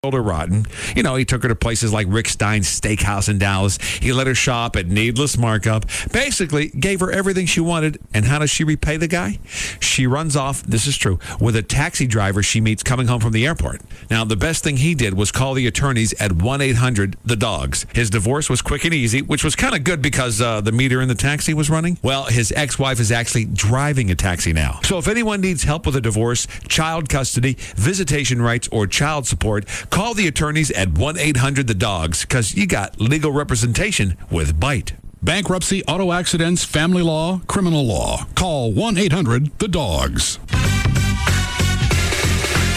Old or rotten. You know, he took her to places like Rick Stein's Steakhouse in Dallas. He let her shop at Needless Markup. Basically, gave her everything she wanted. And how does she repay the guy? She runs off, this is true, with a taxi driver she meets coming home from the airport. Now, the best thing he did was call the attorneys at 1-800-THE-DOGS. His divorce was quick and easy, which was kind of good because the meter in the taxi was running. Well, his ex-wife is actually driving a taxi now. So if anyone needs help with a divorce, child custody, visitation rights, or child support, call the attorneys at 1-800-THE-DOGS because you got legal representation with Bite. Bankruptcy, auto accidents, family law, criminal law. Call 1-800-THE-DOGS.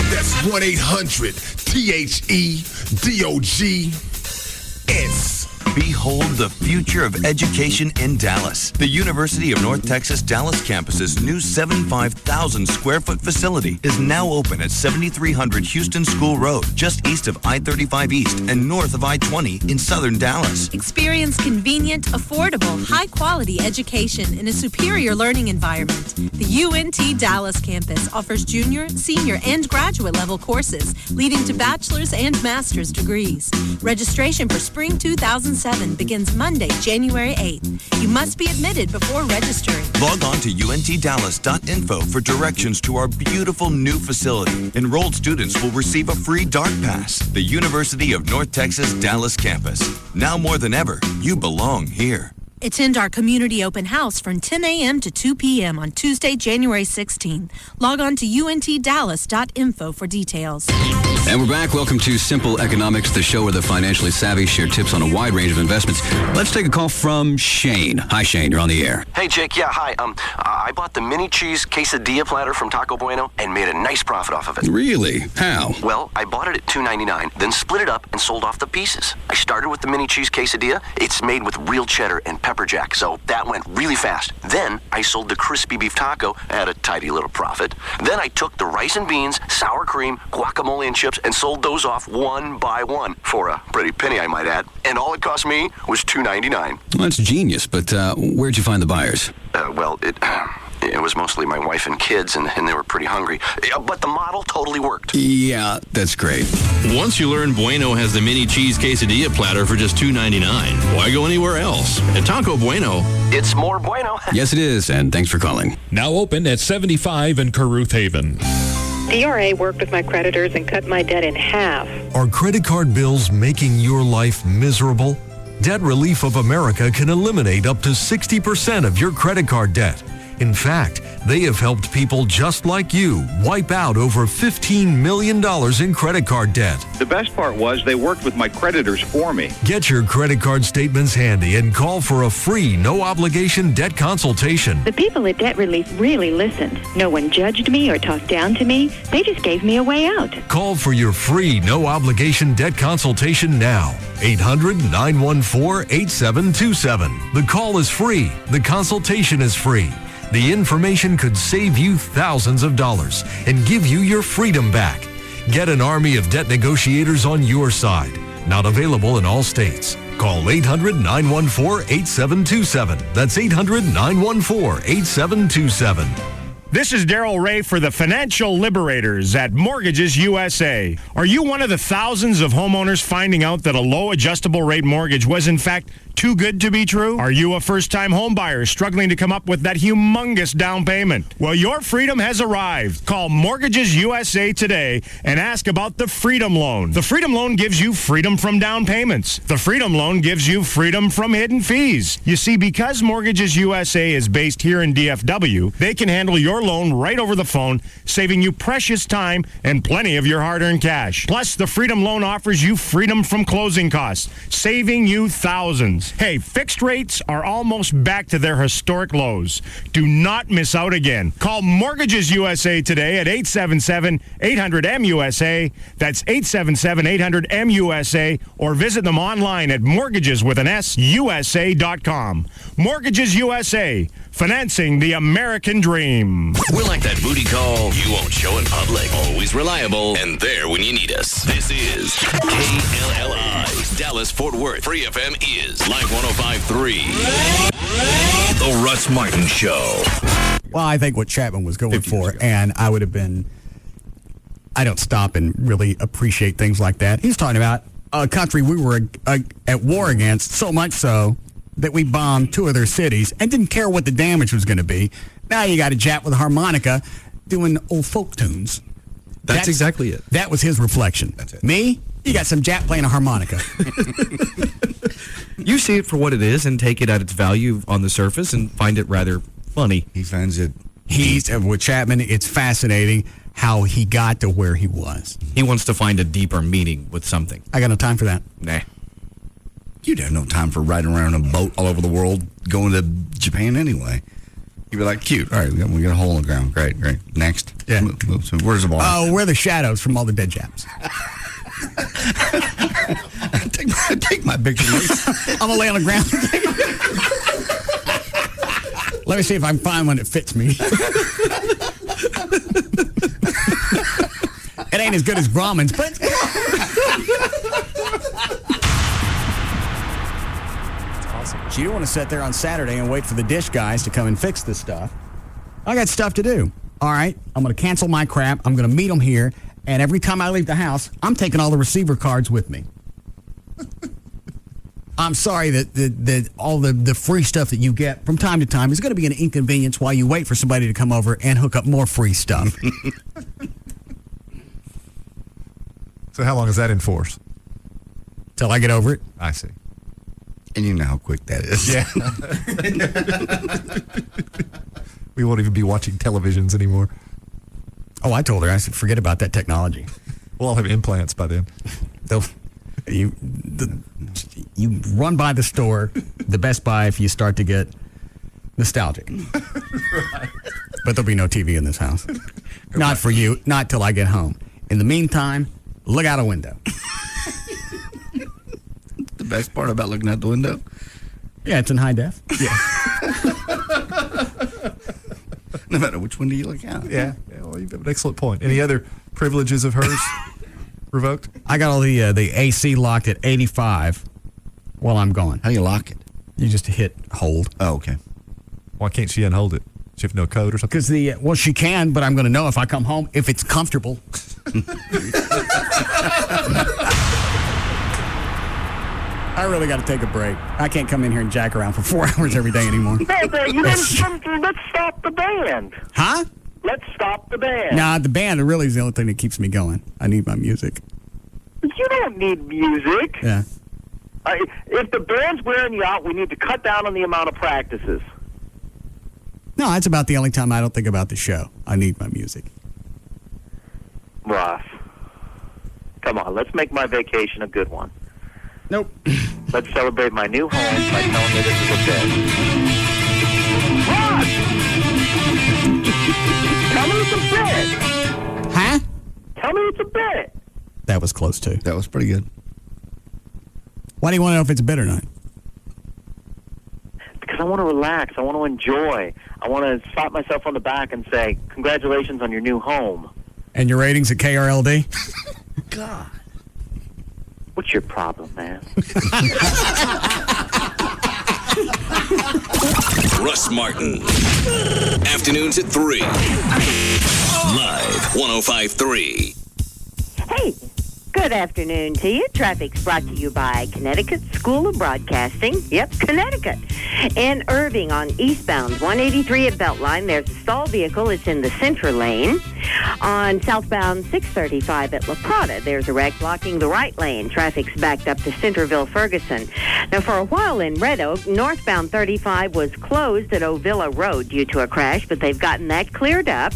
That's 1-800-THEDOGS. Behold the future of education in Dallas. The University of North Texas Dallas campus's new 75,000 square foot facility is now open at 7300 Houston School Road, just east of I-35 East and north of I-20 in southern Dallas. Experience convenient, affordable, high-quality education in a superior learning environment. The UNT Dallas campus offers junior, senior, and graduate level courses leading to bachelor's and master's degrees. Registration for spring 2007 begins Monday, January 8th. You must be admitted before registering. Log on to untdallas.info for directions to our beautiful new facility. Enrolled students will receive a free DART pass. The University of North Texas Dallas campus. Now more than ever, you belong here. Attend our community open house from 10 a.m. to 2 p.m. on Tuesday, January 16th. Log on to untdallas.info for details. And we're back. Welcome to Simple Economics, the show where the financially savvy share tips on a wide range of investments. Let's take a call from Shane. Hi, Shane. You're on the air. Hey, Jake. Yeah, hi. I bought the mini cheese quesadilla platter from Taco Bueno and made a nice profit off of it. Really? How? Well, I bought it at $2.99, then split it up and sold off the pieces. I started with the mini cheese quesadilla. It's made with real cheddar and pepper jack, so that went really fast. Then I sold the crispy beef taco at a tidy little profit. Then I took the rice and beans, sour cream, guacamole, and chips and sold those off one by one for a pretty penny, I might add. And all it cost me was $2.99. Well, that's genius, but where'd you find the buyers? It was mostly my wife and kids, and they were pretty hungry. But the model totally worked. Yeah, that's great. Once you learn Bueno has the mini cheese quesadilla platter for just $2.99, why go anywhere else? At Taco Bueno, it's more bueno. Yes, it is, and thanks for calling. Now open at 75 in Caruth Haven. DRA worked with my creditors and cut my debt in half. Are credit card bills making your life miserable? Debt Relief of America can eliminate up to 60% of your credit card debt. In fact, they have helped people just like you wipe out over $15 million in credit card debt. The best part was they worked with my creditors for me. Get your credit card statements handy and call for a free, no-obligation debt consultation. The people at Debt Relief really listened. No one judged me or talked down to me. They just gave me a way out. Call for your free, no-obligation debt consultation now. 800-914-8727. The call is free. The consultation is free. The information could save you thousands of dollars and give you your freedom back. Get an army of debt negotiators on your side. Not available in all states. Call 800-914-8727. That's 800-914-8727. This is Darryl Ray for the Financial Liberators at Mortgages USA. Are you one of the thousands of homeowners finding out that a low adjustable rate mortgage was in fact too good to be true? Are you a first-time home buyer struggling to come up with that humongous down payment? Well, your freedom has arrived. Call Mortgages USA today and ask about the Freedom Loan. The Freedom Loan gives you freedom from down payments. The Freedom Loan gives you freedom from hidden fees. You see, because Mortgages USA is based here in DFW, they can handle your loan right over the phone, saving you precious time and plenty of your hard-earned cash. Plus, the Freedom Loan offers you freedom from closing costs, saving you thousands. Hey, fixed rates are almost back to their historic lows. Do not miss out again. Call Mortgages USA today at 877-800-MUSA. That's 877-800-MUSA, or visit them online at mortgageswithansusa.com. Mortgages USA, financing the American dream. we're like that booty call you won't show in public. Always reliable and there when you need us. This is KLLI, Dallas-Fort Worth. Free FM is Live 105.3. The Russ Martin Show. Well, I think what Chapman was going for, and I would have been I don't stop and really appreciate things like that. He's talking about a country we were at war against, so much so that we bombed 2 of their cities and didn't care what the damage was going to be. Now you got a Jap with a harmonica doing old folk tunes. That's exactly it. That was his reflection. That's it. Me? You got some Jap playing a harmonica. You see it for what it is and take it at its value on the surface and find it rather funny. He finds it. With Chapman, it's fascinating how he got to where he was. He wants to find a deeper meaning with something. I got no time for that. Nah. You'd have no time for riding around in a boat all over the world going to Japan anyway. You'd be like, cute. All right, we got a hole in the ground. Great. Next. Yeah. Move. So where's the bar? Oh, we're the shadows from all the dead Japs. Take my picture. I'm going to lay on the ground. Let me see if I can find one that fits me. It ain't as good as Brahmins, but... Awesome. You don't want to sit there on Saturday and wait for the dish guys to come and fix this stuff. I got stuff to do. All right, I'm going to cancel my crap. I'm going to meet them here. And every time I leave the house, I'm taking all the receiver cards with me. I'm sorry that all the free stuff that you get from time to time is going to be an inconvenience while you wait for somebody to come over and hook up more free stuff. So how long is that in force? Till I get over it. I see. And you know how quick that is. Yeah. We won't even be watching televisions anymore. Oh, I told her. I said, forget about that technology. We'll all have implants by then. You run by the store, the Best Buy, if you start to get nostalgic. Right. But there'll be no TV in this house. Not for you. Not till I get home. In the meantime, look out a window. The best part about looking out the window? Yeah, it's in high def. Yeah. No matter which window you look out. Yeah. Well, you have an excellent point. Any other privileges of hers revoked? I got all the AC locked at 85 while I'm gone. How do you lock it? You just hit hold. Oh, okay. Why can't she unhold it? She have no code or something? Because well, she can, but I'm going to know if I come home if it's comfortable. I really got to take a break. I can't come in here and jack around for 4 hours every day anymore. Let's stop the band. Huh? Let's stop the band. Nah, the band really is the only thing that keeps me going. I need my music. You don't need music. Yeah. If the band's wearing you out, we need to cut down on the amount of practices. No, that's about the only time I don't think about the show. I need my music. Ross, come on, let's make my vacation a good one. Nope. Let's celebrate my new home by telling you this is a bit. Ross! Tell me it's a bit. Huh? Tell me it's a bit. That was close, too. That was pretty good. Why do you want to know if it's a bit or not? Because I want to relax. I want to enjoy. I want to slap myself on the back and say, congratulations on your new home. And your ratings at KRLD? God. What's your problem, man? Russ Martin. Afternoons at 3. Live 105.3. Hey, good afternoon to you. Traffic's brought to you by Connecticut School of Broadcasting. Yep, Connecticut. In Irving on eastbound 183 at Beltline, there's a stalled vehicle. It's in the center lane. On southbound 635 at La Prada, there's a wreck blocking the right lane. Traffic's backed up to Centerville-Ferguson. Now, for a while in Red Oak, northbound 35 was closed at Ovilla Road due to a crash, but they've gotten that cleared up.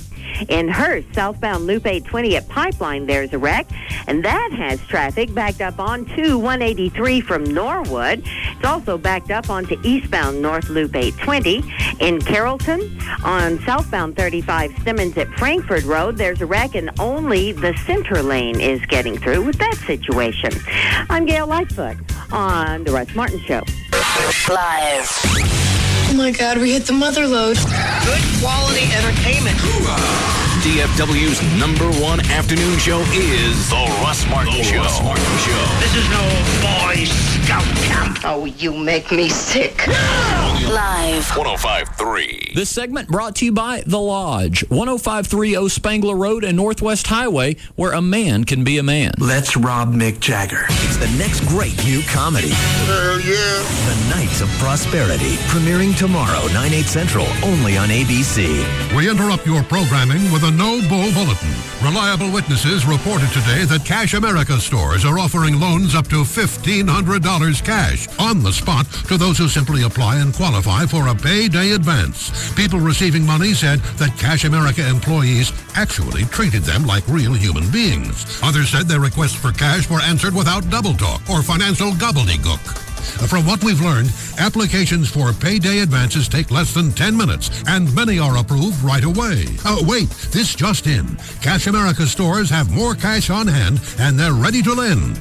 In Hearst, southbound Loop 820 at Pipeline, there's a wreck, and that has traffic backed up onto 183 from Norwood. It's also backed up onto eastbound North Loop 820. In Carrollton, on southbound 35 Simmons at Frankford Road, there's a wreck, and only the center lane is getting through with that situation. I'm Gail Lightfoot on The Russ Martin Show. Live. Oh my God, we hit the mother load. Good quality entertainment. DFW's #1 afternoon show is The Russ Martin Show. Russ Martin Show. This is no Boy Scout camp. Oh, you make me sick. Live. 105.3. This segment brought to you by The Lodge, 105.3 O Spangler Road and Northwest Highway, where a man can be a man. Let's rob Mick Jagger. It's the next great new comedy. Hell yeah. The Knights of Prosperity, premiering tomorrow, 9/8 Central, only on ABC. We interrupt your programming with a no-bull bulletin. Reliable witnesses reported today that Cash America stores are offering loans up to $1,500 cash on the spot to those who simply apply and qualify for a payday advance. People receiving money said that Cash America employees actually treated them like real human beings. Others said their requests for cash were answered without double talk or financial gobbledygook. From what we've learned, applications for payday advances take less than 10 minutes, and many are approved right away. Wait, this just in. Cash America stores have more cash on hand, and they're ready to lend.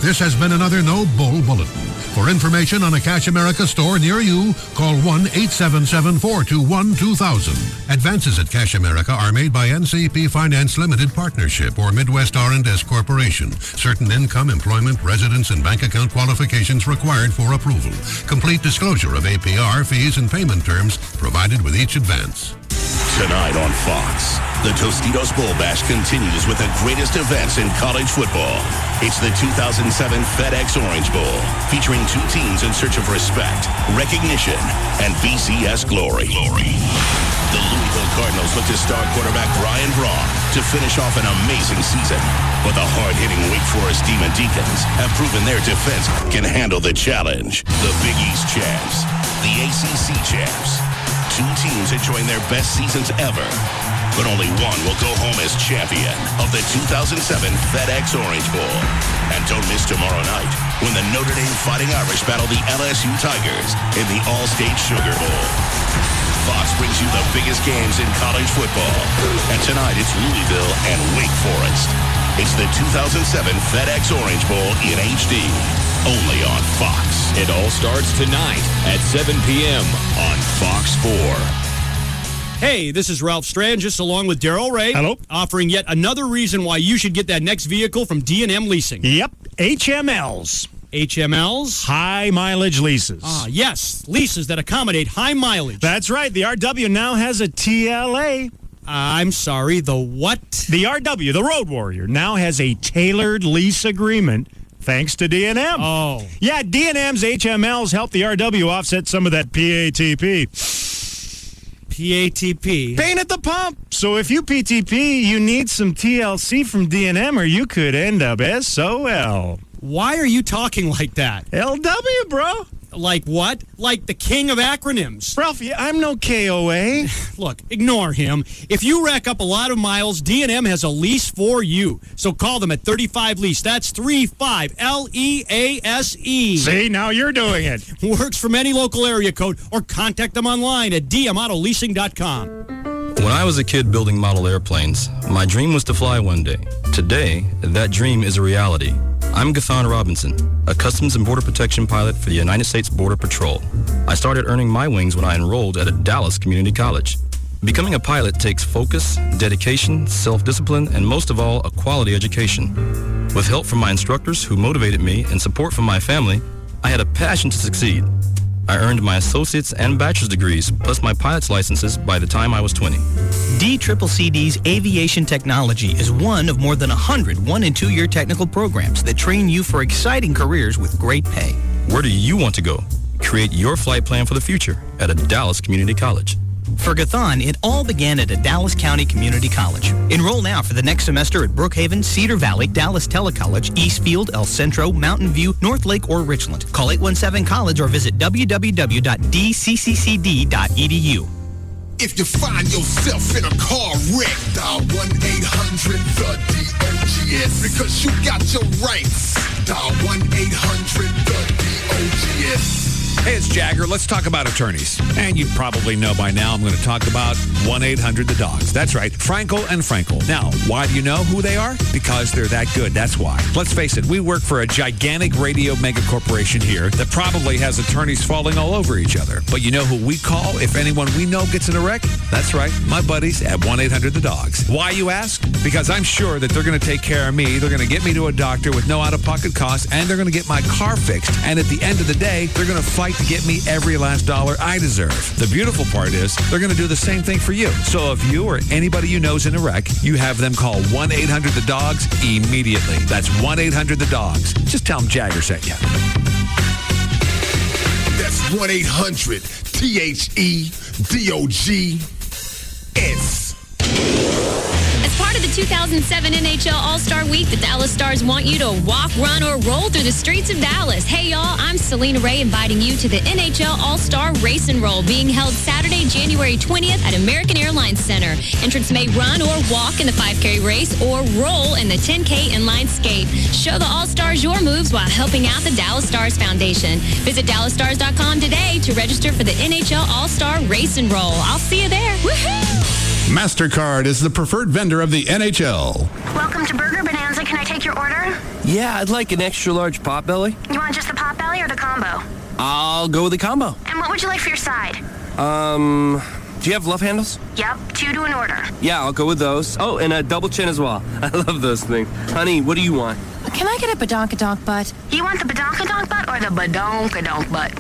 This has been another No Bull Bulletin. For information on a Cash America store near you, call 1-877-421-2000. Advances at Cash America are made by NCP Finance Limited Partnership or Midwest R&S Corporation. Certain income, employment, residence, and bank account qualifications required for approval. Complete disclosure of APR, fees, and payment terms provided with each advance. Tonight on Fox, the Tostitos Bowl Bash continues with the greatest events in college football. It's the 2007 FedEx Orange Bowl, featuring two teams in search of respect, recognition, and BCS glory. The Louisville Cardinals look to star quarterback Brian Braun to finish off an amazing season. But the hard-hitting Wake Forest Demon Deacons have proven their defense can handle the challenge. The Big East champs, the ACC champs. Two teams enjoying their best seasons ever, but only one will go home as champion of the 2007 FedEx Orange Bowl. And don't miss tomorrow night when the Notre Dame Fighting Irish battle the LSU Tigers in the All-State Sugar Bowl. Fox brings you the biggest games in college football, and tonight it's Louisville and Wake Forest. It's the 2007 FedEx Orange Bowl in HD, only on Fox. It all starts tonight at 7 p.m. on Fox 4. Hey, this is Ralph Strangis along with Daryl Ray. Hello. Offering yet another reason why you should get that next vehicle from D&M Leasing. Yep, HMLs. HMLs? High mileage leases. Ah, yes, leases that accommodate high mileage. That's right. The RW now has a TLA. I'm sorry, the what? The RW, the Road Warrior, now has a tailored lease agreement thanks to D&M. Oh. Yeah, D&M's HMLs help the RW offset some of that PATP. PATP? Pain at the pump. So if you PTP, you need some TLC from D&M or you could end up SOL. Why are you talking like that? LW, bro. Like what? Like the king of acronyms. Ralph, I'm no KOA. Look, ignore him. If you rack up a lot of miles, D&M has a lease for you. So call them at 35 Lease. That's 35 LEASE. See, now you're doing it. Works from any local area code or contact them online at dmautoleasing.com. When I was a kid building model airplanes, my dream was to fly one day. Today, that dream is a reality. I'm Gathan Robinson, a Customs and Border Protection pilot for the United States Border Patrol. I started earning my wings when I enrolled at a Dallas community college. Becoming a pilot takes focus, dedication, self-discipline, and most of all, a quality education. With help from my instructors who motivated me and support from my family, I had a passion to succeed. I earned my associate's and bachelor's degrees, plus my pilot's licenses by the time I was 20. DCCCD's Aviation Technology is one of more than 100 1- and 2-year technical programs that train you for exciting careers with great pay. Where do you want to go? Create your flight plan for the future at a Dallas community college. For Gathan, it all began at a Dallas County Community College. Enroll now for the next semester at Brookhaven, Cedar Valley, Dallas Telecollege, Eastfield, El Centro, Mountain View, North Lake, or Richland. Call 817-COLLEGE or visit www.dccccd.edu. If you find yourself in a car wreck, dial 1-800-THE-DOGS because you got your rights. Dial 1-800-THE-DOGS. Hey, it's Jagger. Let's talk about attorneys. And you probably know by now I'm going to talk about 1-800-THE-DOGS. That's right, Frankel and Frankel. Now, why do you know who they are? Because they're that good. That's why. Let's face it, we work for a gigantic radio mega corporation here that probably has attorneys falling all over each other. But you know who we call if anyone we know gets in a wreck? That's right, my buddies at 1-800-THE-DOGS. Why, you ask? Because I'm sure that they're going to take care of me. They're going to get me to a doctor with no out-of-pocket costs, and they're going to get my car fixed. And at the end of the day, they're going to fight to get me every last dollar I deserve. The beautiful part is they're going to do the same thing for you. So if you or anybody you know is in a wreck, you have them call 1-800-THE-DOGS immediately. That's 1-800-THE-DOGS. Just tell them Jagger sent you. That's 1-800-THEDOGS. As part of the 2007 NHL All-Star Week, the Dallas Stars want you to walk, run, or roll through the streets of Dallas. Hey, y'all, I'm Selena Ray inviting you to the NHL All-Star Race and Roll being held Saturday, January 20th at American Airlines Center. Entrants may run or walk in the 5K race or roll in the 10K inline skate. Show the All-Stars your moves while helping out the Dallas Stars Foundation. Visit DallasStars.com today to register for the NHL All-Star Race and Roll. I'll see you there. Woohoo! MasterCard is the preferred vendor of the NHL. Welcome to Burger Bonanza. Can I take your order? Yeah, I'd like an extra large potbelly. You want just the potbelly or the combo? I'll go with the combo. And what would you like for your side? Do you have love handles? Yep, 2 to an order. Yeah, I'll go with those. Oh, and a double chin as well. I love those things. Honey, what do you want? Can I get a badonkadonk butt? You want the badonkadonk butt or the badonkadonk butt?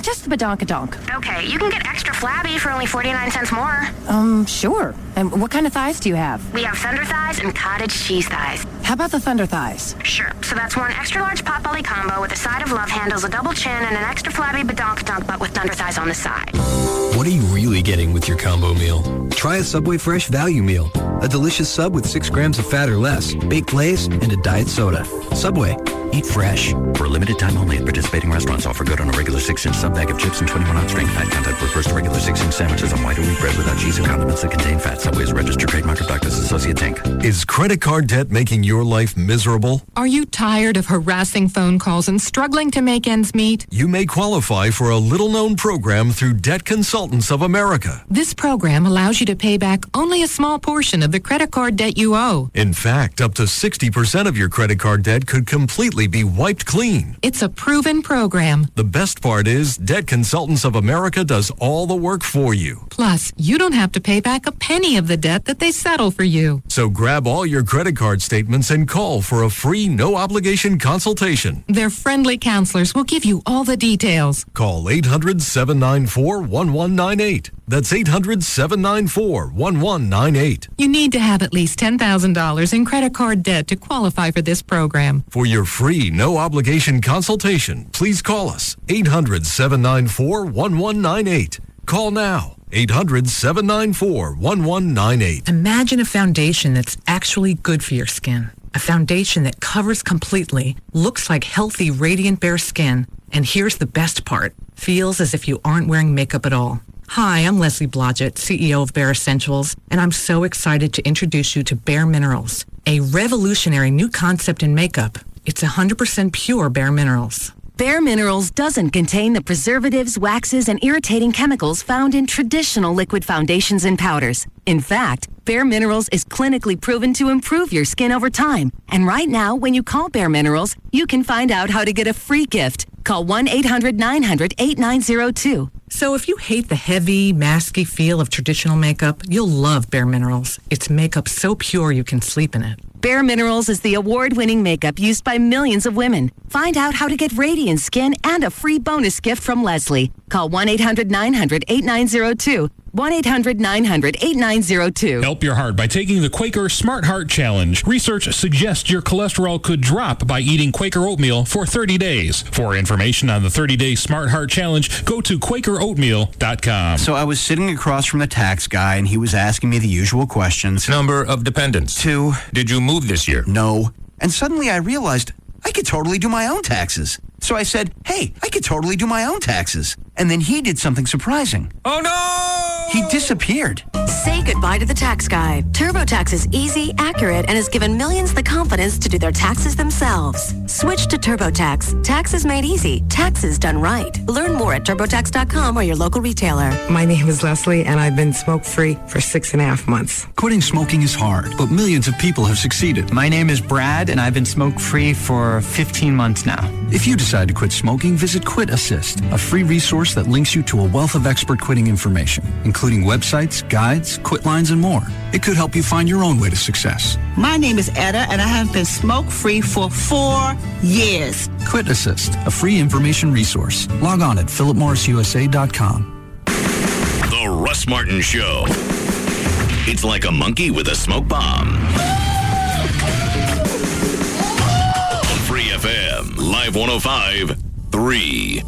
Just the badonkadonk. Okay, you can get extra flabby for only 49 cents more. Sure. And what kind of thighs do you have? We have thunder thighs and cottage cheese thighs. How about the thunder thighs? Sure. So that's one extra large potbelly combo with a side of love handles, a double chin, and an extra flabby badonkadonk butt with thunder thighs on the side. What are you really getting with your combo meal? Try a Subway Fresh Value Meal. A delicious sub with 6 grams of fat or less, baked lays, and a diet soda. Subway. Eat fresh. For a limited time only at participating restaurants, offer good on a regular 6-inch sub bag of chips and 21-ounce drink. Fat content refers to regular 6-inch sandwiches on white or wheat bread without cheese or condiments that contain fat. Subway is a registered trademark of Doctors Associates, Inc. Is credit card debt making your life miserable? Are you tired of harassing phone calls and struggling to make ends meet? You may qualify for a little-known program through Debt Consultants of America. This program allows you to pay back only a small portion of the credit card debt you owe. In fact, up to 60% of your credit card debt could completely be wiped clean. It's a proven program. The best part is Debt Consultants of America does all the work for you. Plus, you don't have to pay back a penny of the debt that they settle for you. So grab all your credit card statements and call for a free, no-obligation consultation. Their friendly counselors will give you all the details. Call 800-794-1198. That's 800-794-1198. You need to have at least $10,000 in credit card debt to qualify for this program. For your free, no-obligation consultation, please call us. 800-794-1198. Call now. 800-794-1198. Imagine a foundation that's actually good for your skin. A foundation that covers completely, looks like healthy, radiant, bare skin. And here's the best part. Feels as if you aren't wearing makeup at all. Hi, I'm Leslie Blodgett, CEO of Bare Essentials, and I'm so excited to introduce you to Bare Minerals, a revolutionary new concept in makeup. It's 100% pure Bare Minerals. Bare Minerals doesn't contain the preservatives, waxes, and irritating chemicals found in traditional liquid foundations and powders. In fact, Bare Minerals is clinically proven to improve your skin over time. And right now, when you call Bare Minerals, you can find out how to get a free gift. Call 1-800-900-8902. So if you hate the heavy, masky feel of traditional makeup, you'll love Bare Minerals. It's makeup so pure you can sleep in it. Bare Minerals is the award-winning makeup used by millions of women. Find out how to get radiant skin and a free bonus gift from Leslie. Call 1-800-900-8902. 1-800-900-8902. Help your heart by taking the Quaker Smart Heart Challenge. Research suggests your cholesterol could drop by eating Quaker oatmeal for 30 days. For information on the 30-day Smart Heart Challenge, go to QuakerOatmeal.com. So I was sitting across from the tax guy, and he was asking me the usual questions. Number of dependents? 2. Did you move this year? No. And suddenly I realized I could totally do my own taxes. So I said, hey, I could totally do my own taxes. And then he did something surprising. Oh, no! He disappeared. Say goodbye to the tax guy. TurboTax is easy, accurate, and has given millions the confidence to do their taxes themselves. Switch to TurboTax. Taxes made easy. Taxes done right. Learn more at TurboTax.com or your local retailer. My name is Leslie, and I've been smoke-free for 6.5 months. Quitting smoking is hard, but millions of people have succeeded. My name is Brad, and I've been smoke-free for 15 months now. If you decide to quit smoking, visit Quit Assist, a free resource that links you to a wealth of expert quitting information, including websites, guides, quit lines, and more. It could help you find your own way to success. My name is Etta, and I have been smoke-free for 4 years. Quit Assist, a free information resource. Log on at philipmorrisusa.com. The Russ Martin Show. It's like a monkey with a smoke bomb. On Free FM, Live 105.3.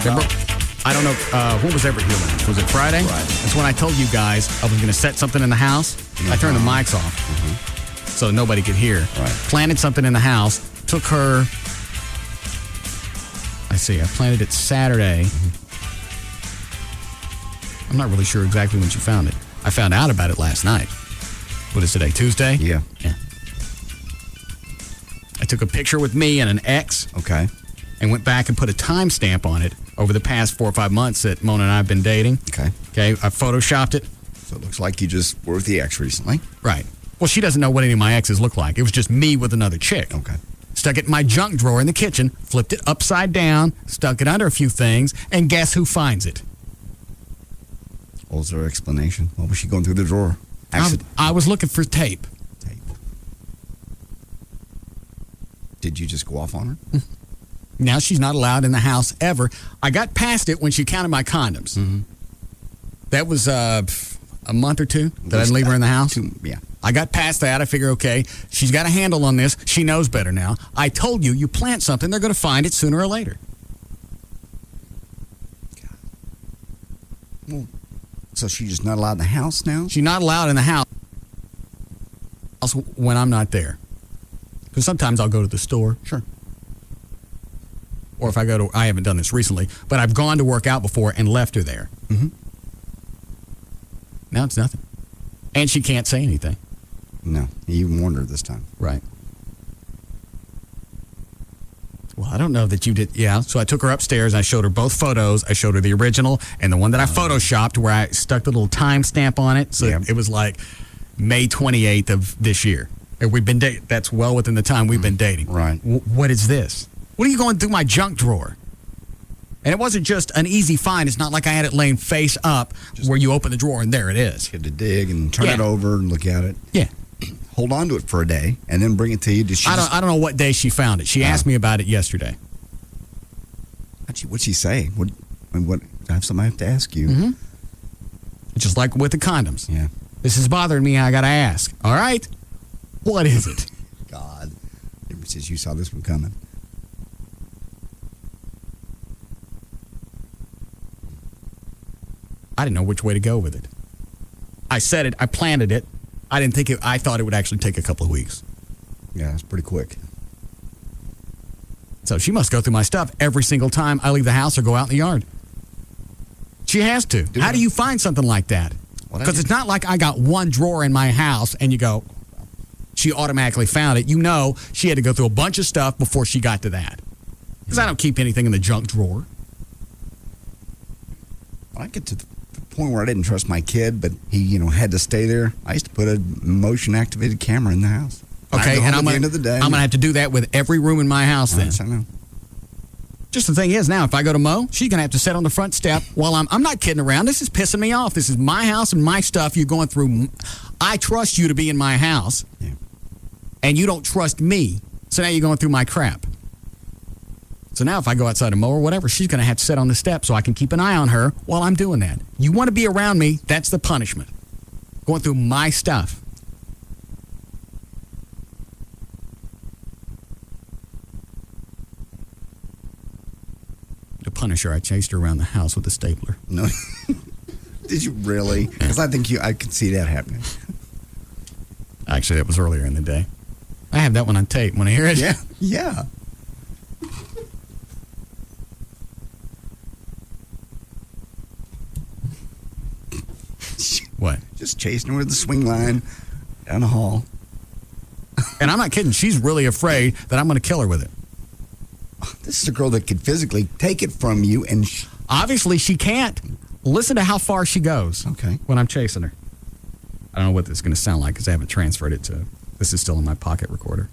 Remember, I don't know, what was ever here last? Was it Friday? Right. That's when I told you guys I was going to set something in the house. I turned the mics off so nobody could hear. Right. Planted something in the house. Took her, I planted it Saturday. I'm not really sure exactly when she found it. I found out about it last night. What is today, Tuesday? Yeah. I took a picture with me and an ex. Okay. And went back and put a timestamp on it over the past 4 or 5 months that Mona and I have been dating. Okay. I photoshopped it. So it looks like you just were with the ex recently. Right. Well, she doesn't know what any of my exes look like. It was just me with another chick. Okay. Stuck it in my junk drawer in the kitchen, flipped it upside down, stuck it under a few things, and guess who finds it? What was her explanation? What was she going through the drawer? I was looking for tape. Did you just go off on her? Now she's not allowed in the house ever. I got past it when she counted my condoms. Mm-hmm. That was a month or two that I didn't leave her in the house. Yeah. I got past that. I figure, okay, she's got a handle on this. She knows better now. I told you, you plant something, they're going to find it sooner or later. Well, so she's just not allowed in the house now? She's not allowed in the house when I'm not there. Because sometimes I'll go to the store. Sure. Or if I haven't done this recently, but I've gone to work out before and left her there. Mm-hmm. Now it's nothing. And she can't say anything. No, you warned her this time. Right. Well, I don't know that you did. Yeah, so I took her upstairs. I showed her both photos. I showed her the original and the one that I photoshopped where I stuck the little time stamp on it. So it was like May 28th of this year. And we've been dating. That's well within the time we've been dating. Right. What is this? What are you going through my junk drawer? And it wasn't just an easy find. It's not like I had it laying face up where you open the drawer and there it is. You had to dig and turn it over and look at it. Yeah. Hold on to it for a day and then bring it to you. I don't know what day she found it. She asked me about it yesterday. What'd she say? What? I have something I have to ask you. Mm-hmm. Just like with the condoms. Yeah. This is bothering me. I got to ask. All right. What is it? God. Ever since you saw this one coming. I didn't know which way to go with it. I said it. I planted it. I thought it would actually take a couple of weeks. Yeah, it's pretty quick. So she must go through my stuff every single time I leave the house or go out in the yard. She has to. How do you find something like that? Because it's not like I got one drawer in my house and you go, she automatically found it. You know she had to go through a bunch of stuff before she got to that. Because I don't keep anything in the junk drawer. When I get to the point where I didn't trust my kid, but he, had to stay there, I used to put a motion-activated camera in the house. Okay, and at the end of the day, I'm going to have to do that with every room in my house then. Yes, I know. Just the thing is now, if I go to mow, she's going to have to sit on the front step while I'm not kidding around. This is pissing me off. This is my house and my stuff. You're going through. I trust you to be in my house, and you don't trust me. So now you're going through my crap. So now if I go outside to mow or whatever, she's going to have to sit on the step so I can keep an eye on her while I'm doing that. You want to be around me, that's the punishment. Going through my stuff. To punish her, I chased her around the house with a stapler. No. Did you really? Because I think I could see that happening. Actually, that was earlier in the day. I have that one on tape. Want to hear it? Yeah. Yeah. What? Just chasing her with the swing line down the hall. And I'm not kidding. She's really afraid that I'm going to kill her with it. This is a girl that could physically take it from you, and obviously she can't. Listen to how far she goes. Okay. When I'm chasing her. I don't know what this is going to sound like because I haven't transferred it to. This is still in my pocket recorder.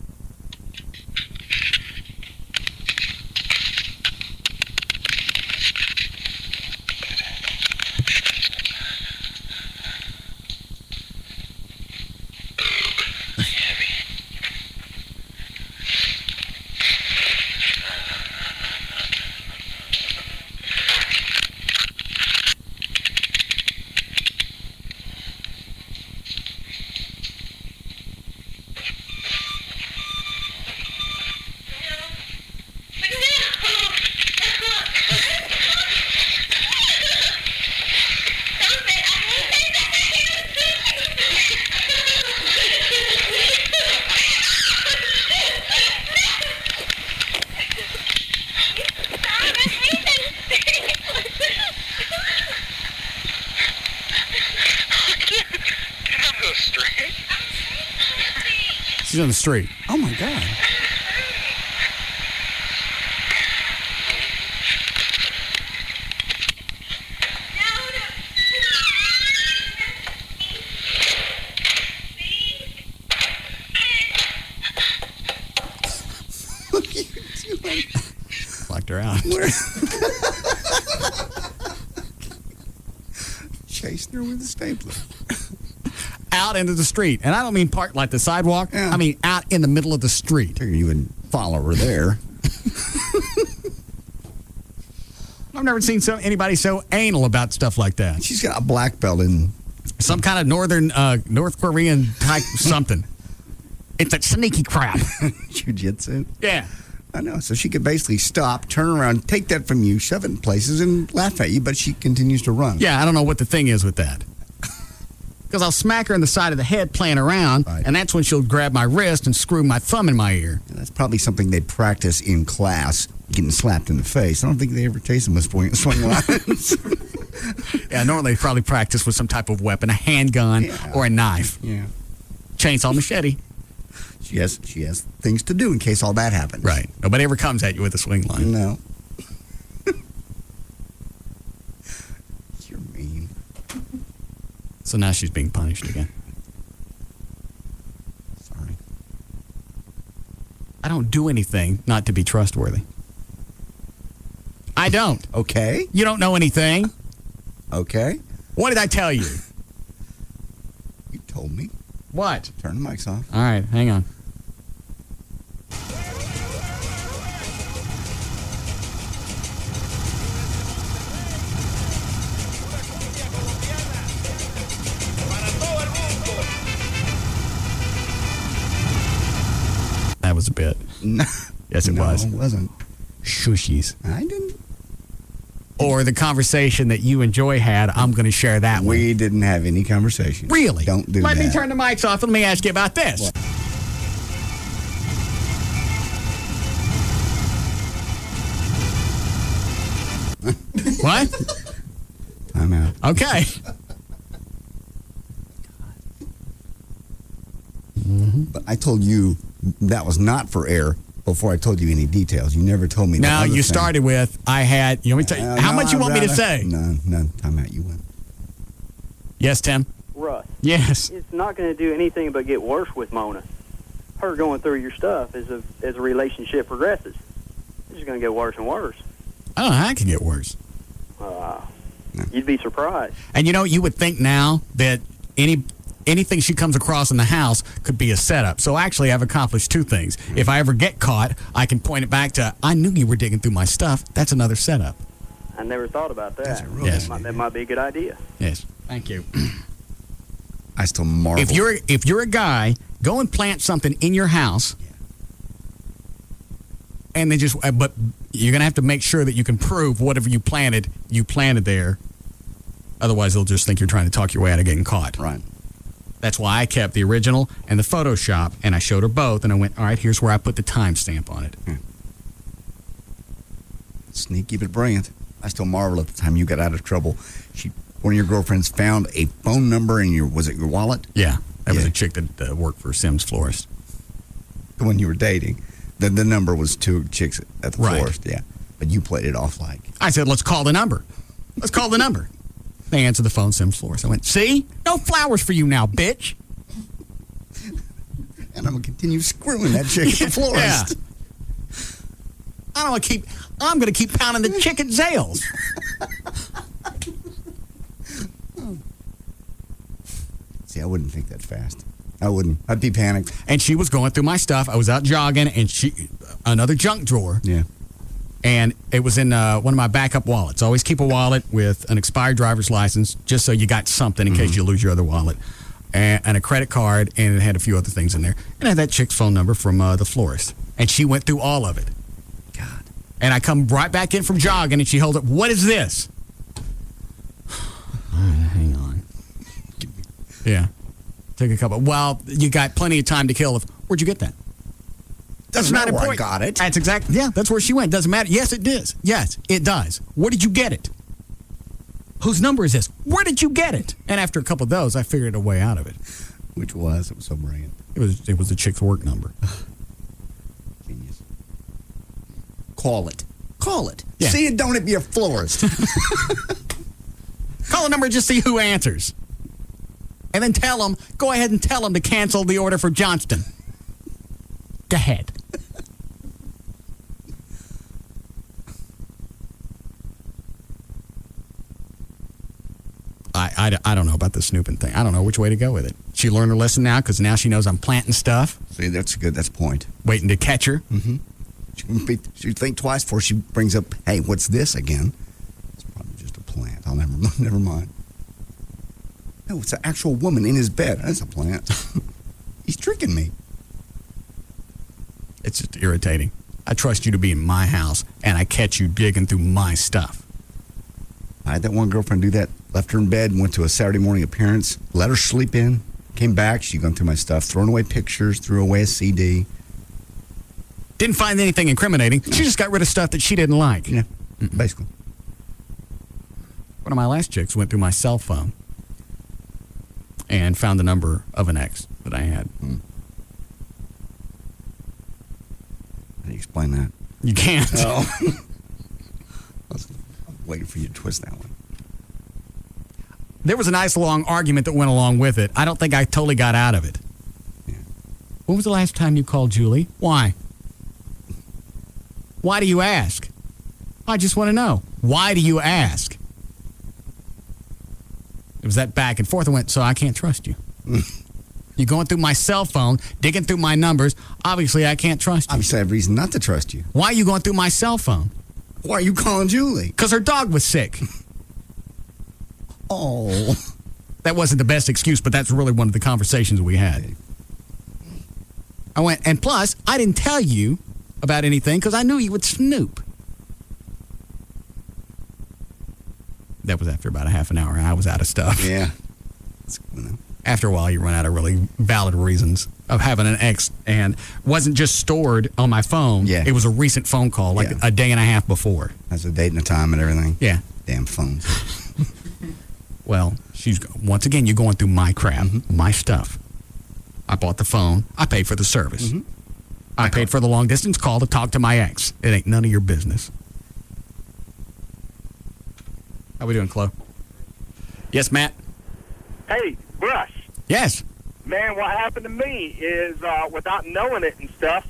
She's on the street. Oh, my God. What are you doing? Locked her out. Chasing her with a stapler. Out into the street. And I don't mean park like the sidewalk. Yeah. I mean out in the middle of the street. You would follow her there. I've never seen anybody so anal about stuff like that. She's got a black belt in some kind of North Korean type something. It's a sneaky crap. Jiu-jitsu? Yeah. I know. So she could basically stop, turn around, take that from you, shove it in places, and laugh at you, but she continues to run. Yeah, I don't know what the thing is with that. Because I'll smack her in the side of the head playing around, right. And that's when she'll grab my wrist and screw my thumb in my ear. And that's probably something they practice in class, getting slapped in the face. I don't think they ever chase them with swing lines. Yeah, normally they probably practice with some type of weapon, a handgun or a knife. Yeah. Chainsaw machete. She has things to do in case all that happens. Right. Nobody ever comes at you with a swing line. No. You're mean. So now she's being punished again. Sorry. I don't do anything not to be trustworthy. I don't. Okay. You don't know anything. Okay. What did I tell you? You told me. What? Turn the mics off. All right, hang on. That was a bit. No. Yes, it was. No, it wasn't. Shushies. I didn't. Or the conversation that you and Joy had, I'm going to share that one. We didn't have any conversation. Really? Don't do Let that. me turn the mics off and let me ask you about this. What? I'm out. Okay. But I told you that was not for air before I told you any details. You never told me. No, you started with, I had, you want me to tell you, how much you want me to say? None. Time out, you win. Yes, Tim? Russ. Yes. It's not going to do anything but get worse with Mona. Her going through your stuff as a relationship progresses. It's just going to get worse and worse. I don't know how it can get worse. You'd be surprised. And you would think now that anything she comes across in the house could be a setup. So actually, I've accomplished two things. If I ever get caught, I can point it back to, I knew you were digging through my stuff. That's another setup. I never thought about that. Yes. That might be a good idea. Yes. Thank you. I still marvel. If you're a guy, go and plant something in your house, and then but you're gonna have to make sure that you can prove whatever you planted there. Otherwise, they'll just think you're trying to talk your way out of getting caught. Right. That's why I kept the original and the Photoshop, and I showed her both, and I went, all right, here's where I put the timestamp on it. Sneaky but brilliant. I still marvel at the time you got out of trouble. One of your girlfriends found a phone number in was it your wallet? Yeah. That was a chick that worked for Sims Florist. The one you were dating. The number was two chicks at the florist, yeah. But you played it off like. I said, let's call the number. Let's call the number. They answered the phone, Sims Florist. I went, see? No flowers for you now, bitch. And I'm going to continue screwing that chick at the florist. Yeah. I'm going to keep pounding the chick at Zales. See, I wouldn't think that fast. I wouldn't. I'd be panicked. And she was going through my stuff. I was out jogging, and another junk drawer. Yeah. And it was in one of my backup wallets. Always keep a wallet with an expired driver's license, just so you got something in case you lose your other wallet, and a credit card, and it had a few other things in there. And it had that chick's phone number from the florist. And she went through all of it. God. And I come right back in from jogging, and she holds up, what is this? Hang on. Yeah. Take a couple. Well, you got plenty of time to kill. Where'd you get that? That's not important. Where I got it. That's exactly. Yeah, that's where she went. Doesn't matter. Yes, it does. Yes, it does. Where did you get it? Whose number is this? Where did you get it? And after a couple of those, I figured a way out of it. Which was? It was so brilliant. It was a chick's work number. Genius. Call it. Yeah. See it, don't it be a florist? Call the number and just see who answers. And then go ahead and tell them to cancel the order for Johnston. Go ahead. I don't know about the snooping thing. I don't know which way to go with it. She learned her lesson now because now she knows I'm planting stuff. See, that's good. That's a point. Waiting to catch her. Mm-hmm. She'd think twice before she brings up, hey, what's this again? It's probably just a plant. I'll never mind. No, it's an actual woman in his bed. That's a plant. He's tricking me. It's just irritating. I trust you to be in my house, and I catch you digging through my stuff. I had that one girlfriend do that. Left her in bed, went to a Saturday morning appearance, let her sleep in, came back, she'd gone through my stuff, thrown away pictures, threw away a CD. Didn't find anything incriminating. She just got rid of stuff that she didn't like. Yeah, basically. One of my last chicks went through my cell phone and found the number of an ex that I had. How do you explain that? You can't. Oh. I was waiting for you to twist that one. There was a nice long argument that went along with it. I don't think I totally got out of it. Yeah. When was the last time you called Julie? Why? Why do you ask? I just want to know. Why do you ask? It was that back and forth. I went, so I can't trust you. You're going through my cell phone, digging through my numbers. Obviously, I can't trust you. Obviously, I have reason not to trust you. Why are you going through my cell phone? Why are you calling Julie? Because her dog was sick. Oh. That wasn't the best excuse, but that's really one of the conversations we had. I went, and plus, I didn't tell you about anything because I knew you would snoop. That was after about a half an hour, and I was out of stuff. Yeah. After a while, you run out of really valid reasons of having an ex, and wasn't just stored on my phone. Yeah. It was a recent phone call, like a day and a half before. That's a date and a time and everything. Yeah. Damn phones. Well, once again, you're going through my crap, my stuff. I bought the phone. I paid for the service. I paid for the long-distance call to talk to my ex. It ain't none of your business. How we doing, Chloe? Yes, Matt? Hey, Russ. Yes. Man, what happened to me is, without knowing it and stuff.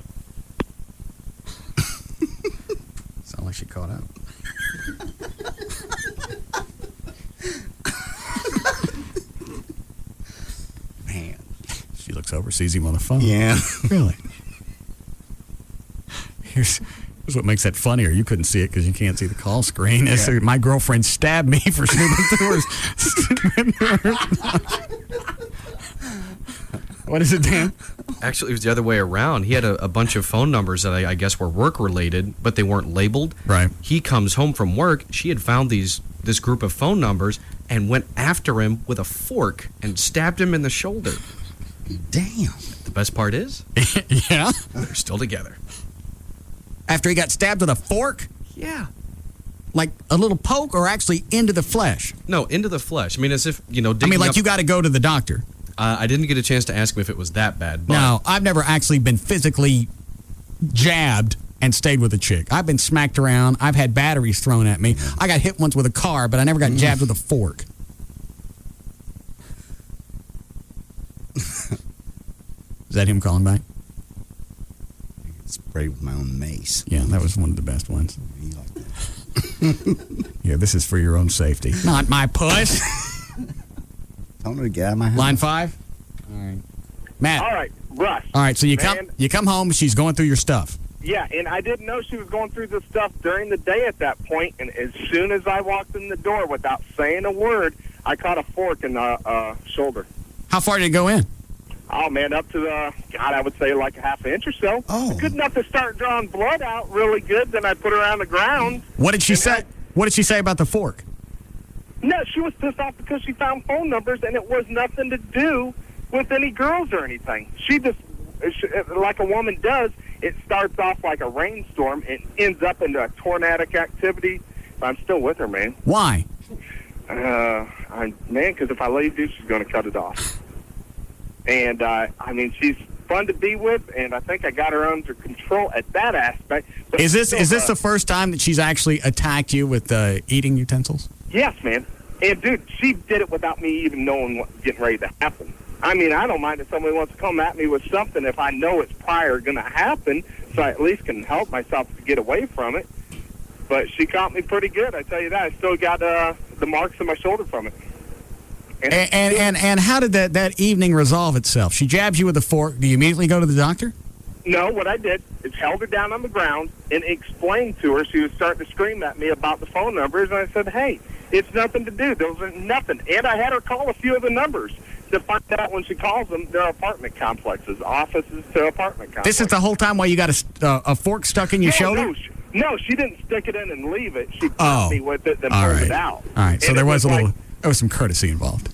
Sound like she caught up. Man. She looks over, sees him on the phone. Yeah. Really? Here's what makes that funnier. You couldn't see it because you can't see the call screen. Yeah. My girlfriend stabbed me for snooping through her. What is it, Dan? Actually, it was the other way around. He had a bunch of phone numbers that I guess were work-related, but they weren't labeled. Right. He comes home from work. She had found this group of phone numbers and went after him with a fork and stabbed him in the shoulder. Damn. The best part is, yeah, they're still together. After he got stabbed with a fork? Yeah. Like a little poke or actually into the flesh? No, into the flesh. I mean, as if, I mean, like you got to go to the doctor. I didn't get a chance to ask him if it was that bad. But no, I've never actually been physically jabbed and stayed with a chick. I've been smacked around. I've had batteries thrown at me. I got hit once with a car, but I never got jabbed with a fork. Is that him calling back? Sprayed with my own mace. Yeah, that was one of the best ones. Yeah, this is for your own safety. Not my puss. Tell her to get out of my house. Line 5? All right. Matt. All right, Russ. All right, so you come home, she's going through your stuff. Yeah, and I didn't know she was going through this stuff during the day at that point, and as soon as I walked in the door without saying a word, I caught a fork in the shoulder. How far did it go in? Oh, man, up to I would say like a half inch or so. Oh. Good enough to start drawing blood out really good. Then I put her on the ground. What did she say? What did she say about the fork? No, she was pissed off because she found phone numbers, and it was nothing to do with any girls or anything. She just, like a woman does, it starts off like a rainstorm and ends up into a tornadic activity. I'm still with her, man. Why? Because if I leave you, she's going to cut it off. And, she's fun to be with, and I think I got her under control at that aspect. But is this the first time that she's actually attacked you with eating utensils? Yes, man. And, dude, she did it without me even knowing what's getting ready to happen. I mean, I don't mind if somebody wants to come at me with something if I know it's prior going to happen, so I at least can help myself to get away from it. But she caught me pretty good, I tell you that. I still got the marks on my shoulder from it. And how did that evening resolve itself? She jabs you with a fork. Do you immediately go to the doctor? No, what I did is held her down on the ground and explained to her. She was starting to scream at me about the phone numbers, and I said, hey, it's nothing to do. Those are nothing. And I had her call a few of the numbers to find out when she calls them, they're apartment complexes, offices to apartment complexes. This is the whole time while you got a fork stuck in your shoulder? No, she didn't stick it in and leave it. She popped me with it and pulled it out. All right, so there was some courtesy involved.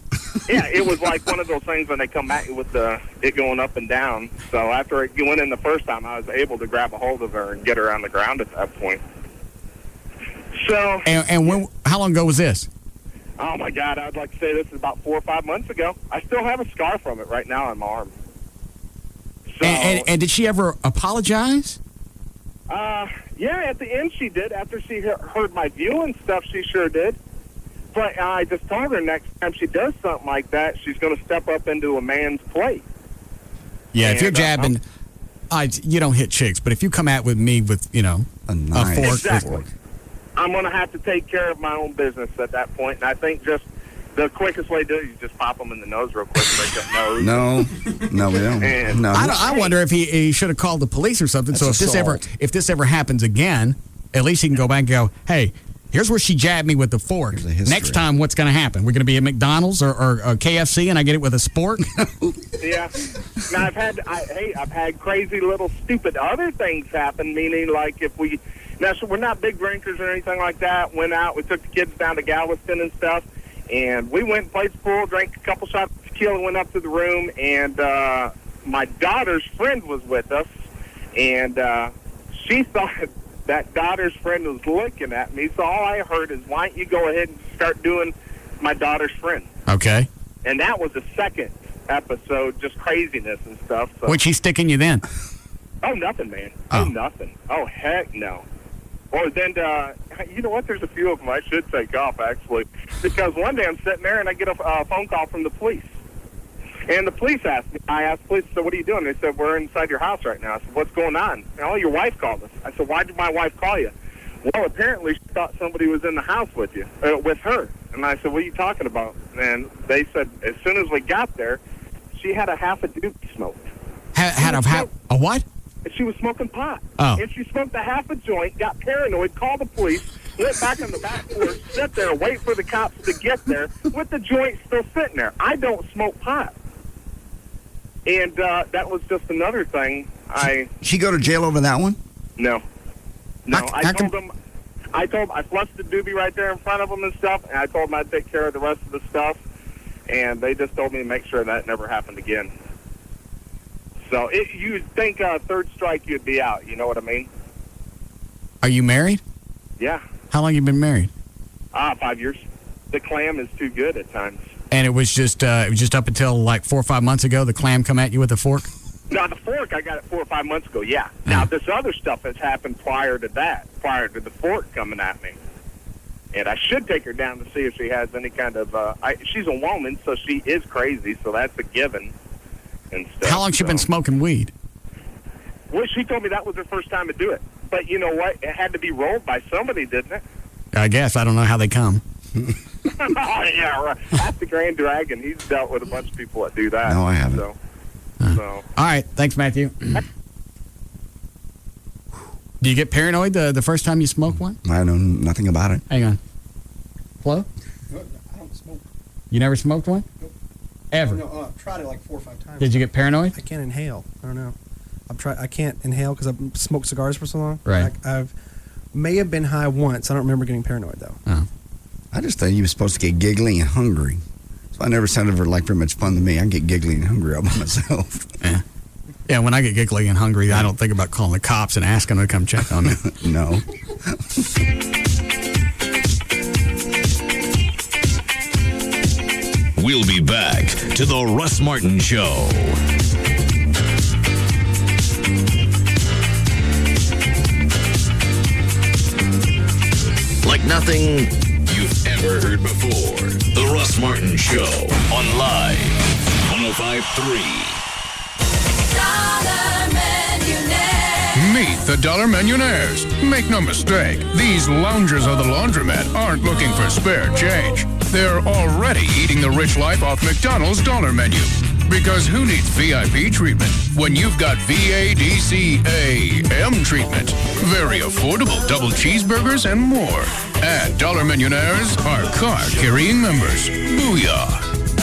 Yeah, it was like one of those things when they come at you with it going up and down. So after it went in the first time, I was able to grab a hold of her and get her on the ground at that point. So. And how long ago was this? Oh, my God, I'd like to say this is about 4 or 5 months ago. I still have a scar from it right now on my arm. So, and did she ever apologize? Yeah, at the end she did. After she heard my view and stuff, she sure did. But I just told her next time she does something like that, she's going to step up into a man's plate. Yeah, if you're jabbing, you don't hit chicks. But if you come at with me with, a fork. Exactly. I'm going to have to take care of my own business at that point. And I think just the quickest way to do it is just pop them in the nose real quick, break up nose. No, we don't. And I wonder if he should have called the police or something. That's so if this ever happens again, at least he can go back and go, hey, here's where she jabbed me with the fork. Next time, what's going to happen? We're going to be at McDonald's or KFC, and I get it with a spork? Yeah. Now, I've had crazy little stupid other things happen, meaning like so we're not big drinkers or anything like that. Went out, we took the kids down to Galveston and stuff, and we went and played pool, drank a couple shots of tequila, went up to the room, and my daughter's friend was with us, and she thought that daughter's friend was looking at me, so all I heard is, why don't you go ahead and start doing my daughter's friend? Okay. And that was the second episode, just craziness and stuff. So. What'd she stick in you then? Oh, nothing, man. Oh, nothing. Oh, heck no. Or then, you know what? There's a few of them I should take off, actually. Because one day I'm sitting there and I get a phone call from the police. And the police asked me, I asked the police, so what are you doing? They said, we're inside your house right now. I said, what's going on? And, oh, your wife called us. I said, why did my wife call you? Well, apparently she thought somebody was in the house with you, with her. And I said, what are you talking about? And they said, as soon as we got there, she had a half a doobie smoked. Had a what? She was smoking pot. Oh. And she smoked a half a joint, got paranoid, called the police, went back on the back porch, sit there, wait for the cops to get there, with the joint still sitting there. I don't smoke pot. And that was just another thing. She go to jail over that one? No. I flushed the doobie right there in front of them and stuff, and I told them I'd take care of the rest of the stuff, and they just told me to make sure that never happened again. So you'd think third strike you'd be out, you know what I mean? Are you married? Yeah. How long you been married? 5 years. The clam is too good at times. And it was just up until like 4 or 5 months ago, the clam come at you with a fork? No, the fork, I got it 4 or 5 months ago, yeah. Now, this other stuff has happened prior to that, prior to the fork coming at me. And I should take her down to see if she has any kind of, she's a woman, so she is crazy, so that's a given and stuff. How long she been smoking weed? Well, she told me that was her first time to do it. But you know what? It had to be rolled by somebody, didn't it? I guess. I don't know how they come. Yeah, right. That's the Grand Dragon. He's dealt with a bunch of people that do that. No, I haven't. So. All right. Thanks, Matthew. Do you get paranoid the first time you smoke one? I know nothing about it. Hang on. Flo? I don't smoke. You never smoked one? Nope. Ever? No, I've tried it like 4 or 5 times. Did you get paranoid? I can't inhale. I don't know. I can't inhale because I've smoked cigars for so long. Right. I've may have been high once. I don't remember getting paranoid, though. Oh. I just thought you were supposed to get giggly and hungry. So I never sounded like very much fun to me. I get giggly and hungry all by myself. Yeah, when I get giggly and hungry, I don't think about calling the cops and asking them to come check on me. No. We'll be back to the Russ Martin Show. Like nothing you've ever heard before. The Russ Martin Show on Live 105.3. Meet the Dollar Millionaires. Make no mistake, these loungers of the laundromat aren't looking for spare change. They're already eating the rich life off McDonald's dollar menu. Because who needs VIP treatment when you've got VADCAM treatment? Very affordable double cheeseburgers and more. And Dollar Millionaires are car-carrying members. Booyah.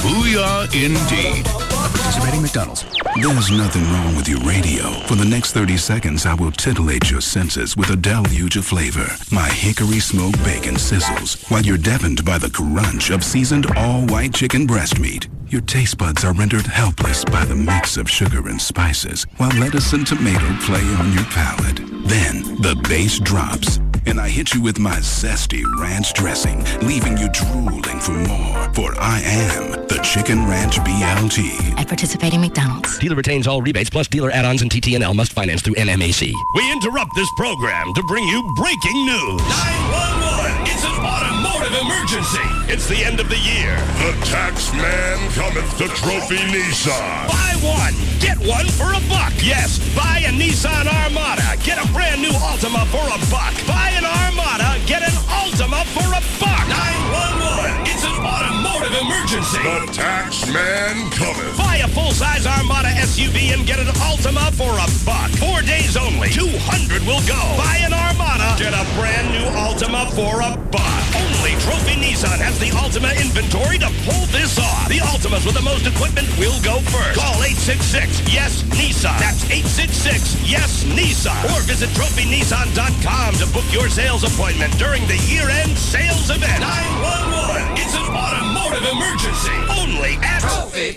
Booyah indeed. Participating McDonald's. There's nothing wrong with your radio. For the next 30 seconds, I will titillate your senses with a deluge of flavor. My hickory smoked bacon sizzles while you're deafened by the crunch of seasoned all-white chicken breast meat. Your taste buds are rendered helpless by the mix of sugar and spices, while lettuce and tomato play on your palate. Then the bass drops, and I hit you with my zesty ranch dressing, leaving you drooling for more. For I am the Chicken Ranch BLT. At participating McDonald's. Dealer retains all rebates plus dealer add-ons and TTNL must finance through NMAC. We interrupt this program to bring you breaking news. 911! It's an automotive emergency. It's the end of the year. The tax man cometh to Trophy Nissan. Buy one, get one for $1. Yes, buy a Nissan Armada. Get a brand new Altima for $1. Buy an Armada, get an Altima for $1. 911! It's an automotive emergency. The tax man cometh. Buy a full-size Armada SUV and get an Altima for $1. 4 days only. 200 will go. Buy an Armada, get a brand new Altima for $1. Only Trophy Nissan has the Altima inventory to pull this off. The Altimas with the most equipment will go first. Call 866-YES-NISSAN. That's 866-YES-NISSAN. Or visit TrophyNissan.com to book your sales appointment during the year-end sales event. 911. It's an automotive emergency. Only at Trophy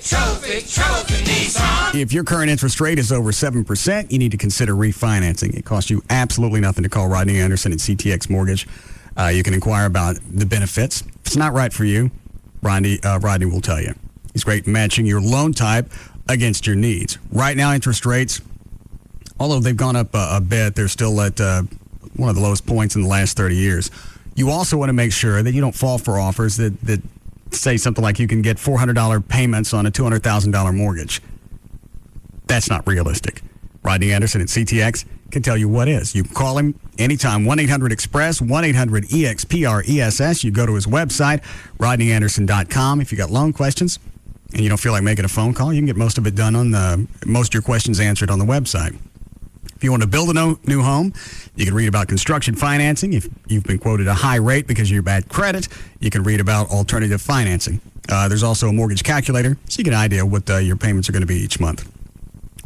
Nissan. If your current interest rate is over 7%, you need to consider refinancing. It costs you absolutely nothing to call Rodney Anderson at CTX Mortgage. You can inquire about the benefits. If it's not right for you, Rodney will tell you. He's great at matching your loan type against your needs. Right now, interest rates, although they've gone up a bit, they're still at one of the lowest points in the last 30 years. You also want to make sure that you don't fall for offers that say something like you can get $400 payments on a $200,000 mortgage. That's not realistic. Rodney Anderson at CTX can tell you what is. You can call him anytime, 1-800-EXPRESS, 1-800-EXPRESS. You go to his website, rodneyanderson.com. If you got loan questions and you don't feel like making a phone call, you can get most of it done on most of your questions answered on the website. If you want to build a new home, you can read about construction financing. If you've been quoted a high rate because of your bad credit, you can read about alternative financing. There's also a mortgage calculator, so you get an idea what your payments are going to be each month.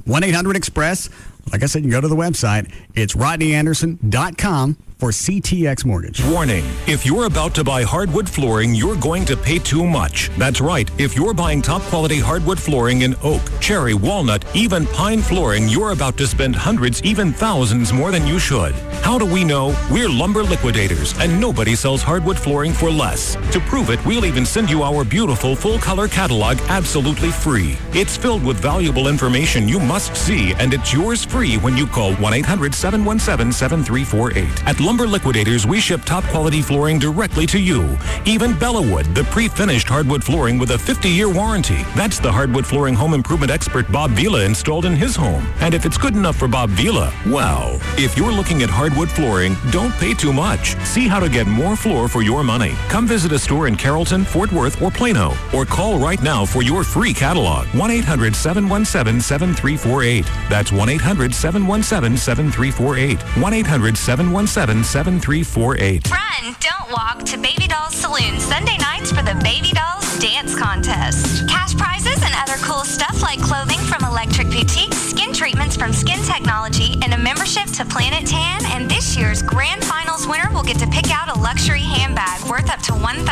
1-800-EXPRESS. Like I said, you can go to the website. It's rodneyanderson.com for CTX Mortgage. Warning, if you're about to buy hardwood flooring, you're going to pay too much. That's right. If you're buying top quality hardwood flooring in oak, cherry, walnut, even pine flooring, you're about to spend hundreds, even thousands more than you should. How do we know? We're Lumber Liquidators, and nobody sells hardwood flooring for less. To prove it, we'll even send you our beautiful full-color catalog absolutely free. It's filled with valuable information you must see, and it's yours free when you call 1-800-717-7348. At Lumber Liquidators, we ship top-quality flooring directly to you. Even Bellawood, the pre-finished hardwood flooring with a 50-year warranty. That's the hardwood flooring home improvement expert Bob Vila installed in his home. And if it's good enough for Bob Vila, wow. If you're looking at hardwood flooring, don't pay too much. See how to get more floor for your money. Come visit a store in Carrollton, Fort Worth, or Plano. Or call right now for your free catalog. 1-800-717-7348. That's 1-800-717-7348. 1-800-717-7348. Run, don't walk to Baby Dolls Saloon Sunday nights for the Baby Dolls Dance Contest. Cash prizes and other cool stuff like clothing from Electric Boutiques, skin treatments from Skin Technology, and a membership to Planet Tan. And this year's Grand Finals winner will get to pick out a luxury handbag worth up to $1,000.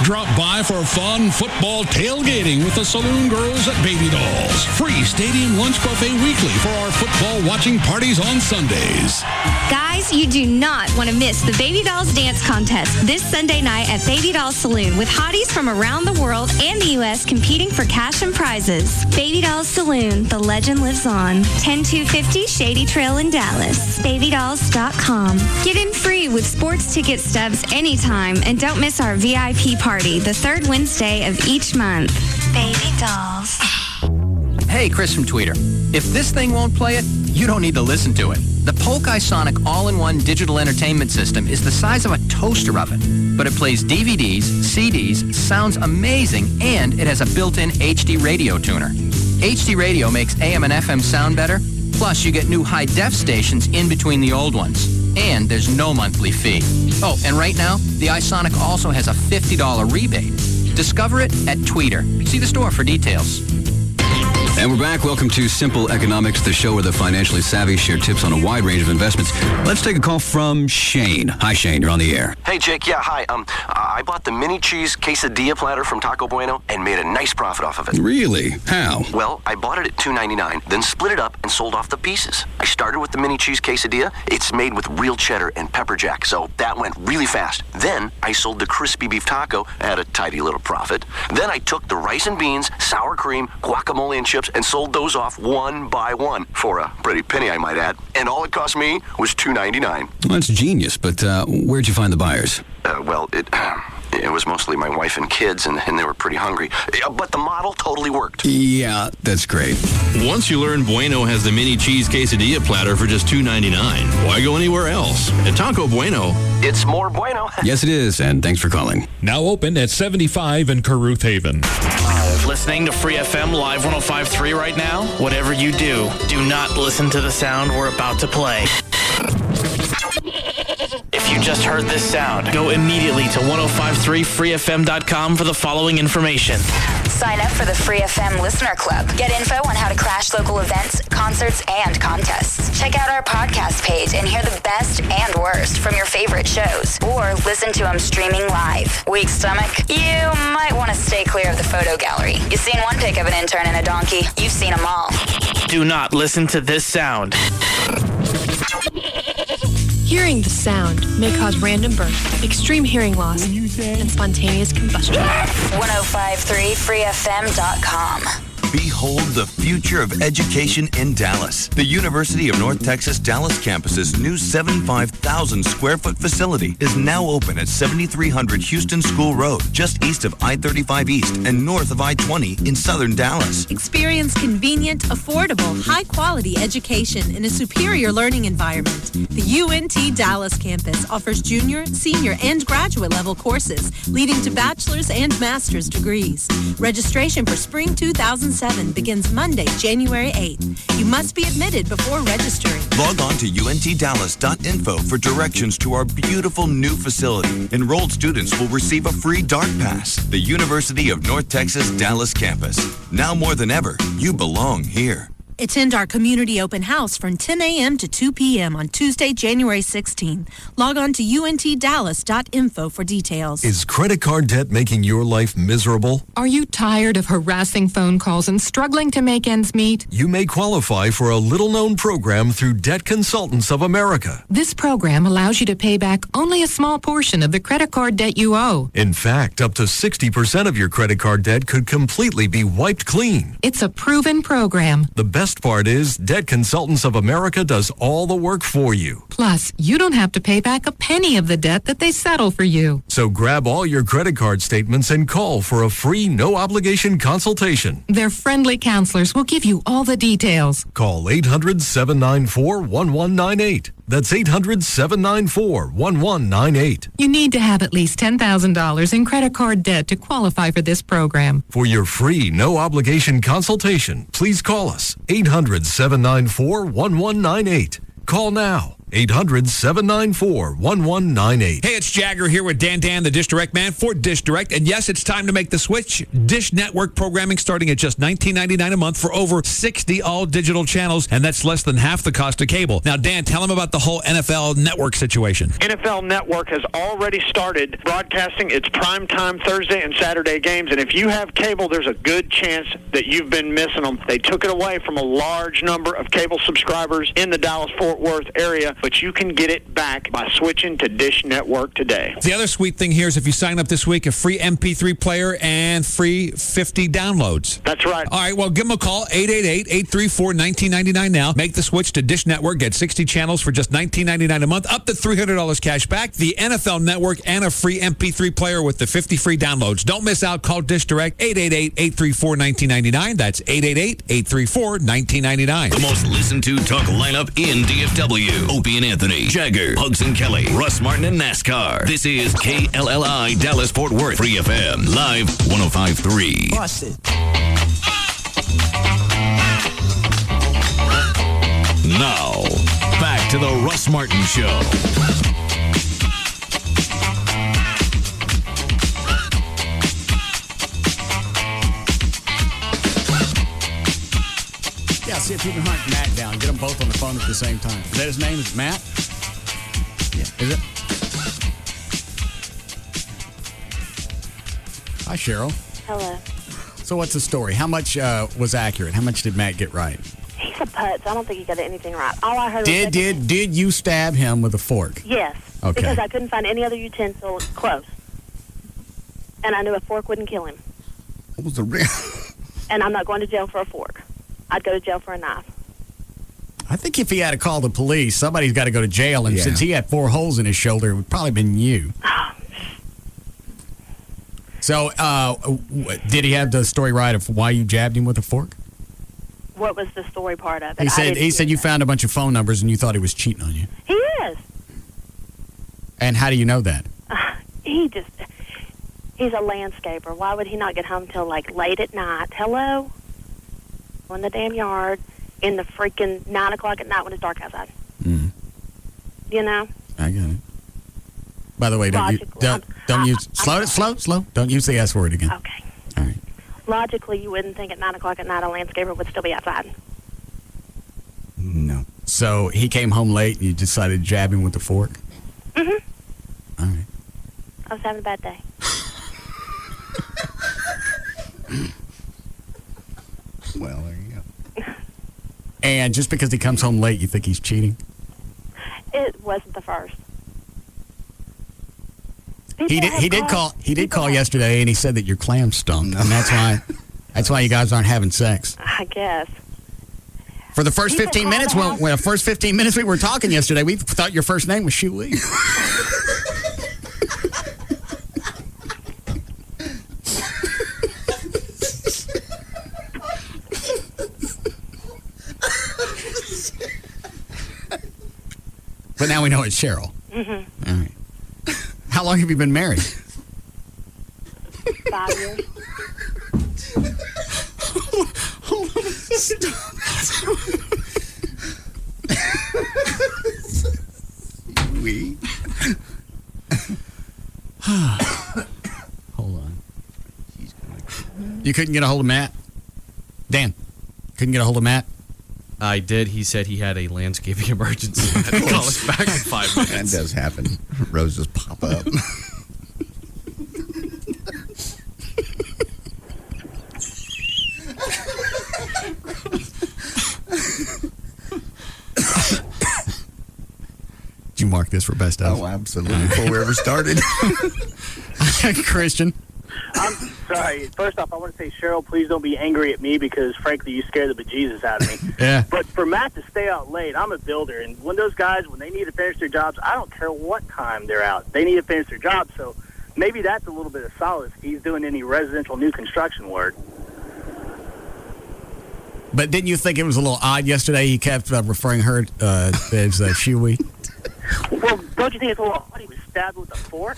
Drop by for fun football tailgating with the Saloon Girls at Baby Dolls. Free stadium lunch buffet weekly for our football watching parties on Sundays. Guys, you do not want to miss the Baby Dolls Dance Contest this Sunday night at Baby Dolls Saloon with hotties from around the world and the U.S. competing for cash and prizes. Baby Dolls Saloon, the legend lives on. 10250 Shady Trail in Dallas. BabyDolls.com. Get in free with sports ticket stubs anytime, and don't miss our VIP party the third Wednesday of each month. Baby Dolls. Hey, Chris from Tweeter. If this thing won't play it, you don't need to listen to it. The Polk Sonic all-in-one digital entertainment system is the size of a toaster oven, but it plays DVDs, CDs, sounds amazing, and it has a built-in HD radio tuner. HD radio makes AM and FM sound better, plus you get new high-def stations in between the old ones. And there's no monthly fee. Oh, and right now, the iSonic also has a $50 rebate. Discover it at Tweeter. See the store for details. And we're back. Welcome to Simple Economics, the show where the financially savvy share tips on a wide range of investments. Let's take a call from Shane. Hi, Shane. You're on the air. Hey, Jake. Yeah, hi. I bought the mini cheese quesadilla platter from Taco Bueno and made a nice profit off of it. Really? How? Well, I bought it at $2.99, then split it up and sold off the pieces. I started with the mini cheese quesadilla. It's made with real cheddar and pepper jack, so that went really fast. Then I sold the crispy beef taco at a tidy little profit. Then I took the rice and beans, sour cream, guacamole, and chips and sold those off one by one for a pretty penny, I might add. And all it cost me was $2.99. Well, that's genius, but where'd you find the buyers? It was mostly my wife and kids, and they were pretty hungry. But the model totally worked. Yeah, that's great. Once you learn Bueno has the mini cheese quesadilla platter for just $2.99, why go anywhere else? At Taco Bueno, it's more bueno. Yes, it is, and thanks for calling. Now open at 75 in Caruth Haven. Listening to Free FM Live 105.3 right now? Whatever you do, do not listen to the sound we're about to play. If you just heard this sound, go immediately to 1053freefm.com for the following information. Sign up for the Free FM Listener Club. Get info on how to crash local events, concerts, and contests. Check out our podcast page and hear the best and worst from your favorite shows. Or listen to them streaming live. Weak stomach? You might want to stay clear of the photo gallery. You've seen one pic of an intern and a donkey. You've seen them all. Do not listen to this sound. Hearing the sound may cause random birth, extreme hearing loss, and spontaneous combustion. 1053 freefm.com. Behold the future of education in Dallas. The University of North Texas Dallas campus's new 75,000 square foot facility is now open at 7300 Houston School Road, just east of I-35 East and north of I-20 in southern Dallas. Experience convenient, affordable, high-quality education in a superior learning environment. The UNT Dallas campus offers junior, senior, and graduate level courses, leading to bachelor's and master's degrees. Registration for spring 2007 begins Monday, January 8th. You must be admitted before registering. Log on to untdallas.info for directions to our beautiful new facility. Enrolled students will receive a free DART pass. The University of North Texas Dallas campus. Now more than ever, you belong here. Attend our community open house from 10 a.m. to 2 p.m. on Tuesday, January 16th. Log on to untdallas.info for details. Is credit card debt making your life miserable? Are you tired of harassing phone calls and struggling to make ends meet? You may qualify for a little-known program through Debt Consultants of America. This program allows you to pay back only a small portion of the credit card debt you owe. In fact, up to 60% of your credit card debt could completely be wiped clean. It's a proven program. The best part is Debt Consultants of America does all the work for you. Plus, you don't have to pay back a penny of the debt that they settle for you. So grab all your credit card statements and call for a free, no-obligation consultation. Their friendly counselors will give you all the details. Call 800-794-1198. That's 800-794-1198. You need to have at least $10,000 in credit card debt to qualify for this program. For your free, no-obligation consultation, please call us. 800-794-1198. Call now. 800-794-1198. Hey, it's Jagger here with Dan, the Dish Direct man for Dish Direct. And yes, it's time to make the switch. Dish Network programming starting at just $19.99 a month for over 60 all-digital channels, and that's less than half the cost of cable. Now, Dan, tell them about the whole NFL Network situation. NFL Network has already started broadcasting its primetime Thursday and Saturday games, and if you have cable, there's a good chance that you've been missing them. They took it away from a large number of cable subscribers in the Dallas-Fort Worth area, but you can get it back by switching to Dish Network today. The other sweet thing here is if you sign up this week, a free MP3 player and free 50 downloads. That's right. All right, well, give them a call, 888-834-1999 now. Make the switch to Dish Network. Get 60 channels for just $19.99 a month, up to $300 cash back, the NFL Network, and a free MP3 player with the 50 free downloads. Don't miss out. Call Dish Direct, 888-834-1999. That's 888-834-1999. The most listened to talk lineup in DFW. Opie and Anthony, Jagger, Hugs and Kelly, Russ Martin and NASCAR. This is KLLI Dallas Fort Worth, Free FM, live 105.3. Bust it. Now, back to the Russ Martin Show. Yeah, see if you can hunt Matt down. Get them both on the phone at the same time. Is that his name? Is it Matt? Yeah. Is it? Hi, Cheryl. Hello. So what's the story? How much was accurate? How much did Matt get right? He's a putz. I don't think he got anything right. All I heard was... Did you stab him with a fork? Yes. Okay. Because I couldn't find any other utensil close. And I knew a fork wouldn't kill him. What was the real... And I'm not going to jail for a fork. I'd go to jail for a knife. I think if he had to call the police, somebody's got to go to jail. And since he had 4 holes in his shoulder, it would probably been you. So, did he have the story right of why you jabbed him with a fork? What was the story part of it? He said you found a bunch of phone numbers and you thought he was cheating on you. He is. And how do you know that? He's a landscaper. Why would he not get home till like late at night? Hello? In the damn yard in the freaking 9 o'clock at night when it's dark outside. Mm. You know? I got it. By the way, don't use slow. Don't use the S word again. Okay. All right. Logically, you wouldn't think at 9 o'clock at night a landscaper would still be outside. No. So he came home late and you decided to jab him with the fork? Mm-hmm. All right. I was having a bad day. Well, there you go. And just because he comes home late, you think he's cheating? wasn't the first. He did call yesterday, and he said that your clam stunk, and that's why you guys aren't having sex. I guess. For the first 15 minutes, when the first 15 minutes we were talking yesterday, we thought your first name was Shui. But now we know it's Cheryl. Mm-hmm. All right. How long have you been married? 5 years. Hold on. We. Hold on. You couldn't get a hold of Matt? Dan, couldn't get a hold of Matt? I did. He said he had a landscaping emergency. I had to call us back in 5 minutes. That does happen. Roses pop up. Did you mark this for best of? Oh, absolutely. Before we ever started. Christian. I'm sorry. First off, I want to say, Cheryl, please don't be angry at me because, frankly, you scare the bejesus out of me. Yeah. But for Matt to stay out late, I'm a builder, and when those guys, when they need to finish their jobs, I don't care what time they're out. They need to finish their jobs, so maybe that's a little bit of solace if he's doing any residential new construction work. But didn't you think it was a little odd yesterday? He kept referring her as Shui. Well, don't you think it's a little odd he was stabbed with a fork?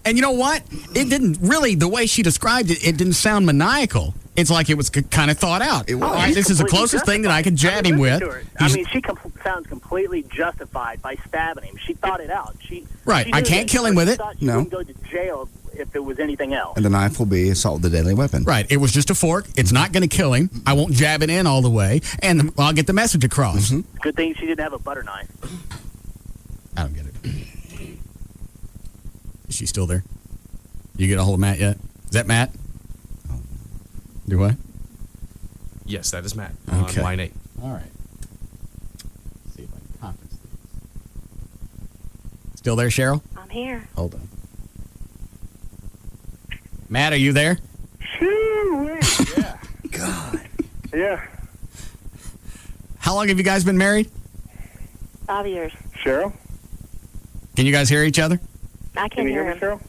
And you know what? It didn't really, the way she described it, it didn't sound maniacal. It's like it was kind of thought out. All right, this is the closest thing that I could jab him with. I mean, she sounds completely justified by stabbing him. She thought it out. Right, I can't kill him with it. She wouldn't go to jail if it was anything else. And the knife will be assault with a deadly weapon. Right, it was just a fork. It's not going to kill him. I won't jab it in all the way, and I'll get the message across. Mm-hmm. Good thing she didn't have a butter knife. I don't get it. Is she still there? You get a hold of Matt yet? Is that Matt? Do what? Yes, that is Matt. Okay. On line 8. All right. Let's see if I can conference these. Still there, Cheryl? I'm here. Hold on. Matt, are you there? Yeah. God. Yeah. How long have you guys been married? 5 years. Cheryl? Can you guys hear each other? I can't hear him. Cheryl?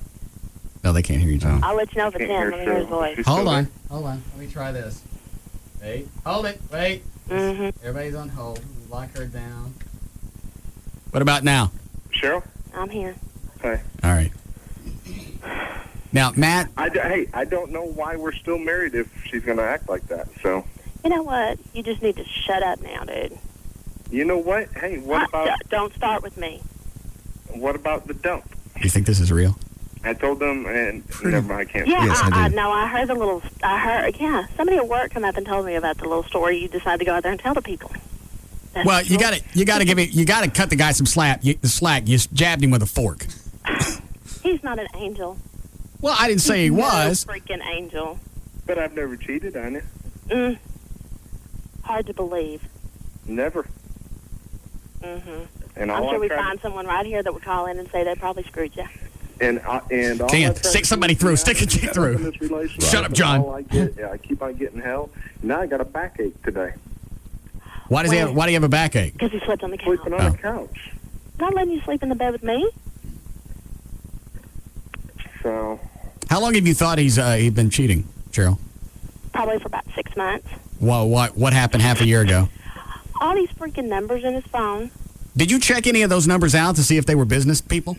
No, they can't hear each other. I'll let you know if it's him. Let me hear his voice. Hold on. Let me try this. Wait. Hold it. Wait. Mm-hmm. Everybody's on hold. Lock her down. What about now? Cheryl? I'm here. Hi. All right. Now, Matt. I don't know why we're still married if she's going to act like that. So. You know what? You just need to shut up now, dude. You know what? Hey, what about... Don't start with me. What about the dump? You think this is real? I told them, and never mind, I can't. Yeah, Yes, I do. no, I heard somebody at work come up and told me about the little story. You decided to go out there and tell the people. That's Well, you got to cut the guy some slack. You jabbed him with a fork. He's not an angel. Well, I didn't say he was. No freaking angel. But I've never cheated on you. Hard to believe. Never. Mm-hmm. And I'm all sure we tried find someone right here that would call in and say they probably screwed you. And all Dan, stick somebody through. Stick a chick through. Shut up, John. I keep on getting hell. Now I got a backache today. Why do you have a backache? Because he slept on the couch. Sleeping on the couch. Not letting you sleep in the bed with me. So. How long have you thought he'd been cheating, Cheryl? Probably for about 6 months. Well, what happened half a year ago? All these freaking numbers in his phone. Did you check any of those numbers out to see if they were business people?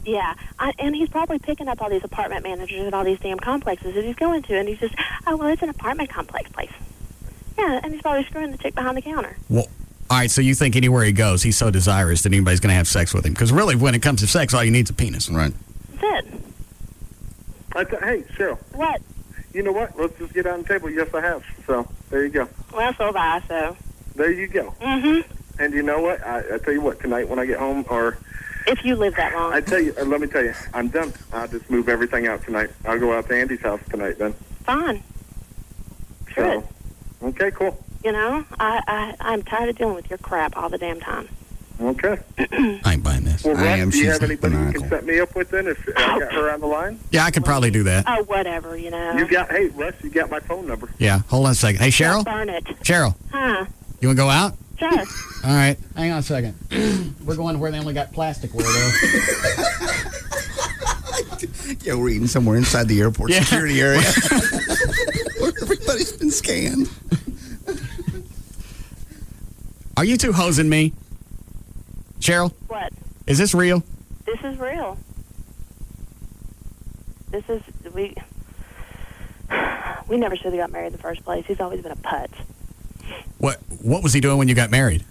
Yeah, and he's probably picking up all these apartment managers at all these damn complexes that he's going to, and he's just, well, it's an apartment complex place. Yeah, and he's probably screwing the chick behind the counter. Well, all right, so you think anywhere he goes, he's so desirous that anybody's going to have sex with him? Because really, when it comes to sex, all you need is a penis. Right. That's it. Hey, Cheryl. What? You know what? Let's just get on the table. Yes, I have. So, there you go. Well, so have I, so. There you go. Mm-hmm. And you know what? I tell you what, tonight when I get home, or... If you live that long. I tell you, let me tell you, I'm done. I'll just move everything out tonight. I'll go out to Andy's house tonight then. Fine. So, okay, cool. You know, I'm tired of dealing with your crap all the damn time. Okay. I ain't buying this. Well, Russ, do you have She's anybody you maniacal. can set me up with then if I got her on the line? Yeah, I could probably do that. Oh, whatever, you know. Hey, Russ, you got my phone number. Yeah, hold on a second. Hey, Cheryl? Burn it. Cheryl, Huh? you want to go out? Sure. All right, hang on a second. We're going where they only got plasticware, though. Yeah, we're eating somewhere inside the airport security area. Where everybody's been scanned. Are you two hosing me? Cheryl? What? Is this real? This is real. We never should have got married in the first place. He's always been a putz. What was he doing when you got married?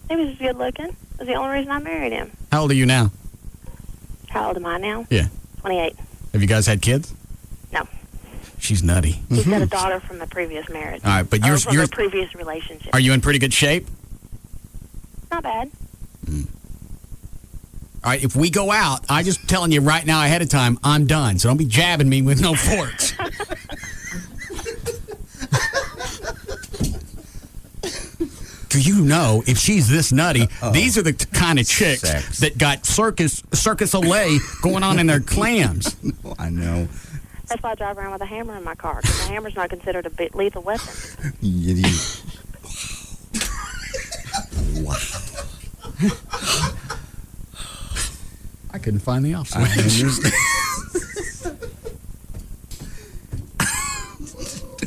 He was just good looking. That's the only reason I married him. How old are you now? How old am I now? Yeah. 28. Have you guys had kids? No. She's nutty. He's got a daughter from the previous marriage. All right, but you're you're the previous relationship. Are you in pretty good shape? Not bad. All right, if we go out, I'm just telling you right now ahead of time, I'm done. So don't be jabbing me with no forks. Do you know, if she's this nutty, these are the kind of chicks that got Circus Olay going on in their clams. I know. That's why I drive around with a hammer in my car, because the hammer's not considered a lethal weapon. Wow. I couldn't find the off switch.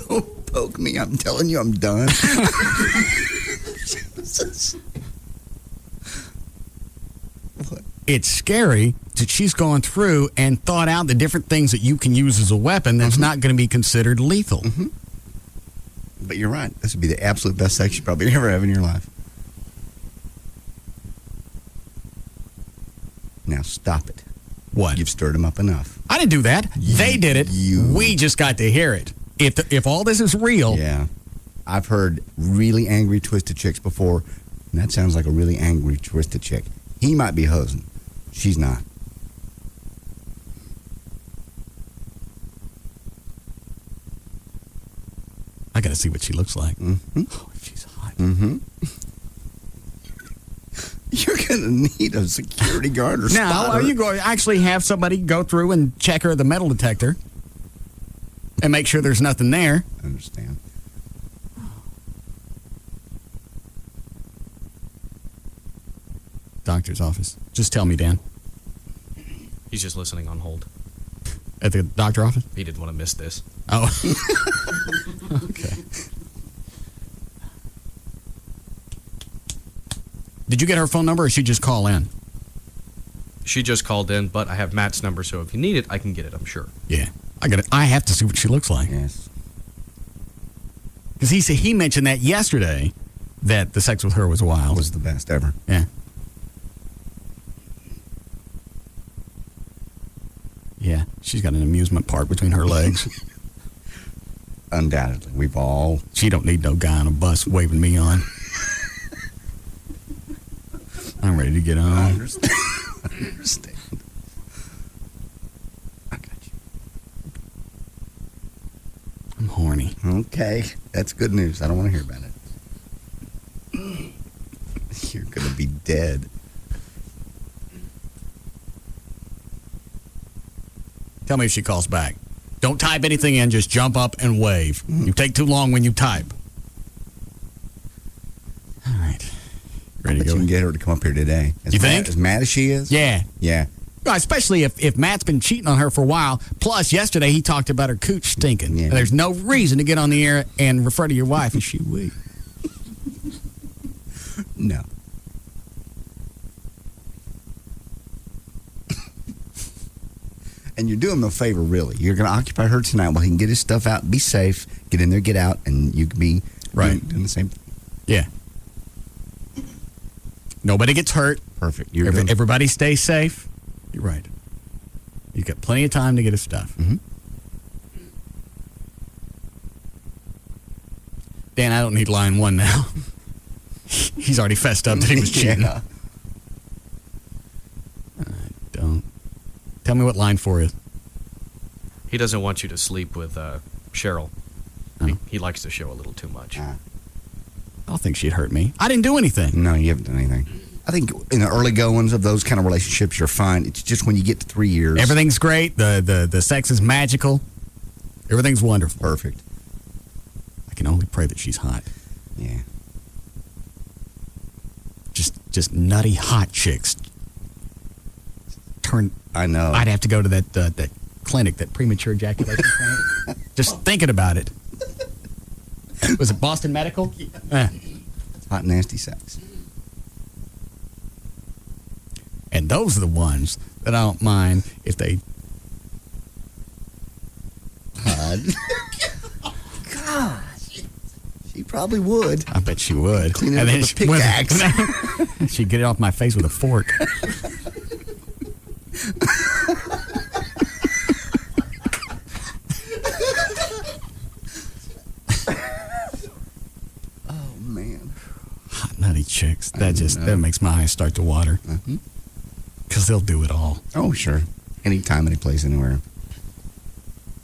Don't poke me. I'm telling you, I'm done. Jesus. It's scary that she's gone through and thought out the different things that you can use as a weapon that's not going to be considered lethal. Mm-hmm. But you're right. This would be the absolute best sex you probably ever have in your life. Now stop it. What? You've stirred him up enough. I didn't do that. They did it. We just got to hear it. If all this is real. Yeah. I've heard really angry, twisted chicks before, and that sounds like a really angry, twisted chick. He might be hosing. She's not. I got to see what she looks like. Mm-hmm. Oh, she's hot. Mm-hmm. You're going to need a security guard or now, spotter. are you going to actually have somebody go through and check her at the metal detector and make sure there's nothing there? I understand. Doctor's office. Just tell me, Dan. He's just listening on hold. At the doctor office? He didn't want to miss this. Oh. Okay. Did you get her phone number or she just call in? She just called in, but I have Matt's number, so if you need it, I can get it, I'm sure. Yeah. I got it. I have to see what she looks like. Yes. Because he mentioned that yesterday, that the sex with her was wild. Was the best ever. Yeah. Yeah, she's got an amusement park between her legs. Undoubtedly. We've all... She don't need no guy on a bus waving me on. I'm ready to get on. I understand. I understand. I got you. I'm horny. Okay. That's good news. I don't want to hear about it. You're going to be dead. Tell me if she calls back. Don't type anything in. Just jump up and wave. You take too long when you type. All right. Ready to go? You can get her to come up here today. You think? As mad as she is? Yeah. Yeah. Well, especially if Matt's been cheating on her for a while. Plus, yesterday he talked about her cooch stinking. Yeah. There's no reason to get on the air and refer to your wife as she we. No. And you're doing him a favor, really. You're going to occupy her tonight while he can get his stuff out, be safe, get in there, get out, and you can be doing the same thing. Yeah. Nobody gets hurt. Perfect. Everybody stays safe. You're right. You've got plenty of time to get his stuff. Mm-hmm. Dan, I don't need line one now. He's already fessed up that he was cheating. Yeah. I don't. Tell me what line 4 is. He doesn't want you to sleep with Cheryl. Oh. He likes the show a little too much. I don't think she'd hurt me. I didn't do anything. No, you haven't done anything. I think in the early goings of those kind of relationships, you're fine. It's just when you get to 3 years. Everything's great. The sex is magical. Everything's wonderful. Perfect. I can only pray that she's hot. Yeah. Just nutty hot chicks. I know. I'd have to go to that clinic, that premature ejaculation clinic. Just thinking about it. Was it Boston Medical? Yeah. Hot, nasty sex. And those are the ones that I don't mind if they... God. She probably would. I bet she would. Clean it up with a pickaxe. She'd get it off my face with a fork. Oh, man. Hot, nutty chicks. That makes my eyes start to water. Because they'll do it all. Oh, sure. Anytime, any place, anywhere.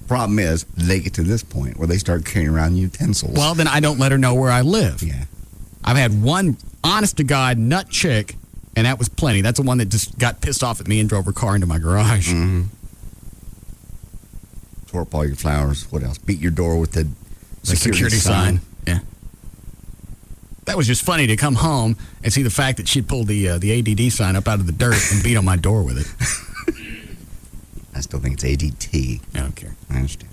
Problem is, they get to this point where they start carrying around utensils. Well, then I don't let her know where I live. Yeah. I've had one honest-to-God nut chick, and that was plenty. That's the one that just got pissed off at me and drove her car into my garage. Mm-hmm. Tore up all your flowers. What else? Beat your door with the security sign. Yeah. That was just funny to come home and see the fact that she'd pulled the ADD sign up out of the dirt and beat on my door with it. I still think it's ADT. I don't care. I understand.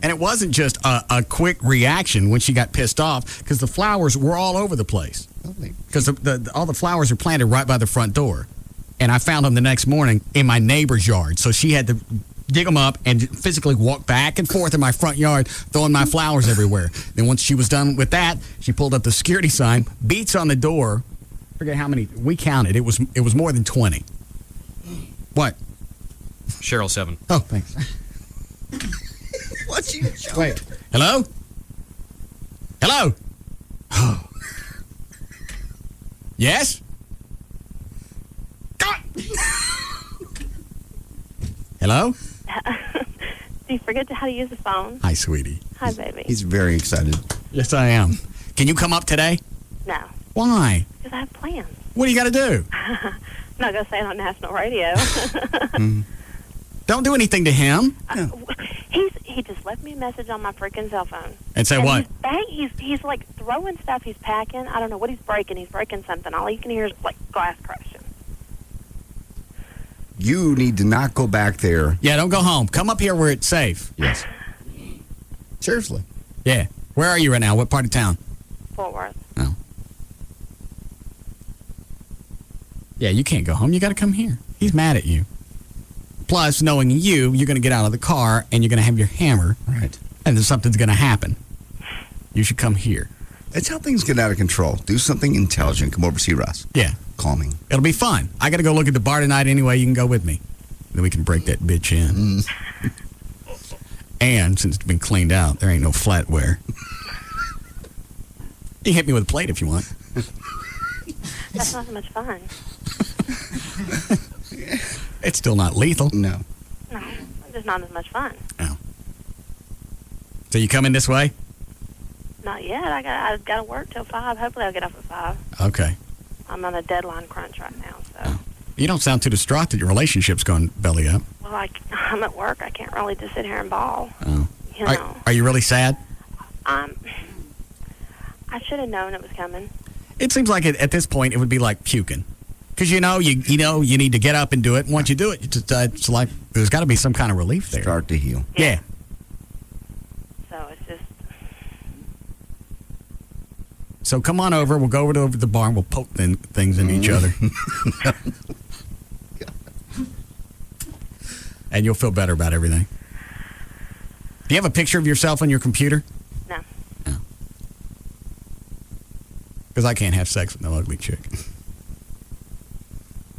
And it wasn't just a quick reaction when she got pissed off, because the flowers were all over the place. Because all the flowers are planted right by the front door. And I found them the next morning in my neighbor's yard. So she had to dig them up and physically walk back and forth in my front yard, throwing my flowers everywhere. Then once she was done with that, she pulled up the security sign, beats on the door. I forget how many we counted. It was more than 20. What? Cheryl 7. Oh, thanks. What's you? Wait. Hello? Hello? Yes? Hello? Do you forget how to use the phone? Hi, sweetie. Hi, baby. He's very excited. Yes, I am. Can you come up today? No. Why? Because I have plans. What do you got to do? I'm not going to say it on national radio. Don't do anything to him. He just left me a message on my freaking cell phone. And say what? He's like throwing stuff he's packing. I don't know what he's breaking. He's breaking something. All you can hear is like glass crashing. You need to not go back there. Yeah, don't go home. Come up here where it's safe. Yes. Seriously. Yeah. Where are you right now? What part of town? Fort Worth. Oh. Yeah, you can't go home. You got to come here. He's mad at you. Plus, knowing you're going to get out of the car and you're going to have your hammer. Right. And then something's going to happen. You should come here. It's how things get out of control. Do something intelligent. Come over, see Russ. Yeah. Calming. It'll be fun. I got to go look at the bar tonight anyway. You can go with me. Then we can break that bitch in. And since it's been cleaned out, there ain't no flatware. You can hit me with a plate if you want. That's not so much fun. It's still not lethal. No. No, it's just not as much fun. Oh. So you coming this way? Not yet. I got to work till 5. Hopefully I'll get off at 5. Okay. I'm on a deadline crunch right now, so. You don't sound too distraught that your relationship's gone belly up. Well, I'm at work. I can't really just sit here and bawl. Oh. You know. Are you really sad? I should have known it was coming. It seems like at this point it would be like puking. Because you need to get up and do it. And once you do it, it's like there's got to be some kind of relief there. Start to heal. Yeah. So it's just. So come on over. We'll go over to the bar and we'll poke things in each other. And you'll feel better about everything. Do you have a picture of yourself on your computer? No. No. Because I can't have sex with no ugly chick.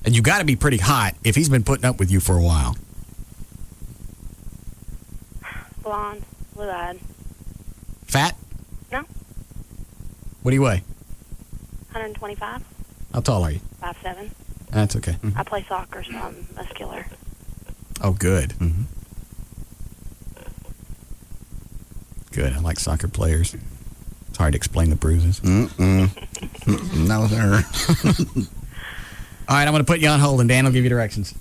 And you got to be pretty hot if he's been putting up with you for a while. Blonde, blue-eyed. Fat? No. What do you weigh? 125. How tall are you? 5'7". That's okay. I play soccer, so I'm muscular. Oh, good. good. I like soccer players. It's hard to explain the bruises. No, sir. All right, I'm going to put you on hold, and Dan will give you directions.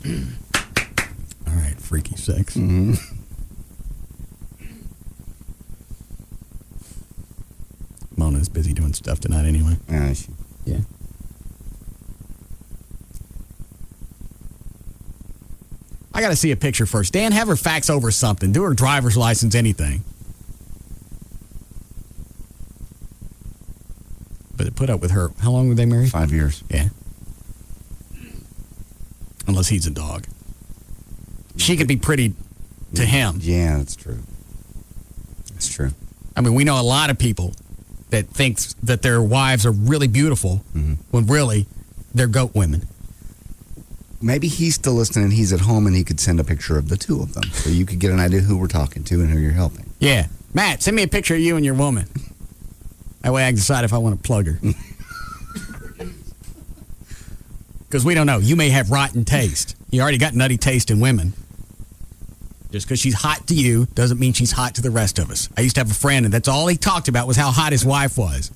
All right, freaky sex. Mona's busy doing stuff tonight anyway. Yeah. I got to see a picture first. Dan, have her fax over something. Do her driver's license, anything. But it put up with her. How long were they married? 5 years. Yeah. Unless he's a dog. She could be pretty to him. Yeah, that's true. That's true. I mean, we know a lot of people that think that their wives are really beautiful when really they're goat women. Maybe he's still listening and he's at home and he could send a picture of the two of them so you could get an idea who we're talking to and who you're helping. Yeah. Matt, send me a picture of you and your woman. That way I can decide if I want to plug her. Because we don't know. You may have rotten taste. You already got nutty taste in women. Just because she's hot to you doesn't mean she's hot to the rest of us. I used to have a friend, and that's all he talked about was how hot his wife was.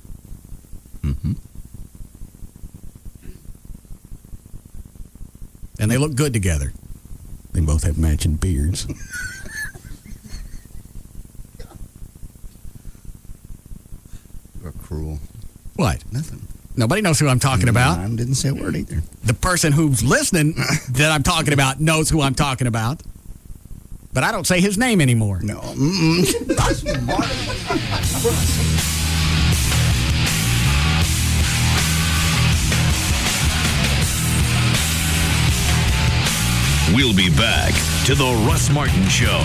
And they look good together. They both have matching beards. You're cruel. What? Nothing. Nobody knows who I'm talking about. I didn't say a word either. The person who's listening that I'm talking about knows who I'm talking about. But I don't say his name anymore. No. We'll be back to the Russ Martin Show.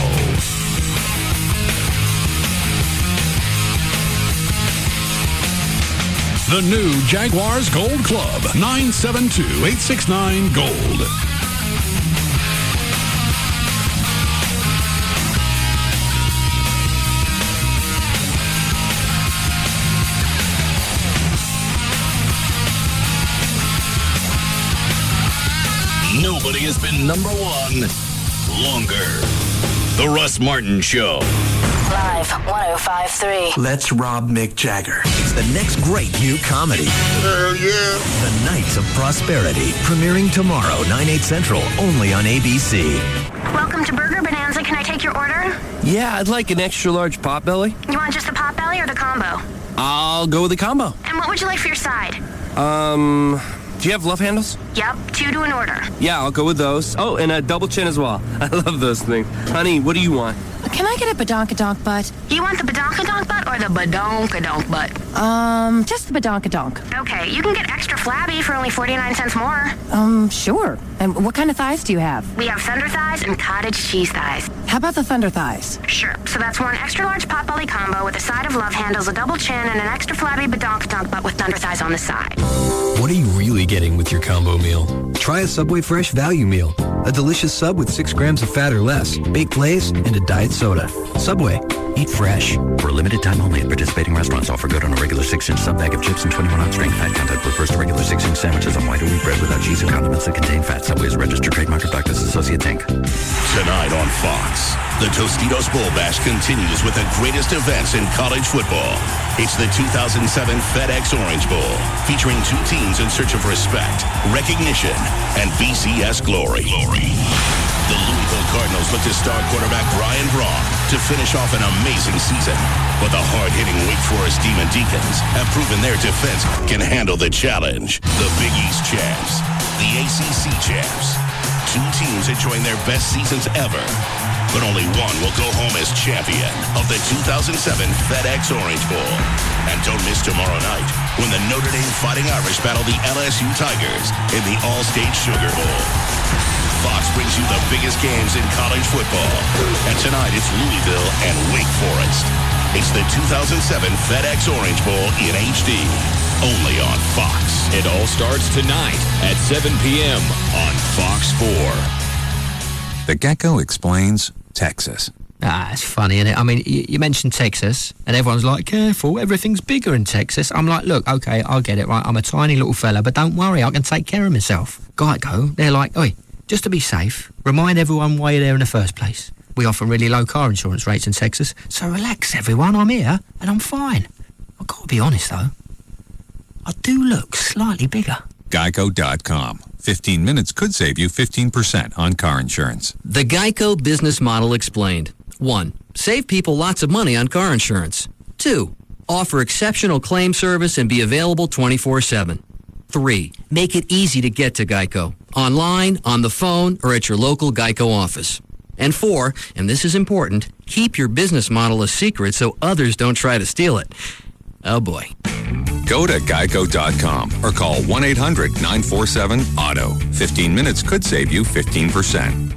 The new Jaguars Gold Club, 972-869-GOLD. Nobody has been number one longer. The Russ Martin Show. Live 105.3. Let's rob Mick Jagger. It's the next great new comedy. Hell yeah. The Knights of Prosperity. Premiering tomorrow, 9/8 Central, only on ABC. Welcome to Burger Bonanza. Can I take your order? Yeah, I'd like an extra large potbelly. You want just the potbelly or the combo? I'll go with the combo. And what would you like for your side? Do you have love handles? Yep, 2 to an order. Yeah, I'll go with those. Oh, and a double chin as well. I love those things. Honey, what do you want? Can I get a badonkadonk butt? You want the badonkadonk butt or the badonkadonk butt? Just the badonkadonk. Okay, you can get extra flabby for only 49 cents more. Sure. And what kind of thighs do you have? We have thunder thighs and cottage cheese thighs. How about the thunder thighs? Sure. So that's one extra large potbelly combo with a side of love handles, a double chin, and an extra flabby badonkadonk butt with thunder thighs on the side. What are you really getting with your combo meal? Try a Subway Fresh Value Meal. A delicious sub with 6 grams of fat or less, baked lays, and a diet soda. Subway. Eat fresh. For a limited time only at participating restaurants. Offer good on a regular 6-inch sub bag of chips and 21-ounce strength. Fat content refers to regular 6-inch sandwiches on white or wheat bread without cheese or condiments that contain fat. Subway is registered trademark of Doctors Associates, Inc. Tonight on Fox, the Tostitos Bowl Bash continues with the greatest events in college football. It's the 2007 FedEx Orange Bowl, featuring 2 teams in search of respect, recognition, and BCS glory. The Louisville Cardinals look to star quarterback Brian Braun to finish off an amazing season. But the hard-hitting Wake Forest Demon Deacons have proven their defense can handle the challenge. The Big East champs, the ACC champs. 2 teams enjoying their best seasons ever. But only one will go home as champion of the 2007 FedEx Orange Bowl. And don't miss tomorrow night when the Notre Dame Fighting Irish battle the LSU Tigers in the All-State Sugar Bowl. Fox brings you the biggest games in college football. And tonight it's Louisville and Wake Forest. It's the 2007 FedEx Orange Bowl in HD. Only on Fox. It all starts tonight at 7 p.m. on Fox 4. The Gecko explains Texas. It's funny, isn't it? I mean, you mentioned Texas, and everyone's like, careful, everything's bigger in Texas. I'm like, look, okay, I'll get it, right? I'm a tiny little fella, but don't worry, I can take care of myself. Geico, they're like, oi, just to be safe, remind everyone why you're there in the first place. We offer really low car insurance rates in Texas. So relax, everyone. I'm here, and I'm fine. I've got to be honest, though. I do look slightly bigger. Geico.com. 15 minutes could save you 15% on car insurance. The Geico business model explained. 1. Save people lots of money on car insurance. 2. Offer exceptional claim service and be available 24/7. 3. Make it easy to get to Geico. Online, on the phone, or at your local Geico office. And 4, and this is important, keep your business model a secret so others don't try to steal it. Oh boy. Go to geico.com or call 1-800-947-AUTO. 15 minutes could save you 15%.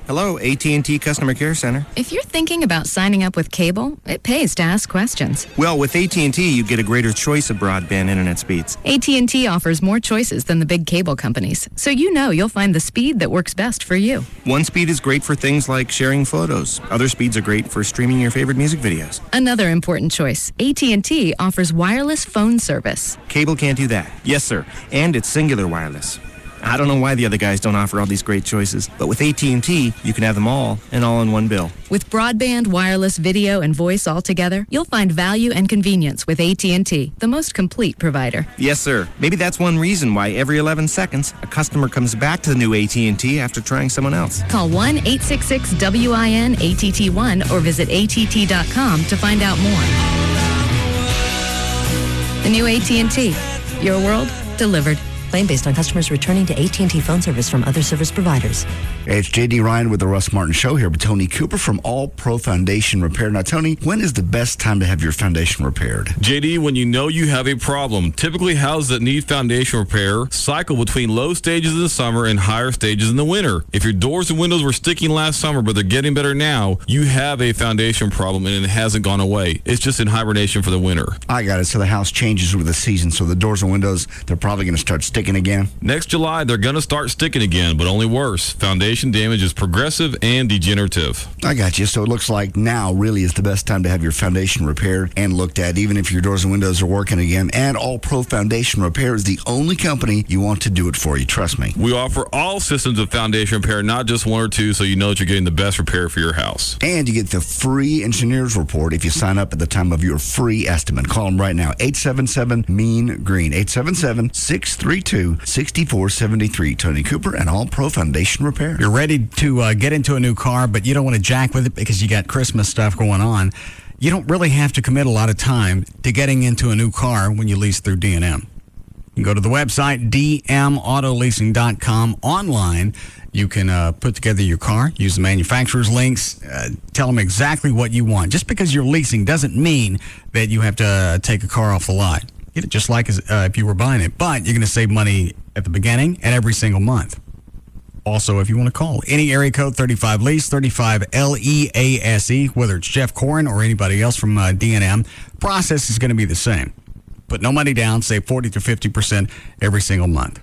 Hello, AT&T Customer Care Center. If you're thinking about signing up with cable, it pays to ask questions. Well, with AT&T, you get a greater choice of broadband internet speeds. AT&T offers more choices than the big cable companies, so you know you'll find the speed that works best for you. One speed is great for things like sharing photos. Other speeds are great for streaming your favorite music videos. Another important choice, AT&T offers wireless phone service. Cable can't do that. Yes, sir. And it's singular wireless. I don't know why the other guys don't offer all these great choices, but with AT&T, you can have them all and all in one bill. With broadband, wireless, video, and voice all together, you'll find value and convenience with AT&T, the most complete provider. Yes, sir. Maybe that's one reason why every 11 seconds, a customer comes back to the new AT&T after trying someone else. Call 1-866-WIN-ATT1 or visit att.com to find out more. The new AT&T. Your world delivered. Claim based on customers returning to AT&T phone service from other service providers. Hey, it's J.D. Ryan with the Russ Martin Show here with Tony Cooper from All Pro Foundation Repair. Now, Tony, when is the best time to have your foundation repaired? JD, when you know you have a problem. Typically, houses that need foundation repair cycle between low stages in the summer and higher stages in the winter. If your doors and windows were sticking last summer, but they're getting better now, you have a foundation problem and it hasn't gone away. It's just in hibernation for the winter. I got it. So the house changes with the season. So the doors and windows, they're probably going to start sticking again? Next July, they're going to start sticking again, but only worse. Foundation damage is progressive and degenerative. I got you. So it looks like now really is the best time to have your foundation repaired and looked at, even if your doors and windows are working again. And All Pro Foundation Repair is the only company you want to do it for you. Trust me. We offer all systems of foundation repair, not just one or two, so you know that you're getting the best repair for your house. And you get the free engineer's report if you sign up at the time of your free estimate. Call them right now. 877-MEAN-GREEN. 877-632-6473. Tony Cooper and All Pro Foundation Repair. You're ready to get into a new car, but you don't want to jack with it because you got Christmas stuff going on. You don't really have to commit a lot of time to getting into a new car when you lease through D&M. You can go to the website, dmautoleasing.com. Online, you can put together your car, use the manufacturer's links, tell them exactly what you want. Just because you're leasing doesn't mean that you have to take a car off the lot. Get it just like if you were buying it, but you're going to save money at the beginning and every single month. Also, if you want to call, any area code 35-LEASE, 35-LEASE, whether it's Jeff Corin or anybody else from D&M, process is going to be the same. Put no money down, save 40 to 50% every single month.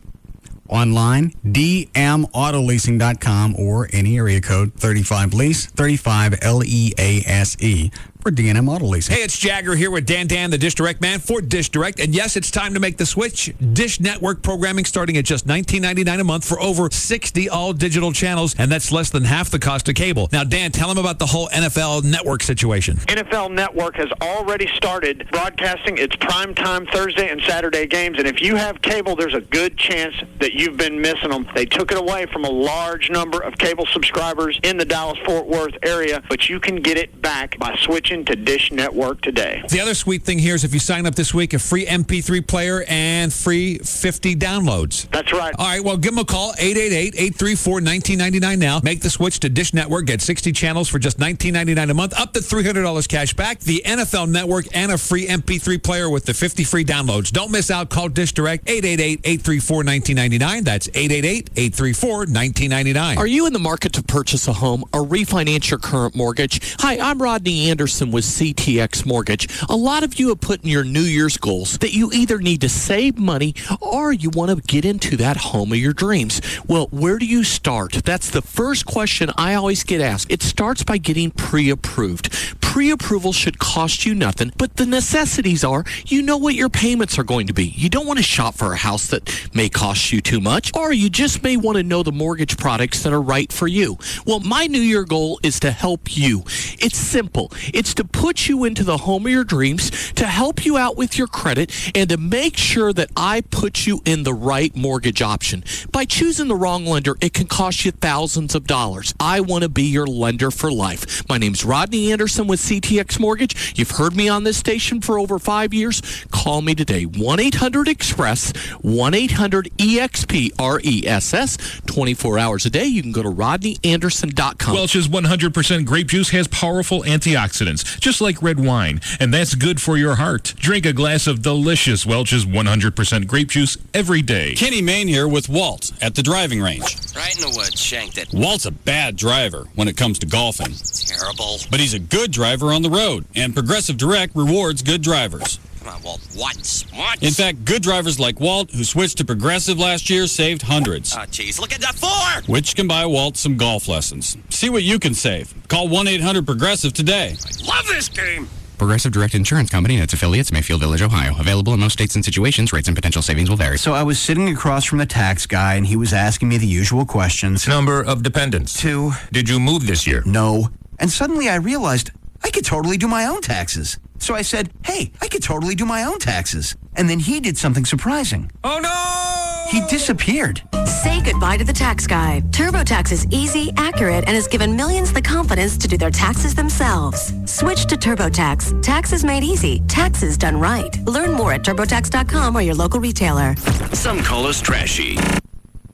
Online, dmautoleasing.com or any area code 35-LEASE, 35-LEASE for D&M Auto Leasing. Hey, it's Jagger here with Dan, the Dish Direct man for Dish Direct. And yes, it's time to make the switch. Dish Network programming starting at just $19.99 a month for over 60 all-digital channels, and that's less than half the cost of cable. Now, Dan, tell them about the whole NFL Network situation. NFL Network has already started broadcasting its primetime Thursday and Saturday games, and if you have cable, there's a good chance that you've been missing them. They took it away from a large number of cable subscribers in the Dallas-Fort Worth area, but you can get it back by switching to Dish Network today. The other sweet thing here is if you sign up this week, a free MP3 player and free 50 downloads. That's right. All right, well, give them a call, 888-834-1999 now. Make the switch to Dish Network. Get 60 channels for just $19.99 a month, up to $300 cash back, the NFL Network, and a free MP3 player with the 50 free downloads. Don't miss out. Call Dish Direct, 888-834-1999. That's 888-834-1999. Are you in the market to purchase a home or refinance your current mortgage? Hi, I'm Rodney Anderson Anderson with CTX Mortgage. A lot of you have put in your New Year's goals that you either need to save money or you want to get into that home of your dreams. Well, where do you start? That's the first question I always get asked. It starts by getting pre-approved. Pre-approval should cost you nothing, but the necessities are you know what your payments are going to be. You don't want to shop for a house that may cost you too much, or you just may want to know the mortgage products that are right for you. Well, my New Year goal is to help you. It's simple. It's to put you into the home of your dreams, to help you out with your credit, and to make sure that I put you in the right mortgage option. By choosing the wrong lender, it can cost you thousands of dollars. I want to be your lender for life. My name's Rodney Anderson with CTX Mortgage. You've heard me on this station for over 5 years. Call me today, 1-800-EXPRESS, 1-800-EXPRESS, 24 hours a day. You can go to rodneyanderson.com. Welch's 100% grape juice has powerful antioxidants, just like red wine, and that's good for your heart. Drink a glass of delicious Welch's 100% grape juice every day. Kenny Mayne here with Walt at the driving range. Right in the woods, shanked it. Walt's a bad driver when it comes to golfing. Terrible. But he's a good driver on the road, and Progressive Direct rewards good drivers. Come on, Walt. Once. In fact, good drivers like Walt, who switched to Progressive last year, saved hundreds. Oh, jeez. Look at that 4! Which can buy Walt some golf lessons. See what you can save. Call 1-800-PROGRESSIVE today. I love this game. Progressive Direct Insurance Company and its affiliates, Mayfield Village, Ohio. Available in most states and situations. Rates and potential savings will vary. So I was sitting across from the tax guy, and he was asking me the usual questions. Number of dependents? 2. Did you move this year? No. And suddenly I realized I could totally do my own taxes. So I said, hey, I could totally do my own taxes. And then he did something surprising. Oh, no! He disappeared. Say goodbye to the tax guy. TurboTax is easy, accurate, and has given millions the confidence to do their taxes themselves. Switch to TurboTax. Taxes made easy. Taxes done right. Learn more at TurboTax.com or your local retailer. Some call us trashy.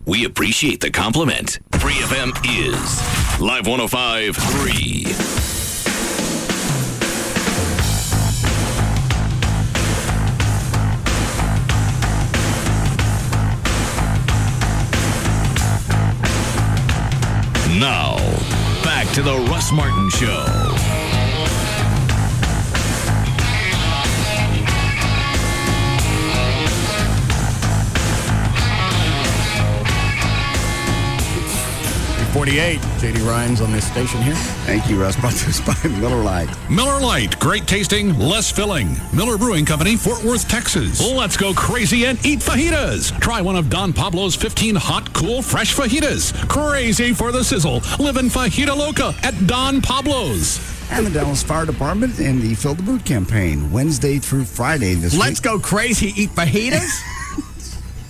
We appreciate the compliment. Free FM is Live 105.3. Now, back to the Russ Martin Show. .48. J.D. Ryan's on this station here. Thank you, Russ. Brought to us by Miller Lite. Miller Lite, great tasting, less filling. Miller Brewing Company, Fort Worth, Texas. Let's go crazy and eat fajitas. Try one of Don Pablo's 15 hot, cool, fresh fajitas. Crazy for the sizzle. Live in Fajita Loca at Don Pablo's. And the Dallas Fire Department and the Fill the Boot campaign, Wednesday through Friday this week. Let's go crazy, eat fajitas?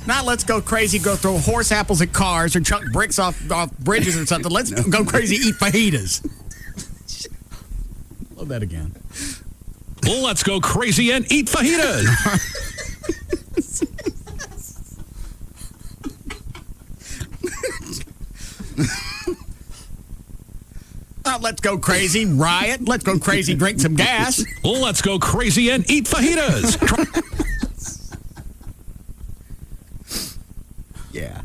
Not let's go crazy, go throw horse apples at cars or chuck bricks off bridges or something. Let's go crazy, eat fajitas. Love that again. Let's go crazy and eat fajitas. Let's go crazy, riot. Let's go crazy, drink some gas. Let's go crazy and eat fajitas. Yeah.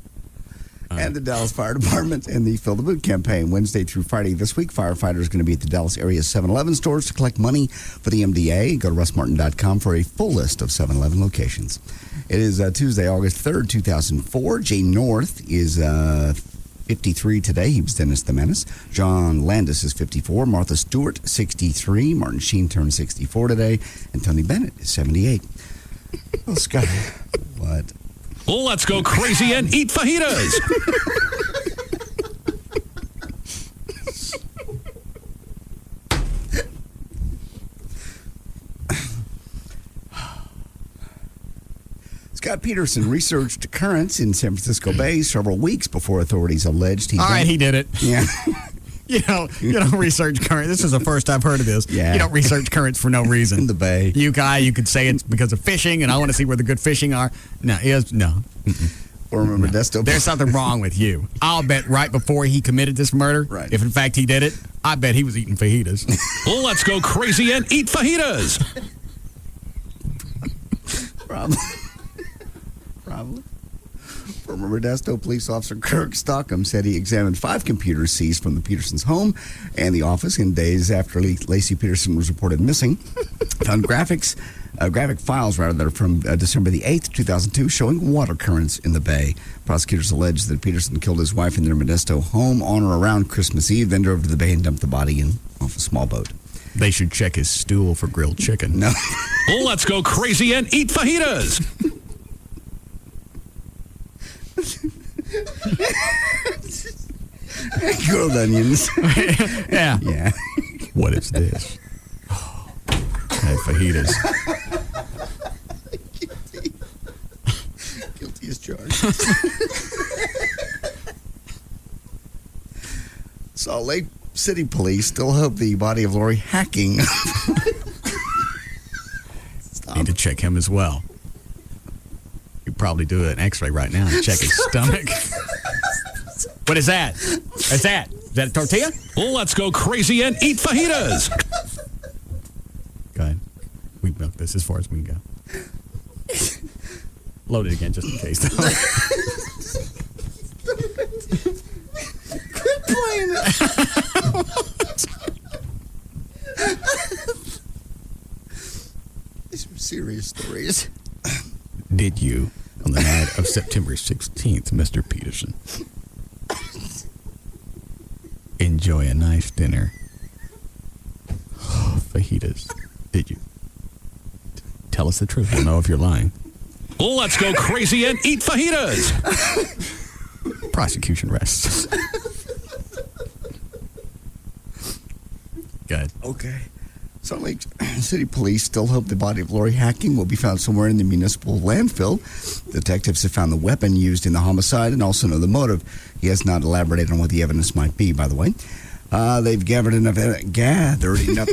And the Dallas Fire Department and the Fill the Boot campaign, Wednesday through Friday this week. Firefighters are going to be at the Dallas area 7-Eleven stores to collect money for the MDA. Go to russmartin.com for a full list of 7-Eleven locations. It is Tuesday, August 3rd, 2004. Jay North is 53 today. He was Dennis the Menace. John Landis is 54. Martha Stewart, 63. Martin Sheen turned 64 today. And Tony Bennett is 78. Oh, Scott. What? Let's go crazy and eat fajitas. Scott Peterson researched currents in San Francisco Bay several weeks before authorities alleged he he did it. Yeah. You don't research currents. This is the first I've heard of this. Yeah. You don't research currents for no reason. In the Bay. You could say it's because of fishing, and I want to see where the good fishing are. No. Or remember Desto. There's something wrong with you. I'll bet right before he committed this murder, if in fact he did it, I bet he was eating fajitas. Let's go crazy and eat fajitas. Former Modesto police officer Kirk Stockham said he examined 5 computers seized from the Petersons' home and the office in days after Lacey Peterson was reported missing. Found graphic files that are from December the 8th, 2002, showing water currents in the bay. Prosecutors allege that Peterson killed his wife in their Modesto home on or around Christmas Eve, then drove to the bay and dumped the body off a small boat. They should check his stool for grilled chicken. No. Let's go crazy and eat fajitas. Grilled onions. Yeah. Yeah. What is this? Hey, fajitas. Guilty as charged. Salt Lake City police still hope the body of Lori Hacking. Need to check him as well. You'd probably do an x-ray right now and check his stomach. What is that? What's that? Is that a tortilla? Let's go crazy and eat fajitas. Go ahead. We milk this as far as we can go. Load it again just in case. Quit playing it. These are serious stories. Did you, on the night of September 16th, Mr. Peterson, enjoy a nice dinner? Fajitas. Did you? Tell us the truth. We'll know if you're lying. Let's go crazy and eat fajitas. Prosecution rests. Good. Okay. Salt Lake City police still hope the body of Lori Hacking will be found somewhere in the municipal landfill. Detectives have found the weapon used in the homicide and also know the motive. He has not elaborated on what the evidence might be, by the way. They've gathered enough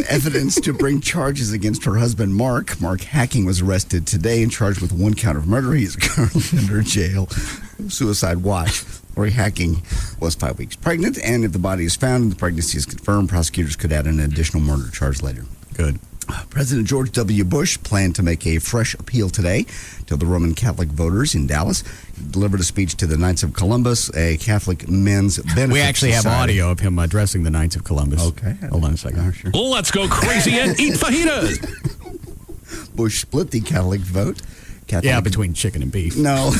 evidence to bring charges against her husband, Mark. Mark Hacking was arrested today and charged with 1 count of murder. He is currently under jail. Suicide watch. Lori Hacking was 5 weeks pregnant, and if the body is found and the pregnancy is confirmed, prosecutors could add an additional murder charge later. Good. President George W. Bush planned to make a fresh appeal today to the Roman Catholic voters in Dallas. He delivered a speech to the Knights of Columbus, a Catholic men's benefit We actually society. have audio of him addressing the Knights of Columbus. Okay. Hold on a second. Sure. Let's go crazy and eat fajitas. Bush split the Catholic vote. Between chicken and beef. No.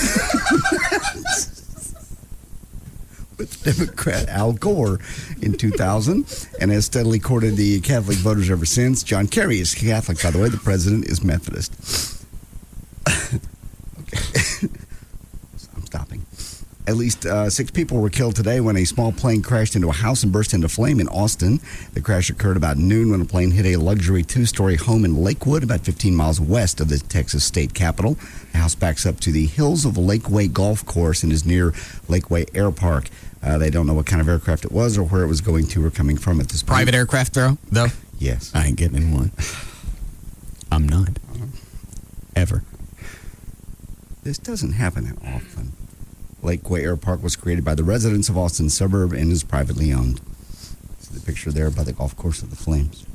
With Democrat Al Gore in 2000 and has steadily courted the Catholic voters ever since. John Kerry is Catholic, by the way. The president is Methodist. Okay. I'm stopping. At least 6 people were killed today when a small plane crashed into a house and burst into flame in Austin. The crash occurred about noon when a plane hit a luxury 2-story home in Lakewood, about 15 miles west of the Texas state capitol. The house backs up to the hills of a Lakeway golf course and is near Lakeway Air Park. They don't know what kind of aircraft it was or where it was going to or coming from at this point. Private aircraft, though? Yes. I ain't getting in one. I'm not. Ever. This doesn't happen that often. Lakeway Air Park was created by the residents of Austin suburb and is privately owned. See the picture there by the golf course of the Flames.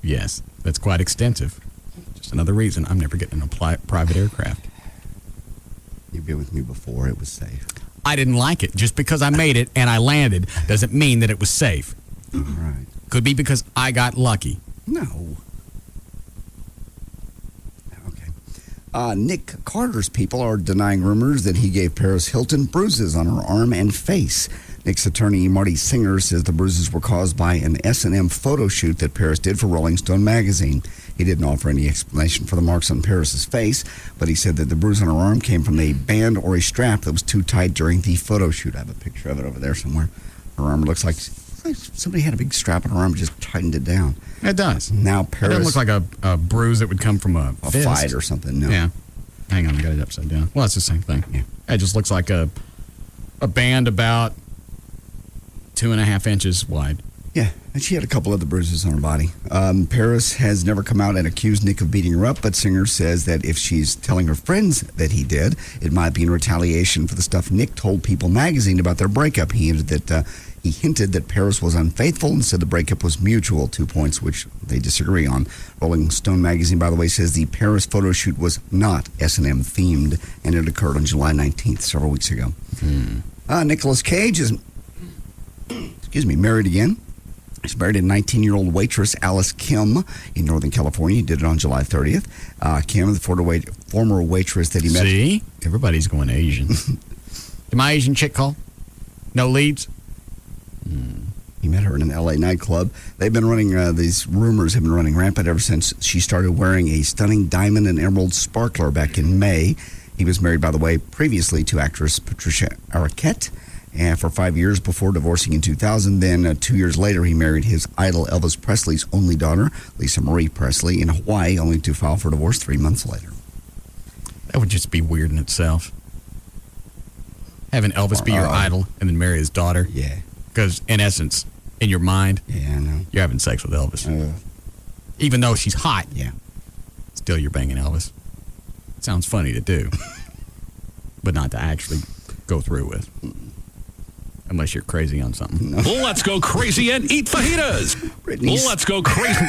Yes, that's quite extensive. Just another reason I'm never getting in a private aircraft. You've been with me before. It was safe. I didn't like it. Just because I made it and I landed doesn't mean that it was safe. All right. Could be because I got lucky. No. Nick Carter's people are denying rumors that he gave Paris Hilton bruises on her arm and face. Nick's attorney, Marty Singer, says the bruises were caused by an S&M photo shoot that Paris did for Rolling Stone magazine. He didn't offer any explanation for the marks on Paris's face, but he said that the bruise on her arm came from a band or a strap that was too tight during the photo shoot. I have a picture of it over there somewhere. Her arm looks like somebody had a big strap on her arm and just tightened it down. It does. Now Paris... It doesn't look like a bruise that would come from a fist. fight or something, no. Yeah. Hang on, I got it upside down. Well, it's the same thing. Yeah. It just looks like a band about 2.5 inches wide. Yeah. And she had a couple other bruises on her body. Paris has never come out and accused Nick of beating her up, but Singer says that if she's telling her friends that he did, it might be in retaliation for the stuff Nick told People magazine about their breakup. He hinted that Paris was unfaithful and said the breakup was mutual, 2 points which they disagree on. Rolling Stone magazine, by the way, says the Paris photo shoot was not S&M themed, and it occurred on July 19th, several weeks ago. Nicolas Cage is married again. He's married a 19-year-old waitress, Alice Kim, in Northern California. He did it on July 30th. Kim, the former waitress that he met. See? Everybody's going Asian. Did my Asian chick call? No leads? He met her in an L.A. nightclub. They've been running, these rumors have been running rampant ever since she started wearing a stunning diamond and emerald sparkler back in May. He was married, by the way, previously to actress Patricia Arquette, and for 5 years before divorcing in 2000. Then 2 years later, he married his idol Elvis Presley's only daughter, Lisa Marie Presley, in Hawaii, only to file for divorce 3 months later. That would just be weird in itself. Having Elvis be your idol and then marry his daughter. Yeah. Because, in essence, in your mind, I know. You're having sex with Elvis. Even though she's hot. Yeah. Still, you're banging Elvis. Sounds funny to do, but not to actually go through with. Unless you're crazy on something. No. Let's go crazy and eat fajitas. Let's go crazy.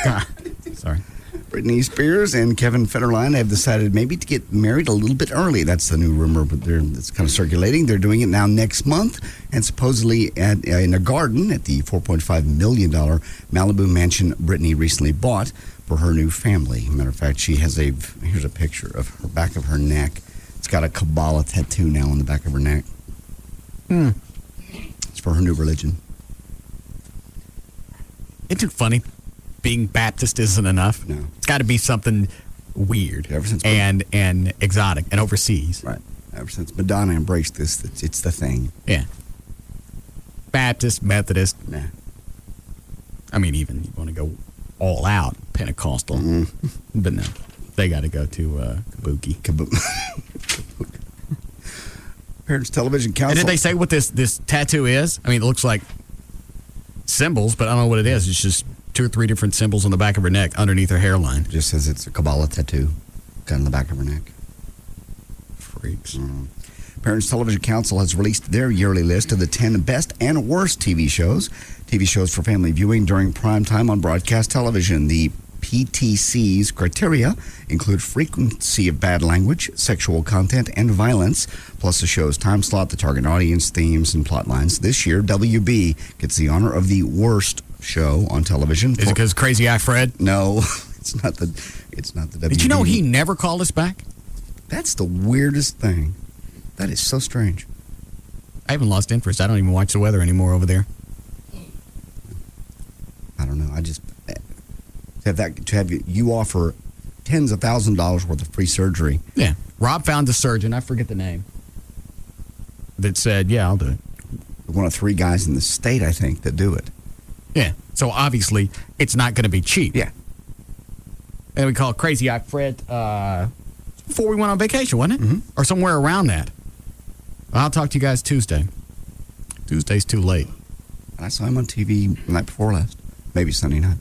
Sorry. Britney Spears and Kevin Federline have decided maybe to get married a little bit early. That's the new rumor, but it's kind of circulating. They're doing it now next month, and supposedly in a garden at the $4.5 million Malibu mansion Britney recently bought for her new family. Matter of fact, she has here's a picture of her back of her neck. It's got a Kabbalah tattoo now on the back of her neck. It's for her new religion. Isn't it funny? Being Baptist isn't enough. No. It's got to be something weird and exotic and overseas. Right. Ever since Madonna embraced this, it's the thing. Yeah. Baptist, Methodist. Nah. I mean, even you want to go all out, Pentecostal. But no, they got to go to Kabuki. Parents Television Council. And did they say what this tattoo is? I mean, it looks like symbols, but I don't know what it is. It's just 2 or 3 different symbols on the back of her neck underneath her hairline. It just says it's a Kabbalah tattoo got on the back of her neck. Freaks. Parents Television Council has released their yearly list of the 10 best and worst TV shows for family viewing during prime time on broadcast television. The PTC's criteria include frequency of bad language, sexual content, and violence, plus the show's time slot, the target audience, themes, and plot lines. This year, WB gets the honor of the worst show on television. Is it because Crazy Eye Fred? No, it's not the WB. Did you know he never called us back? That's the weirdest thing. That is so strange. I haven't lost interest. I don't even watch the weather anymore over there. I don't know. I just to have you offer tens of thousands of dollars worth of free surgery. Yeah. Rob found a surgeon, I forget the name, that said, yeah, I'll do it. One of 3 guys in the state, I think, that do it. Yeah. So obviously, it's not going to be cheap. Yeah. And we call it Crazy Eye Fred before we went on vacation, wasn't it? Mm-hmm. Or somewhere around that. I'll talk to you guys Tuesday. Tuesday's too late. I saw him on TV the night before last. Maybe Sunday night.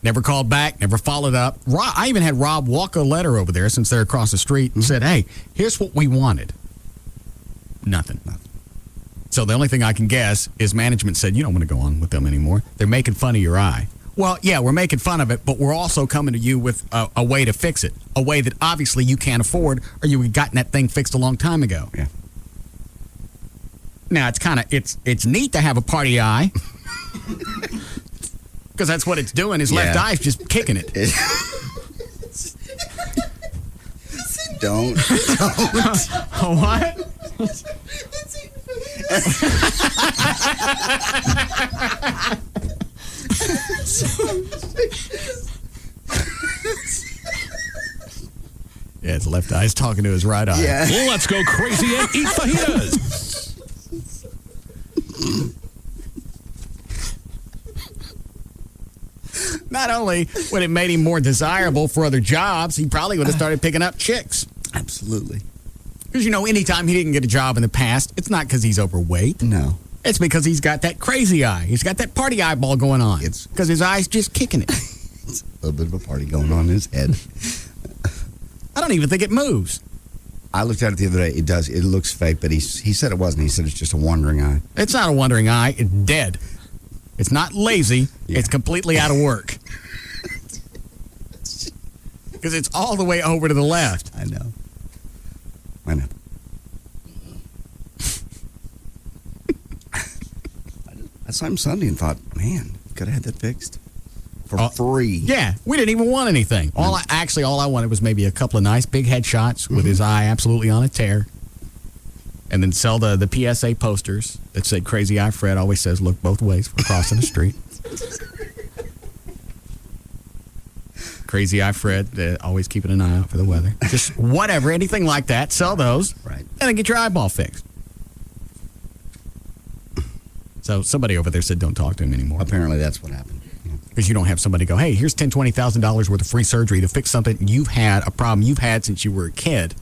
Never called back, never followed up. I even had Rob walk a letter over there since they're across the street and said, hey, here's what we wanted. Nothing. So the only thing I can guess is management said, you don't want to go on with them anymore. They're making fun of your eye. Well, yeah, we're making fun of it, but we're also coming to you with a way to fix it. A way that obviously you can't afford or you would have gotten that thing fixed a long time ago. Yeah. Now, it's neat to have a party eye. Because that's what it's doing. His left eye's just kicking it. Don't. What? Yeah, his left eye's talking to his right eye. Yeah. Let's go crazy and eat fajitas. Not only would it made him more desirable for other jobs, he probably would have started picking up chicks. Absolutely. Because, anytime he didn't get a job in the past, it's not because he's overweight. No. It's because he's got that crazy eye. He's got that party eyeball going on. It's because his eye's just kicking it. It's a little bit of a party going on in his head. I don't even think it moves. I looked at it the other day. It does. It looks fake, but he said it wasn't. He said it's just a wandering eye. It's not a wandering eye. It's dead. It's not lazy. Yeah. It's completely out of work. Because it's all the way over to the left. I know. I saw him Sunday and thought, man, could have had that fixed for free. Yeah, we didn't even want anything. All I wanted was maybe a couple of nice big headshots with his eye absolutely on a tear. And then sell the PSA posters that said Crazy Eye Fred always says look both ways for crossing the street. Crazy Eye Fred, always keeping an eye out for the weather. Just whatever, anything like that. Sell those. Right. And then get your eyeball fixed. So somebody over there said don't talk to him anymore. Apparently that's what happened. Because you don't have somebody go, hey, here's $10,000, $20,000 worth of free surgery to fix something you've had, a problem you've had since you were a kid.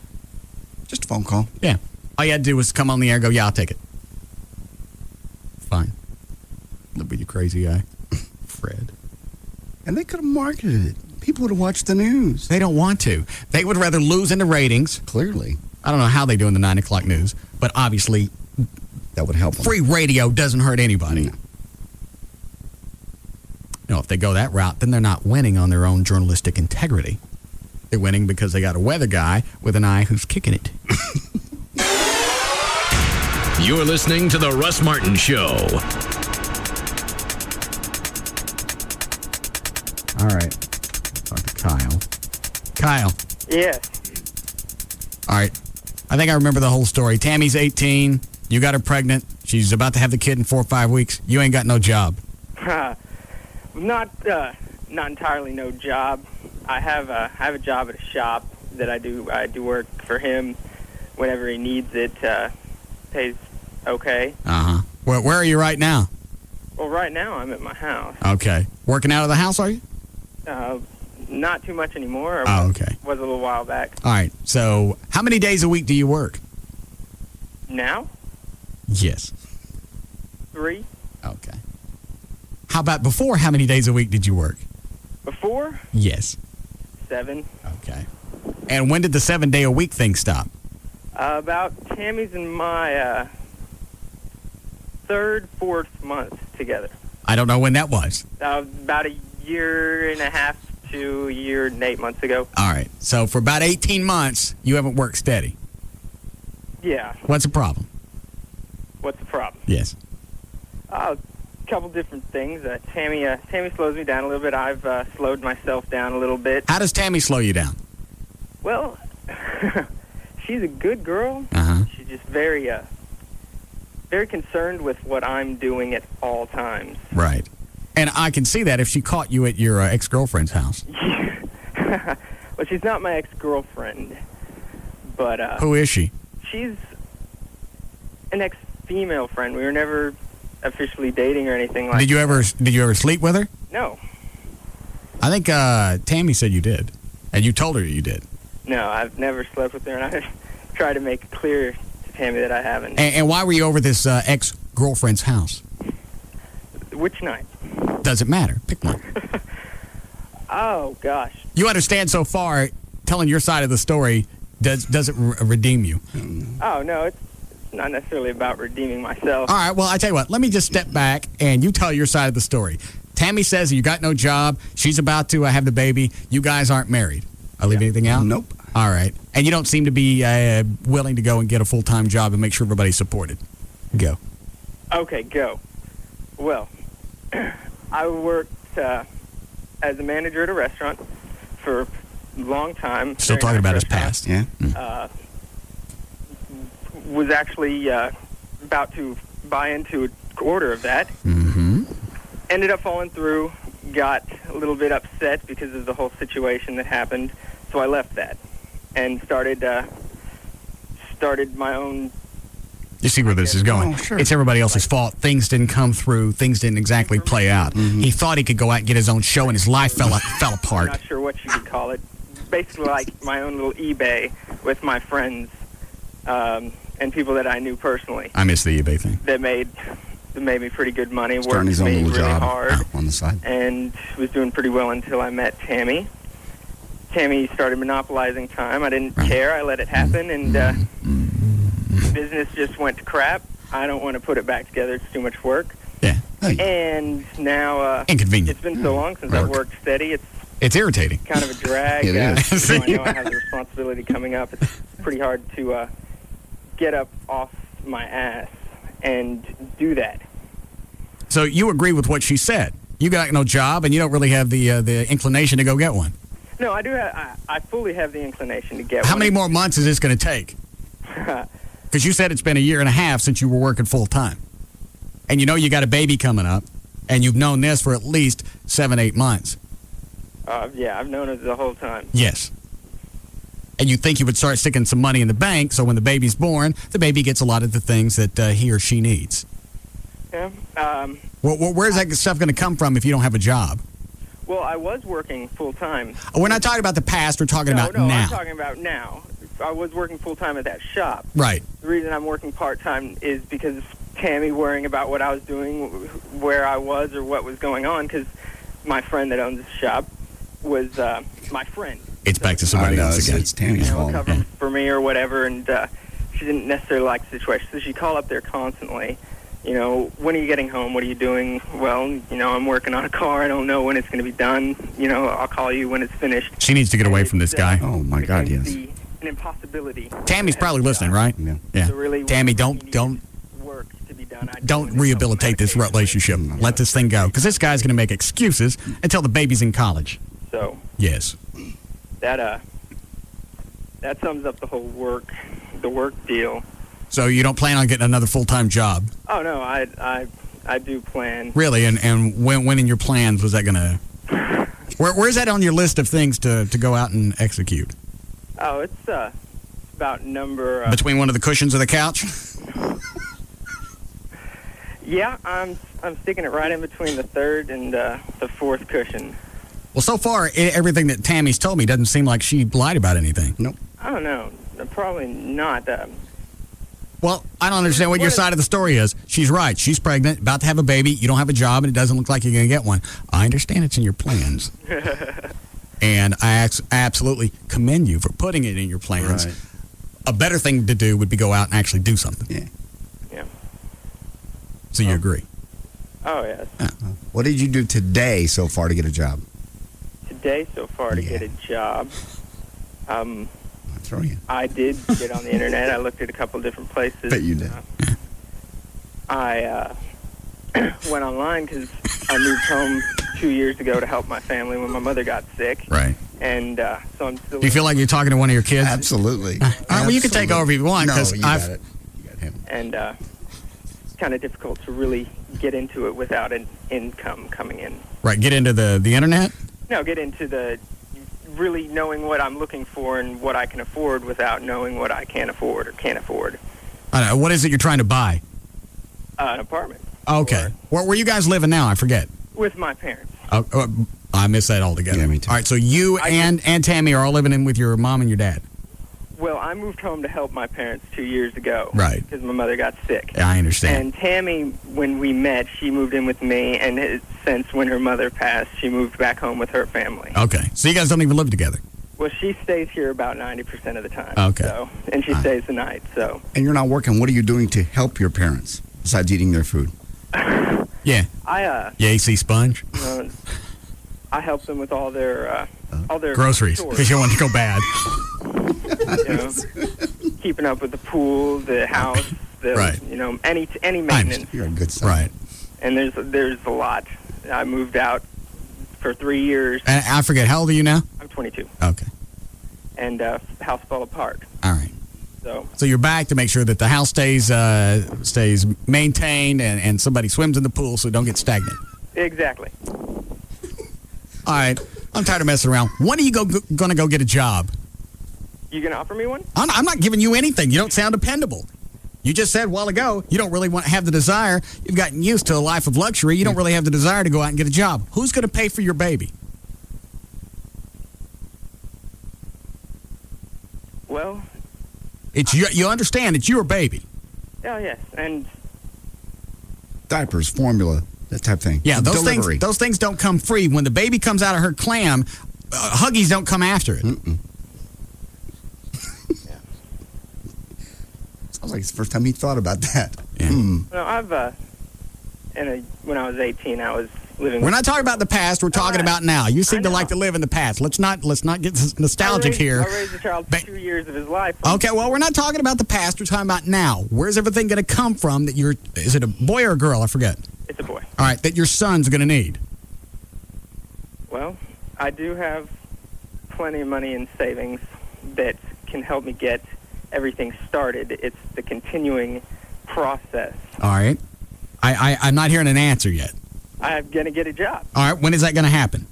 Just a phone call. Yeah. All you had to do was come on the air and go, yeah, I'll take it. Fine. Look at your crazy eye, Fred. And they could have marketed it. People would have watched the news. They don't want to. They would rather lose in the ratings. Clearly. I don't know how they do in the 9 o'clock news, but obviously that would help them. Free radio doesn't hurt anybody. No. If they go that route, then they're not winning on their own journalistic integrity. They're winning because they got a weather guy with an eye who's kicking it. You're listening to The Russ Martin Show. All right. Talk to Kyle. Kyle. Yes. All right. I think I remember the whole story. Tammy's 18. You got her pregnant. She's about to have the kid in 4 or 5 weeks. You ain't got no job. Not entirely no job. I have a job at a shop that I do work for him whenever he needs it. Pays okay. Uh-huh. Where are you right now? Well, right now I'm at my house. Okay. Working out of the house, are you? Not too much anymore. Okay. Was a little while back. All right. So how many days a week do you work? Now? Yes. 3. Okay. How about before? How many days a week did you work? Before? Yes. 7. Okay. And when did the 7-day-a-week thing stop? About Tammy's and my 3rd, 4th month together. I don't know when that was. About a year and a half to a year and 8 months ago. All right. So for about 18 months, you haven't worked steady. Yeah. What's the problem? What's the problem? Yes. A couple different things. Tammy slows me down a little bit. I've slowed myself down a little bit. How does Tammy slow you down? Well, she's a good girl. Uh-huh. She's just very concerned with what I'm doing at all times. Right. And I can see that if she caught you at your ex-girlfriend's house. Well, she's not my ex-girlfriend, but... Who is she? She's an ex-female friend. We were never officially dating or anything like that. Did you ever sleep with her? No. I think Tammy said you did. And you told her you did. No, I've never slept with her, and I tried to make it clear to Tammy that I haven't. And why were you over this ex-girlfriend's house? Which night? Doesn't matter. Pick one. Oh, gosh. You understand so far, telling your side of the story doesn't redeem you. Oh, no, it's not necessarily about redeeming myself. All right, well, I tell you what. Let me just step back, and you tell your side of the story. Tammy says you got no job. She's about to have the baby. You guys aren't married. I leave anything out? Nope. All right. And you don't seem to be willing to go and get a full-time job and make sure everybody's supported. Go. Okay, go. Well, I worked as a manager at a restaurant for a long time. Still talking about his past. Yeah. Was actually about to buy into a quarter of that. Mm-hmm. Ended up falling through. Got a little bit upset because of the whole situation that happened. So I left that and started my own. You see where this is going. Oh, sure. It's everybody else's fault. Things didn't come through. Things didn't exactly play out. Mm-hmm. He thought he could go out and get his own show, and his life fell apart. I'm not sure what you could call it. Basically like my own little eBay with my friends and people that I knew personally. I miss the eBay thing. That made made me pretty good money, Starting worked his own me little really job hard, on the side. and was doing pretty well until I met Tammy. Tammy started monopolizing time. I didn't care. I let it happen, and business just went to crap. I don't want to put it back together. It's too much work. Yeah. And now inconvenient. It's been so long since I've worked steady. It's irritating. Kind of a drag. It is. I know I have the responsibility coming up. It's pretty hard to get up off my ass and do that. So you agree with what she said. You got no job, and you don't really have the inclination to go get one. No, I do. I fully have the inclination to get How one. many more months is this going to take? Because you said it's been a year and a half since you were working full time. And you know you got a baby coming up, and you've known this for at least 7-8 months. Yeah, I've known it the whole time. Yes. And you think you would start sticking some money in the bank, so when the baby's born, the baby gets a lot of the things that he or she needs. Yeah. Where's that stuff going to come from if you don't have a job? Well, I was working full time. We're not talking about the past. We're talking about No, now. I'm talking about now. I was working full time at that shop. Right. The reason I'm working part time is because of Tammy worrying about what I was doing, where I was, or what was going on. Because my friend that owns the shop was my friend. It's back to somebody else again. It's Tammy's fault. Cover for me or whatever, and she didn't necessarily like the situation, so she'd call up there constantly. You know, when are you getting home? What are you doing? Well, you know, I'm working on a car. I don't know when it's going to be done. You know, I'll call you when it's finished. She needs to get away from this guy. Oh my God, yes. An impossibility. Tammy's probably listening, right? Yeah. So really, Tammy, don't rehabilitate this relationship. Let this thing go, because this guy's going to make excuses until the baby's in college. So yes, that sums up the whole work deal. So you don't plan on getting another full-time job? Oh no, I do plan. Really? And when in your plans was that going to? Where's that on your list of things to go out and execute? Oh, it's about number. Between one of the cushions of the couch? Yeah, I'm sticking it right in between the third and the fourth cushion. Well, so far everything that Tammy's told me doesn't seem like she lied about anything. Nope. I don't know. Probably not. Well, I don't understand what your side of the story is. She's right. She's pregnant, about to have a baby. You don't have a job, and it doesn't look like you're going to get one. I understand it's in your plans. And I absolutely commend you for putting it in your plans. Right. A better thing to do would be go out and actually do something. Yeah. So you agree? Oh, yes. What did you do today so far to get a job? Today so far to get a job, Throw you. I did get on the internet. I looked at a couple different places. Bet you did. I went online because I moved home 2 years ago to help my family when my mother got sick. Right. And so I'm still. Do you feel like you're talking to one of your kids? Absolutely. All right, well, you can take over if you want. No, Cause you got it. You got him. And it's kind of difficult to really get into it without an income coming in. Right, get into the internet? No, get into the really knowing what I'm looking for and what I can afford without knowing what I can't afford or can't afford. I don't know. What is it you're trying to buy? An apartment. Okay. Where you guys living now? I forget. With my parents. I missed that altogether. Yeah, me too. All right, so you and Tammy are all living in with your mom and your dad. Well, I moved home to help my parents 2 years ago. Right. Because my mother got sick. Yeah, I understand. And Tammy, when we met, she moved in with me, and since when her mother passed, she moved back home with her family. Okay. So you guys don't even live together? Well, she stays here about 90% of the time. Okay. So, and she stays the night, so. And you're not working. What are you doing to help your parents besides eating their food? Yeah. You AC sponge? I help them with all their groceries, chores. because you want to go bad. You know, keeping up with the pool, the house, Right. You know, any maintenance. You're a good son. Right. And there's a lot. I moved out for 3 years. And I forget, how old are you now? I'm 22. Okay. And the house fell apart. All right. So you're back to make sure that the house stays maintained and somebody swims in the pool so it don't get stagnant. Exactly. All right. I'm tired of messing around. When are you going to go get a job? You gonna offer me one? I'm not giving you anything. You don't sound dependable. You just said a while ago you don't really want to have the desire. You've gotten used to a life of luxury. You don't really have the desire to go out and get a job. Who's going to pay for your baby? Well, You understand it's your baby. oh yes, and diapers, formula, that type of thing. Yeah, Delivery. those things don't come free. When the baby comes out of her clam, Huggies don't come after it. Sounds like it's the first time he thought about that. Yeah. No, I've when I was 18, I was living. We're not talking about the past. We're talking about now. You seem to like to live in the past. Let's not get nostalgic here. I raised a child for 2 years of his life. Okay, well, we're not talking about the past. We're talking about now. Where's everything going to come from that is it a boy or a girl? I forget. It's a boy. All right, that your son's going to need. Well, I do have plenty of money in savings that can help me get everything started. It's the continuing process. All right. I'm not hearing an answer yet. I'm going to get a job All right, when is that going to happen?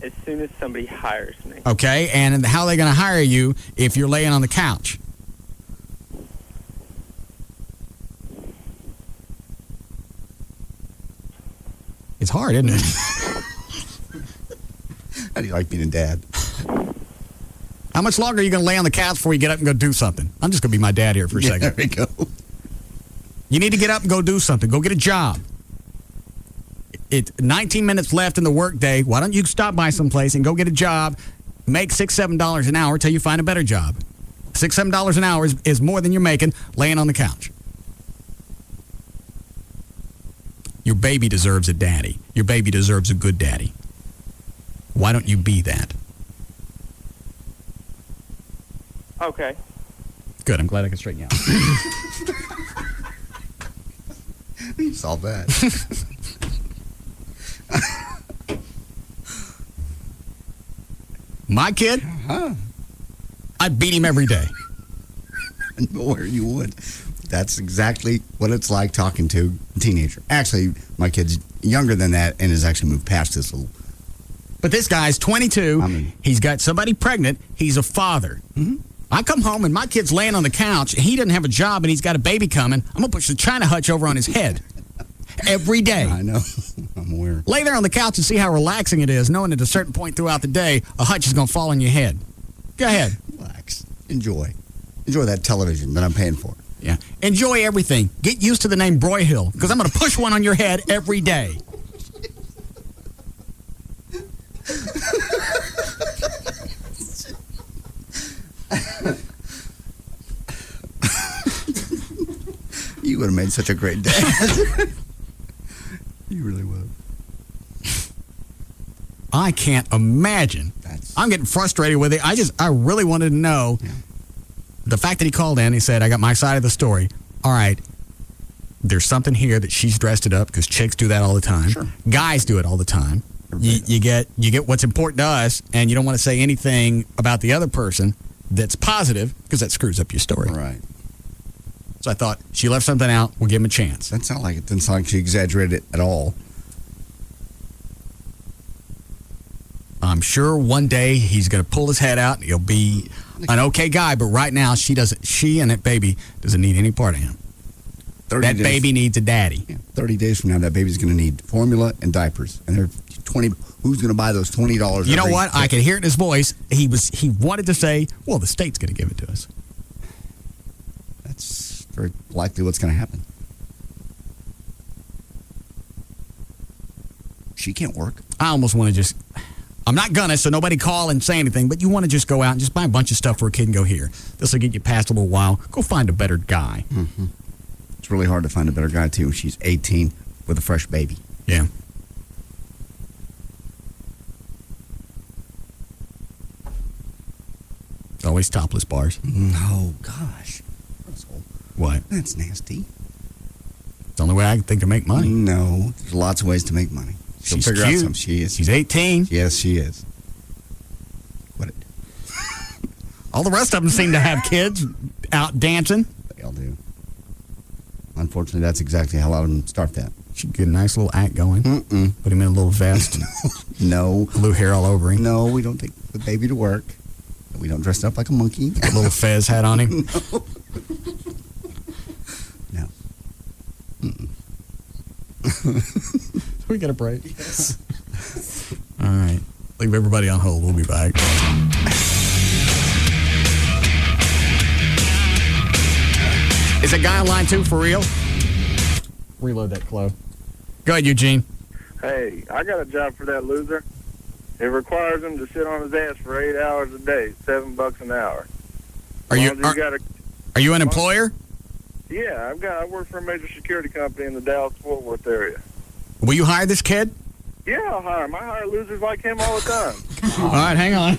as soon as somebody hires me. Okay, and how are they going to hire you if you're laying on the couch? It's hard, isn't it? How do you like being a dad? How much longer are you going to lay on the couch before you get up and go do something? I'm just going to be my dad here for a second. There we go. You need to get up and go do something. Go get a job. It's 19 minutes left in the workday. Why don't you stop by someplace and go get a job, make $6, $7 an hour till you find a better job. $6, $7 an hour is more than you're making laying on the couch. Your baby deserves a daddy. Your baby deserves a good daddy. Why don't you be that? Okay. Good. I'm glad I could straighten you out. You solved that. My kid, I'd beat him every day. Or you would. That's exactly what it's like talking to a teenager. Actually, my kid's younger than that and has actually moved past this little. But this guy's 22. He's got somebody pregnant. He's a father. Mm-hmm. I come home and my kid's laying on the couch. And he doesn't have a job and he's got a baby coming. I'm going to push the China hutch over on his head every day. I know. I'm aware. Lay there on the couch and see how relaxing it is, knowing at a certain point throughout the day, a hutch is going to fall on your head. Go ahead. Relax. Enjoy. Enjoy that television that I'm paying for. Yeah. Enjoy everything. Get used to the name Broyhill, because I'm going to push one on your head every day. You would have made such a great dad. You really would. I can't imagine. I'm getting frustrated with it. I really wanted to know. Yeah. The fact that he called in, he said, I got my side of the story. All right, there's something here that she's dressed it up, because chicks do that all the time. Sure. Guys do it all the time. You get what's important to us, and you don't want to say anything about the other person that's positive, because that screws up your story. Right. So I thought, she left something out, we'll give him a chance. That sounded like it. Didn't sound like she exaggerated it at all. I'm sure one day he's going to pull his head out and he'll be an okay guy, but right now she and that baby doesn't need any part of him. That baby needs a daddy. Yeah, 30 days from now, that baby's going to need formula and diapers. And they're 20. Who's going to buy those $20? You know what? I could hear it in his voice. He wanted to say, well, the state's going to give it to us. That's very likely what's going to happen. She can't work. I almost want to just... I'm not gonna, so nobody call and say anything, but you want to just go out and just buy a bunch of stuff for a kid and go, here. This will get you past a little while. Go find a better guy. Mm-hmm. It's really hard to find a better guy, too. She's 18 with a fresh baby. Yeah. Always topless bars. No, gosh. What? That's nasty. It's the only way I can think to make money. No, there's lots of ways to make money. She'll She's figure cute. out something. She is. She's 18. Yes, she is. What? All the rest of them seem to have kids out dancing. They all do. Unfortunately, that's exactly how a lot of them start that. Should get a nice little act going. Mm-mm. Put him in a little vest. No. Blue hair all over him. No, we don't take the baby to work. We don't dress up like a monkey. A little fez hat on him. No. Mm-mm. We got a break. Yes. All right. Leave everybody on hold. We'll be back. Is that guy on line 2 for real? reload that Chloe. Go ahead, Eugene. Hey, I got a job for that loser. It requires him to sit on his ass for 8 hours a day, $7 an hour. Are you an employer? Yeah, I work for a major security company in the Dallas-Fort Worth area. Will you hire this kid? Yeah, I'll hire him. I hire losers like him all the time. All right, hang on.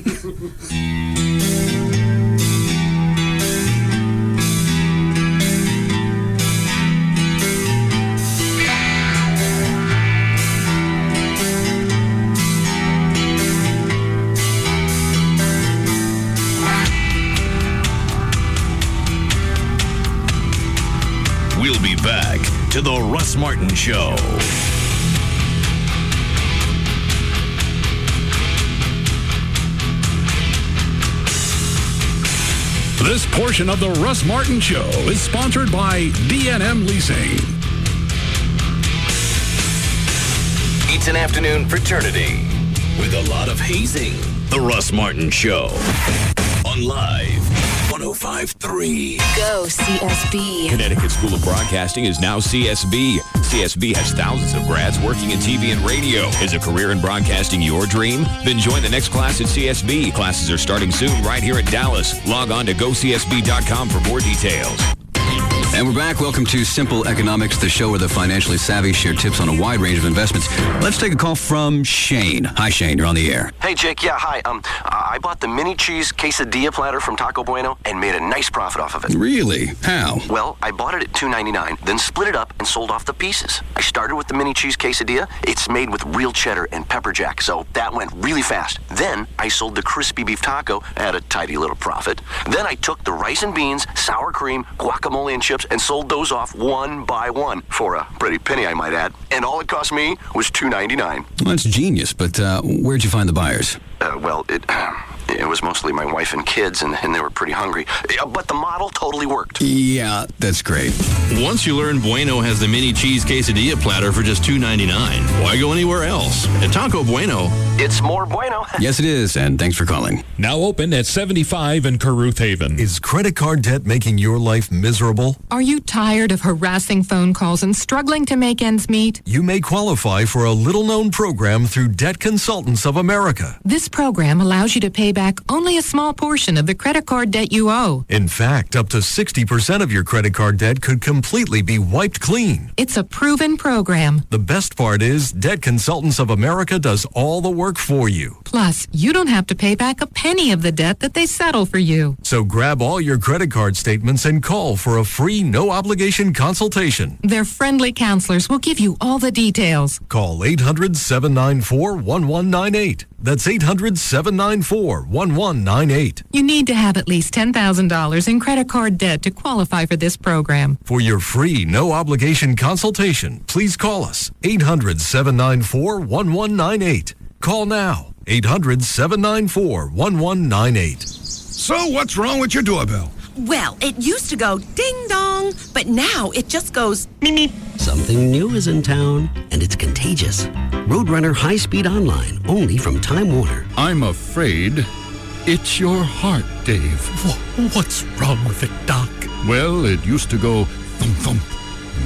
We'll be back to the Russ Martin Show. This portion of the Russ Martin Show is sponsored by D&M Leasing. It's an afternoon fraternity with a lot of hazing. The Russ Martin Show on Live 105.3. Go CSB. Connecticut School of Broadcasting is now CSB. CSB has thousands of grads working in TV and radio. Is a career in broadcasting your dream? Then join the next class at CSB. Classes are starting soon right here in Dallas. Log on to gocsb.com for more details. And we're back. Welcome to Simple Economics, the show where the financially savvy share tips on a wide range of investments. Let's take a call from Shane. Hi, Shane. You're on the air. Hey, Jake. Yeah, hi. I bought the mini cheese quesadilla platter from Taco Bueno and made a nice profit off of it. Really? How? Well, I bought it at $2.99, then split it up and sold off the pieces. I started with the mini cheese quesadilla. It's made with real cheddar and pepper jack, so that went really fast. Then I sold the crispy beef taco at a tidy little profit. Then I took the rice and beans, sour cream, guacamole, and chips and sold those off one by one for a pretty penny, I might add. And all it cost me was $2.99. Well, that's genius, but where'd you find the buyers? It was mostly my wife and kids, and they were pretty hungry. But the model totally worked. Yeah, that's great. Once you learn Bueno has the mini cheese quesadilla platter for just $2.99, why go anywhere else? At Taco Bueno, it's more bueno. Yes, it is, and thanks for calling. Now open at 75 in Caruth Haven. Is credit card debt making your life miserable? Are you tired of harassing phone calls and struggling to make ends meet? You may qualify for a little-known program through Debt Consultants of America. This program allows you to pay back only a small portion of the credit card debt you owe. In fact, up to 60% of your credit card debt could completely be wiped clean. It's a proven program. The best part is Debt Consultants of America does all the work for you. Plus, you don't have to pay back a penny of the debt that they settle for you. So grab all your credit card statements and call for a free, no-obligation consultation. Their friendly counselors will give you all the details. Call 800-794-1198. That's 800-794-1198. You need to have at least $10,000 in credit card debt to qualify for this program. For your free, no-obligation consultation, please call us. 800-794-1198. Call now. 800-794-1198. So what's wrong with your doorbell? Well, it used to go ding-dong, but now it just goes meep. Something new is in town, and it's contagious. Roadrunner High-Speed Online, only from Time Warner. I'm afraid it's your heart, Dave. What's wrong with it, Doc? Well, it used to go thump-thump.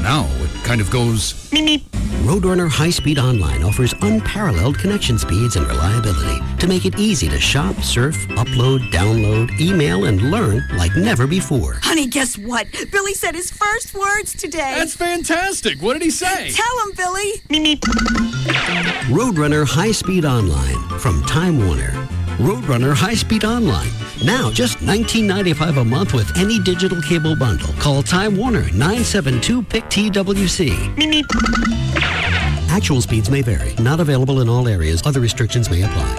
Now it kind of goes meep. Roadrunner High-Speed Online offers unparalleled connection speeds and reliability to make it easy to shop, surf, upload, download, email, and learn like never before. Honey, guess what? Billy said his first words today. That's fantastic. What did he say? Tell him, Billy. Meep. Roadrunner High-Speed Online from Time Warner. Roadrunner High-Speed Online. Now just $19.95 a month with any digital cable bundle. Call Time Warner 972-PIC-TWC. Actual speeds may vary. Not available in all areas. Other restrictions may apply.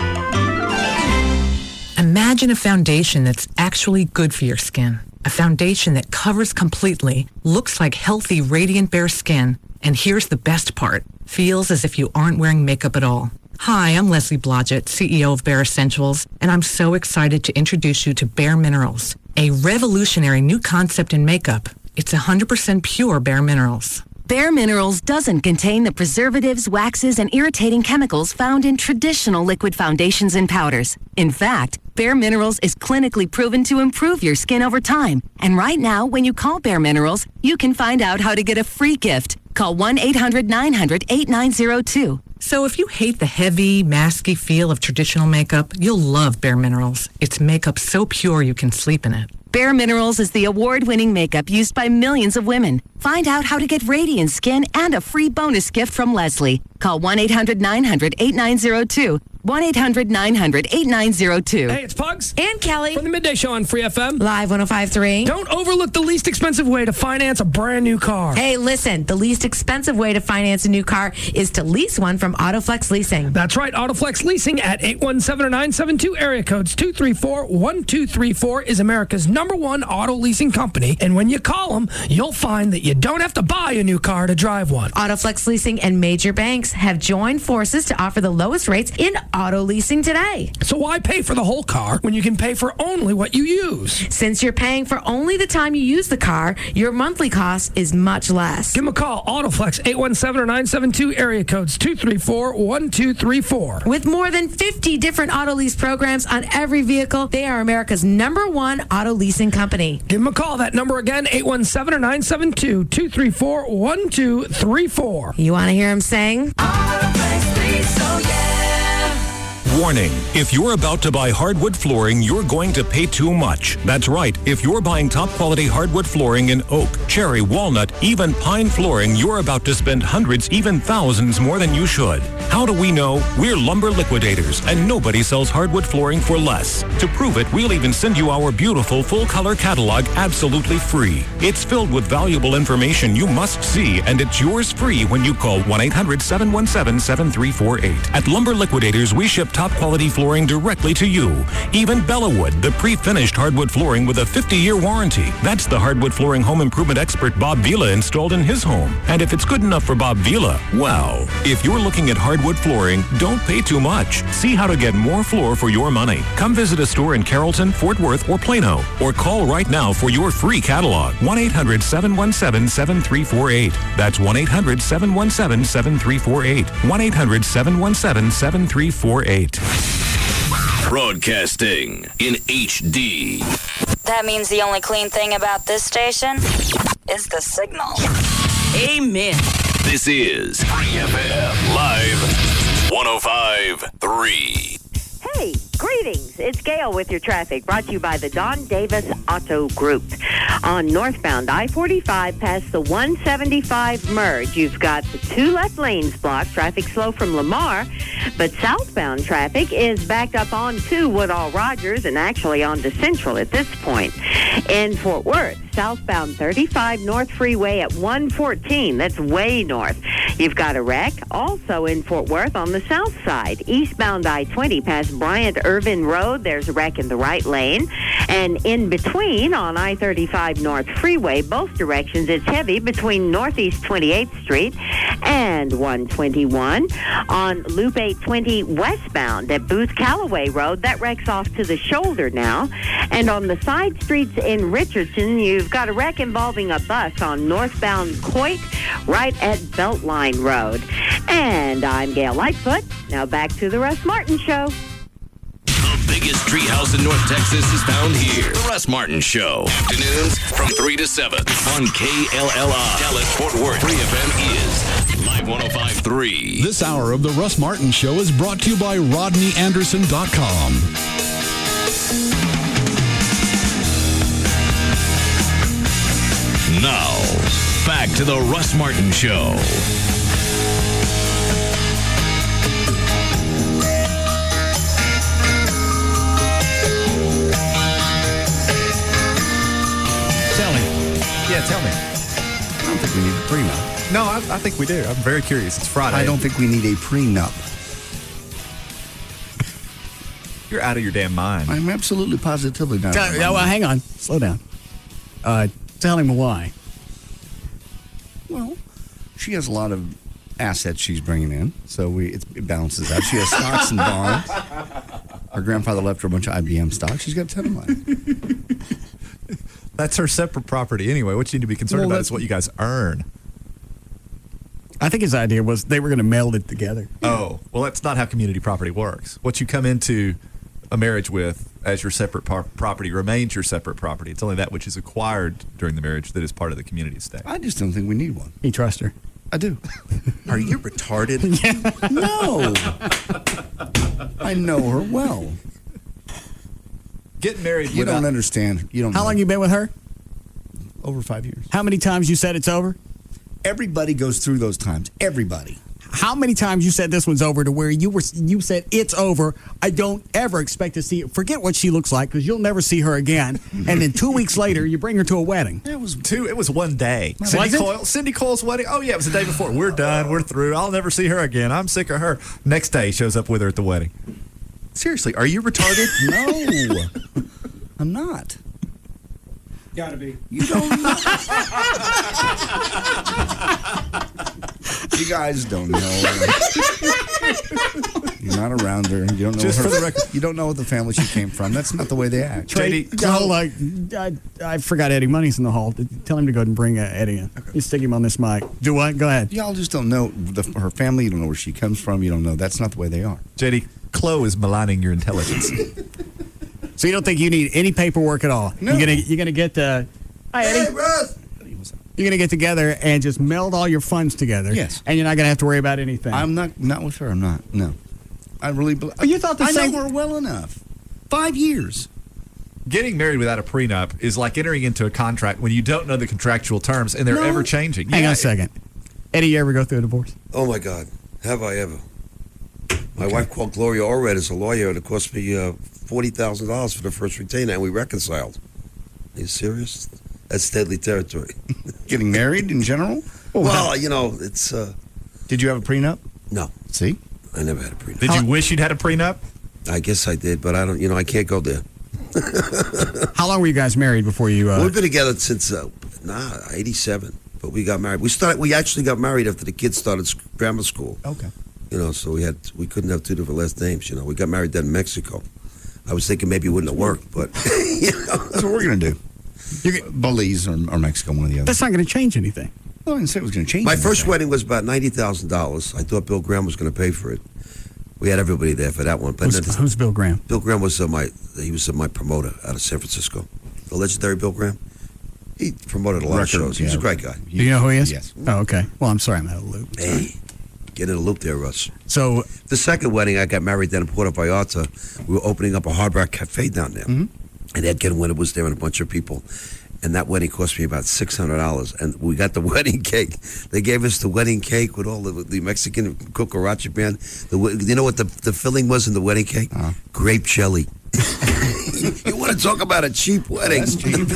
Imagine a foundation that's actually good for your skin. A foundation that covers completely, looks like healthy, radiant, bare skin. And here's the best part. Feels as if you aren't wearing makeup at all. Hi, I'm Leslie Blodgett, CEO of Bare Essentials, and I'm so excited to introduce you to Bare Minerals, a revolutionary new concept in makeup. It's 100% pure Bare Minerals. Bare Minerals doesn't contain the preservatives, waxes, and irritating chemicals found in traditional liquid foundations and powders. In fact, Bare Minerals is clinically proven to improve your skin over time. And right now, when you call Bare Minerals, you can find out how to get a free gift. Call 1-800-900-8902. So if you hate the heavy, masky feel of traditional makeup, you'll love Bare Minerals. It's makeup so pure you can sleep in it. Bare Minerals is the award-winning makeup used by millions of women. Find out how to get radiant skin and a free bonus gift from Leslie. Call 1-800-900-8902. 1-800-900-8902. Hey, it's Pugs. And Kelly. From the Midday Show on Free FM. Live 105.3. Don't overlook the least expensive way to finance a brand new car. Hey, listen, the least expensive way to finance a new car is to lease one from Autoflex Leasing. That's right, Autoflex Leasing at 817-972, area codes 234-1234 is America's #1 auto leasing company. And when you call them, you'll find that you don't have to buy a new car to drive one. Autoflex Leasing and major banks have joined forces to offer the lowest rates in auto leasing today. So why pay for the whole car when you can pay for only what you use? Since you're paying for only the time you use the car, your monthly cost is much less. Give them a call, Autoflex, 817-972, area codes 234-1234. With more than 50 different auto lease programs on every vehicle, they are America's #1 auto leasing company. Give them a call. That number again, 817-972-234-1234. You want to hear him sing? Autoflex Lease, oh yeah. Warning, if you're about to buy hardwood flooring, you're going to pay too much. That's right. If you're buying top quality hardwood flooring in oak, cherry, walnut, even pine flooring, you're about to spend hundreds, even thousands more than you should. How do we know? We're Lumber Liquidators, and nobody sells hardwood flooring for less. To prove it, we'll even send you our beautiful full-color catalog absolutely free. It's filled with valuable information you must see, and it's yours free when you call 1-800-717-7348. At Lumber Liquidators, we ship top-quality flooring directly to you. Even Bellawood, the pre-finished hardwood flooring with a 50-year warranty. That's the hardwood flooring home improvement expert Bob Vila installed in his home. And if it's good enough for Bob Vila, well, if you're looking at hardwood flooring, don't pay too much. See how to get more floor for your money. Come visit a store in Carrollton, Fort Worth, or Plano, or call right now for your free catalog. 1-800-717-7348. That's 1-800-717-7348. 1-800-717-7348. Broadcasting in HD. That means the only clean thing about this station is the signal. Amen. This is Free FM Live 105.3. Hey, greetings. It's Gail with your traffic, brought to you by the Don Davis Auto Group. On northbound I-45 past the 175 merge, you've got the 2 left lanes blocked, traffic slow from Lamar, but southbound traffic is backed up onto Woodall Rogers and actually onto Central at this point. In Fort Worth, southbound 35 North Freeway at 114, that's way north. You've got a wreck also in Fort Worth on the south side. Eastbound I-20 past Bryant Irvin Road, there's a wreck in the right lane. And in between on I-35 North Freeway, both directions, it's heavy between Northeast 28th Street and 121. On Loop 820 westbound at Booth Callaway Road, that wreck's off to the shoulder now. And on the side streets in Richardson, you've got a wreck involving a bus on northbound Coit right at Beltline Road. And I'm Gail Lightfoot. Now back to the Russ Martin Show. The biggest treehouse in North Texas is found here. The Russ Martin Show. Afternoons from 3 to 7 on KLLI. Dallas, Fort Worth. Free FM is Live 105.3. This hour of the Russ Martin Show is brought to you by RodneyAnderson.com. Now, back to the Russ Martin Show. Yeah, tell me. I don't think we need a prenup. No, I think we do. I'm very curious. It's Friday. I don't think we need a prenup. You're out of your damn mind. I'm absolutely positively not. Well, hang on. Slow down. Tell him why. Well, she has a lot of assets she's bringing in, so it balances out. She has stocks and bonds. Her grandfather left her a bunch of IBM stock. She's got a ton of money. That's her separate property anyway. What you need to be concerned about is what you guys earn. I think his idea was they were going to meld it together. Oh, well, that's not how community property works. What you come into a marriage with as your separate property remains your separate property. It's only that which is acquired during the marriage that is part of the community estate. I just don't think we need one. He trusts her. I do. Are you retarded? No. I know her well. Getting married. You don't understand. You don't. How long you been with her? Over 5 years. How many times you said it's over? Everybody goes through those times. Everybody. How many times you said this one's over to where you said it's over? I don't ever expect to see it. Forget what she looks like because you'll never see her again. And then 2 weeks later, you bring her to a wedding. It was 2. It was one day. Was it? Cindy Coyle's wedding. Oh yeah, it was the day before. We're done. We're through. I'll never see her again. I'm sick of her. Next day, shows up with her at the wedding. Seriously, are you retarded? No, I'm not. Gotta be. You don't know. You guys don't know. You're not around her. You don't know Just her. for the record. You don't know what the family she came from. That's not the way they act. I forgot Eddie Money's in the hall. Tell him to go ahead and bring Eddie in. Okay. You stick him on this mic. Do what? Go ahead. Y'all just don't know her family. You don't know where she comes from. You don't know. That's not the way they are. JD, Chloe is maligning your intelligence. So you don't think you need any paperwork at all? No. You're gonna get hi Eddie. Hey, Russ. You're gonna get together and just meld all your funds together. Yes. And you're not gonna have to worry about anything. I'm not with her. I'm not. No. I really believe. Oh, you thought the I same? know her well enough. 5 years. Getting married without a prenup is like entering into a contract when you don't know the contractual terms and they're ever changing. Hang on a second. Eddie, you ever go through a divorce? Oh my God, have I ever? My wife called Gloria Allred as a lawyer, and it cost me $40,000 for the first retainer, and we reconciled. Are you serious? That's deadly territory. Getting married in general? Well, you know, it's. Did you have a prenup? No. See? I never had a prenup. Did you wish you'd had a prenup? I guess I did, but I don't. You know, I can't go there. How long were you guys married before you? We've been together since 87, but we got married. We actually got married after the kids started grammar school. Okay. You know, so we couldn't have two different last names. You know, we got married then in Mexico. I was thinking maybe it wouldn't have worked, but you know. That's what we're gonna do. Belize or Mexico, one or the other. That's not going to change anything. Well, I didn't say it was going to change. My anything. first wedding was about $90,000. I thought Bill Graham was going to pay for it. We had everybody there for that one. But who's Bill Graham? Bill Graham was my promoter out of San Francisco. The legendary Bill Graham. He promoted a lot of shows. He was a great guy. Do you know who he is? Yes. Oh, okay. Well, I'm sorry I'm out of the loop. Hey, get in the loop there, Russ. So the second wedding, I got married then in Puerto Vallarta. We were opening up a Hard Rock Cafe down there. Mm-hmm. And Ed Winter was there and a bunch of people. And that wedding cost me about $600. And we got the wedding cake. They gave us the wedding cake with all the Mexican cucaracha band. You know what the filling was in the wedding cake? Grape jelly. You want to talk about a cheap wedding? That's cheap.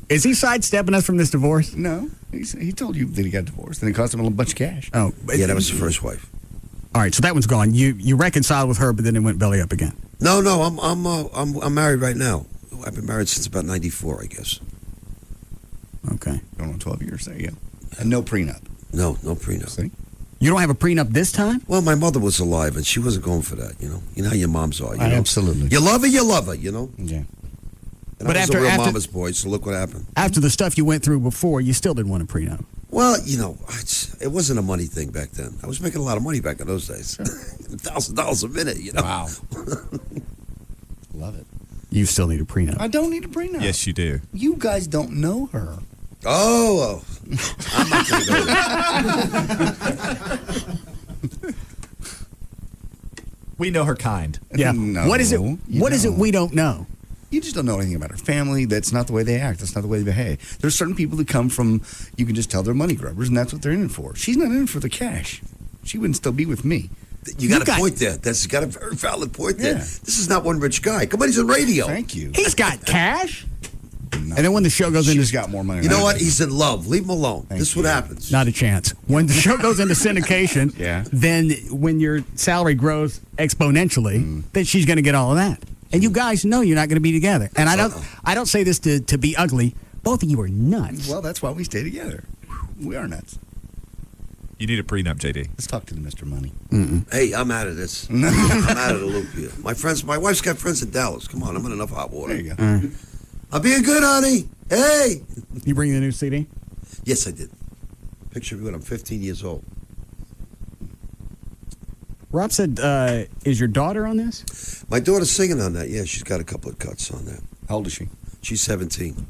Is he sidestepping us from this divorce? No. He told you that he got divorced. And it cost him a bunch of cash. Oh. Yeah, that was the first wife. All right, so that one's gone. You reconciled with her, but then it went belly up again. No, I'm married right now. I've been married since about 94, I guess. Okay. Going on 12 years there, yeah. And no prenup. No prenup. See? You don't have a prenup this time? Well, my mother was alive, and she wasn't going for that, you know. You know how your moms are, you know? Absolutely. You love her, you know? Yeah. And but I was a real mama's boy, so look what happened. After the stuff you went through before, you still didn't want a prenup. Well, you know, it wasn't a money thing back then. I was making a lot of money back in those days. $1,000 a minute, you know? Wow. Love it. You still need a prenup. I don't need a prenup. Yes, you do. You guys don't know her. Oh. I'm not going to go there. We know her kind. Yeah. No, what is it? What is it we don't know? You just don't know anything about her family. That's not the way they act. That's not the way they behave. There's certain people that come from, you can just tell they're money grubbers, and that's what they're in it for. She's not in it for the cash. She wouldn't still be with me. You got a point there. That's got a very valid point there. Yeah. This is not one rich guy. Come on, he's on radio. Thank you. He's got cash. And then when the show goes into... She's got more money. You know what? He's in love. Leave him alone. This is what happens. Not a chance. When the show goes into syndication, yeah. Then when your salary grows exponentially, then she's going to get all of that. And you guys know you're not going to be together. And I don't say this to be ugly. Both of you are nuts. Well, that's why we stay together. We are nuts. You need a prenup, JD. Let's talk to the Mr. Money. Hey, I'm out of this. I'm out of the loop here. My wife's got friends in Dallas. Come on, I'm in enough hot water. There you go. I'm being good, honey. Hey. You bring the new CD? Yes, I did. Picture of me when I'm 15 years old. Rob said, is your daughter on this? My daughter's singing on that. Yeah, she's got a couple of cuts on that. How old is she? She's 17.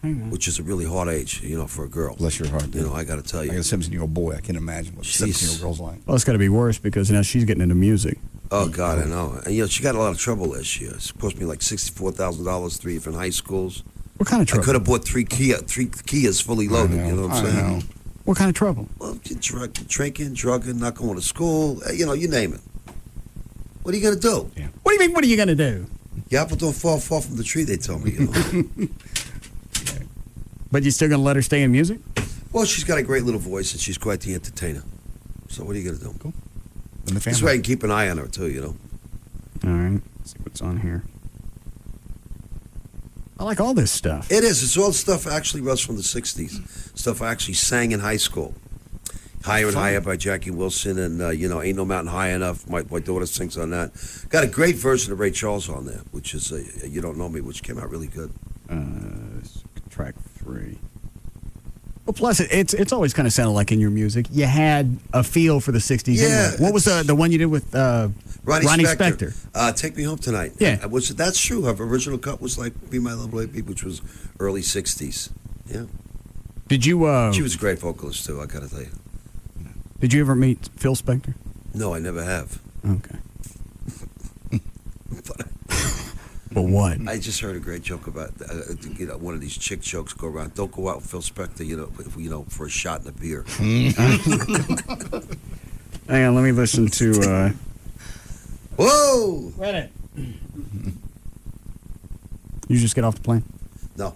which is a really hard age, for a girl. Bless your heart. I got to tell you. I got a 17-year-old boy. I can't imagine what a 17-year-old girl's like. Well, it's got to be worse because now she's getting into music. Oh, God, I know. And, she got in a lot of trouble last year. It cost me like $64,000, 3 different high schools. What kind of trouble? I could have bought three Kias fully loaded, you know what I'm saying? What kind of trouble? Well, drinking, drugging, not going to school, you name it. What are you going to do? Yeah. What do you mean, what are you going to do? The apple don't fall far from the tree, they tell me. But you still going to let her stay in music? Well, she's got a great little voice, and she's quite the entertainer. So what are you going to do? Cool. This way I can keep an eye on her, too, All right. Let's see what's on here. I like all this stuff. It is. It's all stuff actually, Russ, from the 60s. Stuff I actually sang in high school. Higher and Higher by Jackie Wilson, and, Ain't No Mountain High Enough. My daughter sings on that. Got a great version of Ray Charles on there, which is You Don't Know Me, which came out really good. Track 3. Well, plus, it's always kind of sounded like in your music, you had a feel for the 60s. Yeah. Anyway. What was the one you did with Ronnie Spector? Take Me Home Tonight. Yeah. That's true. Her original cut was like Be My Little Baby, which was early 60s. Yeah. Did you... she was a great vocalist, too, I got to tell you. Did you ever meet Phil Spector? No, I never have. Okay. But what? I just heard a great joke about one of these chick jokes go around. Don't go out with Phil Spector, for a shot and a beer. Hang on, let me listen to. Whoa! Reddit. You just get off the plane? No.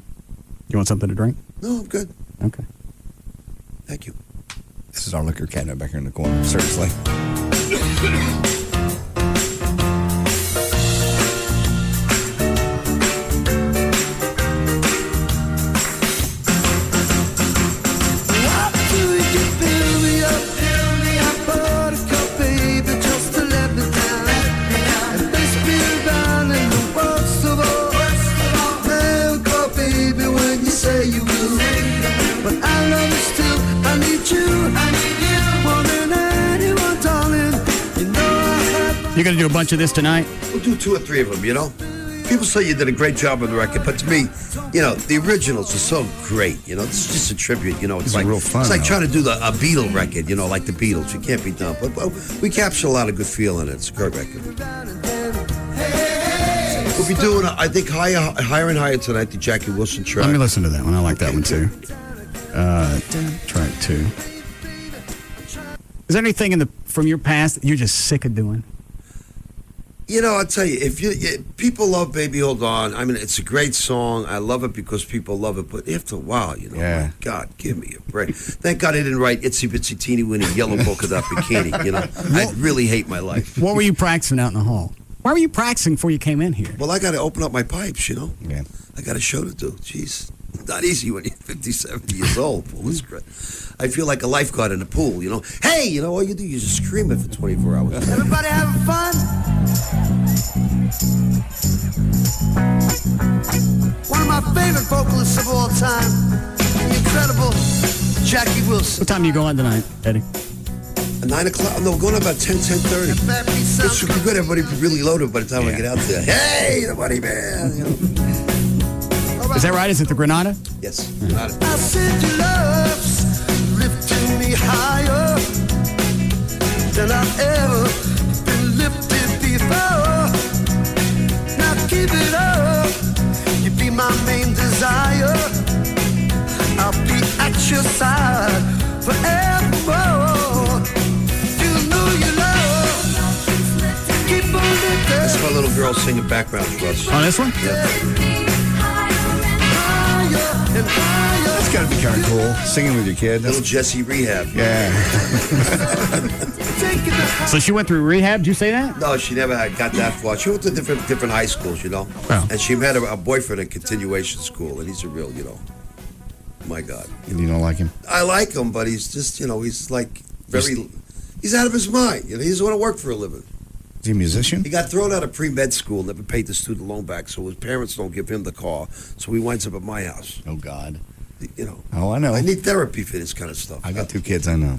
You want something to drink? No, I'm good. Okay. Thank you. This is our liquor cabinet back here in the corner. Seriously. You're going to do a bunch of this tonight? We'll do 2 or 3 of them, People say you did a great job on the record, but to me, the originals are so great. This is just a tribute. It's like real fun. It's like trying to do a Beatle record. Like the Beatles, you can't be done. But we capture a lot of good feel in it. It's a great record. We'll be doing, I think, higher and higher tonight. The Jackie Wilson track. Let me listen to that one. I like that one too. Track 2. Is there anything from your past that you're just sick of doing? I'll tell you, people love Baby Hold On. I mean, it's a great song. I love it because people love it. But after a while, my God, give me a break. Thank God I didn't write Itsy Bitsy Teeny Weeny Yellow Polka Dot Bikini. I really hate my life. What were you practicing out in the hall? Why were you practicing before you came in here? Well, I got to open up my pipes, Yeah. I got a show to do. Jeez. Not easy when you're 50, 70 years old. Pool is great. I feel like a lifeguard in a pool, Hey, all you do, you just scream it for 24 hours. Everybody having fun? One of my favorite vocalists of all time, the incredible Jackie Wilson. What time do you go on tonight, Eddie? 9 o'clock? No, we're going about 10:30. It's good. Everybody be really loaded by the time I get out there. Hey, the Money Man. Is that right? Is it the Granada? Yes. I said your love's lifting me higher than I've ever been lifted before. Now keep it up. You be my main desire. I'll be at your side forevermore. You know you love. Keep on lifting. That's my little girl singing background for us. On this one? Yeah. That's got to be kind of cool. Singing with your kid. Little Jessie Rehab. Yeah. So she went through rehab? Did you say that? No, she never got that far. She went to different high schools, Oh. And she met a boyfriend in continuation school, and he's a real, my God. And you don't like him? I like him, but he's just, he's like he's out of his mind. He doesn't want to work for a living. Is he a musician? He got thrown out of pre-med school, never paid the student loan back, so his parents don't give him the car, so he winds up at my house. Oh, God. Oh, I know. I need therapy for this kind of stuff. I got 2 kids, I know.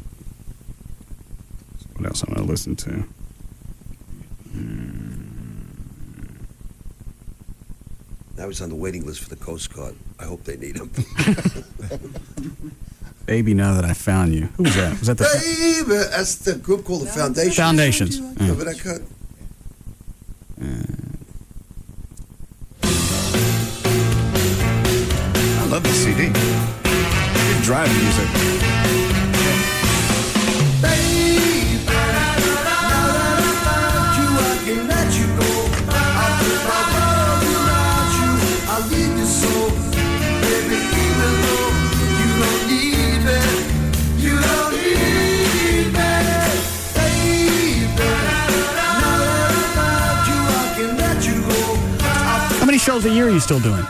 What else I'm going to listen to? Now he's on the waiting list for the Coast Guard. I hope they need him. Baby, now that I found you. Who was that? Was that the Baby, that's the group called the Foundations. Foundations? Remember that cut? I love this CD. Good drive music. How many shows a year are you still doing?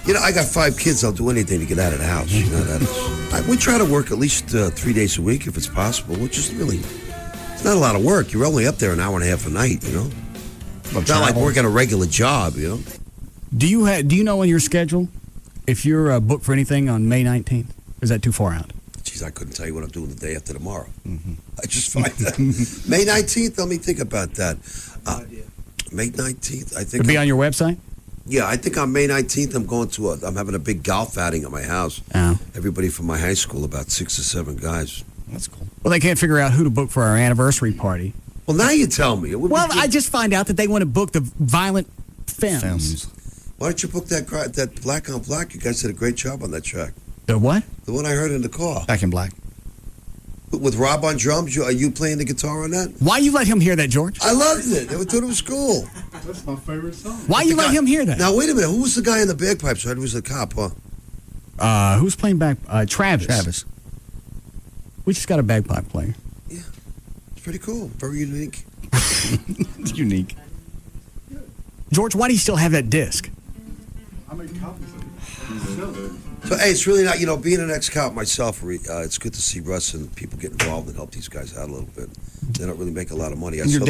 You know, I got 5 kids. I'll do anything to get out of the house. You know that. We try to work at least 3 days a week if it's possible, which is really, it's not a lot of work. You're only up there an hour and a half a night, you know. It's not like working a regular job, you know. Do you know on your schedule if you're booked for anything on May 19th? Or is that too far out? Jeez, I couldn't tell you what I'm doing the day after tomorrow. I just find that. May 19th, let me think about that. May 19th, I think. It'll be on your website? Yeah, I think on May 19th, I'm having a big golf outing at my house. Oh. Everybody from my high school, about 6 or 7 guys. That's cool. Well, they can't figure out who to book for our anniversary party. Well, now you tell me. Well, I just find out that they want to book the Violent Femmes. Why don't you book that Black on Black? You guys did a great job on that track. The what? The one I heard in the car. Back in Black. With Rob on drums, are you playing the guitar on that? Why you let him hear that, George? I loved it. They thought it was cool. That's my favorite song. Why you let him hear that? Now, wait a minute. Who was the guy in the bagpipes? I heard he was the cop, huh? Who's playing back? Travis. Travis. We just got a bagpipe player. Yeah. It's pretty cool. Very unique. It's unique. George, why do you still have that disc? I made copies of it. So, hey, it's really not, being an ex-cop myself, it's good to see Russ and people get involved and help these guys out a little bit. They don't really make a lot of money. I saw all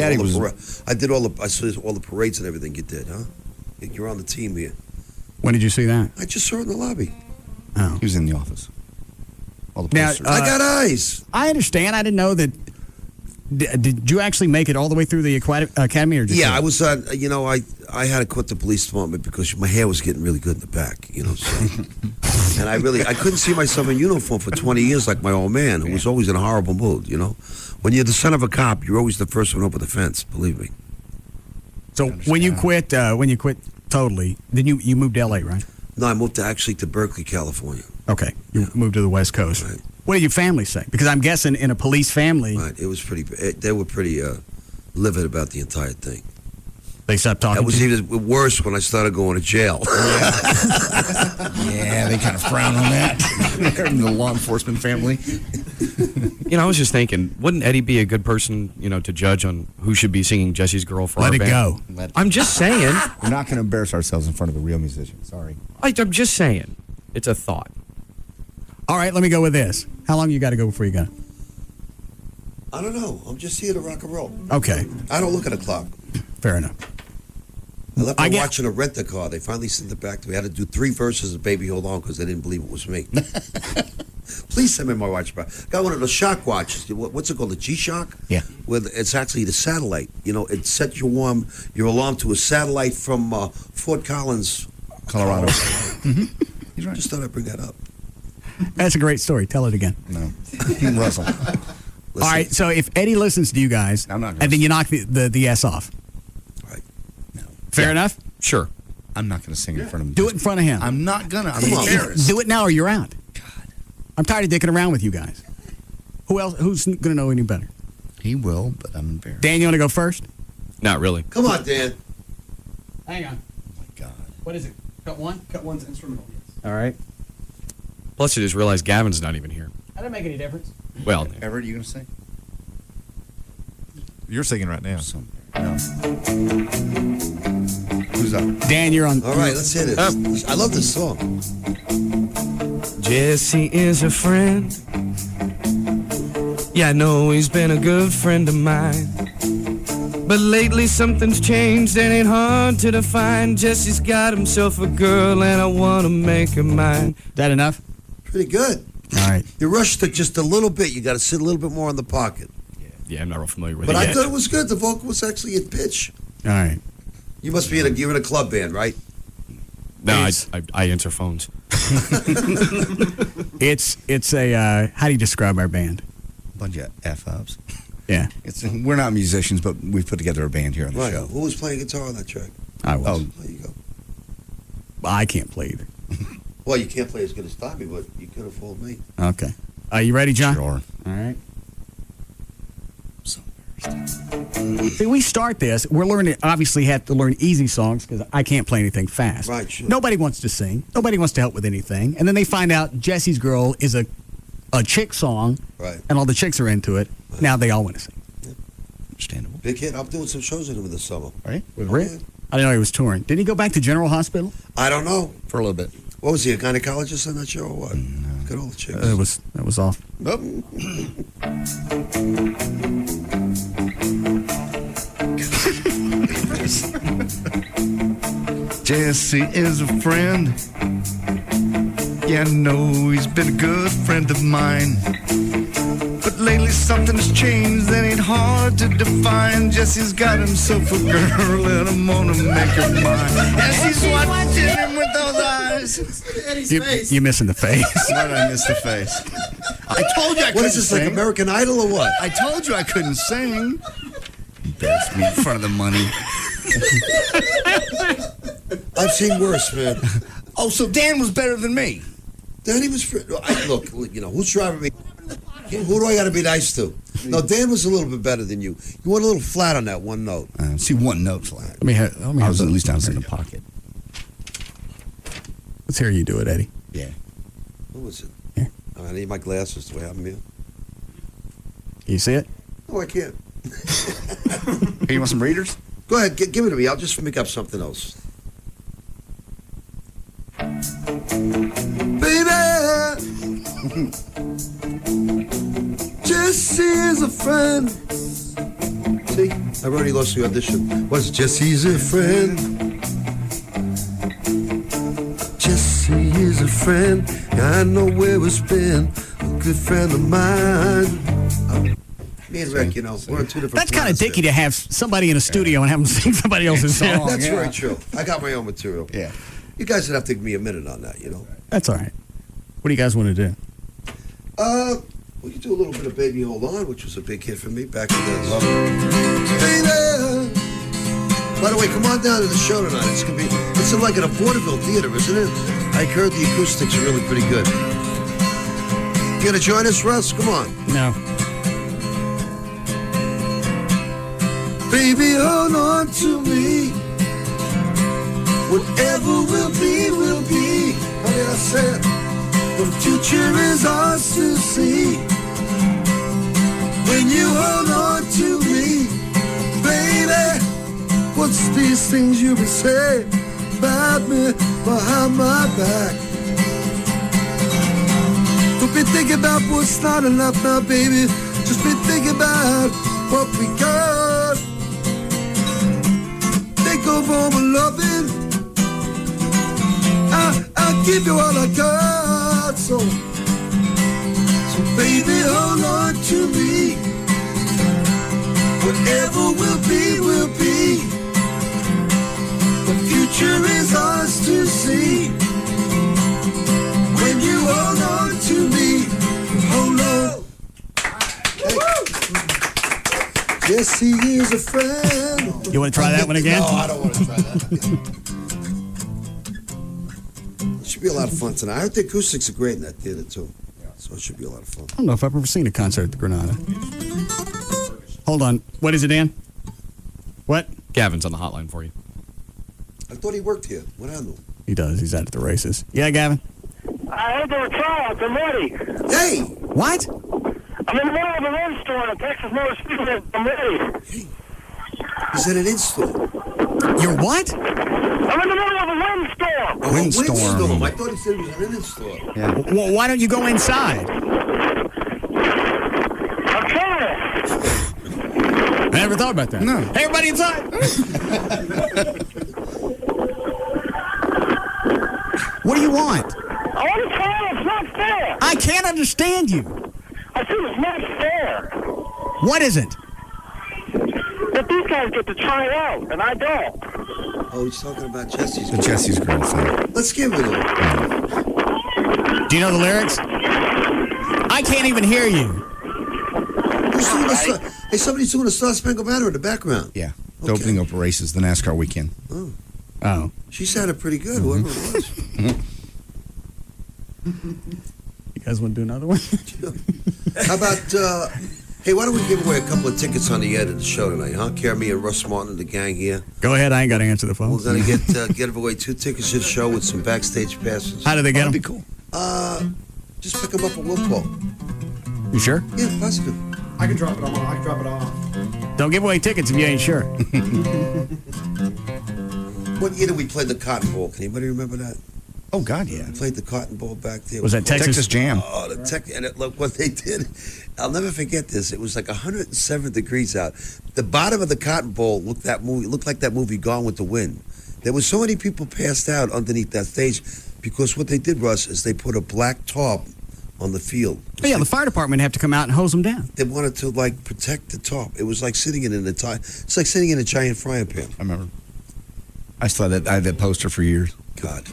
the parades and everything you did, huh? You're on the team here. When did you see that? I just saw it in the lobby. Oh. He was in the office. All the Now, posters. I got eyes. I understand. I didn't know that. Did you actually make it all the way through the academy, or just I was. I had to quit the police department because my hair was getting really good in the back. So. And I couldn't see myself in uniform for 20 years like my old man, who was always in a horrible mood. When you're the son of a cop, you're always the first one over the fence. Believe me. So when you quit totally, then you moved to L.A., right? No, I moved to Berkeley, California. Okay, you moved to the West Coast. Right. What did your family say? Because I'm guessing in a police family, Right, it was pretty. They were pretty livid about the entire thing. they stopped talking. That was to you? even worse when I started going to jail. Yeah, they kind of frown on that. They're in the law enforcement family. I was just thinking, wouldn't Eddie be a good person, to judge on who should be singing Jesse's Girl for Let our it band? go. I'm just saying. We're not going to embarrass ourselves in front of a real musician. Sorry. I'm just saying. It's a thought. All right, let me go with this. How long you got to go before you go? I don't know. I'm just here to rock and roll. Okay, I don't look at a clock. fair enough. I left them watching a rent-a-car. They finally sent it back to me. I had to do 3 verses of Baby Hold On because they didn't believe it was me. Please send me my watch back. Got one of those shock watches. What's it called? The G-Shock? Yeah. It's actually the satellite. It sets your alarm to a satellite from Fort Collins, Colorado. He's right. Just thought I'd bring that up. That's a great story. Tell it again. No. Russell. All right, so if Eddie listens to you guys, I'm not gonna and then you knock the S off. Right. No. Fair enough? Sure. I'm not going to sing in front of him. Do it in front of him. I'm not going to. I'm embarrassed. Do it now or you're out. God. I'm tired of dicking around with you guys. Who else? Who's going to know any better? He will, but I'm embarrassed. Dan, you want to go first? Not really. Come on, Dan. Hang on. Oh, my God. What is it? Cut one? Cut one's instrumental. All right. Plus, you just realized Gavin's not even here. That doesn't make any difference. Well, Everett, you going to sing? You're singing right now. No. Who's up? Dan, you're on. All right, let's hear this. I love this song. Jesse is a friend. Yeah, I know he's been a good friend of mine. But lately something's changed and ain't hard to define. Jesse's got himself a girl and I want to make her mine. That enough? Pretty good. All right. You rushed it just a little bit. You got to sit a little bit more in the pocket. yeah, I'm not real familiar with But it I yet. thought it was good. The vocal was actually in pitch. All right. You must be you're in a club band, right? No, I answer phones. It's a how do you describe our band? Bunch of F-ups. Yeah. We're not musicians, but we've put together a band here on the Right. show. Who was playing guitar on that track? I was. Oh, There you go. I can't play either. Well, you can't play as good as Tommy, but you could have fooled me. Okay. Are you ready, John? Sure. All right. See, we start this. We're learning. Obviously, have to learn easy songs because I can't play anything fast. Right, sure. Nobody wants to sing. Nobody wants to help with anything. And then they find out Jesse's Girl is a chick song, Right. and all the chicks are into it. Right. Now they all want to sing. Understandable. Big hit. I'm doing some shows with him this summer. Right? With Rick? I didn't know he was touring. Did he go back to General Hospital? I don't know. For a little bit. What was he, a gynecologist on that show or what? Good old chicks. That was off. Oh. Jesse is a friend. Yeah, I know he's been a good friend of mine. But lately something's changed that ain't hard to define. Jesse's got himself a girl and I'm gonna make her mine. And she's watching him with those eyes. You're missing the face. Why did I miss the face? I told you I couldn't What is this, sing. like American Idol or what? I told you I couldn't sing. Embarrassed me in front of the money. I've seen worse, man. Oh, so Dan was better than me. Danny was... Look, you know, who's driving me? Who do I got to be nice to? No, Dan was a little bit better than you. You went a little flat on that one note. See, one note flat. Let me have at least I was in the pocket. Let's hear you do it, Eddie. Yeah. Who was it? Here. I need my glasses. Do I have them here? Can you see it? No, I can't. Hey, you want some readers? Go ahead, give it to me. I'll just make up something else. Baby, Jesse is a friend. See, I've already lost the audition. What's Jesse's a friend? Jesse is a friend. I know where it's been. A good friend of mine. Me and Rick, you know, we're on two different That's kind of planets dicky to have somebody in a studio and have them sing somebody else's song. That's very true. I got my own material. Yeah. You guys would have to give me a minute on that, you know. That's all right. What do you guys want to do? We could do a little bit of Baby Hold On, which was a big hit for me back in the Baby! By the way, come on down to the show tonight. It's in like an a vaudeville theater, isn't it? I heard the acoustics are really pretty good. You gonna join us, Russ? Come on. No. Baby, hold on to me. Whatever will be, will be. Honey, I said, the future is ours to see. When you hold on to me, baby, what's these things you be saying about me behind my back? Don't be thinking about what's not enough now, baby. Just be thinking about what we got. Think of all my loving. I'll give you all I got. So baby, hold on to me. Whatever will be, will be. The future is ours to see. When you hold on to me, hold on. Yes, he is a friend. You want to try that one again? No, I don't want to try that again. It should be a lot of fun tonight. I heard the acoustics are great in that theater, too. So it should be a lot of fun. I don't know if I've ever seen a concert at the Granada. Hold on. What is it, Dan? What? Gavin's on the hotline for you. I thought he worked here. What happened? He does. He's out at the races. Yeah, Gavin? I heard there were tryouts. I'm ready. Hey! What? I'm in the middle of a rainstorm at Texas Motor Speedway. I'm ready. He's at an install. You're what? I'm in the middle of a windstorm. Oh, windstorm. I thought he said he was at an install. Yeah. Well, why don't you go inside? I'm trying. I never thought about that. No. Hey, everybody inside. What do you want? I want to try. It's not fair. I can't understand you. I said it's not fair. What is it? That these guys get to try out, and I don't. Oh, he's talking about Jesse's The Jesse's girlfriend. Let's give it to him. Do you know the lyrics? I can't even hear you. Who's doing the hey, somebody's doing a Star Spangled Banner in the background. Yeah. The opening up races, the NASCAR weekend. Oh. She sounded pretty good, whoever it was. You guys want to do another one? How about, hey, why don't we give away a couple of tickets on the end of the show tonight, huh? Me and Russ Martin and the gang here. Go ahead. I ain't got to answer the phone. We're going to give away 2 tickets to the show with some backstage passes. How do they get them? That'd be cool. Just pick them up at Wilpo. You sure? Yeah, positive. I can drop it off. Don't give away tickets if you ain't sure. What year did we play the Cotton Bowl? Can anybody remember that? Oh, God, yeah. We played the Cotton Bowl back there. Was that Texas Jam? Oh, look what they did. I'll never forget this. It was like 107 degrees out. The bottom of the Cotton Bowl looked like that movie Gone with the Wind. There were so many people passed out underneath that stage because what they did, Russ, is they put a black tarp on the field. Oh, yeah, the fire department have to come out and hose them down. They wanted to protect the tarp. It was like sitting in it's like sitting in a giant frying pan. I remember. I still had I had that poster for years. God.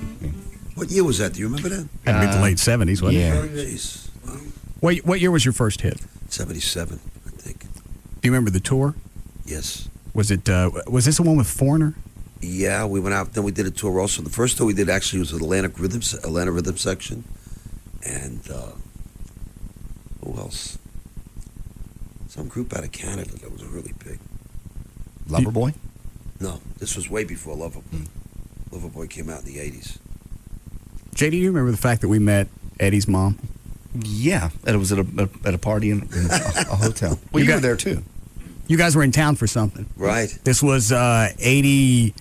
What year was that? Do you remember that? Had to be the late 70s, wasn't yeah. it? Jeez. What year was your first hit? 77, I think. Do you remember the tour? Yes. Was it? Was this the one with Foreigner? Yeah, we went out. Then we did a tour also. The first tour we did actually was Atlanta Rhythm section, and who else? Some group out of Canada that was really big. Loverboy? No, this was way before Loverboy. Loverboy came out in the 80s. JD, do you remember the fact that we met Eddie's mom? Yeah, it was at a party in a hotel. Well, you were there too. You guys were in town for something. Right. This was 89.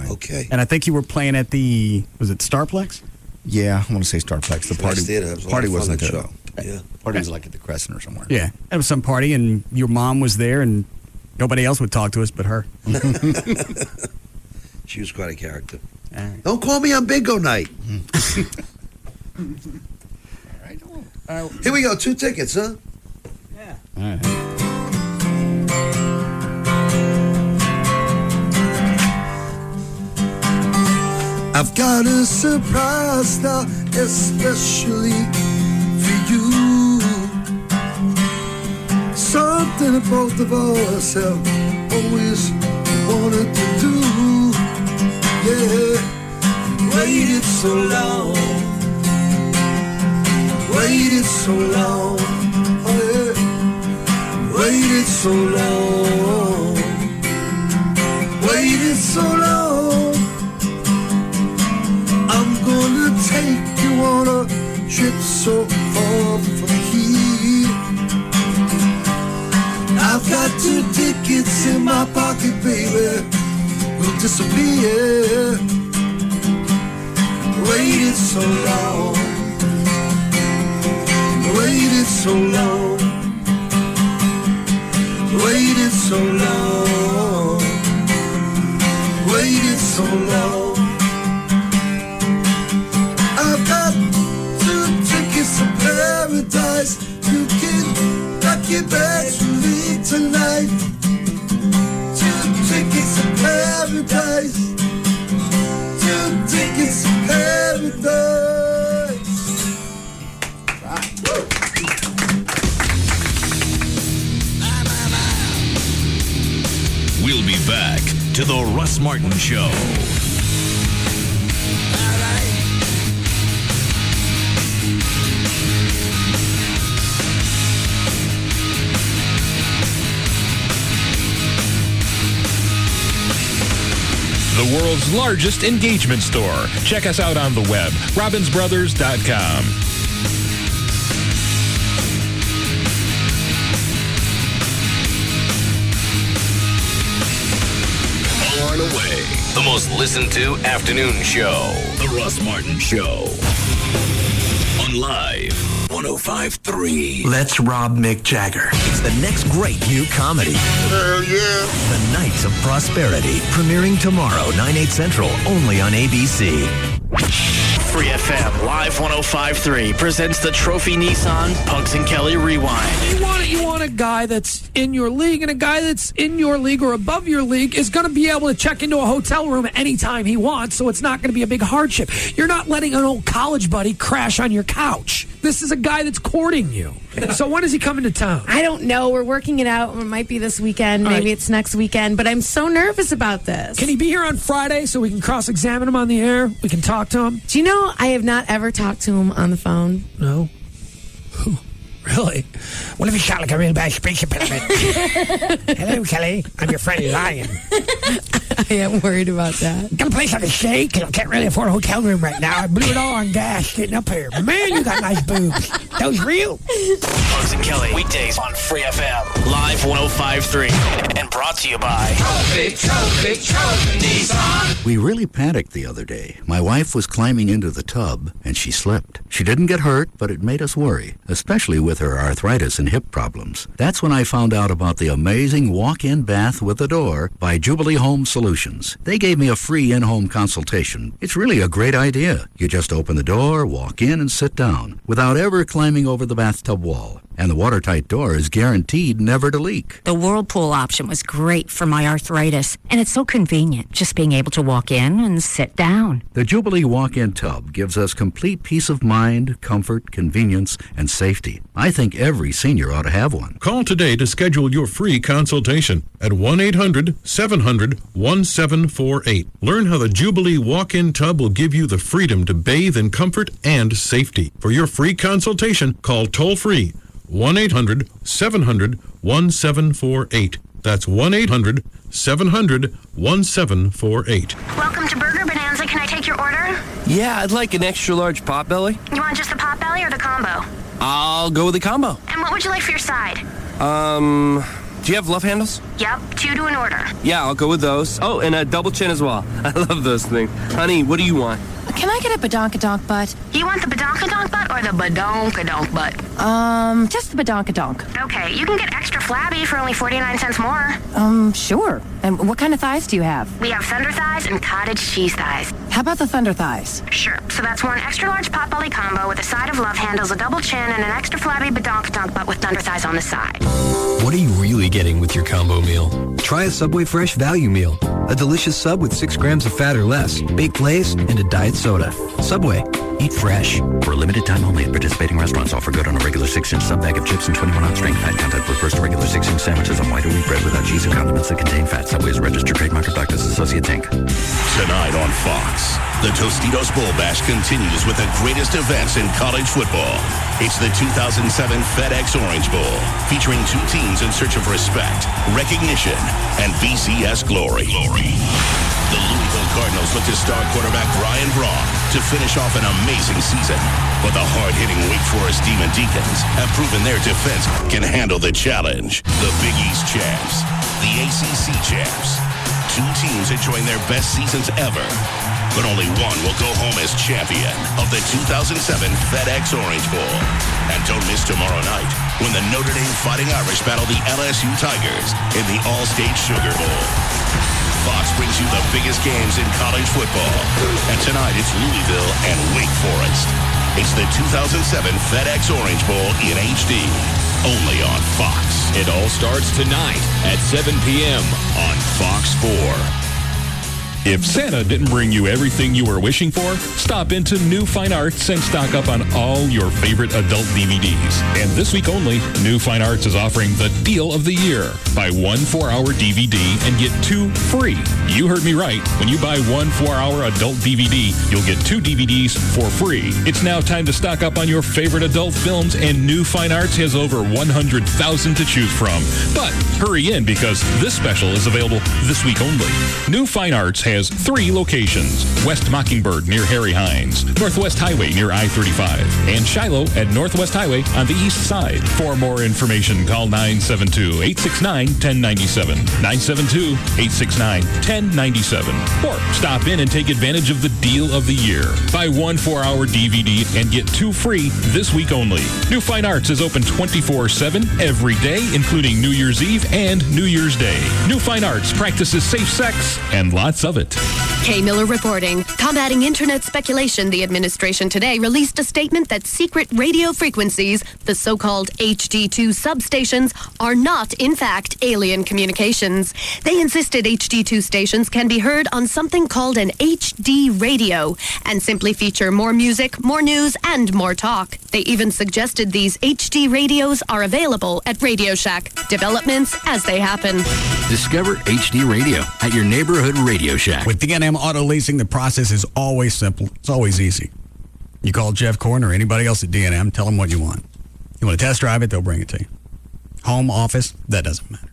Okay. And I think you were playing at was it Starplex? Yeah, I want to say Starplex. The party wasn't there, show. though. Yeah. Party was like at the Crescent or somewhere. Yeah. It was some party, and your mom was there, and nobody else would talk to us but her. She was quite a character. All right. Don't call me on bingo night. All right. Here we go. 2 tickets, huh? Yeah. All right. I've got a surprise now, especially for you. Something that both of us have always wanted to do. Yeah, waited so long, waited so long, oh yeah, waited so long, waited so long. I'm gonna take you on a trip so far from here. I've got 2 tickets in my pocket, baby. We'll disappear. Waited so long, waited so long, waited so long, waited so long. I've got 2 tickets to paradise. You can pack your bags and leave tonight. 2 tickets to paradise. 2 tickets to paradise. Right. We'll be back to the Russ Martin Show. The world's largest engagement store. Check us out on the web, robinsbrothers.com. Far and away, the most listened to afternoon show. The Russ Martin Show. On Live 105.3. Let's rob Mick Jagger. It's the next great new comedy. Hell yeah. The Knights of Prosperity. Premiering tomorrow, 9/8 Central, only on ABC. Free FM Live 105.3 presents the Trophy Nissan Pugs and Kelly Rewind. You want a guy that's in your league, and a guy that's in your league or above your league is going to be able to check into a hotel room anytime he wants, so it's not going to be a big hardship. You're not letting an old college buddy crash on your couch. This is a guy that's courting you. So when is he coming to town? I don't know. We're working it out. It might be this weekend. Maybe it's next weekend. But I'm so nervous about this. Can he be here on Friday so we can cross-examine him on the air? We can talk to him? Do you know I have not ever talked to him on the phone? No. Really? What if he shot like a real bad space impediment? Hello, Kelly. I'm your friend Lion. I am worried about that. Got a place on the shake, and I can't really afford a hotel room right now. I blew it all on gas getting up here. Man, you got nice boobs. Those real? Pugs and Kelly, weekdays on Free FM, Live 105.3, and brought to you by Trophy Nissan. We really panicked the other day. My wife was climbing into the tub, and she slipped. She didn't get hurt, but it made us worry, especially with her arthritis and hip problems. That's when I found out about the amazing walk-in bath with a door by Jubilee Home Solutions. They gave me a free in-home consultation. It's really a great idea. You just open the door, walk in, and sit down without ever climbing over the bathtub wall. And the watertight door is guaranteed never to leak. The Whirlpool option was great for my arthritis, and it's so convenient, just being able to walk in and sit down. The Jubilee walk-in tub gives us complete peace of mind, comfort, convenience, and safety. I think every senior ought to have one. Call today to schedule your free consultation at 1-800-700-1748. Learn how the Jubilee walk-in tub will give you the freedom to bathe in comfort and safety. For your free consultation, call toll-free 1-800-700-1748. That's 1-800-700-1748. Welcome to Burger Bonanza. Can I take your order? Yeah, I'd like an extra large potbelly. You want just the potbelly or the combo? I'll go with the combo. And what would you like for your side? Do you have love handles? Yep, 2 to an order. Yeah, I'll go with those. Oh, and a double chin as well. I love those things. Honey, what do you want? Can I get a badonkadonk butt? You want the badonkadonk butt or the badonkadonk butt? Just the badonkadonk. Okay, you can get extra flabby for only 49 cents more. Sure. And what kind of thighs do you have? We have thunder thighs and cottage cheese thighs. How about the thunder thighs? Sure. So that's one extra large potbelly combo with a side of love handles, a double chin, and an extra flabby badonkadonk butt with thunder thighs on the side. What are you really getting with your combo meal? Try a Subway Fresh Value Meal. A delicious sub with 6 grams of fat or less, baked lays, and a diet soda. Subway. Eat fresh. For a limited time only at participating restaurants, offer good on a regular 6-inch sub bag of chips and 21-ounce drink. Fat content prefers to regular 6-inch sandwiches on white or wheat bread without cheese or condiments that contain fat. Subway is a registered trademark of Doctors Associates, Inc. Tonight on Fox, the Tostitos Bowl Bash continues with the greatest events in college football. It's the 2007 FedEx Orange Bowl, featuring 2 teams in search of respect, recognition, and BCS glory. The Louisville Cardinals look to star quarterback Brian Braun to finish off an amazing season. But the hard-hitting Wake Forest Demon Deacons have proven their defense can handle the challenge. The Big East champs, the ACC champs. 2 teams enjoying their best seasons ever. But only one will go home as champion of the 2007 FedEx Orange Bowl. And don't miss tomorrow night when the Notre Dame Fighting Irish battle the LSU Tigers in the All-State Sugar Bowl. Fox brings you the biggest games in college football. And tonight it's Louisville and Wake Forest. It's the 2007 FedEx Orange Bowl in HD. Only on Fox. It all starts tonight at 7 p.m. on Fox 4. If Santa didn't bring you everything you were wishing for, stop into New Fine Arts and stock up on all your favorite adult DVDs. And this week only, New Fine Arts is offering the deal of the year. Buy 1 4-hour DVD and get 2 free. You heard me right. When you buy 1 4-hour adult DVD, you'll get 2 DVDs for free. It's now time to stock up on your favorite adult films, and New Fine Arts has over 100,000 to choose from. But hurry in, because this special is available this week only. New Fine Arts has 3 locations: West Mockingbird near Harry Hines, Northwest Highway near I-35, and Shiloh at Northwest Highway on the east side. For more information, call 972-869-1097, 972-869-1097, or stop in and take advantage of the deal of the year. Buy 1 4-hour DVD and get 2 free this week only. New Fine Arts is open 24/7 every day, including New Year's Eve and New Year's Day. New Fine Arts practices safe sex and lots of it. it. Kay Miller reporting. Combating internet speculation, the administration today released a statement that secret radio frequencies, the so-called HD2 substations, are not, in fact, alien communications. They insisted HD2 stations can be heard on something called an HD radio and simply feature more music, more news, and more talk. They even suggested these HD radios are available at Radio Shack. Developments as they happen. Discover HD Radio at your neighborhood Radio Shack. With D&M Auto Leasing, the process is always simple. It's always easy. You call Jeff Corn or anybody else at D&M, tell them what you want. You want to test drive it, they'll bring it to you. Home, office, that doesn't matter.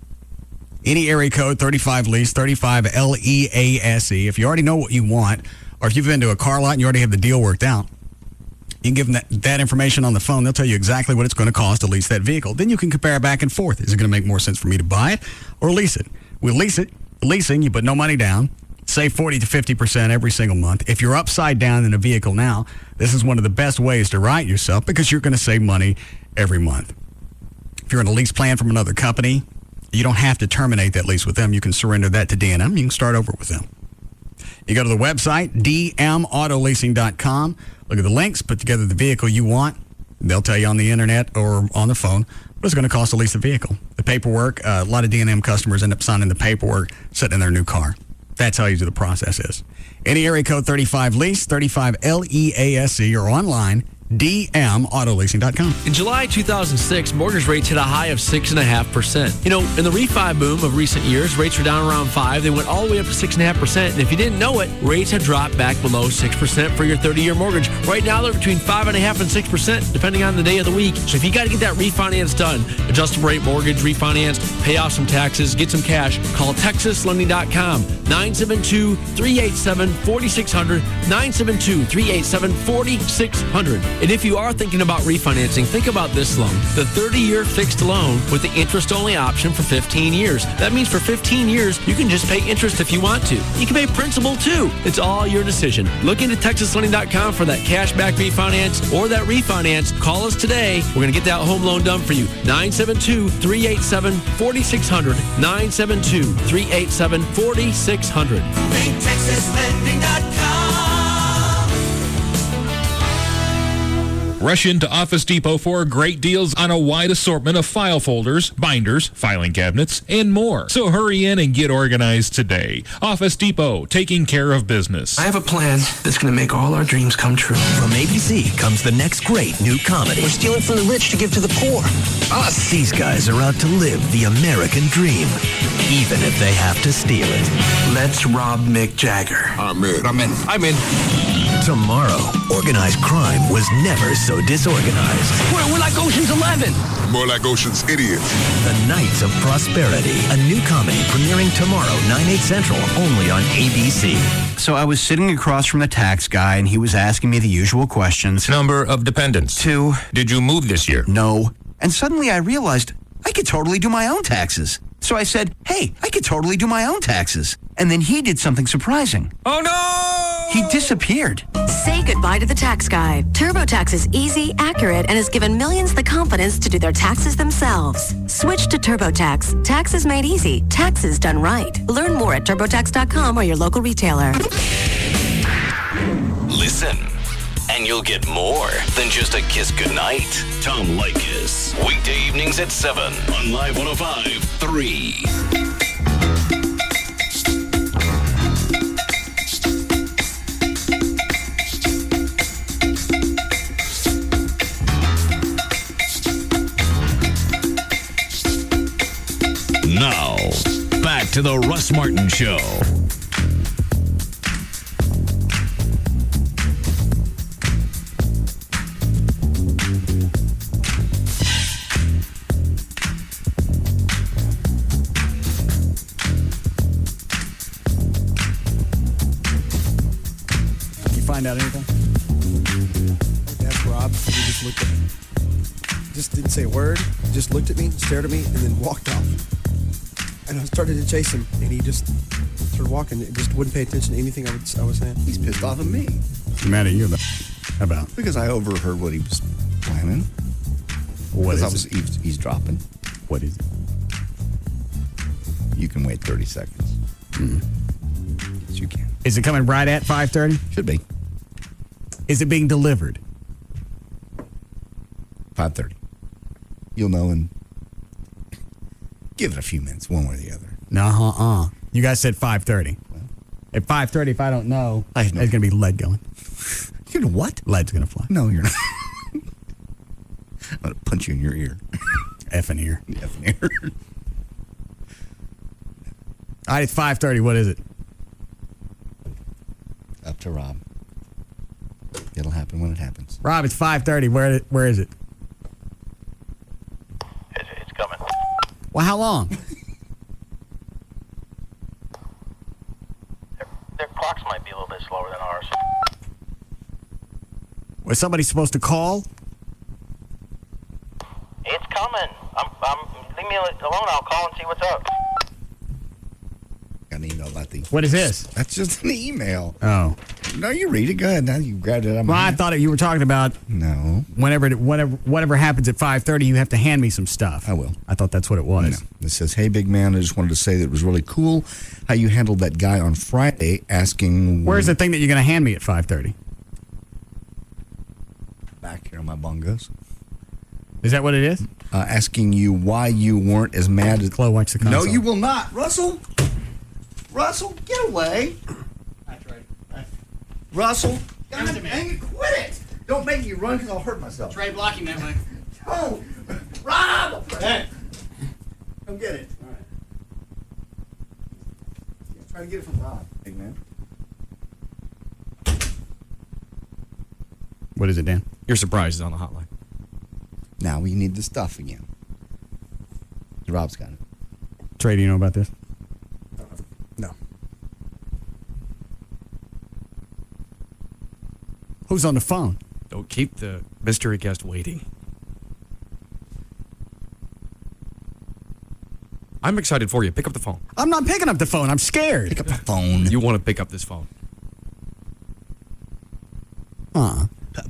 Any area code, 35 lease, 35 LEASE. If you already know what you want, or if you've been to a car lot and you already have the deal worked out, you can give them that information on the phone. They'll tell you exactly what it's going to cost to lease that vehicle. Then you can compare back and forth. Is it going to make more sense for me to buy it or lease it? We'll lease it. Leasing, you put no money down. Save 40 to 50% every single month. If you're upside down in a vehicle now, this is one of the best ways to right yourself because you're going to save money every month. If you're in a lease plan from another company, you don't have to terminate that lease with them. You can surrender that to D&M. You can start over with them. You go to the website, dmautoleasing.com. Look at the links, put together the vehicle you want. They'll tell you on the internet or on the phone what it's going to cost to lease the vehicle. The paperwork, a lot of D&M customers end up signing the paperwork, sitting in their new car. That's how easy the process is. Any area code 35 lease, 35 LEASE, or online, dmautoleasing.com. In July 2006, mortgage rates hit a high of 6.5%. You know, in the refi boom of recent years, rates were down around 5%. They went all the way up to 6.5%. And if you didn't know it, rates have dropped back below 6% for your 30-year mortgage. Right now, they're between 5.5% and 6%, depending on the day of the week. So if you got to get that refinance done, adjustable rate mortgage refinance, pay off some taxes, get some cash, call TexasLending.com, 972-387-4600, 972-387-4600. And if you are thinking about refinancing, think about this loan. The 30-year fixed loan with the interest-only option for 15 years. That means for 15 years, you can just pay interest if you want to. You can pay principal, too. It's all your decision. Look into TexasLending.com for that cashback refinance or that refinance. Call us today. We're going to get that home loan done for you. 972-387-4600. 972-387-4600. TexasLending.com. Rush into Office Depot for great deals on a wide assortment of file folders, binders, filing cabinets, and more. So hurry in and get organized today. Office Depot, taking care of business. I have a plan that's going to make all our dreams come true. From ABC comes the next great new comedy. We're stealing from the rich to give to the poor. Us. These guys are out to live the American dream, even if they have to steal it. Let's rob Mick Jagger. I'm in. Tomorrow, organized crime was never so disorganized. We're like Ocean's 11. More like Ocean's Idiots. The Knights of Prosperity, a new comedy premiering tomorrow, 9/8 Central, only on ABC. So I was sitting across from the tax guy, and he was asking me the usual questions. Number of dependents? 2. Did you move this year? No. And suddenly I realized I could totally do my own taxes. So I said, hey, I could totally do my own taxes. And then he did something surprising. Oh, no! He disappeared. Say goodbye to the tax guy. TurboTax is easy, accurate, and has given millions the confidence to do their taxes themselves. Switch to TurboTax. Taxes made easy. Taxes done right. Learn more at TurboTax.com or your local retailer. Listen, and you'll get more than just a kiss goodnight. Tom Leykis, weekday evenings at 7 on Live 105.3. Now, back to the Russ Martin Show. You find out anything? That's Rob. He just looked at me. Just didn't say a word. Just looked at me, stared at me, and then walked off. And I started to chase him, and he just started walking. It just wouldn't pay attention to anything I was saying. He's pissed off at me. What's mad at you about? Because I overheard what he was planning. What because is I was eavesdropping. What is it? You can wait 30 seconds. Mm-hmm. Yes, you can. Is it coming right at 5:30? Should be. Is it being delivered? 5:30. You'll know and give it a few minutes, one way or the other. No, You guys said 5:30. At 5:30, if I don't know, there's going to be lead going. You know what? Lead's going to fly. No, you're not. I'm going to punch you in your ear. Effing ear. Effing ear. All right, it's 5:30. What is it? Up to Rob. It'll happen when it happens. Rob, it's 5:30. Where is it? It's coming. Well, how long? Their clocks might be a little bit slower than ours. Was somebody supposed to call? It's coming. Leave me alone. I'll call and see what's up. Got an email about the. What is this? That's just an email. Oh. No, you read it. Go ahead. Now you grabbed it. Well, I thought you were talking about. No. Whatever happens at 5:30, you have to hand me some stuff. I will. I thought that's what it was. No. It says, "Hey, big man, I just wanted to say that it was really cool how you handled that guy on Friday asking." Where's the thing that you're going to hand me at 5:30? Back here on my bongos. Is that what it is? Asking you why you weren't as mad as. Chloe watch the console. No, you will not, Russell. Russell, get away. I tried. Russell, God dang it, quit it! Don't make me run because I'll hurt myself. Try blocking that way. Oh, Rob! Hey. Come get it. All right. Yeah, try to get it from Rob. Big man. What is it, Dan? Your surprise is on the hotline. Now we need the stuff again. Rob's got it. Trey, do you know about this? No. Who's on the phone? Don't keep the mystery guest waiting. I'm excited for you. Pick up the phone. I'm not picking up the phone. I'm scared. Pick up the phone. You want to pick up this phone.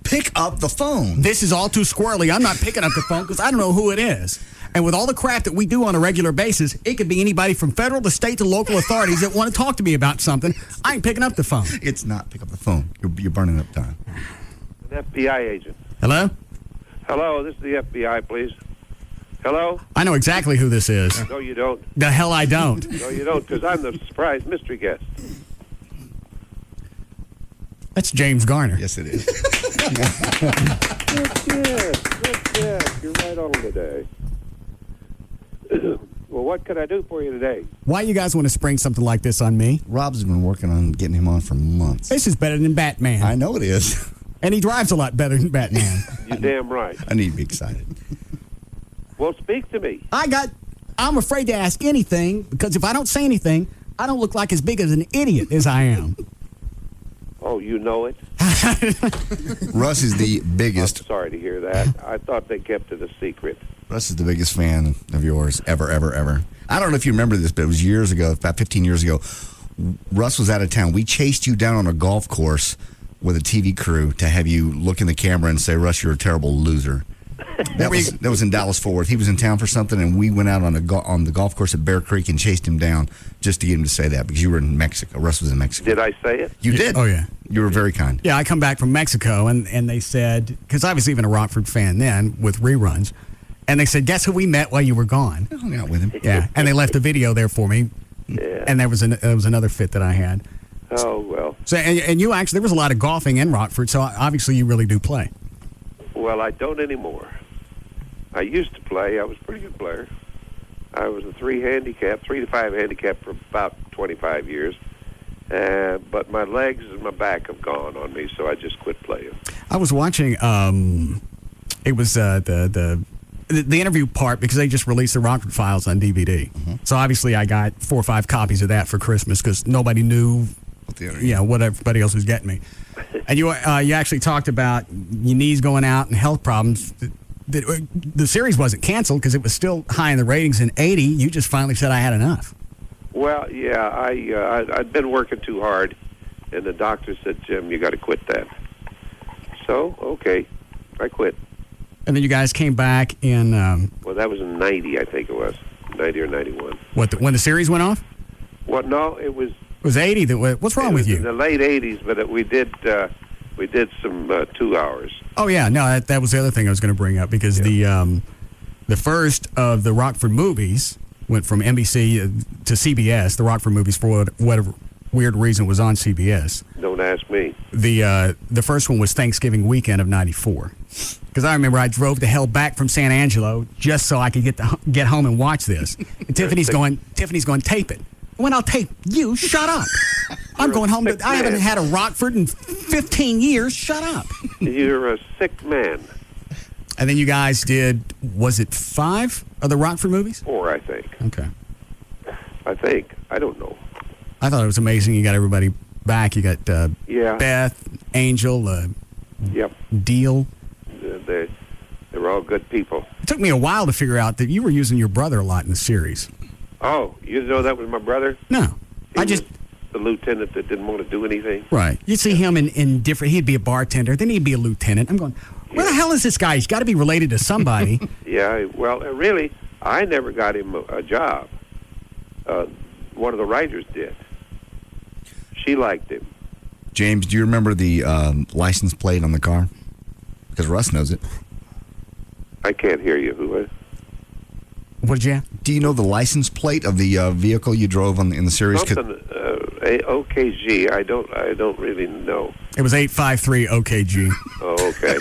Pick up the phone. This is all too squirrely. I'm not picking up the phone because I don't know who it is. And with all the crap that we do on a regular basis, it could be anybody from federal to state to local authorities that want to talk to me about something. I ain't picking up the phone. It's not pick up the phone. You're burning up time. An FBI agent. Hello? Hello, this is the FBI, please. Hello? I know exactly who this is. No, you don't. The hell I don't. No, you don't, because I'm the surprise mystery guest. That's James Garner. Yes, it is. Yes, you're right on today. Well, what can I do for you today? Why you guys want to spring something like this on me? Rob's been working on getting him on for months. This is better than Batman. I know it is. And he drives a lot better than Batman. You're damn right. I need to be excited. Well, speak to me. I'm afraid to ask anything because if I don't say anything, I don't look like as big as an idiot as I am. Oh, you know it? Russ is the biggest. I'm sorry to hear that. I thought they kept it a secret. Russ is the biggest fan of yours ever, ever, ever. I don't know if you remember this, but it was years ago, about 15 years ago. Russ was out of town. We chased you down on a golf course with a TV crew to have you look in the camera and say, Russ, you're a terrible loser. That was in Dallas-Fort Worth. He was in town for something, and we went out on the golf course at Bear Creek and chased him down just to get him to say that because you were in Mexico. Russ was in Mexico. Did I say it? You did. Oh, yeah. You were very kind. Yeah, I come back from Mexico, and they said, because I was even a Rockford fan then with reruns, and they said, guess who we met while you were gone? I hung out with him. Yeah, and they left a video there for me. Yeah. And there was another fit that I had. Oh, well. So, and you actually, there was a lot of golfing in Rockford, so obviously you really do play. Well, I don't anymore. I used to play. I was a pretty good player. I was a 3 to 5 handicap for about 25 years. But my legs and my back have gone on me, so I just quit playing. I was watching, it was the interview part because they just released the Rockford Files on DVD. Mm-hmm. So obviously I got 4 or 5 copies of that for Christmas because nobody knew what everybody else was getting me. And you actually talked about your knees going out and health problems. The series wasn't canceled because it was still high in the ratings in 80. You just finally said I had enough. Well, yeah, I'd been working too hard, and the doctor said, Jim, you got to quit that. So, okay, I quit. And then you guys came back in... well, that was in 90, I think it was. 90 or 91. When the series went off? Well, no, it was It was 80. What's wrong with In you? the late 80s, but we did some 2 hours. Oh yeah, no, that was the other thing I was going to bring up because the first of the Rockford movies went from NBC to CBS. The Rockford movies, for whatever weird reason, was on CBS. Don't ask me. The first one was Thanksgiving weekend of '94. Because I remember I drove the hell back from San Angelo just so I could get home and watch this. And Tiffany's going, tape it. When I'll tape you, shut up. I'm going home. I haven't had a Rockford in 15 years. Shut up. You're a sick man. And then you guys did, was it 5 of the Rockford movies? 4, I think. Okay. I think. I don't know. I thought it was amazing. You got everybody back. You got Beth, Angel, Yep. Deal. They were all good people. It took me a while to figure out that you were using your brother a lot in the series. Oh, you didn't know that was my brother? No. He was the lieutenant that didn't want to do anything. Right. You'd see him in different, he'd be a bartender, then he'd be a lieutenant. I'm going, where the hell is this guy? He's got to be related to somebody. Yeah, well, really, I never got him a job. One of the writers did. She liked him. James, do you remember the license plate on the car? Because Russ knows it. I can't hear you. Who? What did you have? Do you know the license plate of the vehicle you drove in the series? Something OKG. I don't really know. It was 853 OKG. Oh, okay.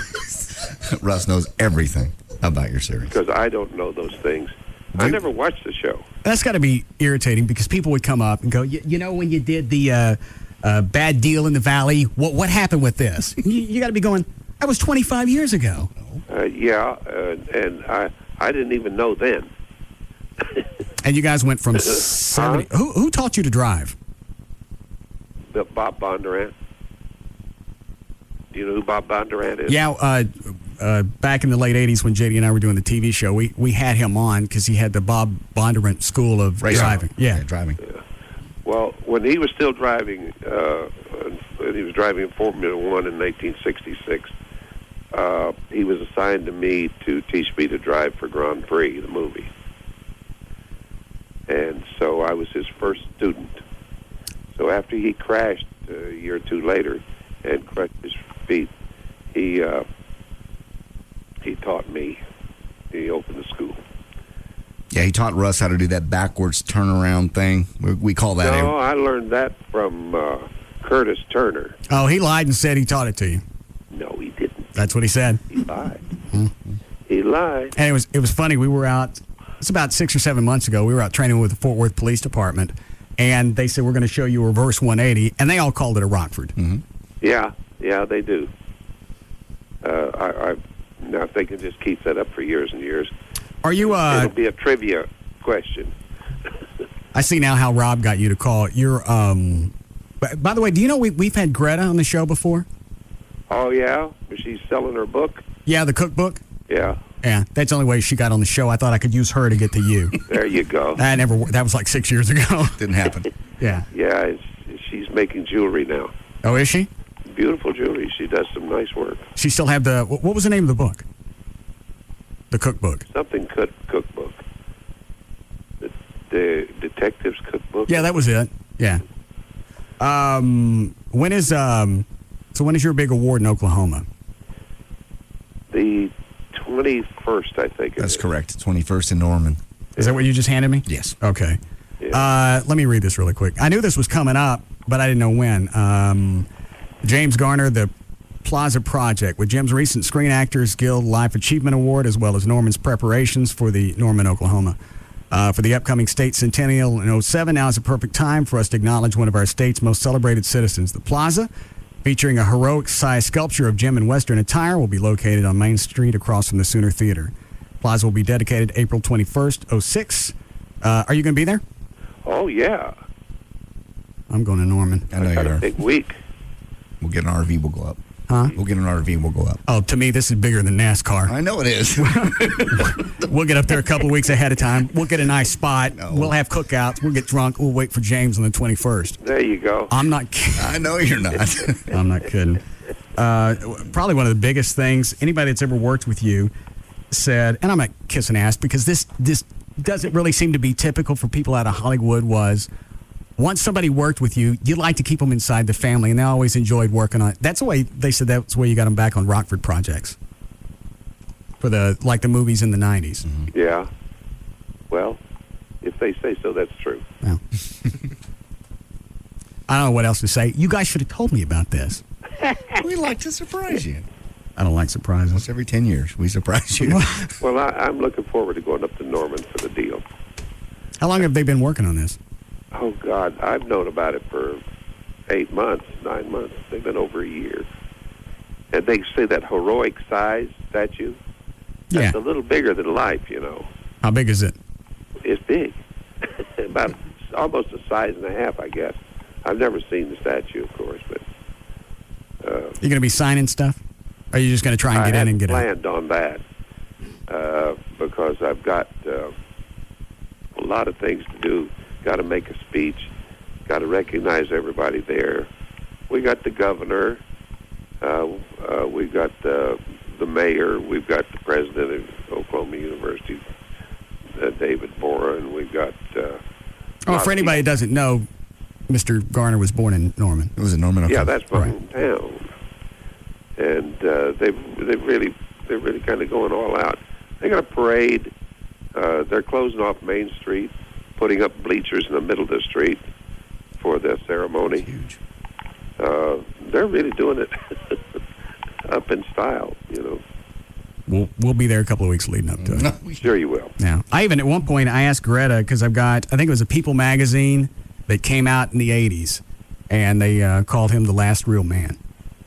Russ knows everything about your series. Because I don't know those things. I never watched the show. That's got to be irritating because people would come up and go, you know, when you did the Bad Deal in the Valley, what happened with this? You got to be going, that was 25 years ago. And I didn't even know then. And you guys went from 70. Who taught you to drive? Bob Bondurant. Do you know who Bob Bondurant is? Yeah, back in the late 80s when JD and I were doing the TV show, we had him on because he had the Bob Bondurant School of Driving. Yeah, driving. Yeah. Well, when he was still driving, and he was driving Formula One in 1966, he was assigned to me to teach me to drive for Grand Prix, the movie. And so I was his first student. So after he crashed a year or two later and crushed his feet, he taught me. He opened the school. Yeah, he taught Russ how to do that backwards turnaround thing. We call that. No, I learned that from Curtis Turner. Oh, he lied and said he taught it to you. No, he didn't. That's what he said. He lied. He lied. And it was funny. We were out. It's about 6 or 7 months ago. We were out training with the Fort Worth Police Department, and they said we're going to show you a reverse 180, and they all called it a Rockford. Mm-hmm. Yeah, they do. Now if they can just keep that up for years and years. Are you? It'll be a trivia question. I see now how Rob got you to call. You're. By the way, do you know we've had Greta on the show before? Oh yeah, she's selling her book. Yeah, the cookbook. Yeah. Yeah, that's the only way she got on the show. I thought I could use her to get to you. There you go. That was like 6 years ago. Didn't happen. Yeah. Yeah, she's making jewelry now. Oh, is she? Beautiful jewelry. She does some nice work. She still have the, what was the name of the book? The cookbook. Something cookbook. The detective's cookbook. Yeah, that was it. Yeah. When is your big award in Oklahoma? The 21st, I think. That's correct. 21st in Norman. Is that what you just handed me? Yes. Okay. Yeah. Let me read this really quick. I knew this was coming up, but I didn't know when. James Garner, the Plaza Project, with Jim's recent Screen Actors Guild Life Achievement Award, as well as Norman's preparations for the Norman, Oklahoma. For the upcoming state centennial in 07, now is a perfect time for us to acknowledge one of our state's most celebrated citizens. The Plaza, featuring a heroic-sized sculpture of Jim in Western attire, will be located on Main Street across from the Sooner Theater. Plaza will be dedicated April 21st, 06. Are you going to be there? Oh, yeah. I'm going to Norman. I know got you a are. big week. We'll get an RV, we'll go up. Huh? We'll get an RV, we'll go up. Oh, to me, this is bigger than NASCAR. I know it is. We'll get up there a couple of weeks ahead of time. We'll get a nice spot. No. We'll have cookouts. We'll get drunk. We'll wait for James on the 21st. There you go. I'm not kidding. I know you're not. I'm not kidding. Probably one of the biggest things, anybody that's ever worked with you said, and I'm not kissing ass because this doesn't really seem to be typical for people out of Hollywood, was once somebody worked with you, you like to keep them inside the family, and they always enjoyed working on it. That's the way they said that's the way you got them back on Rockford projects for the movies in the 90s. Mm-hmm. Yeah. Well, if they say so, that's true. Well, I don't know what else to say. You guys should have told me about this. We like to surprise you. I don't like surprises. Once every 10 years, we surprise you. Well, I'm looking forward to going up to Norman for the deal. How long have they been working on this? Oh, God, I've known about it for 8 months, 9 months. They've been over a year. And they say that heroic size statue, that's a little bigger than life, you know. How big is it? It's big. About almost a size and a half, I guess. I've never seen the statue, of course, but... You going to be signing stuff? Or are you just going to try and get in and get out? I had planned on that because I've got a lot of things to do. Got to make a speech. Got to recognize everybody there. We got the governor. We got the mayor. We've got the president of Oklahoma University, David Boren. We've got... for anybody who doesn't know, Mr. Garner was born in Norman. It was in Norman? Okay. Yeah, that's my hometown. And they're really kind of going all out. They got a parade. They're closing off Main Street, putting up bleachers in the middle of the street for the ceremony. Huge. They're really doing it up in style, you know. We'll be there a couple of weeks leading up to it. Sure you will. Yeah. I even, at one point, I asked Greta, because I think it was a People magazine that came out in the 80s, and they called him the last real man.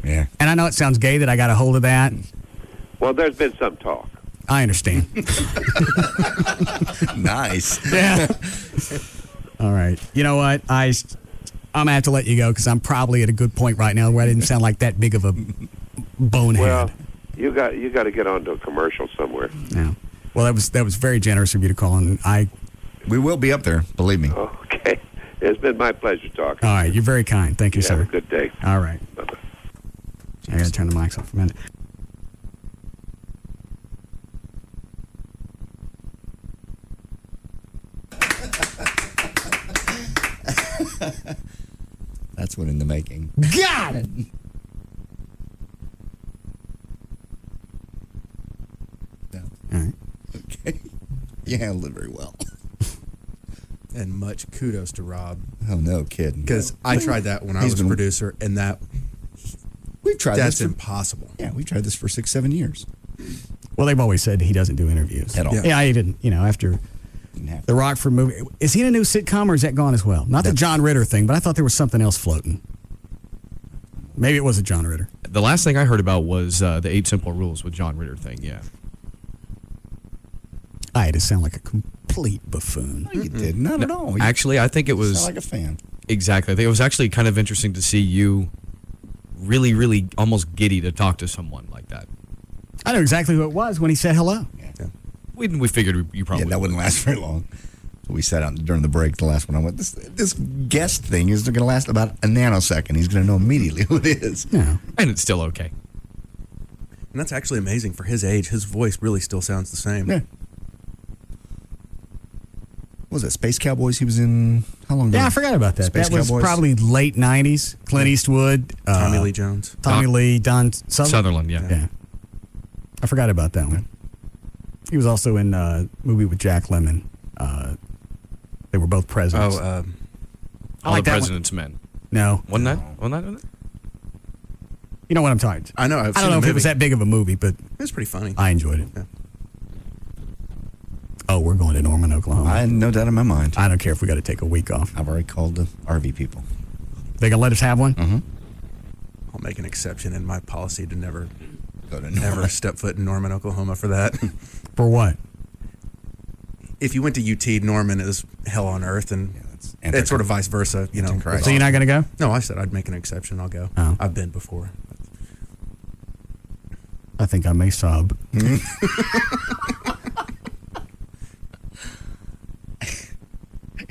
Yeah. And I know it sounds gay that I got a hold of that. Well, there's been some talk. I understand. Nice. Yeah. All right. You know what? I'm going to have to let you go because I'm probably at a good point right now where I didn't sound like that big of a bonehead. Well, you got to get onto a commercial somewhere. Yeah. Well, that was very generous of you to call, and we will be up there, believe me. Okay. It's been my pleasure talking. All right. You're very kind. Thank you, sir. Have a good day. All right. Bye-bye. I got to turn the mics off for a minute. That's one in the making. Got it! No. All right. Okay. You handled it very well. And much kudos to Rob. Oh, no kidding. Because I tried that when I was a producer, and we've tried that's this impossible. Yeah, we tried this for 6-7 years. Well, they've always said he doesn't do interviews. At all. Yeah, he didn't. After the Rockford movie. Is he in a new sitcom, or is that gone as well? Not the John Ritter thing, but I thought there was something else floating. Maybe it was a John Ritter. The last thing I heard about was the 8 Simple Rules with John Ritter thing, yeah. I had to sound like a complete buffoon. No, you did. Not at all. Actually, I think it was... Sound like a fan. Exactly. I think it was actually kind of interesting to see you really, really almost giddy to talk to someone like that. I know exactly who it was when he said hello. Yeah. We figured you probably that wouldn't last very long. So we sat out during the break, the last one. I went, this guest thing is going to last about a nanosecond. He's going to know immediately who it is. Yeah. And it's still okay. And that's actually amazing for his age. His voice really still sounds the same. Yeah. What was that, Space Cowboys he was in? How long ago? Yeah, I forgot about that. Space that was Cowboys? probably late 90s. Clint Eastwood. Tommy Lee Jones. Tommy Lee, Don Sutherland. Yeah. I forgot about that one. He was also in a movie with Jack Lemmon. They were both presidents. All like the that President's Men. No. Wasn't that? You know what I'm talking about. I know. I don't know if it was that big of a movie, but it was pretty funny. I enjoyed it. Yeah. Oh, we're going to Norman, Oklahoma. I had no doubt in my mind. I don't care if we got to take a week off. I've already called the RV people. They going to let us have one? Mm-hmm. I'll make an exception in my policy to never step foot in Norman, Oklahoma for that. For what? If you went to UT, Norman is hell on earth, and it's sort of vice versa, you know. So you're not going to go? No, I said I'd make an exception. I'll go. Oh. I've been before. I think I may sob.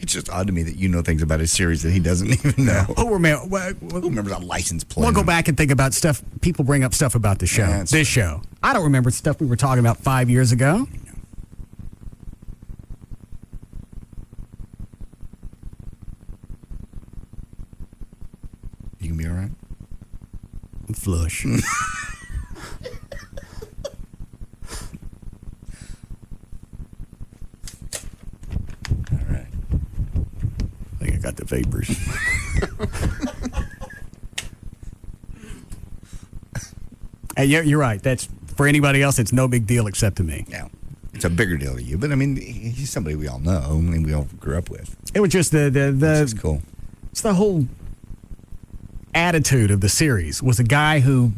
It's just odd to me that you know things about a series that he doesn't even know. Who remembers a license plate? We'll go back and think about stuff. People bring up stuff about the show. Yeah, this show. I don't remember stuff we were talking about 5 years ago. flush. All right. I think I got the vapors. Hey, you're right. That's for anybody else. It's no big deal except to me. Yeah, it's a bigger deal to you. But I mean, he's somebody we all know. I mean, we all grew up with. It was just It's cool. It's the whole attitude of the series. Was a guy who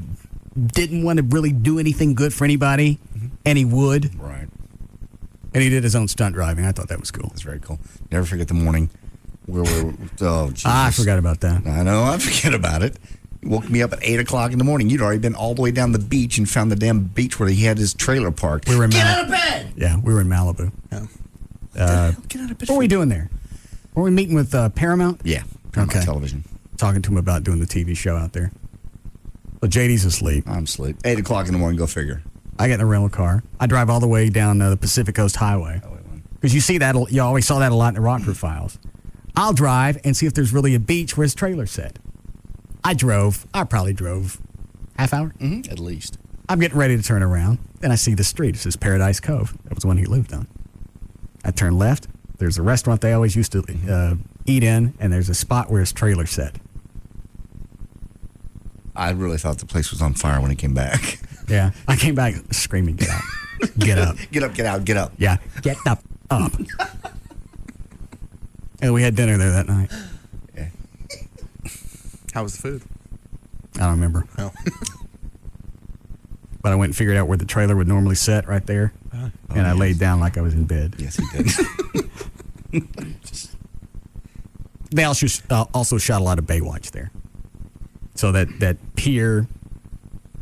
didn't want to really do anything good for anybody, and he would. Right. And he did his own stunt driving. I thought that was cool. That's very cool. Never forget the morning where we're. Oh, Jesus. I forgot about that. I know. I forget about it. He woke me up at 8 o'clock in the morning. You'd already been all the way down the beach and found the damn beach where he had his trailer parked. We were in Get out of bed! Yeah, we were in Malibu. Yeah. Get out of bed. What were we doing there? Were we meeting with Paramount? Yeah, Paramount Television. Talking to him about doing the TV show out there. Well, JD's asleep. I'm asleep. 8 o'clock in the morning, go figure. I get in a rental car. I drive all the way down the Pacific Coast Highway. Because you see that, you always saw that a lot in the Rockford Files. I'll drive and see if there's really a beach where his trailer's set. I probably drove half hour. Mm-hmm. At least. I'm getting ready to turn around. Then I see the street. It says Paradise Cove. That was the one he lived on. I turn left. There's a restaurant they always used to eat in, and there's a spot where his trailer set. I really thought the place was on fire when he came back. Yeah. I came back screaming, get out. Get up. Get up, get out, get up. Yeah. Get up. And we had dinner there that night. Yeah. How was the food? I don't remember. Oh. But I went and figured out where the trailer would normally sit right there. And I laid down like I was in bed. Yes, he did. They also shot a lot of Baywatch there. So that pier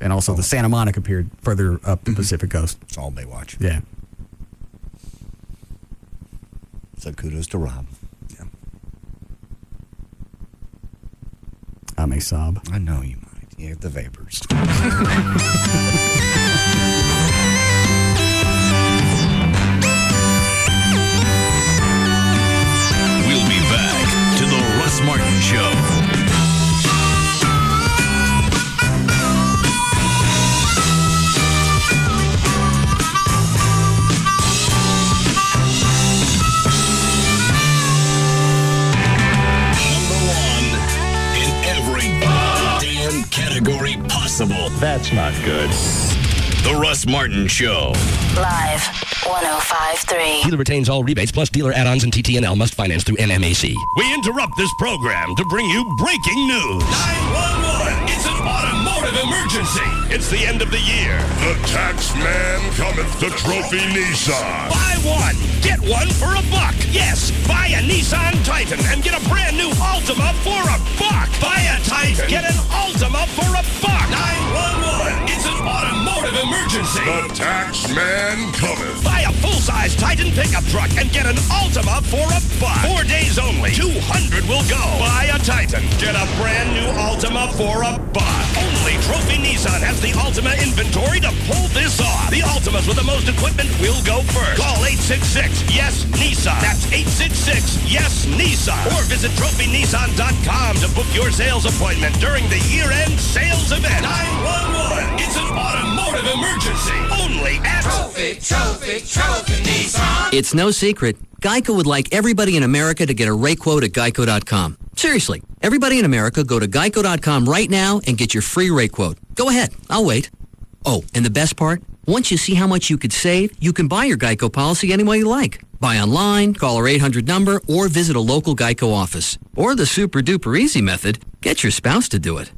and also the Santa Monica pier further up the Pacific Coast. It's all Baywatch. Yeah. So kudos to Rob. Yeah. I may sob. I know you might. You have the vapors. We'll be back to the Russ Martin Show. Category possible. That's not good. The Russ Martin Show. Live 105.3. Dealer retains all rebates plus dealer add-ons and TTNL must finance through NMAC. We interrupt this program to bring you breaking news. 911! It's an automotive emergency. It's the end of the year. The tax man cometh. The trophy Nissan. Buy one, get one for $1. Yes, buy a Nissan Titan and get a brand new Altima for $1. Buy a Titan, get an Altima for $1. 911! It's an automotive emergency. The tax man cometh. Buy a full-size Titan pickup truck and get an Altima for $1. 4 days only. 200 will go. Buy a Titan. Get a brand new Altima for $1. Only Trophy Nissan has the Altima inventory to pull this off. The Altimas with the most equipment will go first. Call 866-YES-NISSAN. That's 866-YES-NISSAN. Or visit TrophyNissan.com to book your sales appointment during the year-end sales event. 911. It's an automotive emergency. Only at Trophy Nissan. It's no secret. Geico would like everybody in America to get a rate quote at Geico.com. Seriously, everybody in America go to Geico.com right now and get your free rate quote. Go ahead, I'll wait. Oh, and the best part? Once you see how much you could save, you can buy your Geico policy any way you like. Buy online, call our 800 number, or visit a local Geico office. Or the super duper easy method, get your spouse to do it.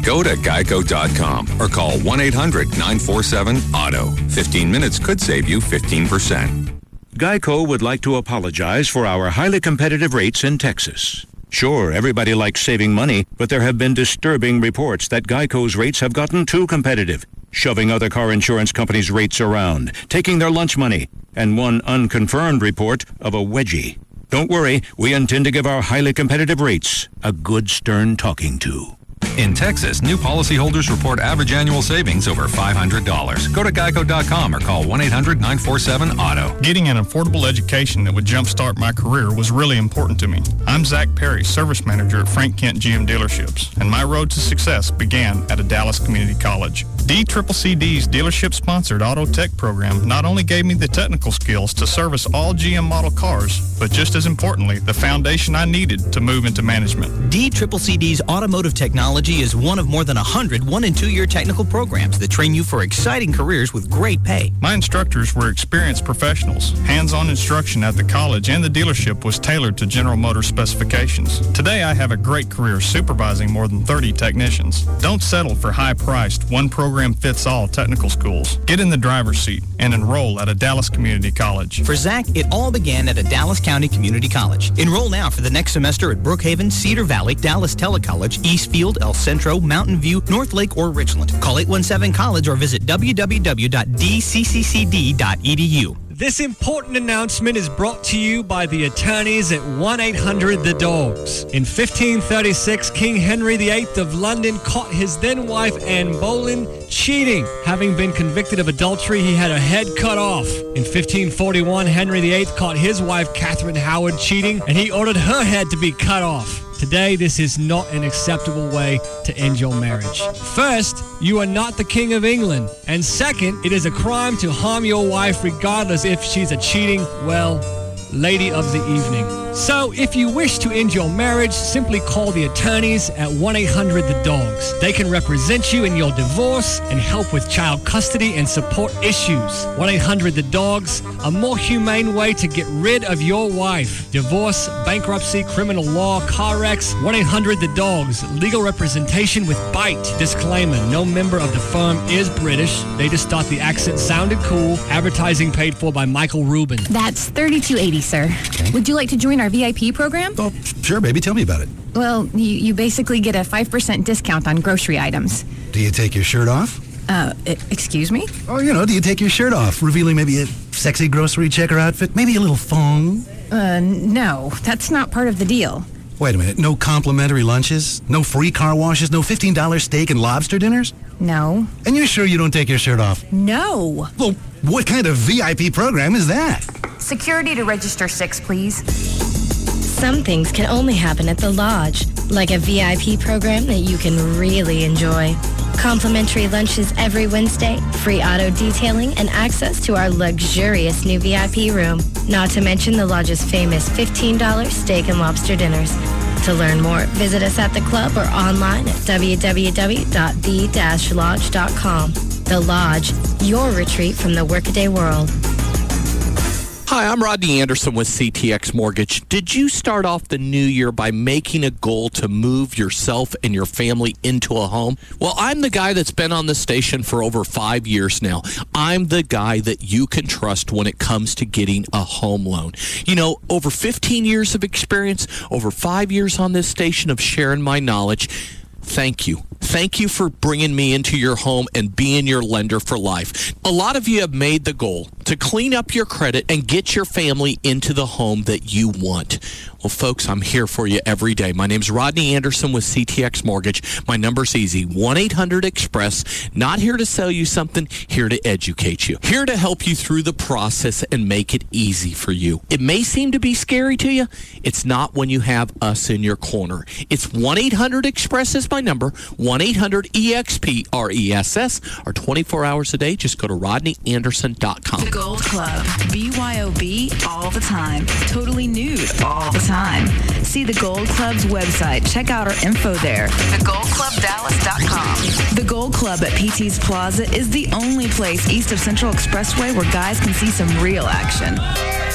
Go to geico.com or call 1-800-947-AUTO. 15 minutes could save you 15%. Geico would like to apologize for our highly competitive rates in Texas. Sure, everybody likes saving money, but there have been disturbing reports that Geico's rates have gotten too competitive, shoving other car insurance companies' rates around, taking their lunch money, and one unconfirmed report of a wedgie. Don't worry, we intend to give our highly competitive rates a good stern talking to. In Texas, new policyholders report average annual savings over $500. Go to geico.com or call 1-800-947-AUTO. Getting an affordable education that would jumpstart my career was really important to me. I'm Zach Perry, service manager at Frank Kent GM Dealerships, and my road to success began at a Dallas community college. DCCCD's dealership-sponsored auto tech program not only gave me the technical skills to service all GM model cars, but just as importantly, the foundation I needed to move into management. DCCCD's automotive technology is one of more than 100 1- and 2-year technical programs that train you for exciting careers with great pay. My instructors were experienced professionals. Hands-on instruction at the college and the dealership was tailored to General Motors specifications. Today, I have a great career supervising more than 30 technicians. Don't settle for high-priced, one-program-fits-all technical schools. Get in the driver's seat and enroll at a Dallas community college. For Zach, it all began at a Dallas County Community College. Enroll now for the next semester at Brookhaven, Cedar Valley, Dallas Telecollege, Eastfield, El Centro, Mountain View, North Lake, or Richland. Call 817-COLLEGE or visit www.dccccd.edu. This important announcement is brought to you by the attorneys at 1-800-THE-DOGS. In 1536, King Henry VIII of London caught his then-wife Anne Boleyn cheating. Having been convicted of adultery, he had her head cut off. In 1541, Henry VIII caught his wife Catherine Howard cheating, and he ordered her head to be cut off. Today, this is not an acceptable way to end your marriage. First, you are not the King of England. And second, it is a crime to harm your wife regardless if she's a cheating, lady of the evening. So, if you wish to end your marriage, simply call the attorneys at 1-800-THE-DOGS. They can represent you in your divorce and help with child custody and support issues. 1-800-THE-DOGS, a more humane way to get rid of your wife. Divorce, bankruptcy, criminal law, car wrecks. 1-800-THE-DOGS, legal representation with bite. Disclaimer, no member of the firm is British. They just thought the accent sounded cool. Advertising paid for by Michael Rubin. That's $32.80, sir. Okay. Would you like to join our VIP program? Oh, sure, baby. Tell me about it. Well, you basically get a 5% discount on grocery items. Do you take your shirt off? Excuse me? Oh, do you take your shirt off, revealing maybe a sexy grocery checker outfit, maybe a little thong? No, that's not part of the deal. Wait a minute, no complimentary lunches? No free car washes? No $15 steak and lobster dinners? No. And you're sure you don't take your shirt off? No. Well, what kind of VIP program is that? Security to register 6, please. Some things can only happen at the Lodge, like a VIP program that you can really enjoy. Complimentary lunches every Wednesday, free auto detailing, and access to our luxurious new VIP room. Not to mention the Lodge's famous $15 steak and lobster dinners. To learn more, visit us at the club or online at www.the-lodge.com. The Lodge, your retreat from the workaday world. Hi, I'm Rodney Anderson with CTX Mortgage. Did you start off the new year by making a goal to move yourself and your family into a home? Well, I'm the guy that's been on the station for over 5 years now. I'm the guy that you can trust when it comes to getting a home loan. Over 15 years of experience, over 5 years on this station of sharing my knowledge. Thank you. Thank you for bringing me into your home and being your lender for life. A lot of you have made the goal to clean up your credit and get your family into the home that you want. Well, folks, I'm here for you every day. My name's Rodney Anderson with CTX Mortgage. My number's easy, 1-800-EXPRESS. Not here to sell you something, here to educate you. Here to help you through the process and make it easy for you. It may seem to be scary to you. It's not when you have us in your corner. It's 1-800-EXPRESS is my number, 1-800-EXPRESS, or 24 hours a day. Just go to rodneyanderson.com. The Gold Club, BYOB all the time. Totally nude all the time. See the Gold Club's website. Check out our info there. TheGoldClubDallas.com. The Gold Club at PT's Plaza is the only place east of Central Expressway where guys can see some real action.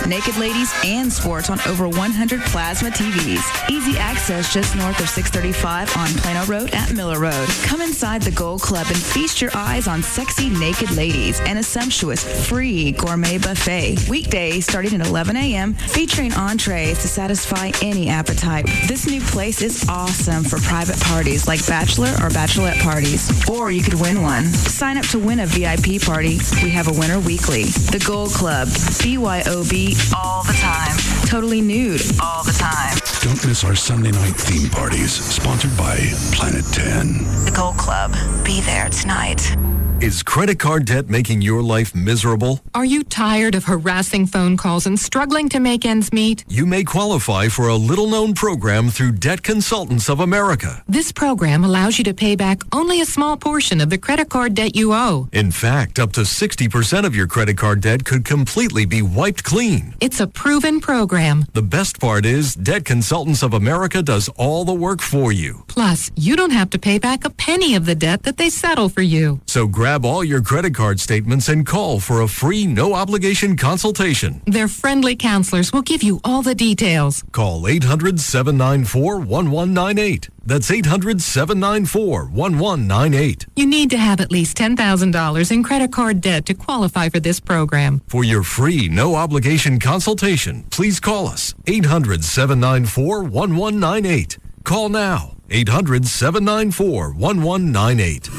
Naked ladies and sports on over 100 plasma TVs. Easy access just north of 635 on Plano Road at Miller Road. Come inside the Gold Club and feast your eyes on sexy naked ladies and a sumptuous free gourmet buffet. Weekdays starting at 11 a.m. featuring entrees to satisfy any appetite. This new place is awesome for private parties like bachelor or bachelorette parties. Or you could win one. Sign up to win a VIP party. We have a winner weekly. The Gold Club, BYOB all the time. totally nude all the time. Don't miss our Sunday night theme parties, sponsored by Planet 10. The Gold Club. Be there tonight. Is credit card debt making your life miserable? Are you tired of harassing phone calls and struggling to make ends meet? You may qualify for a little-known program through Debt Consultants of America. This program allows you to pay back only a small portion of the credit card debt you owe. In fact, up to 60% of your credit card debt could completely be wiped clean. It's a proven program. The best part is Debt Consultants of America does all the work for you. Plus, you don't have to pay back a penny of the debt that they settle for you. So grab all your credit card statements and call for a free, no-obligation consultation. Their friendly counselors will give you all the details. Call 800-794-1198. That's 800-794-1198. You need to have at least $10,000 in credit card debt to qualify for this program. For your free, no-obligation consultation, please call us. 800-794-1198. Call now. 800-794-1198.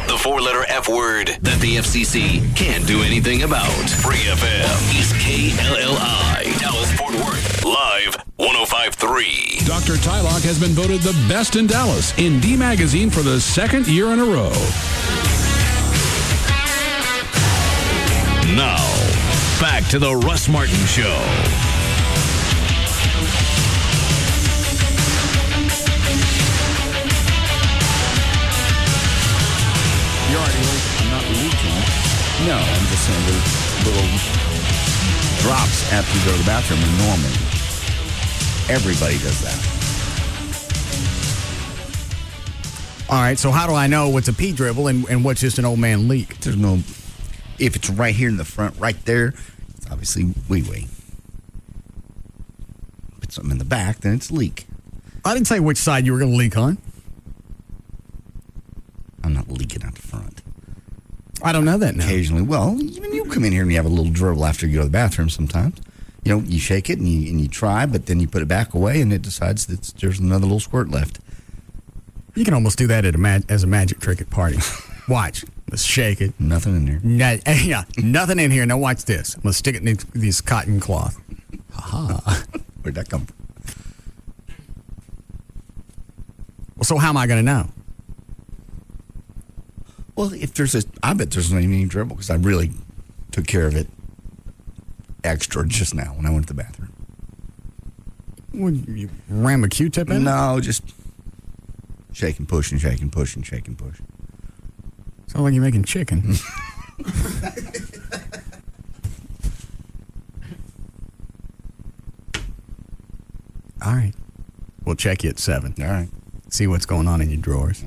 The four-letter F word that the FCC can't do anything about. Free FM is KLLI. Dallas-Fort Worth. Live 105.3. Dr. Tylock has been voted the best in Dallas in D Magazine for the second year in a row. Now, back to the Russ Martin Show. You're already late. I'm not leaking. No, I'm just saying there's little drops after you go to the bathroom are normal. Everybody does that. All right, so how do I know what's a pee dribble and what's just an old man leak? There's no... If it's right here in the front, right there, it's obviously wee-wee. Put something in the back, then it's leak. I didn't say which side you were going to leak on. I'm not leaking out the front. I don't know that now. Occasionally. Well, even you come in here and you have a little dribble after you go to the bathroom sometimes. You know, you shake it and you try, but then you put it back away and it decides that there's another little squirt left. You can almost do that as a magic trick at parties. Watch. Let's shake it. Nothing in there. Yeah, nothing in here. Now watch this. I'm going to stick it in this cotton cloth. Ha-ha. Where'd that come from? Well, so how am I going to know? Well, I bet there's not even any dribble because I really took care of it extra just now when I went to the bathroom. Would you ram a Q-tip in? No, just shake and push and shake and push and shake and push. Sounds like you're making chicken. All right. We'll check you at 7. All right. See what's going on in your drawers.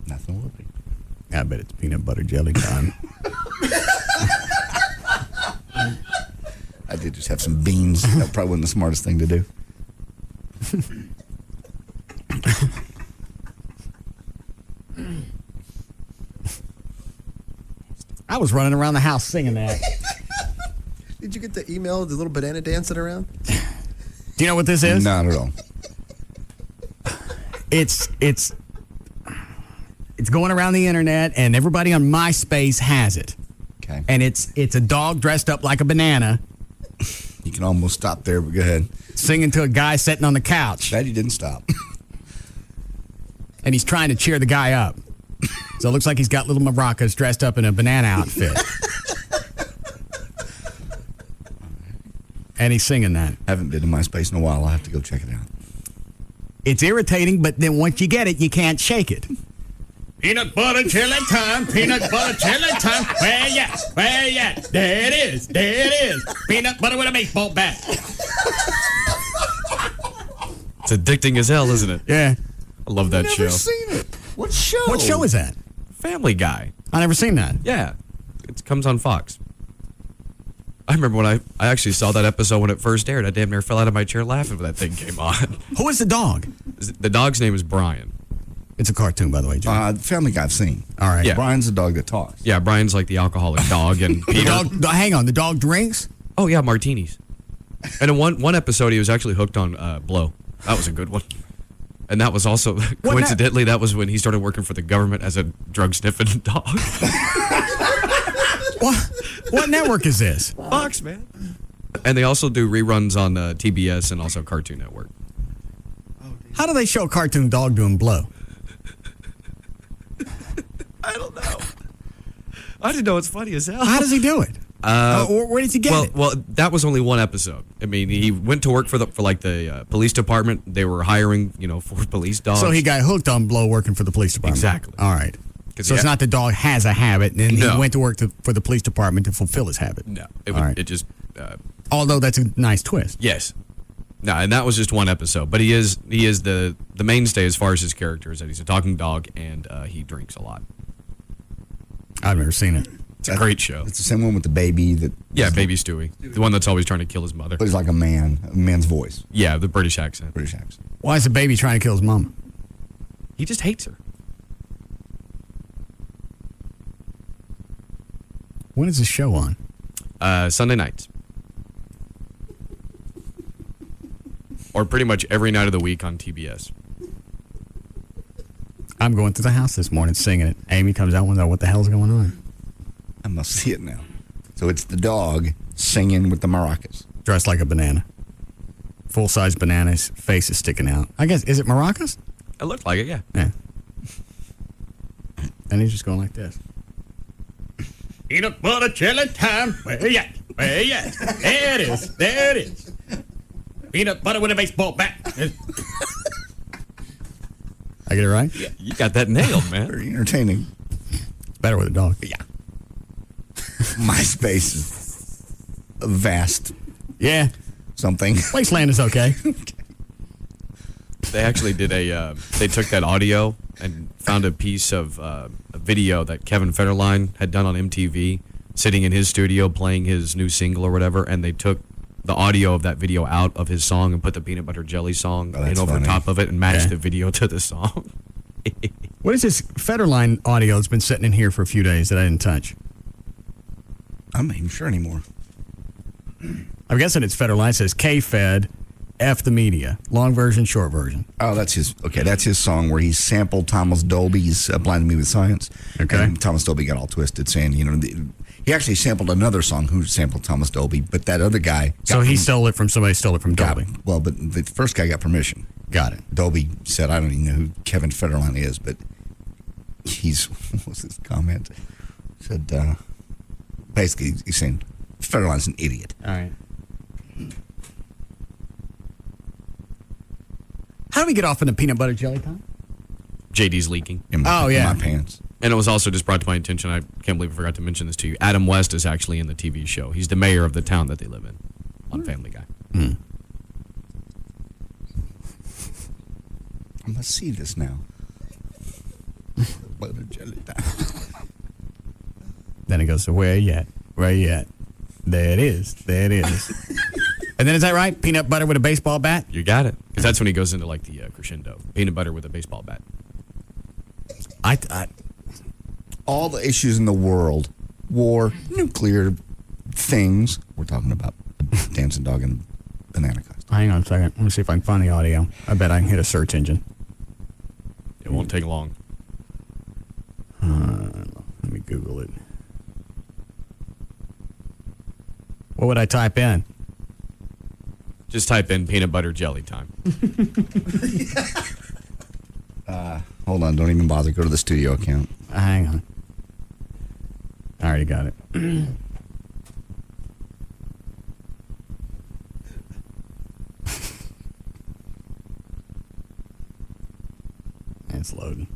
Nothing will be. I bet it's peanut butter jelly time. I did just have some beans. That probably wasn't the smartest thing to do. I was running around the house singing that. Did you get the email of the little banana dancing around? Do you know what this is? Not at all. It's going around the internet, and everybody on MySpace has it. Okay. And it's a dog dressed up like a banana. You can almost stop there, but go ahead. Singing to a guy sitting on the couch. Glad you didn't stop. And he's trying to cheer the guy up. So it looks like he's got little maracas dressed up in a banana outfit. And he's singing that. Haven't been to MySpace in a while. I'll have to go check it out. It's irritating, but then once you get it, you can't shake it. Peanut butter jelly time, peanut butter jelly time. Where you at? Where you at? There it is, there it is. Peanut butter with a baseball bat. It's addicting as hell, isn't it? Yeah. I love that show. Never seen it. What show? What show is that? Family Guy. I never seen that. Yeah. It comes on Fox. I remember when I actually saw that episode when it first aired. I damn near fell out of my chair laughing when that thing came on. Who is the dog? The dog's name is Brian. It's a cartoon, by the way, John. Family Guy I've seen. All right. Yeah. Brian's the dog that talks. Yeah, Brian's like the alcoholic dog, and Peter. Hang on, the dog drinks? Oh yeah, martinis. And in one episode, he was actually hooked on blow. That was a good one. And that was also coincidentally that was when he started working for the government as a drug sniffing dog. What network is this? Fox, man. And they also do reruns on TBS and also Cartoon Network. How do they show a cartoon dog doing blow? I don't know. I didn't know it's funny as hell. How does he do it? Where did he get it? Well, that was only one episode. I mean, he went to work for the police department. They were hiring, for police dogs. So he got hooked on blow working for the police department. Exactly. All right. So it's not the dog has a habit, and he went to work for the police department to fulfill his habit. No. It just... although that's a nice twist. Yes. No, and that was just one episode. But he is the mainstay as far as his character is that he's a talking dog and he drinks a lot. I've never seen it. It's a great show. It's the same one with the baby Baby Stewie. The one that's always trying to kill his mother. But he's like a man's voice. Yeah, the British accent. Why is the baby trying to kill his mom? He just hates her. When is the show on? Sunday nights. Or pretty much every night of the week on TBS. I'm going through the house this morning singing it. Amy comes out and wonders what the hell's going on. I must see it now. So it's the dog singing with the maracas. Dressed like a banana. Full-size banana. His face is sticking out. I guess, is it maracas? It looked like it, yeah. Yeah. And he's just going like this. Peanut butter jelly time. Where you at? Where you at? There it is. There it is. Peanut butter with a baseball bat. I get it right? Yeah, you got that nailed, man. Very entertaining. It's better with a dog. Yeah. MySpace is a vast. Yeah. Something. Wasteland is okay. They actually did they took that audio and found a piece of a video that Kevin Federline had done on MTV, sitting in his studio playing his new single or whatever, and they took the audio of that video out of his song and put the peanut butter jelly song in over top of it and matched the video to the song. What is this Federline audio that's been sitting in here for a few days that I didn't touch? I'm not even sure anymore. I'm guessing it's Federline. It says K-Fed, F the media. Long version, short version. Oh, that's his song where he sampled Thomas Dolby's Blinded Me with Science. Okay. And Thomas Dolby got all twisted saying, he actually sampled another song who sampled Thomas Dolby, but that other guy... So he stole it from somebody, stole it from Dolby. Well, but the first guy got permission. Got it. Dolby said, I don't even know who Kevin Federline is, but what was his comment? Said, basically, he's saying, Federline's an idiot. All right. How do we get off into peanut butter jelly time? JD's leaking. In my pants. And it was also just brought to my attention, I can't believe I forgot to mention this to you, Adam West is actually in the TV show. He's the mayor of the town that they live in on Family Guy. Mm. I must see this now. Butter jelly time. Then it goes to where you at? Where you at? There it is. There it is. And then is that right? Peanut butter with a baseball bat? You got it. Because that's when he goes into like the crescendo. Peanut butter with a baseball bat. All the issues in the world, war, nuclear things. We're talking about dancing dog and banana costume. Hang on a second. Let me see if I can find the audio. I bet I can hit a search engine. It won't take long. Let me Google it. What would I type in? Just type in peanut butter jelly time. Hold on. Don't even bother. Go to the studio account. Hang on. I already got it. It's loading.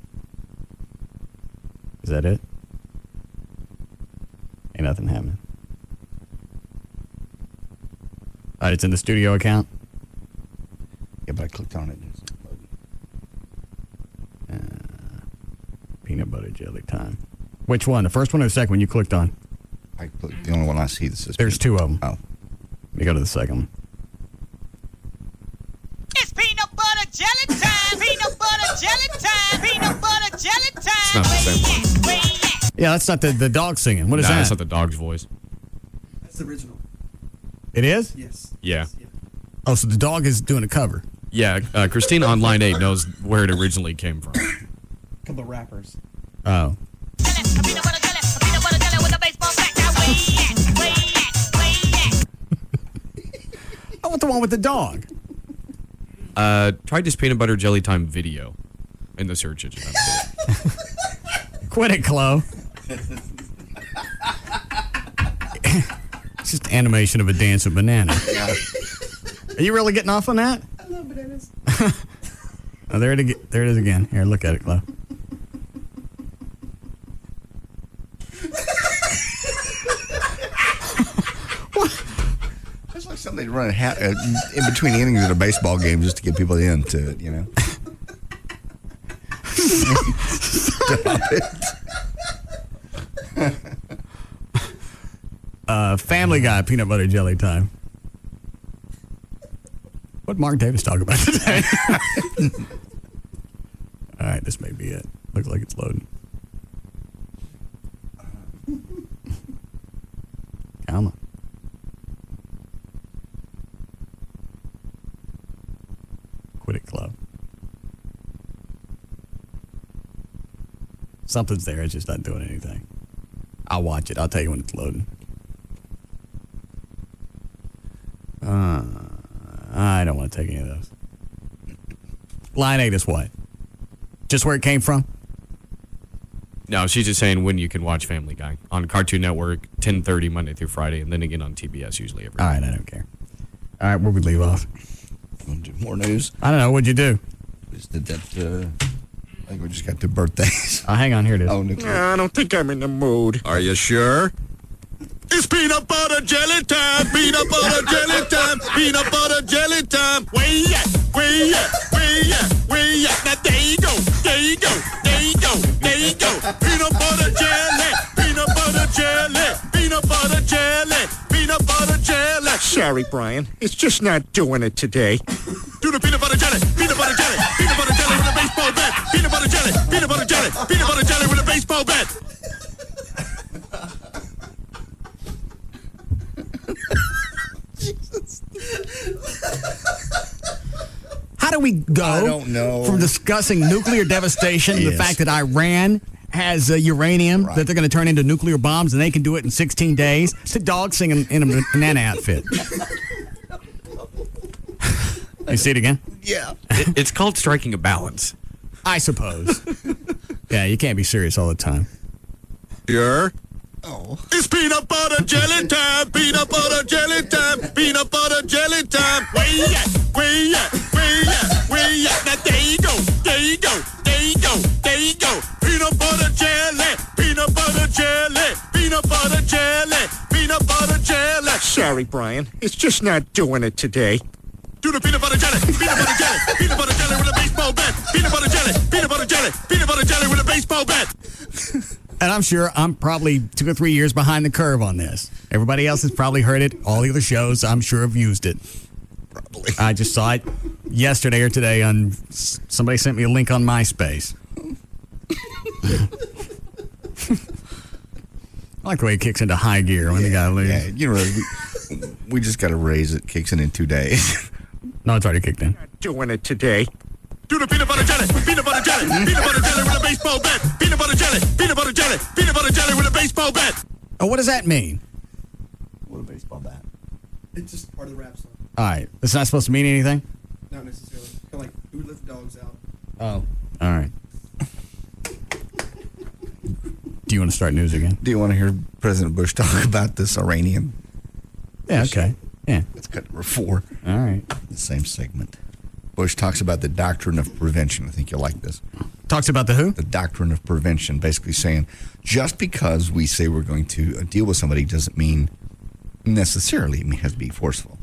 Is that it? Ain't nothing happening. All right, it's in the studio account. Yeah, but I clicked on it. Peanut butter jelly time. Which one? The first one or the second one you clicked on? I clicked the only one I see that says. There's two of them. Oh. Let me go to the second one. It's peanut butter jelly time. Peanut butter jelly time. Peanut butter jelly time. It's not the same one. Yeah, that's not the dog singing. What is that? That's not the dog's voice. That's the original. It is? Yes. Yeah. Oh, so the dog is doing a cover. Yeah, Christina on line 8 knows where it originally came from. A couple of rappers. Oh. wrong with the dog? Try this peanut butter jelly time video in the search engine. Quit it, Chloe. It's just animation of a dance of banana. Are you really getting off on that? I love bananas. Oh, there it is again. Here, look at it, Chloe. That's like something they run in between innings at a baseball game just to get people into it, you know? Stop it. Family Guy peanut butter jelly time. What did Mark Davis talk about today? All right, this may be it. Looks like it's loading. Come on. Quit it, Club. Something's there. It's just not doing anything. I'll watch it. I'll tell you when it's loading. I don't want to take any of those. Line 8 is what? Just where it came from? No, she's just saying when you can watch Family Guy on Cartoon Network, 10:30 Monday through Friday, and then again on TBS usually every All right, I don't care. All right, where we leave off? Want to do more news? I don't know. What'd you do? Just did that. I think we just got 2 birthdays. Oh, hang on. Here it is. Oh, nuclear. I don't think I'm in the mood. Are you sure? It's peanut butter jelly time, peanut butter jelly time, peanut butter jelly time. Where you at? Where you at? Where you at? Where you at? Now there you go, there you go, there you go, there you go. Peanut butter jelly, peanut butter jelly, peanut butter jelly, peanut butter jelly. Sorry, Brian, it's just not doing it today. Do the peanut butter jelly, peanut butter jelly, peanut butter jelly with a baseball bat. Peanut butter jelly, peanut butter jelly, peanut butter jelly with a baseball bat. How do we go I don't know. from discussing nuclear devastation to the fact that Iran has uranium that they're going to turn into nuclear bombs and they can do it in 16 days to dog singing in a banana outfit? You see it again? Yeah. It's called striking a balance. I suppose. Yeah, you can't be serious all the time. Sure. Oh. It's peanut butter jelly time, peanut butter jelly time, peanut butter jelly time. Where you at? Where you at? Where you at? Where you at? Now there you go, there you go, there you go, there you go. Peanut butter jelly, peanut butter jelly, peanut butter jelly, peanut butter jelly. Sorry, Brian, it's just not doing it today. Do the peanut butter jelly, peanut butter jelly, peanut butter jelly with a baseball bat. Peanut butter jelly, peanut butter jelly, peanut butter jelly with a baseball bat. And I'm sure I'm probably 2 or 3 years behind the curve on this. Everybody else has probably heard it. All the other shows, I'm sure, have used it. Probably. I just saw it yesterday or today on somebody sent me a link on MySpace. I like the way it kicks into high gear when the guy leaves. Yeah, you know, we just got to raise it. Kicks in 2 days. No, it's already kicked in. Doing it today. Do the peanut butter jelly, peanut butter jelly, peanut butter jelly with a baseball bat. Peanut butter jelly, peanut butter jelly, peanut butter jelly with a baseball bat. Oh, what does that mean? What a baseball bat. It's just part of the rap song. All right. It's not supposed to mean anything? Not necessarily. Kind of like who let the dogs out. Oh. All right. Do you want to start news again? Do you want to hear President Bush talk about this Iranian? Yeah, okay. Yeah. Let's cut number 4. All right. The same segment. Bush talks about the doctrine of prevention. I think you'll like this. Talks about the who? The doctrine of prevention, basically saying just because we say we're going to deal with somebody doesn't mean necessarily it has to be forceful.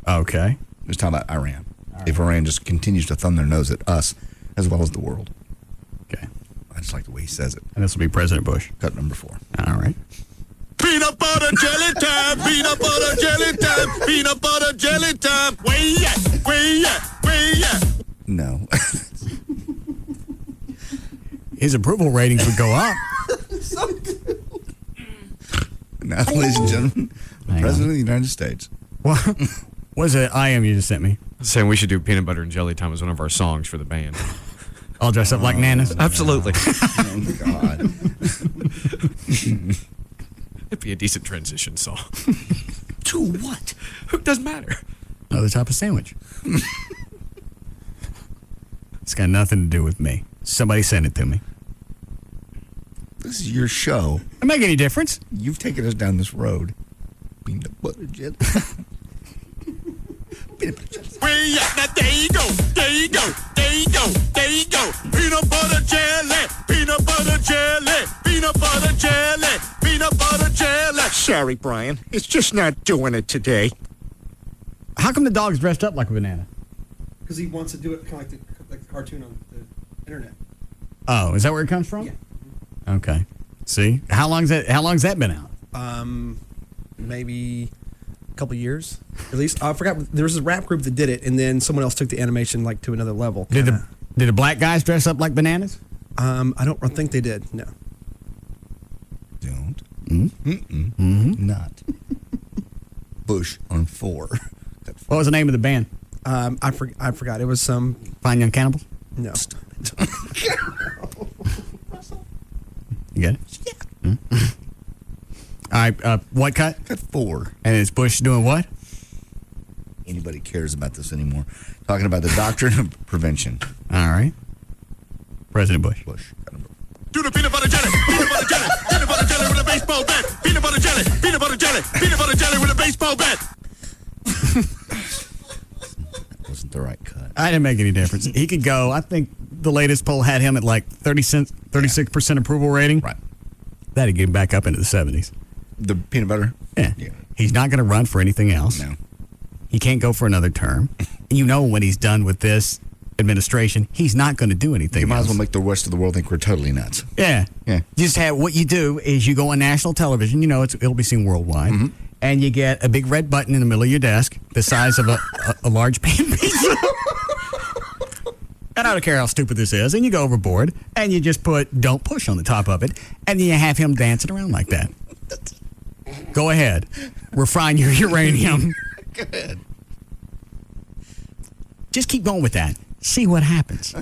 Okay. He was talking about Iran. Right. If Iran just continues to thumb their nose at us as well as the world. Okay. I just like the way he says it. And this will be President Bush. Cut number 4. All right. Peanut butter jelly time, peanut butter jelly time, peanut butter jelly time. Where you at? Where you at? Where you at? No. His approval ratings would go up. Now, ladies and gentlemen, the President of the United States. What was it? IM you just sent me. Saying we should do peanut butter and jelly time as one of our songs for the band. I'll dress up like nanas. Absolutely. Oh God. It'd be a decent transition song. To what? It doesn't matter. Another type of sandwich. It's got nothing to do with me. Somebody sent it to me. This is your show. Doesn't make any difference. You've taken us down this road. Peanut butter jelly. Peanut butter jelly. Way up, now there you go, there you go, there you go, there you go. Peanut butter jelly, peanut butter jelly, peanut butter jelly, peanut butter jelly. Sorry, Brian, it's just not doing it today. How come the dog's dressed up like a banana? Because he wants to do it kind of like the cartoon on the internet. Oh, is that where it comes from? Yeah. Okay. See, how long's that been out? Maybe a couple years, at least. I forgot. There was a rap group that did it, and then someone else took the animation like to another level. Did the black guys dress up like bananas? I don't think they did. No. Don't. Not. Bush on 4. What was the name of the band? I forgot. It was some Fine Young Cannibals? No. You get it? Yeah. All right. What cut? Cut 4. And is Bush doing what? Anybody cares about this anymore? Talking about the doctrine of prevention. All right. President Bush. Do the peanut butter jelly, peanut butter jelly, peanut butter jelly with a baseball bat. Peanut butter jelly, peanut butter jelly, peanut butter jelly with a baseball bat. That wasn't the right cut. I didn't make any difference. He could go. I think the latest poll had him at like 36% approval rating. Right. That'd get him back up into the 70s. The peanut butter? Yeah. He's not going to run for anything else. No. He can't go for another term. You know, when he's done with this administration, he's not going to do anything. You might else. as well make the rest of the world think we're totally nuts. Yeah. Yeah. Just have what you do is you go on national television. You know, it'll be seen worldwide. Mm-hmm. And you get a big red button in the middle of your desk, the size of a large pan pizza. And I don't care how stupid this is. And you go overboard, and you just put "Don't Push" on the top of it, and you have him dancing around like that. Go ahead. Refine your uranium. Go ahead. Just keep going with that. See what happens.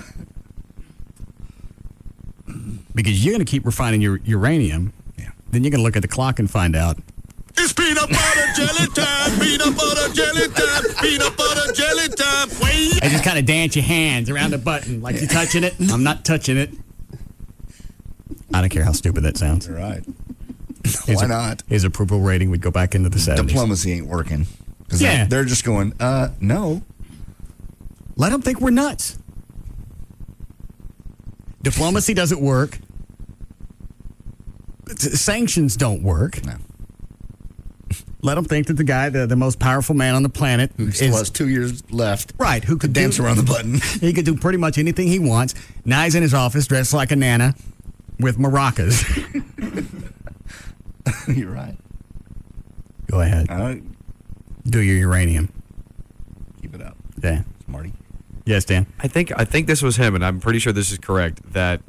Because you're going to keep refining your uranium. Yeah. Then you're going to look at the clock and find out. It's peanut butter jelly time, peanut butter jelly time, peanut butter jelly time. Way And just kind of dance your hands around the button like you're touching it. I'm not touching it. I don't care how stupid that sounds. You're right. Why not? His approval rating would go back into the 70s. Diplomacy ain't working. 'Cause Yeah. They're just going, no. Let them think we're nuts. Diplomacy doesn't work. Sanctions don't work. No. Let them think that the guy, the most powerful man on the planet, Who still has 2 years left. right, who could dance around the button. He could do pretty much anything he wants. Now he's in his office dressed like a nana with maracas. You're right. Go ahead. Do your uranium. Keep it up. Yeah. Marty. Yes, Dan. I think this was him, and I'm pretty sure this is correct, that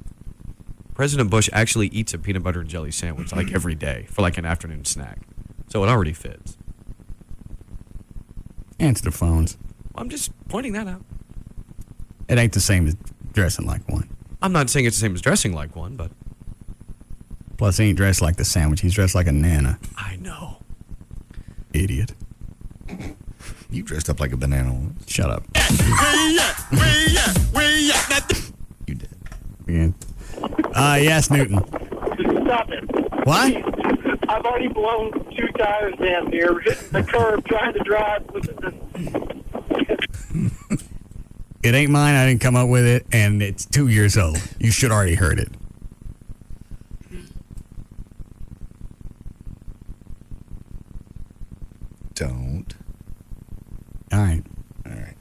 President Bush actually eats a peanut butter and jelly sandwich like every day for like an afternoon snack. So it already fits. Answer the phones. I'm just pointing that out. It ain't the same as dressing like one. I'm not saying it's the same as dressing like one, but Plus, he ain't dressed like the sandwich. He's dressed like a nana. I know. Idiot. You dressed up like a banana once. Shut up. You did. Again. Yes, Newton. Stop it. What? I've already blown 2 tires down here, hitting the curb, trying to drive. It ain't mine. I didn't come up with it, and it's 2 years old. You should already heard it. Don't. All right. All right.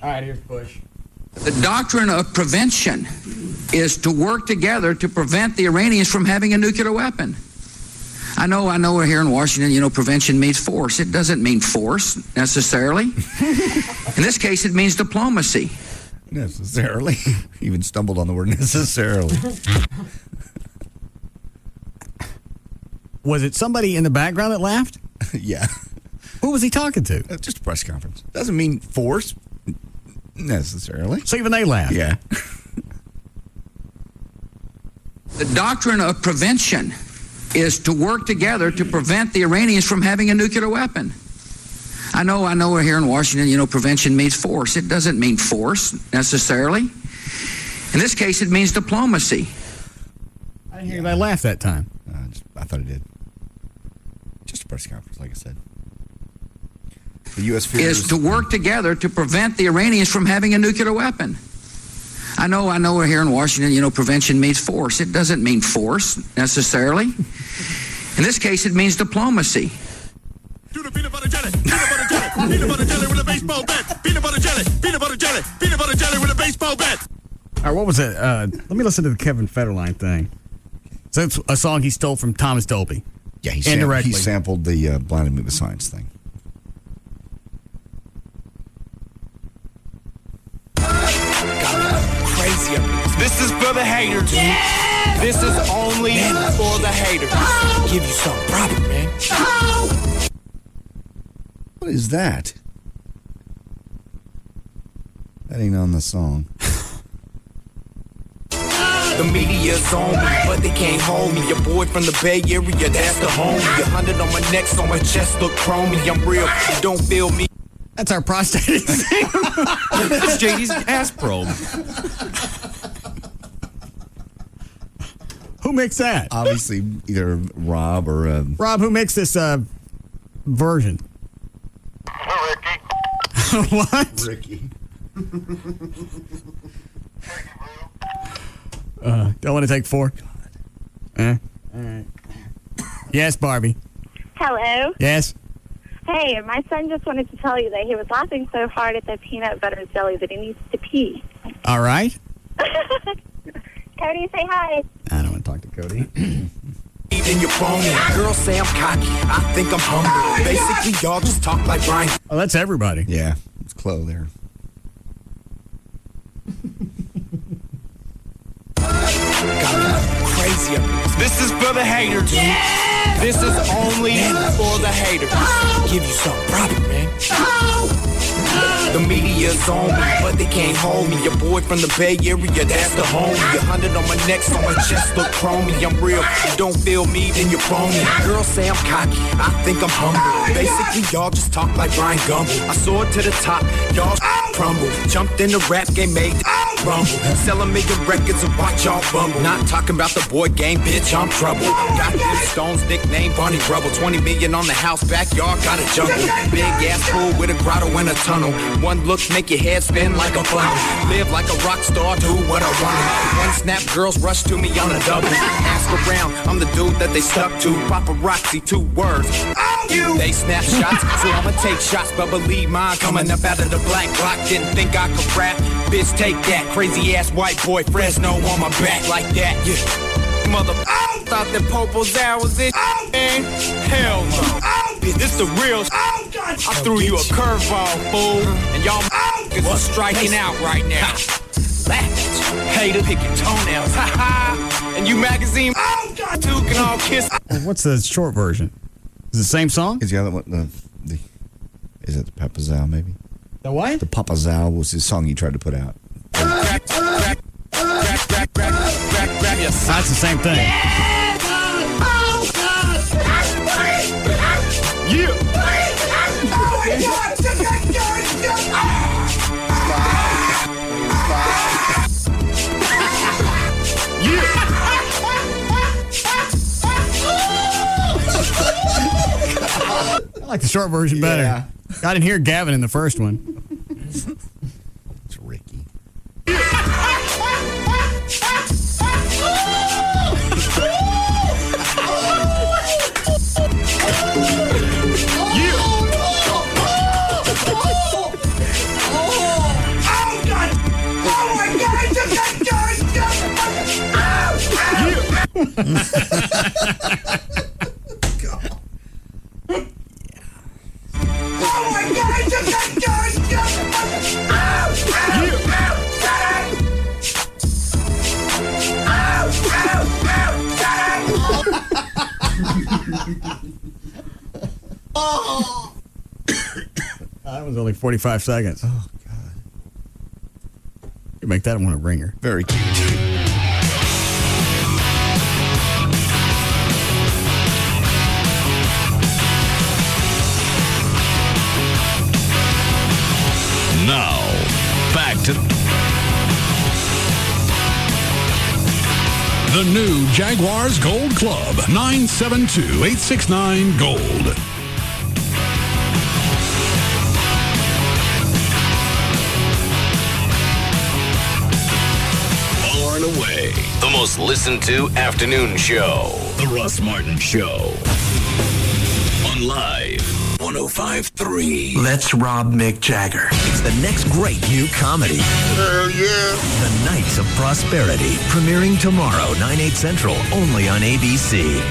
All right, here's Bush. The doctrine of prevention is to work together to prevent the Iranians from having a nuclear weapon. I know we're here in Washington, prevention means force. It doesn't mean force, necessarily. In this case, it means diplomacy. Necessarily. Even stumbled on the word necessarily. Was it somebody in the background that laughed? Yeah. Who was he talking to? Just a press conference. Doesn't mean force, necessarily. So even they laughed? Yeah. The doctrine of prevention is to work together to prevent the Iranians from having a nuclear weapon. I know we're here in Washington, prevention means force. It doesn't mean force necessarily. In this case, it means diplomacy. I didn't hear anybody laugh that time. I thought it did. Just a press conference, like I said. The U.S. is to work together to prevent the Iranians from having a nuclear weapon. I know we're here in Washington, prevention means force. It doesn't mean force necessarily. In this case, it means diplomacy. Do the peanut butter jelly with a baseball bat. Peanut butter jelly with a baseball bat. All right, what was it? Let me listen to the Kevin Federline thing. So it's a song he stole from Thomas Dolby. Yeah, he indirectly. sampled the Blinded Me with Science thing. Crazy. This is for the haters. Yeah! This is only for the haters. Oh! Give you something proper, man. Oh! What is that? That ain't on the song. The media's on me, but they can't hold me. Your boy from the Bay Area, that's the homie. 100 on my neck, so my chest look chromey. I'm real, you don't feel me. That's our prostate exam. That's JD's ass probe. Who makes that? Obviously, either Rob or... Rob, who makes this version? Ricky. What? Ricky. Don't want to take 4? All right. Yes, Barbie. Hello. Yes. Hey, my son just wanted to tell you that he was laughing so hard at the peanut butter jelly that he needs to pee. All right. Cody, say hi. I don't want to talk to Cody. In your phone, girls say I'm cocky. I think I'm humble. Basically, y'all just talk like Brian. Oh, that's everybody. Yeah, it's Chloe there. Crazy. This is for the haters. Yeah! This is only for the haters. Oh! Give you something proper, man. Oh! The media's on me, but they can't hold me. Your boy from the Bay Area, that's the homie. 100 on my neck, so my chest look chromey. I'm real, you don't feel me, then you're phony. Girls say I'm cocky, I think I'm humble. Basically, y'all just talk like Brian Gumble. I soared to the top, y'all crumble. Jumped in the rap game, made rumble. Selling million records and watch y'all bumble. Not talking about the boy game, bitch, I'm trouble. Got Flip Stone's nickname, Barney Rubble. 20 million on the house, backyard, got a jungle. Big ass pool with a grotto and a tunnel. One look make your head spin like a funnel. Live like a rock star, do what I want. One snap, girls rush to me on a double. Ask around, I'm the dude that they stuck to. Paparazzi, 2 words. They snap shots, so I'ma take shots, but believe mine coming up out of the black block. Didn't think I could rap, bitch, take that. Crazy ass white boy Fresno on my back like that. Yeah, mother. Thought that Popo's out was it, man? Hell no. This the real. I threw you a curveball, fool, and y'all are striking out right now. Hater, pick your toenails, ha ha. And you magazine, too can all kiss. What's the short version? Is it the same song? Is the other one is it the Papa Zao maybe? The what? The Papa Zao was his song he tried to put out. That's the same thing. I like the short version better. Yeah. I didn't hear Gavin in the first one. It's Ricky. That was only 45 seconds. Oh, God. You make that one a ringer. Very cute. The new Jaguars Gold Club, 972-869-GOLD. Far and away, the most listened to afternoon show. The Russ Martin Show. On Live 105.3. Let's rob Mick Jagger. It's the next great new comedy. Hell yeah. The Knights of Prosperity. Premiering tomorrow, 9/8 Central, only on ABC.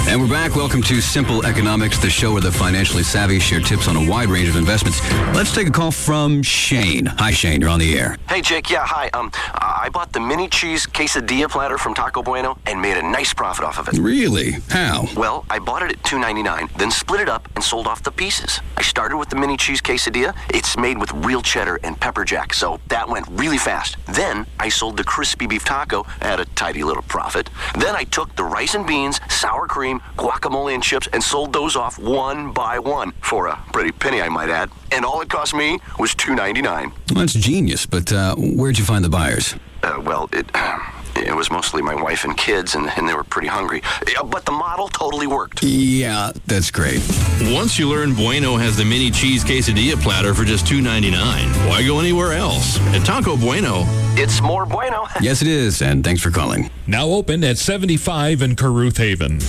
And we're back. Welcome to Simple Economics, the show where the financially savvy share tips on a wide range of investments. Let's take a call from Shane. Hi, Shane. You're on the air. Hey, Jake. Yeah, hi. I bought the mini cheese quesadilla platter from Taco Bueno and made a nice profit off of it. Really? How? Well, I bought it at $2.99, then split it up and sold off the pieces. I started with the mini cheese quesadilla. It's made with real cheddar and pepper jack, so that went really fast. Then I sold the crispy beef taco at a tidy little profit. Then I took the rice and beans, sour cream, guacamole and chips and sold those off one by one for a pretty penny, I might add. And all it cost me was $2.99. Well, that's genius, but where'd you find the buyers? It was mostly my wife and kids, and they were pretty hungry. But the model totally worked. Yeah, that's great. Once you learn Bueno has the mini cheese quesadilla platter for just $2.99, why go anywhere else? At Taco Bueno, it's more bueno. Yes, it is, and thanks for calling. Now open at 75 in Caruth Haven.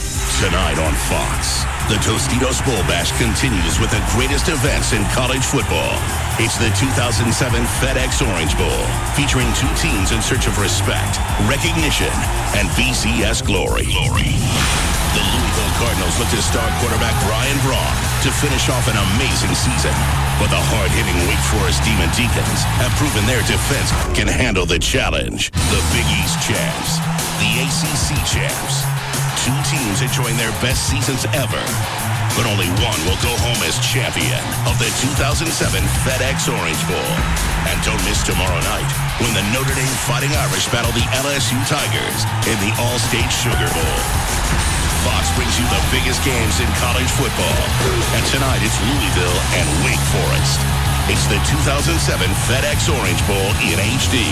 Tonight on Fox, the Tostitos Bowl Bash continues with the greatest events in college football. It's the 2007 FedEx Orange Bowl, featuring two teams in search of respect, recognition, and BCS glory. The Louisville Cardinals look to star quarterback Brian Braun to finish off an amazing season. But the hard-hitting Wake Forest Demon Deacons have proven their defense can handle the challenge. The Big East champs, the ACC champs. Two teams enjoying their best seasons ever. But only one will go home as champion of the 2007 FedEx Orange Bowl. And don't miss tomorrow night when the Notre Dame Fighting Irish battle the LSU Tigers in the All-State Sugar Bowl. Fox brings you the biggest games in college football. And tonight it's Louisville and Wake Forest. It's the 2007 FedEx Orange Bowl in HD.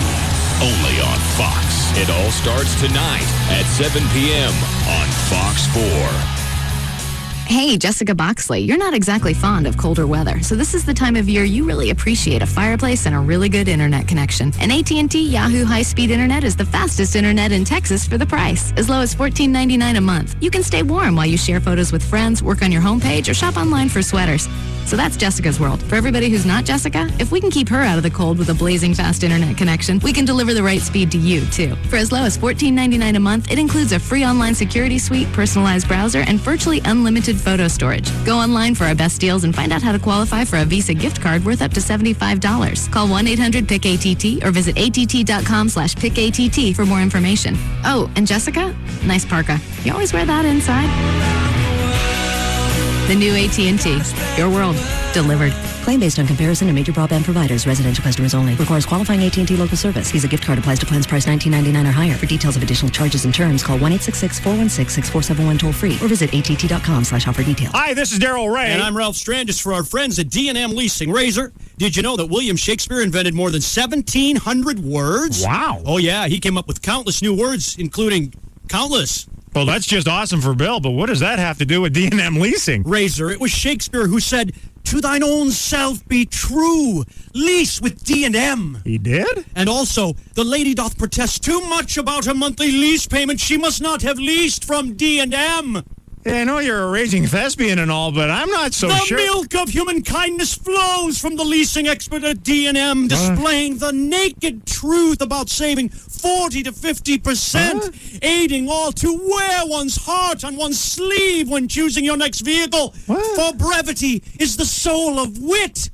Only on Fox. It all starts tonight at 7 p.m. on Fox 4. Hey, Jessica Boxley, you're not exactly fond of colder weather, so this is the time of year you really appreciate a fireplace and a really good internet connection. And AT&T Yahoo high-speed internet is the fastest internet in Texas for the price, as low as $14.99 a month. You can stay warm while you share photos with friends, work on your homepage, or shop online for sweaters. So that's Jessica's world. For everybody who's not Jessica, if we can keep her out of the cold with a blazing fast internet connection, we can deliver the right speed to you, too. For as low as $14.99 a month, it includes a free online security suite, personalized browser, and virtually unlimited photo storage. Go online for our best deals and find out how to qualify for a Visa gift card worth up to $75. Call 1-800-PICK-ATT or visit att.com/PICKATT for more information. Oh, and Jessica, nice parka. You always wear that inside? The new AT&T. Your world. Delivered. Claim based on comparison of major broadband providers. Residential customers only. Requires qualifying AT&T local service. Visa gift card applies to plans priced $19.99 or higher. For details of additional charges and terms, call 1-866-416-6471 toll free or visit att.com/offer details. Hi, this is Daryl Ray. And I'm Ralph Strandis for our friends at D&M Leasing. Razor, did you know that William Shakespeare invented more than 1,700 words? Wow. Oh, yeah. He came up with countless new words, including countless. Well, that's just awesome for Bill, but what does that have to do with D&M Leasing? Razor, it was Shakespeare who said, "To thine own self be true, lease with D&M." He did? And also, the lady doth protest too much about her monthly lease payment. She must not have leased from D&M. Yeah, I know you're a raging thespian and all, but I'm not so sure. The milk of human kindness flows from the leasing expert at D&M, displaying the naked truth about saving 40 to 50%, aiding all to wear one's heart on one's sleeve when choosing your next vehicle. For brevity is the soul of wit.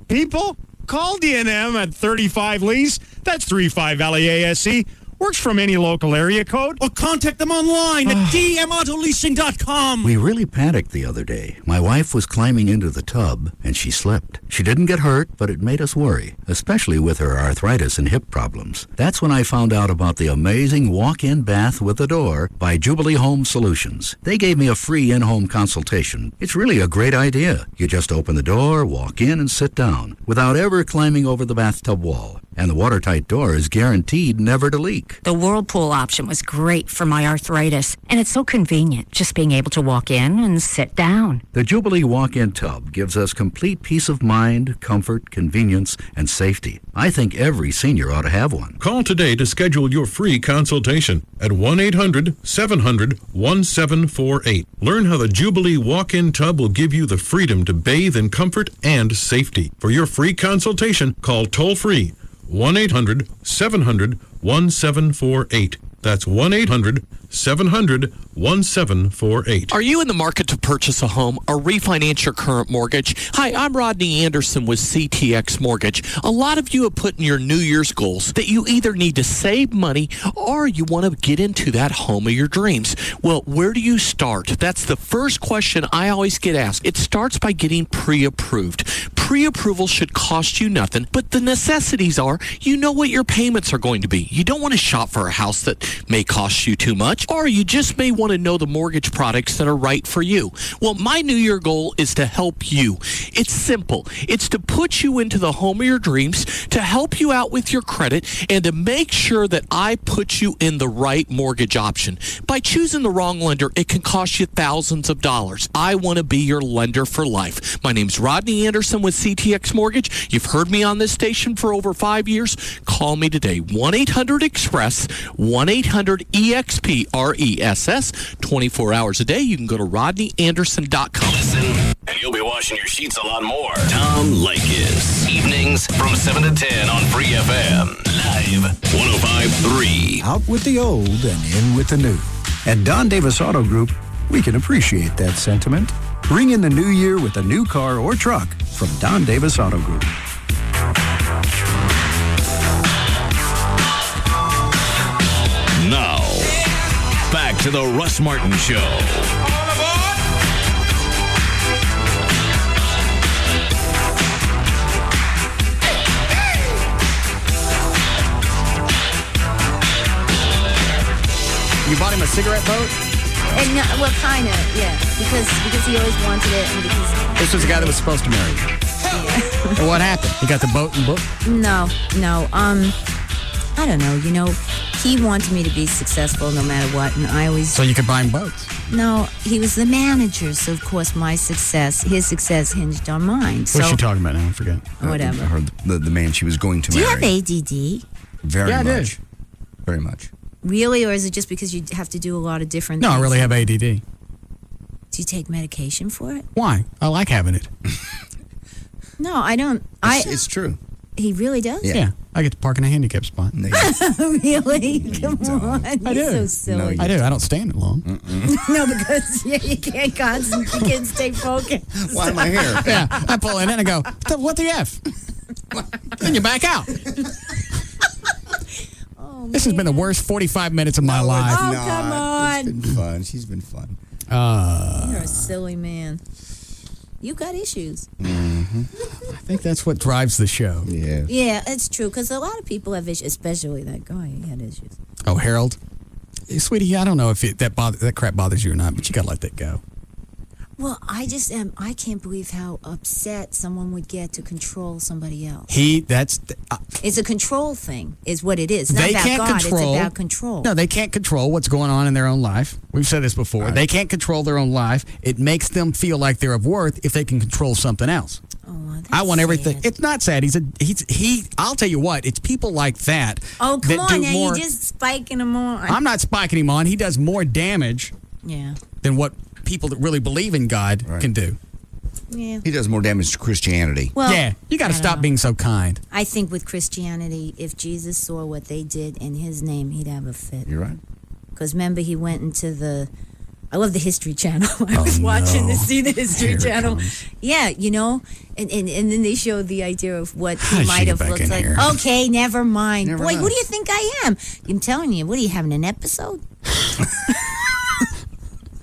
People, call D&M at 35 Lease. That's 35 LEASC. Works from any local area code. Or contact them online at dmautoleasing.com. We really panicked the other day. My wife was climbing into the tub, and she slipped. She didn't get hurt, but it made us worry, especially with her arthritis and hip problems. That's when I found out about the amazing walk-in bath with a door by Jubilee Home Solutions. They gave me a free in-home consultation. It's really a great idea. You just open the door, walk in, and sit down, without ever climbing over the bathtub wall. And the watertight door is guaranteed never to leak. The Whirlpool option was great for my arthritis, and it's so convenient, just being able to walk in and sit down. The Jubilee walk-in tub gives us complete peace of mind, comfort, convenience, and safety. I think every senior ought to have one. Call today to schedule your free consultation at 1-800-700-1748. Learn how the Jubilee walk-in tub will give you the freedom to bathe in comfort and safety. For your free consultation, call toll-free 1-800-700-1748. That's 1-800-700-1748. Are you in the market to purchase a home or refinance your current mortgage? Hi, I'm Rodney Anderson with CTX Mortgage. A lot of you have put in your New Year's goals that you either need to save money or you want to get into that home of your dreams. Well, where do you start? That's the first question I always get asked. It starts by getting pre-approved. Pre-approval should cost you nothing, but the necessities are you know what your payments are going to be. You don't want to shop for a house that may cost you too much, or you just may want to know the mortgage products that are right for you. Well, my New Year goal is to help you. It's simple. It's to put you into the home of your dreams, to help you out with your credit, and to make sure that I put you in the right mortgage option. By choosing the wrong lender, it can cost you thousands of dollars. I want to be your lender for life. My name's Rodney Anderson with CTX Mortgage. You've heard me on this station for over 5 years. Call me today, 1-800-EXPRESS, 1-800-EXPRESS, 24 hours a day. You can go to rodneyanderson.com. Listen, and you'll be washing your sheets a lot more. Tom Leykis. Evenings from 7 to 10 on Free FM. Live 105.3. Out with the old and in with the new. At Don Davis Auto Group, we can appreciate that sentiment. Ring in the new year with a new car or truck from Don Davis Auto Group. Now, back to the Russ Martin Show. You bought him a cigarette boat? And well, kind of, yeah, because he always wanted it, and because This was the guy that was supposed to marry you. And what happened? He got the boat and book? no, I don't know. You know, he wanted me to be successful no matter what, and I always So you could buy him boats. no. He was the manager, so of course his success hinged on mine. So What's she talking about now? I forget. Whatever. I heard the man she was going to Do you marry. have ADD? Very Yeah, I much. do. Very much. Really, or is it just because you have to do a lot of different? No, I things? really have ADD. Do you take medication for it? Why? I like having it. No, I don't. It's true. He really does. Yeah. I get to park in a handicap spot. Really? Come on. I You're do. so silly. I do. I don't stand it long. No, because you can't concentrate. You can't stay focused. Why my hair? Yeah. I pull in and I go, what the F? Then you back out. This has been the worst 45 minutes of my life. Oh, come on. It's been fun. She's been fun. You're a silly man. You got issues. I think that's what drives the show. Yeah. Yeah, it's true, because a lot of people have issues, especially that guy. He had issues. Oh, Harold? Hey, sweetie, I don't know if that crap bothers you or not, but you got to let that go. Well, I can't believe how upset someone would get to control somebody else. It's a control thing, is what it is. It's not they about can't God, control. it's about control. No, they can't control what's going on in their own life. We've said this before. Right. They can't control their own life. It makes them feel like they're of worth if they can control something else. I want everything. It's not sad. I'll tell you what. It's people like that. Oh, come that on, do now more, you're just spiking him on. I'm not spiking him on. He does more damage Yeah. than what people that really believe in God can do. Yeah. He does more damage to Christianity. Well, yeah, you got to I don't stop know. being so kind. I think with Christianity, if Jesus saw what they did in his name, he'd have a fit. You're right. Because remember, he went into I love the History Channel. I was watching to see the History Channel. Yeah, you know, and then they showed the idea of what he might have looked like. here. Okay, never mind. Never Boy, mind. who do you think I am? I'm telling you, what are you having, an episode?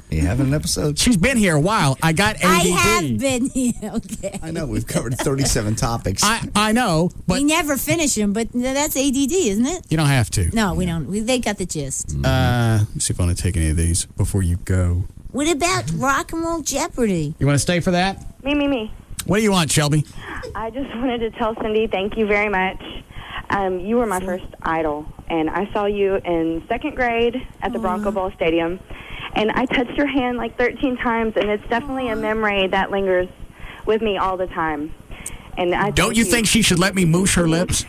You having an episode? She's been here a while. I got ADD. I have been here, okay. I know. We've covered 37 topics. I know, but we never finish them, but that's ADD, isn't it? you don't have to. No, we don't. They got the gist. Let me see if I want to take any of these before you go. What about Rock and Roll Jeopardy? You want to stay for that? Me. What do you want, Shelby? I just wanted to tell Cindy thank you very much. You were my first idol, and I saw you in second grade at the Bronco Bowl Stadium, and I touched your hand like 13 times, and it's definitely a memory that lingers with me all the time. And I Don't you think she should let me moosh her lips?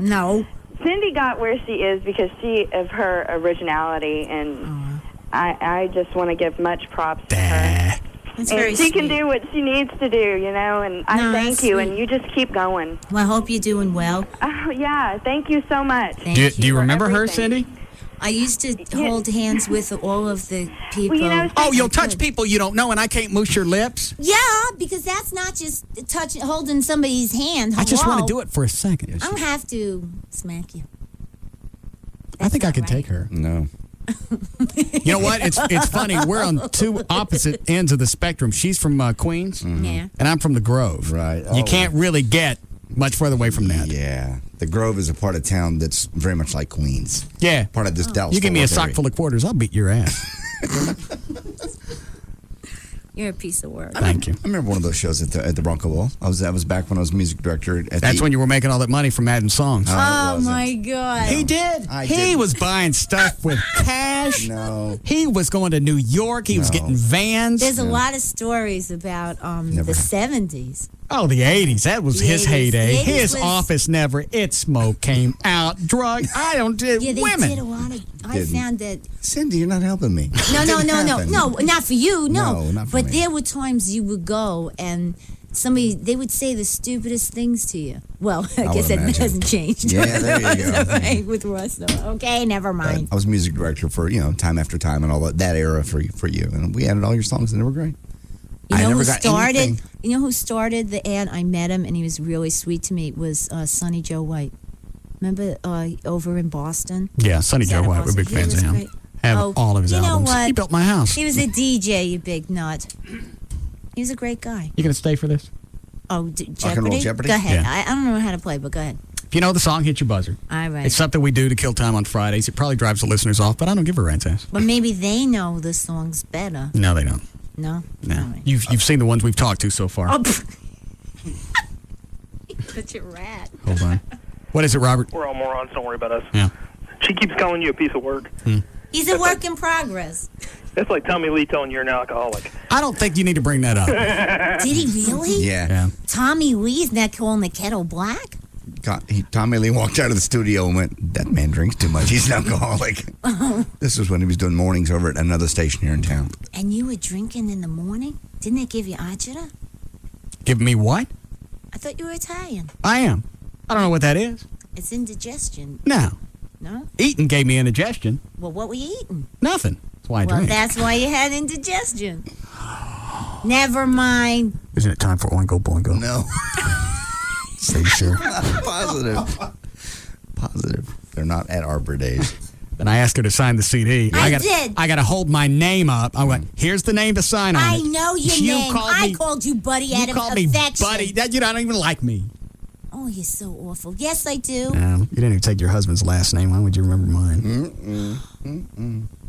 No. Cindy got where she is because of her originality, and I just want to give much props to her. That's and very she can sweet. do what she needs to do, you know, and I No, thank that's you, sweet. and you just keep going. Well, I hope you're doing well. Oh, yeah, thank you so much. Do you remember her, Cindy? I used to hold hands with all of the people. Oh, you'll touch people you don't know, and I can't moosh your lips? Yeah, because that's not just holding somebody's hand. I just want to Hello. do it for a second. I don't have to smack you. I think I could take her. No. You know what? It's funny. We're on two opposite ends of the spectrum. She's from Queens, Yeah. and I'm from the Grove. Right. You can't really get much further away from that. Yeah. The Grove is a part of town that's very much like Queens. Yeah. Part of this Dallas. You give me a Fort Worth sock full of quarters, I'll beat your ass. You're a piece of work. Thank you. I remember one of those shows at the Bronco Bowl. That was back when I was music director. That's when you were making all that money from adding songs. Oh, my God. He did. He was buying stuff with cash. No. He was going to New York. He was getting vans. There's a lot of stories about the 70s. Oh, the 80s. That was The his 80s. heyday. The 80s His was- office never. It smoke came out. Drug. I don't do Yeah, they women. did a lot of. I Didn't. found that. Cindy, you're not helping me. No, It no, didn't no, no, happen. no, not for you. No, No, not for but me. there were times you would go and they would say the stupidest things to you. Well, I I guess would that imagine. hasn't changed. Yeah, there you go. That's all right with Russ. So, okay, never mind. I was music director for time after time and all that era for you, and we added all your songs and they were great. You I know never who got started? anything. You know who started the ad? I met him, and he was really sweet to me. It was Sonny Joe White. Remember over in Boston? Yeah, Sonny Is Joe that White. We're Boston? big He fans was of him. great. Have Oh, all of his you know albums. what? He built my house. He was a DJ, you big nut. He was a great guy. You going to stay for this? Oh, Rock and Roll Jeopardy? Jeopardy? Go ahead. Yeah. I don't know how to play, but go ahead. If you know the song, hit your buzzer. All right. It's something we do to kill time on Fridays. It probably drives the listeners off, but I don't give a rat's ass. But maybe they know the songs better. No, they don't. No? No. You've seen the ones we've talked to so far. Oh, such a rat. Hold on. What is it, Robert? We're all morons. Don't worry about us. Yeah. She keeps calling you a piece of work. He's a work in progress. That's like Tommy Lee telling you're an alcoholic. I don't think you need to bring that up. Did he really? Yeah. Tommy Lee's not calling the kettle black? Tommy Lee walked out of the studio and went, "That man drinks too much. He's an alcoholic." This was when he was doing mornings over at another station here in town. And you were drinking in the morning? Didn't they give you agita? Give me what? I thought you were Italian. I am. I don't know what that is. It's indigestion. No. No? Eating gave me indigestion. Well, what were you eating? Nothing. That's why I Well, drink. that's why you had indigestion. Never mind. Isn't it time for Oingo Boingo? No. Say sure. Positive. They're not at Arbor Days. Then I asked her to sign the CD. I got did. I got to hold my name up. I went, here's the name to sign on I it. know your You name. called I me- called you Buddy out You of called me affection. buddy. That you don't even like me. Oh, you're so awful. Yes, I do. You didn't even take your husband's last name. Why would you remember mine?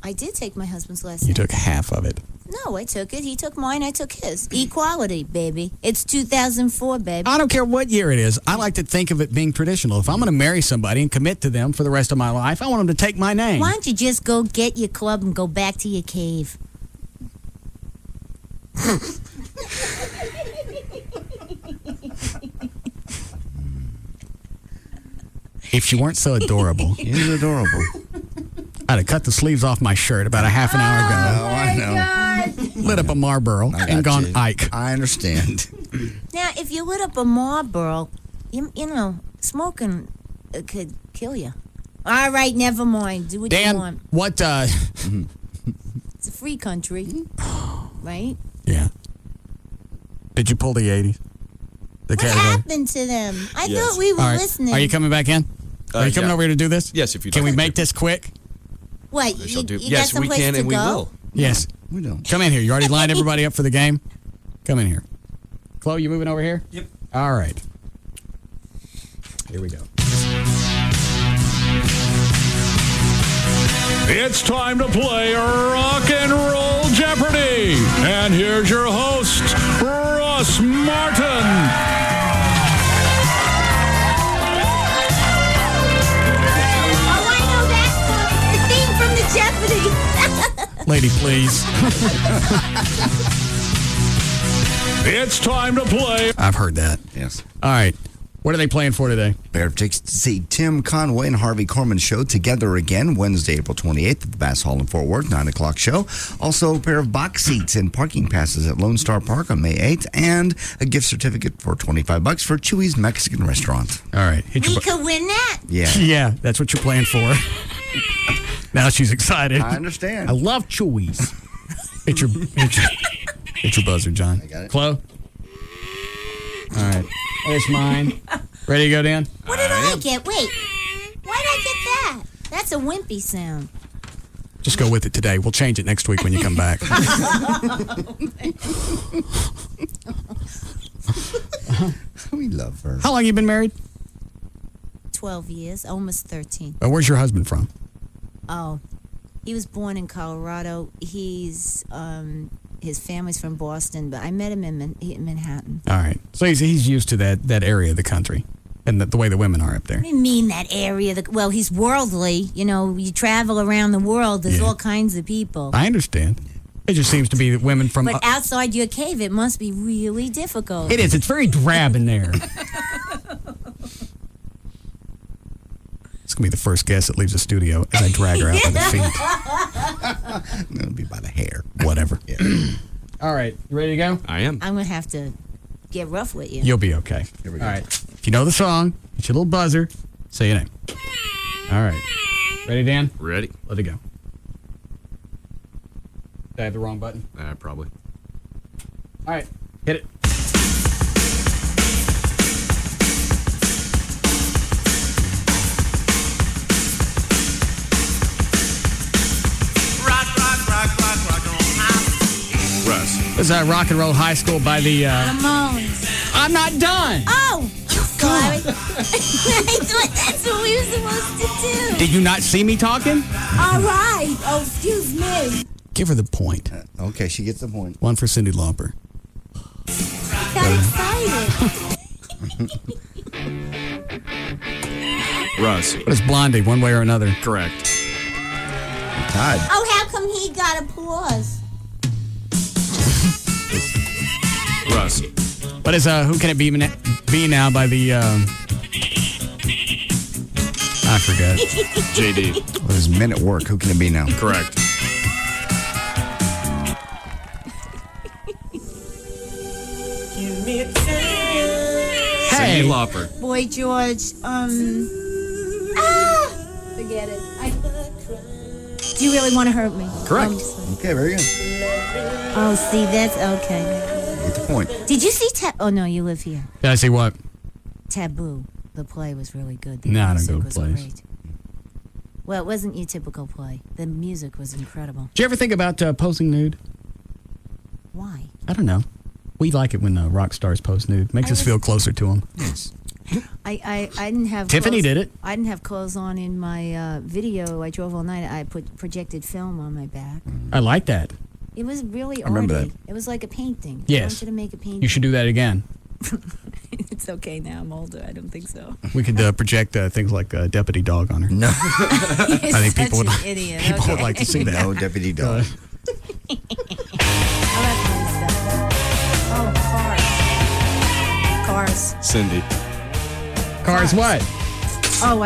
I did take my husband's last You name. took half of it. No, I took it. He took mine. I took his. Equality, baby. It's 2004, baby. I don't care what year it is. I like to think of it being traditional. If I'm going to marry somebody and commit to them for the rest of my life, I want them to take my name. Why don't you just go get your club and go back to your cave? If she weren't so adorable. She's adorable. I'd have cut the sleeves off my shirt about a half an hour ago. I know. Lit up a Marlboro and gone you. Ike. I understand. Now, if you lit up a Marlboro, you know, smoking could kill you. All right, never mind. Do what you Dan, want. what, It's a free country, right? Yeah. Did you pull the 80s? The What category? happened to them? I Yes. thought we were All right. listening. Are you coming back in? Are you coming yeah. over here to do this? Yes, if you'd Can like we to. make this quick? What? I You, shall do. you Yes, got we someplace can to and we go? will. Yes. We don't. Come in here. You already lined everybody up for the game? Come in here. Chloe, you moving over here? Yep. All right. Here we go. It's time to play Rock and Roll Jeopardy! And here's your host, Russ Martin. Jeopardy. Lady, please. It's time to play. I've heard that. Yes. All right. What are they playing for today? Pair of tickets to see Tim Conway and Harvey Korman show together again Wednesday, April 28th at the Bass Hall in Fort Worth, 9 o'clock show. Also, a pair of box seats and parking passes at Lone Star Park on May 8th, and a gift certificate for $25 for Chewy's Mexican restaurant. All right. We could win that. Yeah. Yeah, that's what you're playing for. Now she's excited. I understand. I love Chewy's. It's your buzzer, John. I got it. Chloe? All right. There's mine. Ready to go, Dan? What did I get? Wait. Why did I get that? That's a wimpy sound. Just go with it today. We'll change it next week when you come back. We love her. How long you been married? 12 years, almost 13. Where's your husband from? Oh, he was born in Colorado. His family's from Boston, but I met him in Manhattan. All right. So he's used to that area of the country and the way the women are up there. What do you mean that area? Well, he's worldly. You know, you travel around the world. There's all kinds of people. I understand. It just seems to be that women from... But outside your cave, it must be really difficult. It is. It's very drab in there. It's going to be the first guest that leaves the studio as I drag her out by the feet. It'll be by the hair. Whatever. Yeah. All right. You ready to go? I am. I'm going to have to get rough with you. You'll be okay. Here we go. All right. If you know the song, it's your little buzzer. Say your name. All right. Ready, Dan? Ready. Let it go. Did I have the wrong button? Probably. All right. Hit it. Russ. This is Rock and Roll High School by the... Ramones. I'm not done. Oh, sorry. I thought that's what we were supposed to do. Did you not see me talking? All right. Oh, excuse me. Give her the point. Okay, she gets the point. One for Cyndi Lauper. I got excited. Russ. What is Blondie, one way or another? Correct. Todd. Oh, how come he got applause? Russ. What is Who Can It Be Now by the I forgot. JD. What is Men at Work? Who can it be now? Correct. Hey, Cyndi Lauper. Boy George, forget it. Do you really want to hurt me? Correct. Okay, very good. Oh, see, that's okay. Get the point. Did you see Oh, no, you live here. Did I see what? Taboo. The play was really good. The No, I don't music go to was plays. great. Well, it wasn't your typical play. The music was incredible. Did you ever think about posing nude? Why? I don't know. We like it when rock stars pose nude. Makes us feel closer to them. Yes. I didn't have Tiffany clothes. did it. I didn't have clothes on in my video. I drove all night. I put projected film on my back. I like that. It was really I remember arty. that. It was like a painting. Yes. I wanted to make a painting. You should do that again. It's okay now. I'm older. I don't think so. We could project things like Deputy Dog on her. No. I think people would an idiot. people would Okay. like to see that. No Deputy Dog. Oh, cars. Cyndi. Cars what? Oh,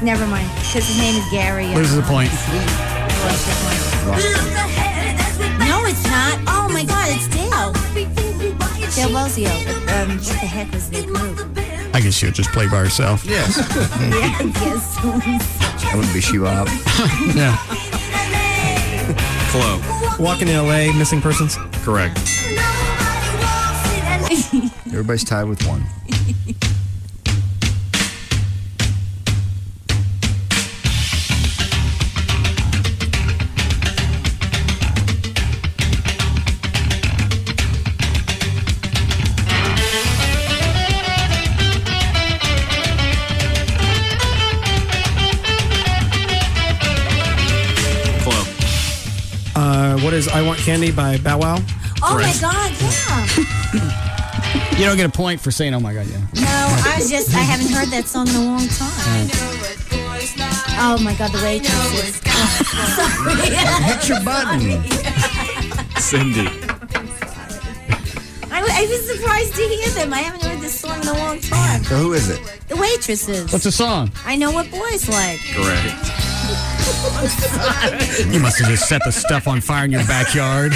never mind. Because his name is Gary. Loses a point. What's the point? No, it's not. Oh my God, it's Dale. Dale Bosio. What the heck was their group? I guess she'll just play by herself. Yes. Yeah, I guess so. That would be Shiva. Yeah. Chloe. Walking in LA, missing persons. Correct. Everybody's tied with one. What is I Want Candy by Bow Wow? Oh my God, yeah. You don't get a point for saying, oh my God, yeah. No, I haven't heard that song in a long time. Oh my God, the waitresses. Hit your button. Cindy. I was surprised to hear them. I haven't heard this song in a long time. So who is it? The waitresses. What's the song? I know what boys like. Correct. You must have just set the stuff on fire in your backyard.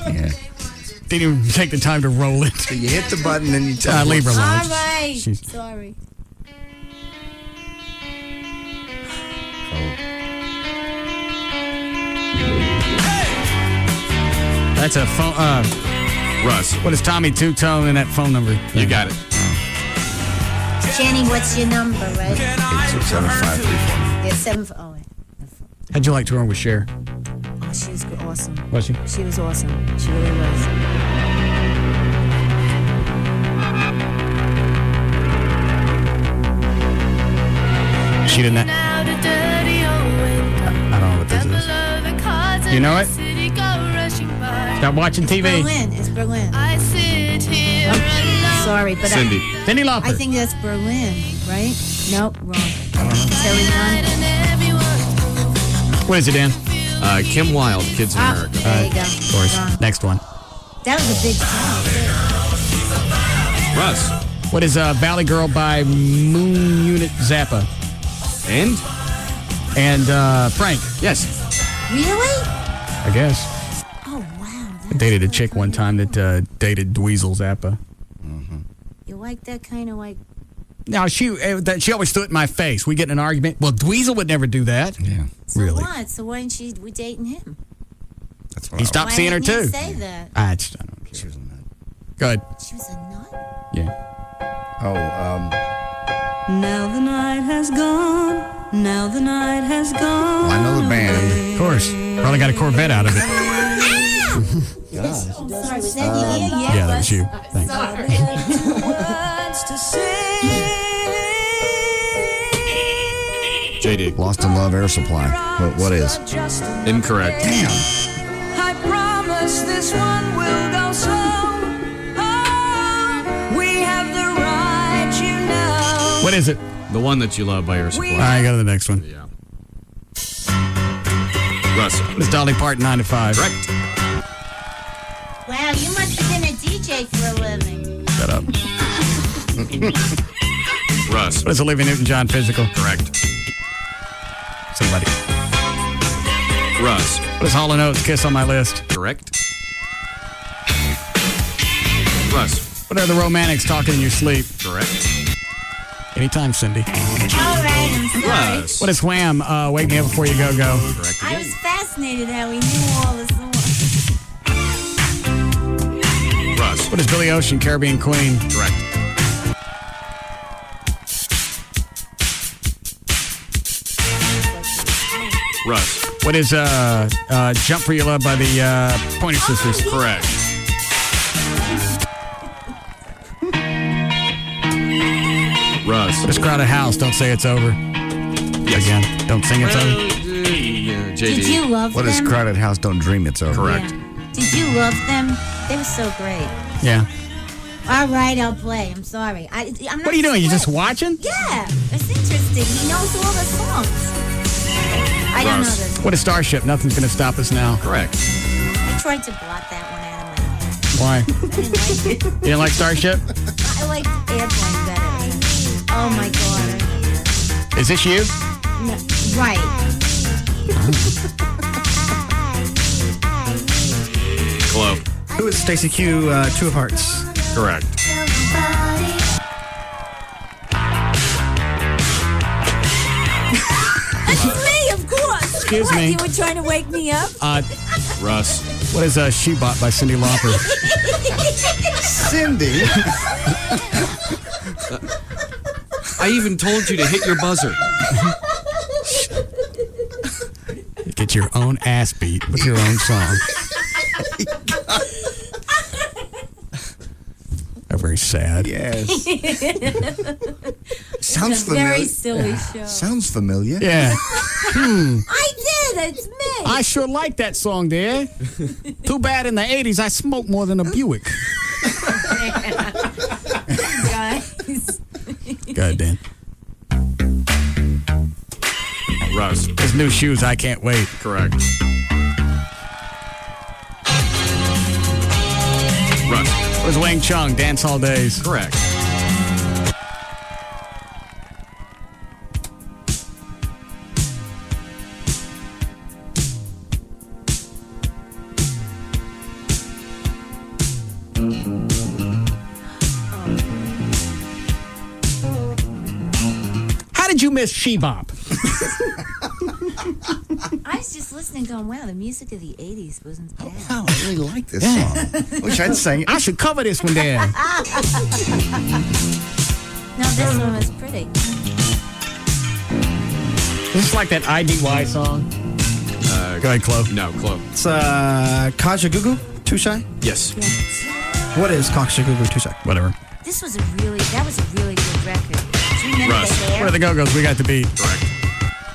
Yeah. Didn't even take the time to roll it. So you hit the button and you tell Leave her alone. All right. She's- Sorry. That's a phone. Russ. What is Tommy Two-Tone in that phone number? You got it. Jenny, what's your number, right? 867-534. Yeah, 7. Oh, wait. How'd you like touring with Cher? Oh, she was awesome. Was she? She was awesome. She really was. She didn't. I don't know what this is. You know it? Stop watching TV. Berlin. It's Berlin. Sorry, but Cindy. Cindy Lauper. I think that's Berlin, right? Nope, wrong. Terry Nunn. What is it, Dan? Kim Wilde, Kids in America. There you go. Of course. Wrong. Next one. That was a big song. Russ. What is Valley Girl by Moon Unit Zappa? And Frank. Yes. Really? I guess. Oh, wow. I dated a chick one time that dated Dweezil Zappa. You like that kind of like... Now, she always threw it in my face. We get in an argument. Well, Dweezil would never do that. Yeah. So really. what? So why didn't we dating him? That's what He I stopped Why seeing her, didn't too. you say that? I don't care. She was a nut. Go ahead. She was a nut? Yeah. Oh, Now the night has gone. Now the night has gone. I know the band. Of course. Probably got a Corvette out of it. Oh, sorry, was that your ear? Yeah, that was you. Thanks. Words to say. JD. Lost in Love Air Supply. What is? Incorrect. Damn. I promise this one will go slow. Oh, we have the right, you know. What is it? The One That You Love by Air All Supply. right, go to the next one. Yeah. Russ. It's Dolly Parton, 9 to 5. Correct. Wow, you must have been a DJ for a living. Shut up. Russ. What is Olivia Newton-John physical? Correct. Somebody. Russ. What is Hall & Oates Kiss on My List? Correct. Russ. What are the Romantics talking in your sleep? Correct. Anytime, Cindy. All right, I'm sorry. Russ. What is Wham? Wake Me Up Before You Go Go? Correct I again. was fascinated how he knew all the songs. Russ. What is Billy Ocean, Caribbean Queen? Correct. Russ. What is Jump For Your Love by the Pointer Sisters? Correct. Russ. What is Crowded House? Don't Say It's Over. Yes. Again, don't sing it's over. JD. Did you love What them? is Crowded House? Don't Dream It's Over. Correct. Yeah. Did you love them? They were so great. Yeah. All right, I'll play. I'm sorry. I'm not What are you doing? You just split. watching? Yeah, it's interesting. He knows all the songs. I don't know Russ. this. What is Starship? Nothing's going to stop us now. Correct. I tried to blot that one out of my head. Why? I didn't like it. You didn't like Starship? I liked Airplane better. Oh my god. Is this you? No, right. Hello. Who is Stacey Q, Two of Hearts? Correct. That's me, of course. Excuse What, me. You were trying to wake me up? Russ. What is She Bought by Cyndi Lauper? Cindy. I even told you to hit your buzzer. Get your own ass beat with your own song. Very sad. Yes. Sounds It's a familiar. very silly show. Sounds familiar. Yeah. I did. It's me. I sure like that song there. Too bad in the 80s I smoked more than a Buick. Guys. Go ahead, Dan. Russ. His new shoes, I can't wait. Correct. Russ. It was Wang Chung, Dance Hall Days. Correct. How did you miss She-Bop? I was just listening, going, wow, the music of the 80s wasn't bad. Wow, I really like this song. Wish I'd sang it. I should cover this one, Dad. No, this one was pretty. This is like that IDY song. Go ahead, Chloe. No, Chloe. It's Kaja Gugu, Too Shy. Yes. What is Kaja Gugu, Too Shy? Whatever. That was a really good record. Do you remember Russ. the hair? Where are the Go-Go's? We got the beat. Correct.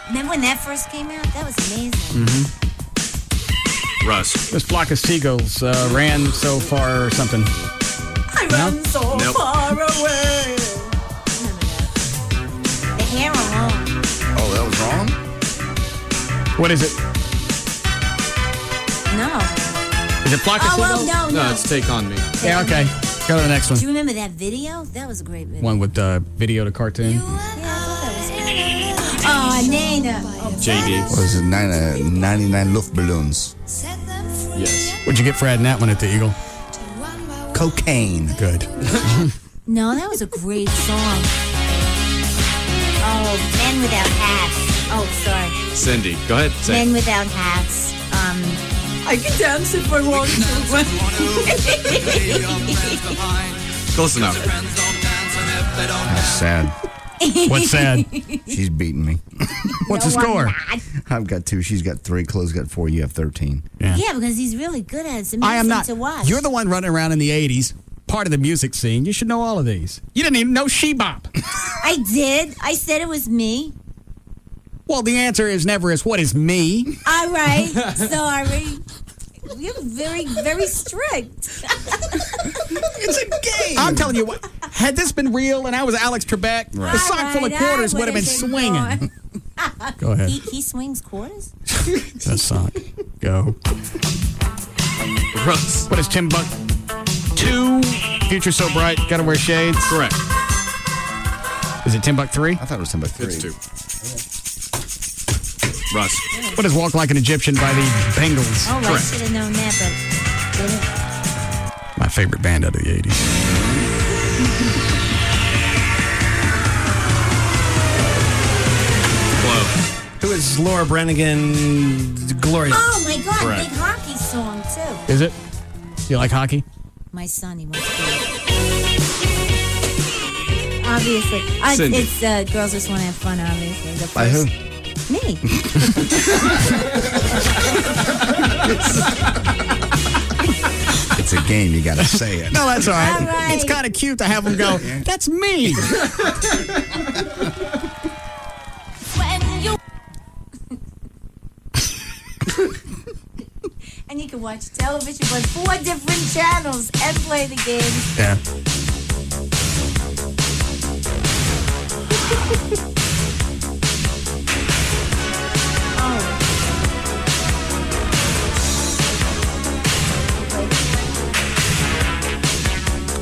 Remember when that first came out? That was amazing. Mm-hmm. Russ. This flock of seagulls ran so far or something. I run so Nope. far away. The hair alone. Oh, that was wrong? What is it? No. Is it flock of Oh, well, seagulls? no. No, it's Take On Me. Yeah, okay. Go to the next one. Do you remember that video? That was a great video. One with video to cartoon. Yeah, I thought that was good. Oh, Nana. JD. What was it? 99 Luftballons. Yes. What'd you get for adding that one at the Eagle? Cocaine. Good. No, that was a great song. Oh, Men Without Hats. Oh, sorry. Cindy, go ahead. Say. Men Without Hats. I can dance if I want to. Close enough. That's sad. What's sad? She's beating me. What's the score? I've got 2. She's got 3. Chloe's got 4. You have 13. Yeah, because he's really good at it. It's I am not. to watch. You're the one running around in the 80s, part of the music scene. You should know all of these. You didn't even know She-Bop. I did. I said it was me. Well, the answer is never is what is me. All right. Sorry. You're very, very strict. It's a game. I'm telling you what, had this been real and I was Alex Trebek, the sock full of quarters would have been swinging. Go ahead. He swings quarters? That sock. Go. Russ. What is Timbuk 2? Future So Bright, Gotta Wear Shades. Correct. Is it Timbuk 3? I thought it was Timbuk 3. It's 2. Russ. What is Walk Like an Egyptian by the Bengals? Oh, I should have known that, but didn't. My favorite band out of the 80s. Chloe. Who is Laura Branigan? Gloria. Oh, my God. Correct. Big hockey song, too. Is it? You like hockey? My son, he wants to do it. Obviously. Cindy. It's Girls Just Want to Have Fun, obviously. The By who? first- Me. It's a game. You got to say it. No, that's all right. All right. It's kind of cute to have them go, that's me. When you... And you can watch television on 4 different channels and play the game. Yeah.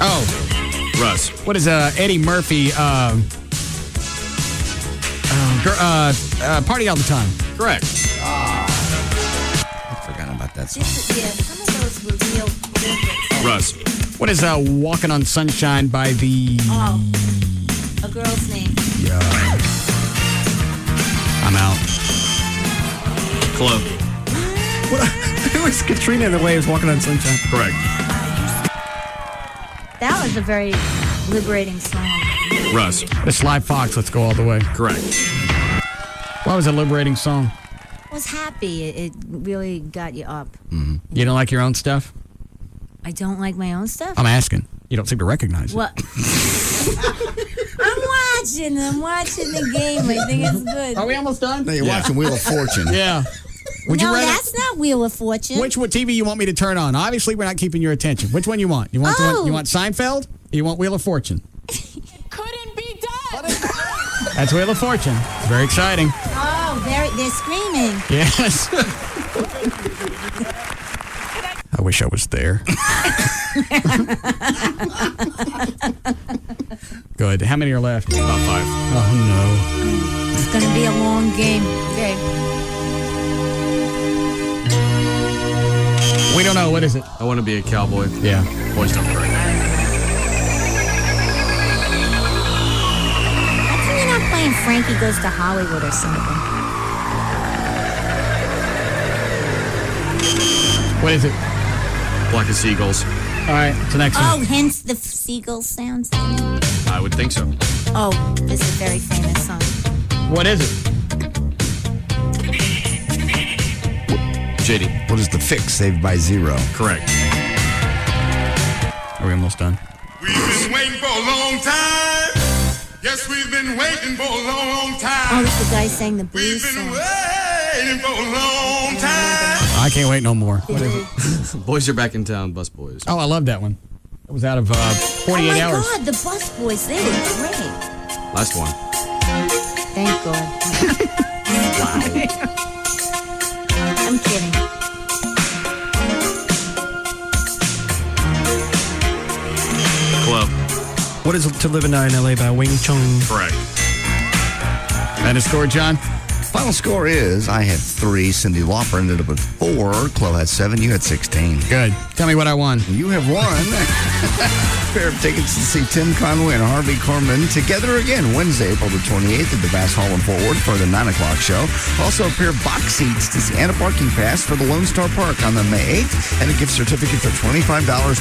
Oh. Russ. What is Eddie Murphy? Party All the Time. Correct. I forgot about that song. Some of those were real favorites. Russ. What is Walking on Sunshine by the... Oh, a girl's name. Yeah. I'm out. Chloe. Who is Katrina the Waves Walking on Sunshine? Correct. That was a very liberating song. Russ. The Sly Fox, Let's Go All the Way. Correct. Why was it a liberating song? I was happy. It really got you up. Mm-hmm. You don't like your own stuff? I don't like my own stuff. I'm asking. You don't seem to recognize it. What? I'm watching the game. I think it's good. Are we almost done? No, you're watching Wheel of Fortune. Yeah. Would no, you rather, that's not Wheel of Fortune. which TV you want me to turn on? Obviously, we're not keeping your attention. Which one you want? You want the one, you want Seinfeld? Or you want Wheel of Fortune? Couldn't be done. That's Wheel of Fortune. It's very exciting. Oh. Oh, they're screaming. Yes. I wish I was there. Good. How many are left? About 5. Oh, It's going to be a long game. Okay. no. We don't know. What is it? I want to be a cowboy. Yeah. Boys don't cry. How come you're not playing Frankie Goes to Hollywood or something? What is it? Flock of Seagulls. All right. It's the next Oh, one. hence the seagull sounds. I would think so. Oh, this is a very famous song. What is it? JD. What is the fix? Saved by Zero. Correct. Are we almost done? We've been waiting for a long time. Yes, we've been waiting for a long time. Oh, it's the guy sang the blues We've been song. waiting for a long time. I can't wait no more. What is it? Boys are back in town, Bus Boys. Oh, I love that one. It was out of 48 hours. Oh my God, the Bus Boys, they were great. Last one. Thank God. I'm kidding. Club. What is To Live and Die in L.A. by Wing Chun? Correct. And a score, John? Final score is I had 3. Cindy Lauper ended up with 4. Chloe had 7. You had 16. Good. Tell me what I won. You have won a pair of tickets to see Tim Conway and Harvey Korman together again Wednesday, April the 28th at the Bass Hall in Fort Worth for the 9 o'clock show. Also a pair of box seats to see and a parking pass for the Lone Star Park on the May 8th and a gift certificate for $25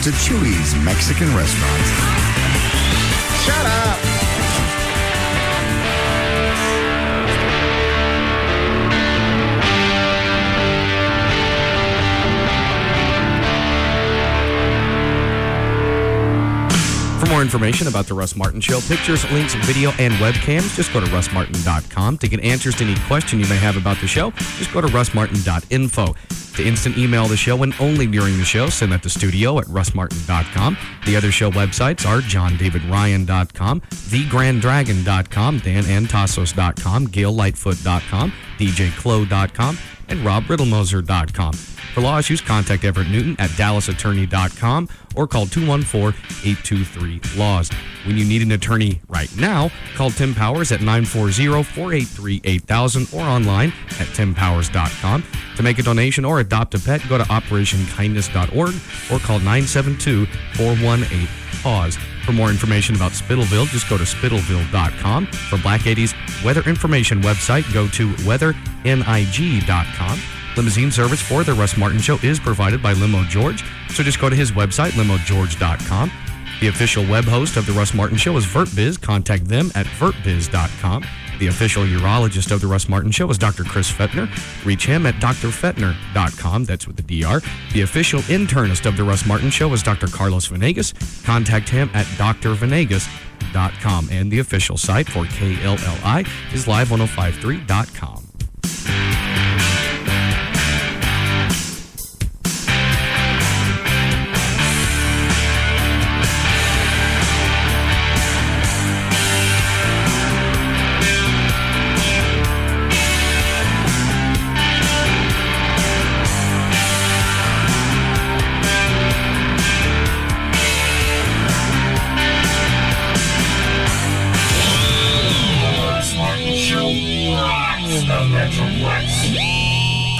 to Chewy's Mexican Restaurant. Shut up. For more information about The Russ Martin Show, pictures, links, video, and webcams, just go to russmartin.com. To get answers to any question you may have about the show, just go to russmartin.info. To instant email the show and only during the show, send that to studio@russmartin.com. The other show websites are johndavidryan.com, thegrandragon.com, danantasos.com, gaillightfoot.com, djclo.com, and robriddlemoser.com. For law issues, contact Everett Newton at dallasattorney.com or call 214-823-LAWS. When you need an attorney right now, call Tim Powers at 940-483-8000 or online at timpowers.com. To make a donation or adopt a pet, go to operationkindness.org or call 972-418-PAWS. For more information about Spittleville, just go to spittleville.com. For Black 80's weather information website, go to weathernig.com. Limousine service for The Russ Martin Show is provided by Limo George, so just go to his website, limogeorge.com. The official web host of The Russ Martin Show is VertBiz. Contact them at vertbiz.com. The official urologist of The Russ Martin Show is Dr. Chris Fettner. Reach him at drfettner.com. That's with the DR. The official internist of The Russ Martin Show is Dr. Carlos Venegas. Contact him at drvenegas.com. And the official site for KLLI is live1053.com.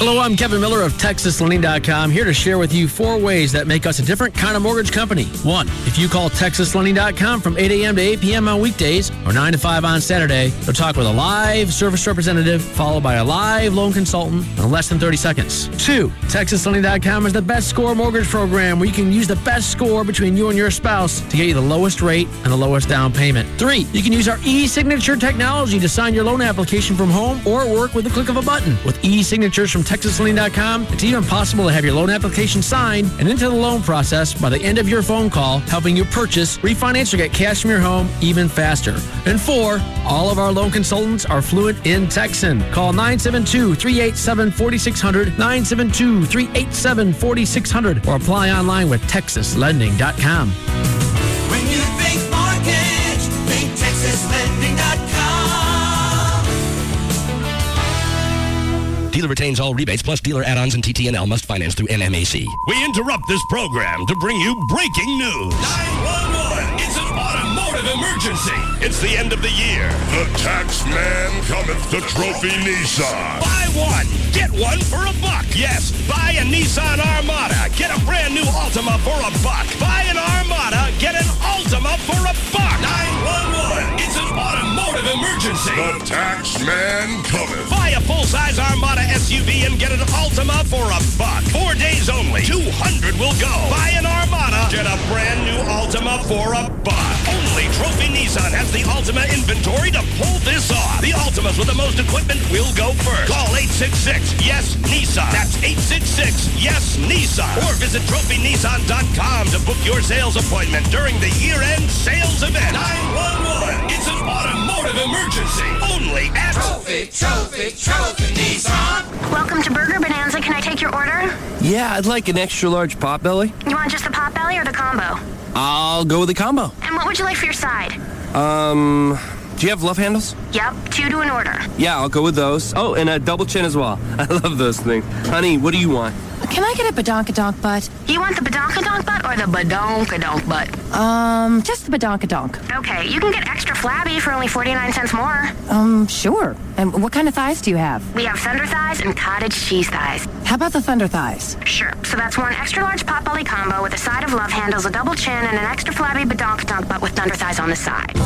Hello, I'm Kevin Miller of TexasLending.com, here to share with you 4 ways that make us a different kind of mortgage company. 1, if you call TexasLending.com from 8 a.m. to 8 p.m. on weekdays or 9 to 5 on Saturday, you'll talk with a live service representative followed by a live loan consultant in less than 30 seconds. 2, TexasLending.com is the best score mortgage program where you can use the best score between you and your spouse to get you the lowest rate and the lowest down payment. 3, you can use our e-signature technology to sign your loan application from home or work with the click of a button. With e-signatures from TexasLending.com, it's even possible to have your loan application signed and into the loan process by the end of your phone call, helping you purchase, refinance, or get cash from your home even faster. And 4, all of our loan consultants are fluent in Texan. Call 972-387-4600, 972-387-4600, or apply online with TexasLending.com. When you think mortgage, think TexasLending.com. Dealer retains all rebates plus dealer add-ons, and TTNL must finance through NMAC. We interrupt this program to bring you breaking news. 911, it's an automotive emergency. It's the end of the year. The tax man cometh to Trophy Nissan. Buy one, get one for $1. Yes, buy a Nissan Armada. Get a brand new Altima for $1. Buy an Armada, get an Altima for $1. 911, it's an automotive emergency. The tax man cometh. Buy a full-size Armada SUV and get an Altima for $1. 4 days only. 200 will go. Buy an Armada, get a brand new Altima for $1. Only Trophy Nissan has the Altima inventory to pull this off. The Altimas with the most equipment will go first. Call 866-YES-NISSAN. That's 866-YES-NISSAN. Or visit TrophyNissan.com to book your sales appointment during the year-end sales event. 911, it's an automotive emergency. Only at Trophy Nissan. Welcome to Burger Bonanza. Can I take your order? Yeah, I'd like an extra large potbelly. You want just the potbelly or the combo? I'll go with the combo. And what would you like for your side? Do you have love handles? Yep, 2 to an order. Yeah, I'll go with those. Oh, and a double chin as well. I love those things. Honey, what do you want? Can I get a badonkadonk butt? You want the badonkadonk butt or the badonkadonk butt? Just the badonkadonk. Okay, you can get extra flabby for only 49 cents more. Sure. And what kind of thighs do you have? We have thunder thighs and cottage cheese thighs. How about the thunder thighs? Sure. So that's one extra large potbelly combo with a side of love handles, a double chin, and an extra flabby badonkadonk butt with thunder thighs on the side.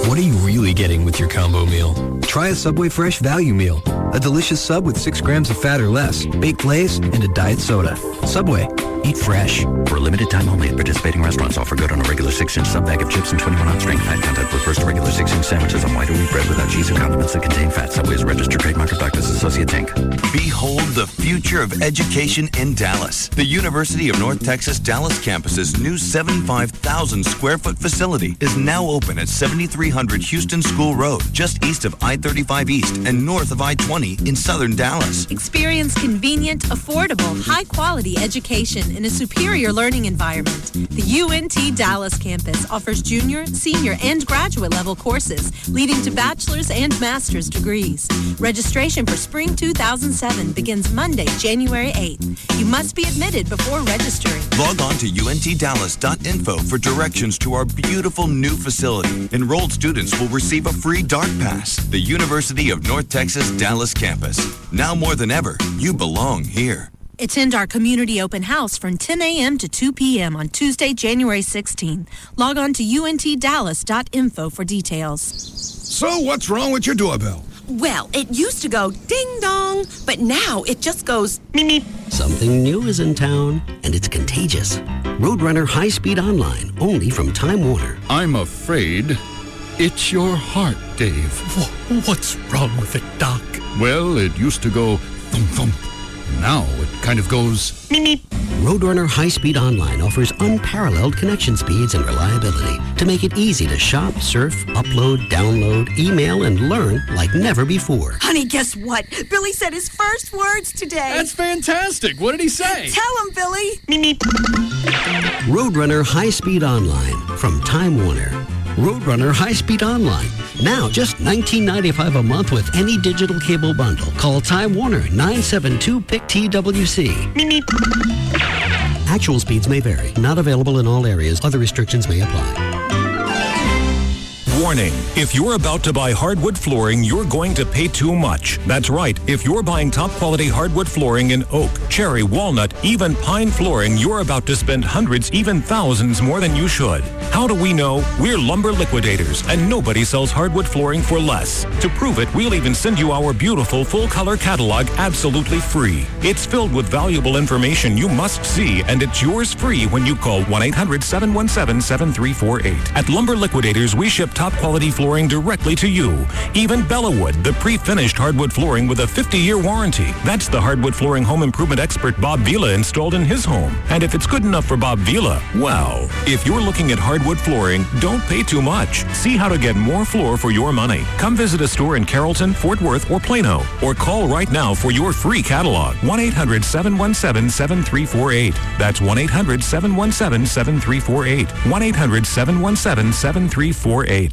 What are you really getting with your combo meal? Try a Subway Fresh Value Meal. A delicious sub with 6 grams of fat or less, baked lays, and a diet soda. Subway. Eat fresh. For a limited time only at participating restaurants. Offer good on a regular 6-inch sub bag of chips and 21-ounce drink. Fat content refers to regular 6-inch sandwiches on white or wheat bread without cheese or condiments that contain fat. Subway is registered trademark of Doctors Associates, Inc. Behold the future of education in Dallas. The University of North Texas Dallas campus's new 75,000 square foot facility is now open at 7300 Houston School Road, just east of I-35 East and north of I-20 in southern Dallas. Experience convenient, affordable, high-quality education in a superior learning environment. The UNT Dallas campus offers junior, senior, and graduate level courses leading to bachelor's and master's degrees. Registration for spring 2007 begins Monday, January 8th. You must be admitted before registering. Log on to untdallas.info for directions to our beautiful new facility. Enrolled students will receive a free Dark Pass. The University of North Texas Dallas campus. Now more than ever, you belong here. Attend our community open house from 10 a.m. to 2 p.m. on Tuesday, January 16th. Log on to untdallas.info for details. So what's wrong with your doorbell? Well, it used to go ding-dong, but now it just goes meep. Something new is in town, and it's contagious. Roadrunner High-Speed Online, only from Time Warner. I'm afraid it's your heart, Dave. What's wrong with it, Doc? Well, it used to go thump-thump. Now it kind of goes meep. Roadrunner High-Speed Online offers unparalleled connection speeds and reliability to make it easy to shop, surf, upload, download, email, and learn like never before. Honey, guess what? Billy said his first words today. That's fantastic. What did he say? Tell him, Billy. Meep. Roadrunner High-Speed Online from Time Warner. Roadrunner High-Speed Online. Now just $19.95 a month with any digital cable bundle. Call Time Warner 972-PIC-TWC. Actual speeds may vary. Not available in all areas. Other restrictions may apply. Warning, if you're about to buy hardwood flooring, you're going to pay too much. That's right. If you're buying top quality hardwood flooring in oak, cherry, walnut, even pine flooring, you're about to spend hundreds, even thousands more than you should. How do we know? We're lumber liquidators, and nobody sells hardwood flooring for less. To prove it, we'll even send you our beautiful full-color catalog absolutely free. It's filled with valuable information you must see, and it's yours free when you call 1-800-717-7348. At Lumber Liquidators, we ship top-quality flooring directly to you. Even Bellawood, the pre-finished hardwood flooring with a 50-year warranty. That's the hardwood flooring home improvement expert Bob Vila installed in his home. And if it's good enough for Bob Vila, well, if you're looking at hardwood flooring, don't pay too much. See how to get more floor for your money. Come visit a store in Carrollton, Fort Worth, or Plano. Or call right now for your free catalog. 1-800-717-7348. That's 1-800-717-7348. 1-800-717-7348.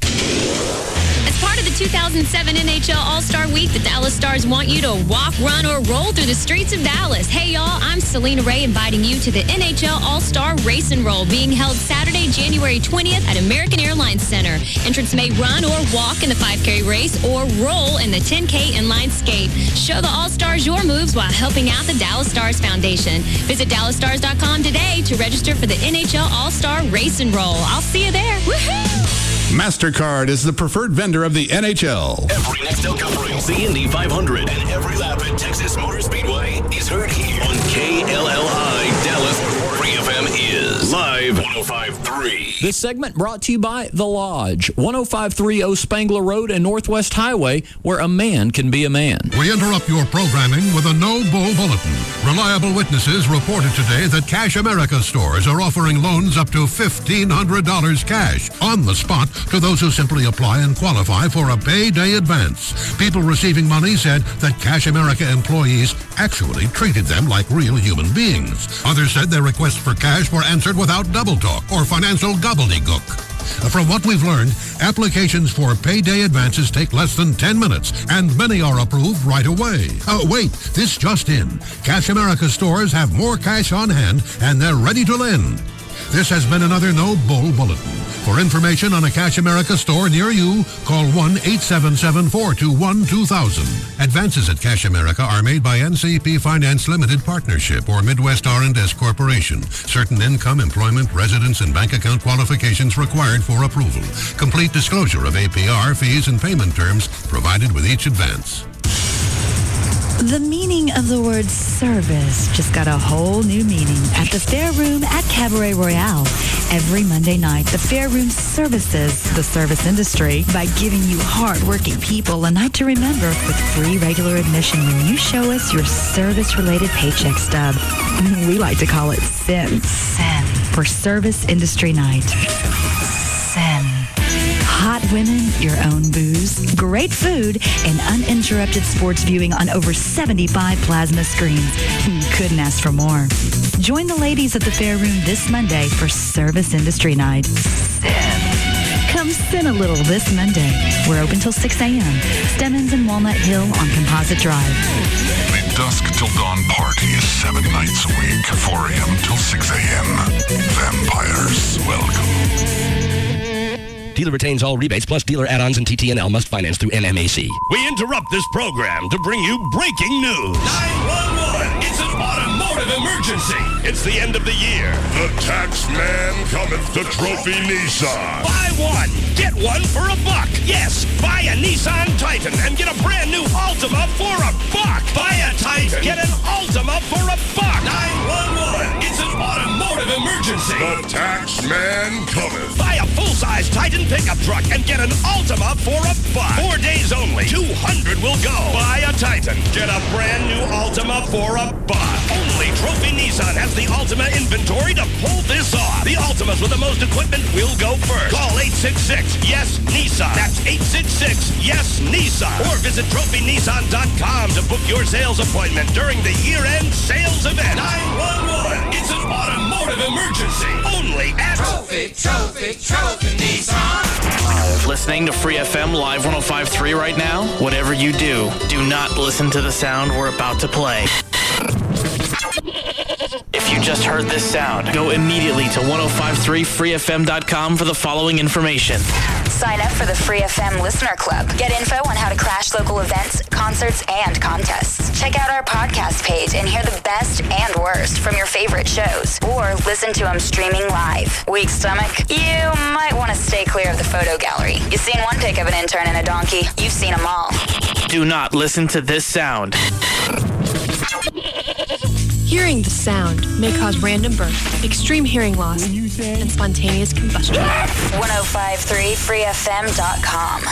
As part of the 2007 NHL All-Star Week, the Dallas Stars want you to walk, run, or roll through the streets of Dallas. Hey, y'all, I'm Selena Ray inviting you to the NHL All-Star Race and Roll being held Saturday, January 20th at American Airlines Center. Entrants may run or walk in the 5K race or roll in the 10K inline skate. Show the All-Stars your moves while helping out the Dallas Stars Foundation. Visit DallasStars.com today to register for the NHL All-Star Race and Roll. I'll see you there. Woohoo! MasterCard is the preferred vendor of the NHL. Every Nextel Cup race, the Indy 500, and every lap at Texas Motor Speedway is heard here on KLLI Dallas. Free FM is live 105.3. This segment brought to you by The Lodge, 10530 Spangler Road and Northwest Highway, where a man can be a man. We interrupt your programming with a no-bull bulletin. Reliable witnesses reported today that Cash America stores are offering loans up to $1,500 cash on the spot to those who simply apply and qualify for a payday advance. People receiving money said that Cash America employees actually treated them like real human beings. Others said their requests for cash were answered without double talk or financial gobbledygook. From what we've learned, applications for payday advances take less than 10 minutes, and many are approved right away. Wait, this just in. Cash America stores have more cash on hand, and they're ready to lend. This has been another No Bull Bulletin. For information on a Cash America store near you, call 1-877-421-2000. Advances at Cash America are made by NCP Finance Limited Partnership or Midwest R&S Corporation. Certain income, employment, residence, and bank account qualifications required for approval. Complete disclosure of APR, fees, and payment terms provided with each advance. The meaning of the word service just got a whole new meaning at the Fair Room at Cabaret Royale. Every Monday night, the Fair Room services the service industry by giving you hard-working people a night to remember with free regular admission when you show us your service-related paycheck stub. We like to call it SIN for Service Industry Night. SIN. Hot women, your own booze, great food, and uninterrupted sports viewing on over 75 plasma screens. Couldn't ask for more. Join the ladies at the Fair Room this Monday for Service Industry Night. Come sin a little this Monday. We're open till 6 a.m. Stemmons and Walnut Hill on Composite Drive. The Dusk Till Dawn party is 7 nights a week, 4 a.m. till 6 a.m. Vampires, welcome. Dealer retains all rebates, plus dealer add-ons and TTNL must finance through NMAC. We interrupt this program to bring you breaking news. 911! It's an automotive emergency. It's the end of the year. The tax man cometh to Trophy Nissan. Buy one, get one for $1. Yes, buy a Nissan Titan and get a brand new Altima for $1. Buy a Titan, get an Altima for $1. 911! It's an automotive emergency. The tax man cometh. Buy a full-size Titan pickup truck and get an Altima for $1. 4 days only. 200 will go. Buy a Titan. Get a brand new Altima for $1. Only Trophy Nissan has the Altima inventory to pull this off. The Altimas with the most equipment will go first. Call 866-YES-NISSAN. That's 866-YES-NISSAN. Or visit TrophyNissan.com to book your sales appointment during the year-end sales event. 911. It's an automotive emergency. Only at Trophy Nissan. Listening to Free FM Live 105.3 right now? Whatever you do, do not listen to the sound we're about to play. If you just heard this sound, go immediately to 1053freefm.com for the following information. Sign up for the Free FM Listener Club. Get info on how to crash local events, concerts, and contests. Check out our podcast page and hear the best and worst from your favorite shows. Or listen to them streaming live. Weak stomach? You might want to stay clear of the photo gallery. You've seen one pic of an intern and a donkey. You've seen them all. Do not listen to this sound. Hearing the sound may cause random birth, extreme hearing loss, and spontaneous combustion. 1053freefm.com.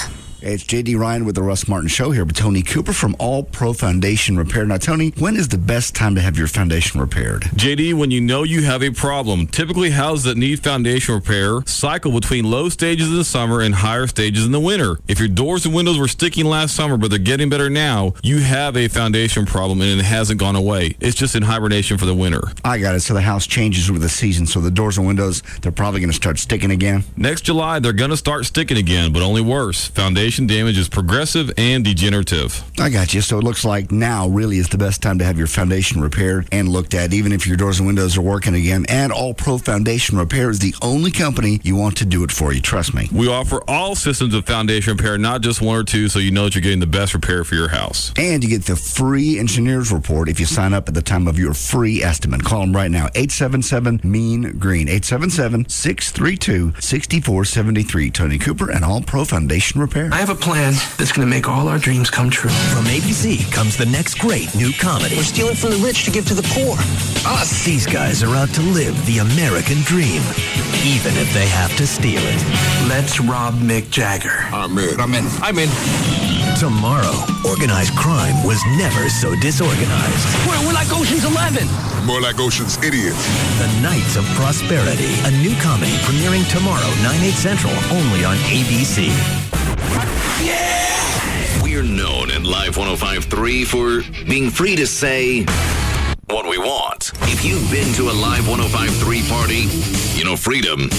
It's J.D. Ryan with the Russ Martin Show here with Tony Cooper from All Pro Foundation Repair. Now, Tony, when is the best time to have your foundation repaired? JD, when you know you have a problem. Typically, houses that need foundation repair cycle between low stages in the summer and higher stages in the winter. If your doors and windows were sticking last summer, but they're getting better now, you have a foundation problem and it hasn't gone away. It's just in hibernation for the winter. I got it. So the house changes with the season. So the doors and windows, they're probably going to start sticking again? Next July, they're going to start sticking again, but only worse. Foundation foundation damage is progressive and degenerative. I got you. So it looks like now really is the best time to have your foundation repaired and looked at, even if your doors and windows are working again. And All Pro Foundation Repair is the only company you want to do it for you. Trust me. We offer all systems of foundation repair, not just one or two, so you know that you're getting the best repair for your house. And you get the free engineer's report if you sign up at the time of your free estimate. Call them right now, 877-MEAN-GREEN, 877-632-6473. Tony Cooper and All Pro Foundation Repair. I have a plan that's going to make all our dreams come true. From ABC comes the next great new comedy. We're stealing from the rich to give to the poor. Us. These guys are out to live the American dream, even if they have to steal it. Let's rob Mick Jagger. I'm in. Tomorrow, organized crime was never so disorganized. We're like Ocean's 11. More like Ocean's Idiots. The Knights of Prosperity, a new comedy premiering tomorrow, 9/8 Central, only on ABC. We're known at Live 105.3 for being free to say what we want. If you've been to a Live 105.3 party, you know freedom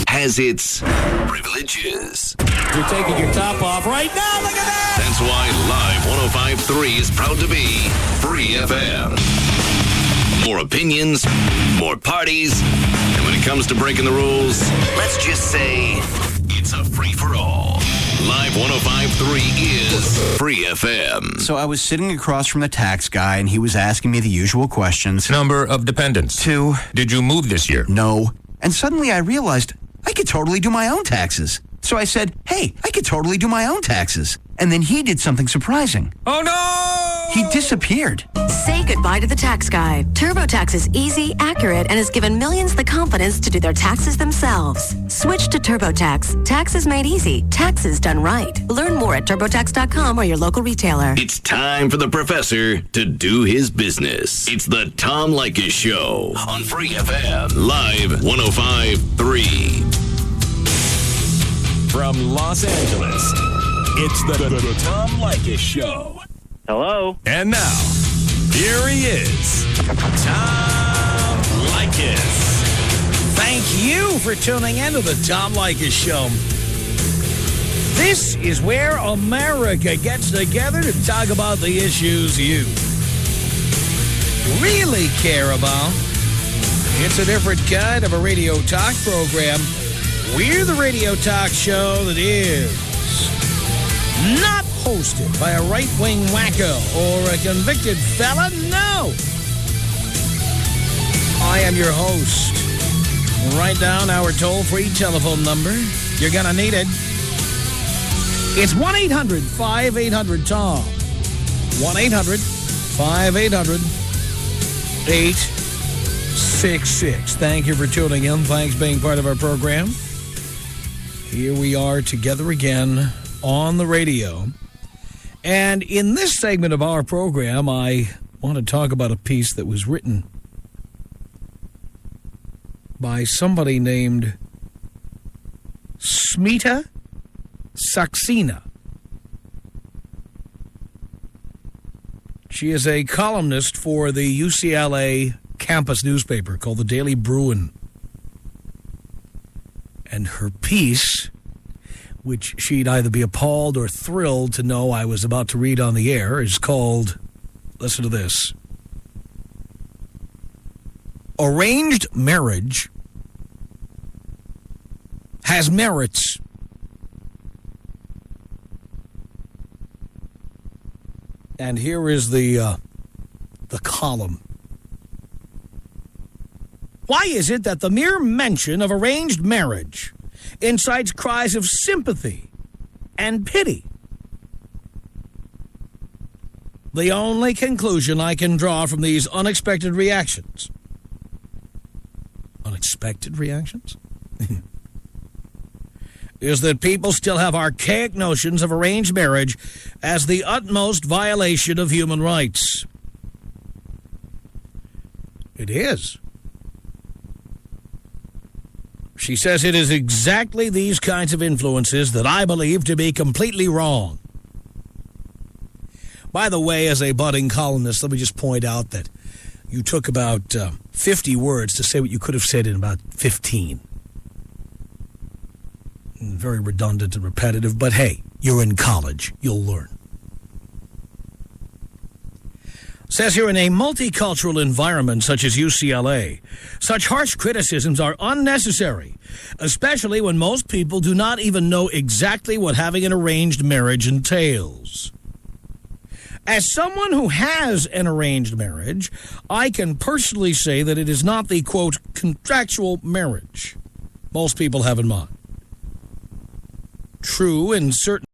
has its privileges. You're taking your top off right now. Look at that! That's why Live 105.3 is proud to be Free FM. More opinions, more parties, and when it comes to breaking the rules, let's just say it's a free-for-all. Live 105.3 is Free FM. So I was sitting across from the tax guy, and he was asking me the usual questions. Number of dependents? 2. Did you move this year? No. And suddenly I realized I could totally do my own taxes. So I said, hey, I could totally do my own taxes. And then he did something surprising. Oh, no! He disappeared. Say goodbye to the tax guy. TurboTax is easy, accurate, and has given millions the confidence to do their taxes themselves. Switch to TurboTax. Taxes made easy. Taxes done right. Learn more at TurboTax.com or your local retailer. It's time for the professor to do his business. It's the Tom Leykis Show on Free FM. Live 105.3. From Los Angeles, it's the Tom Leykis Show. Hello. And now, here he is, Tom Leykis. Thank you for tuning in to the Tom Leykis Show. This is where America gets together to talk about the issues you really care about. It's a different kind of a radio talk program. We're the radio talk show that is not hosted by a right-wing wacko or a convicted fella. No. I am your host. Write down our toll-free telephone number. You're going to need it. It's 1-800-5800-TOM. 1-800-5800-866. Thank you for tuning in. Thanks for being part of our program. Here we are together again on the radio. And in this segment of our program, I want to talk about a piece that was written by somebody named Smita Saxena. She is a columnist for the UCLA campus newspaper called the Daily Bruin. And her piece, which she'd either be appalled or thrilled to know I was about to read on the air, is called, listen to this, Arranged Marriage Has Merits. And here is the column. Why is it that the mere mention of arranged marriage incites cries of sympathy and pity? The only conclusion I can draw from these unexpected reactions. Unexpected reactions? Is that people still have archaic notions of arranged marriage as the utmost violation of human rights. It is. She says it is exactly these kinds of influences that I believe to be completely wrong. By the way, as a budding columnist, let me just point out that you took about 50 words to say what you could have said in about 15. Very redundant and repetitive, but hey, you're in college. You'll learn. Says here, in a multicultural environment such as UCLA, such harsh criticisms are unnecessary, especially when most people do not even know exactly what having an arranged marriage entails. As someone who has an arranged marriage, I can personally say that it is not the, quote, contractual marriage most people have in mind. True, in certain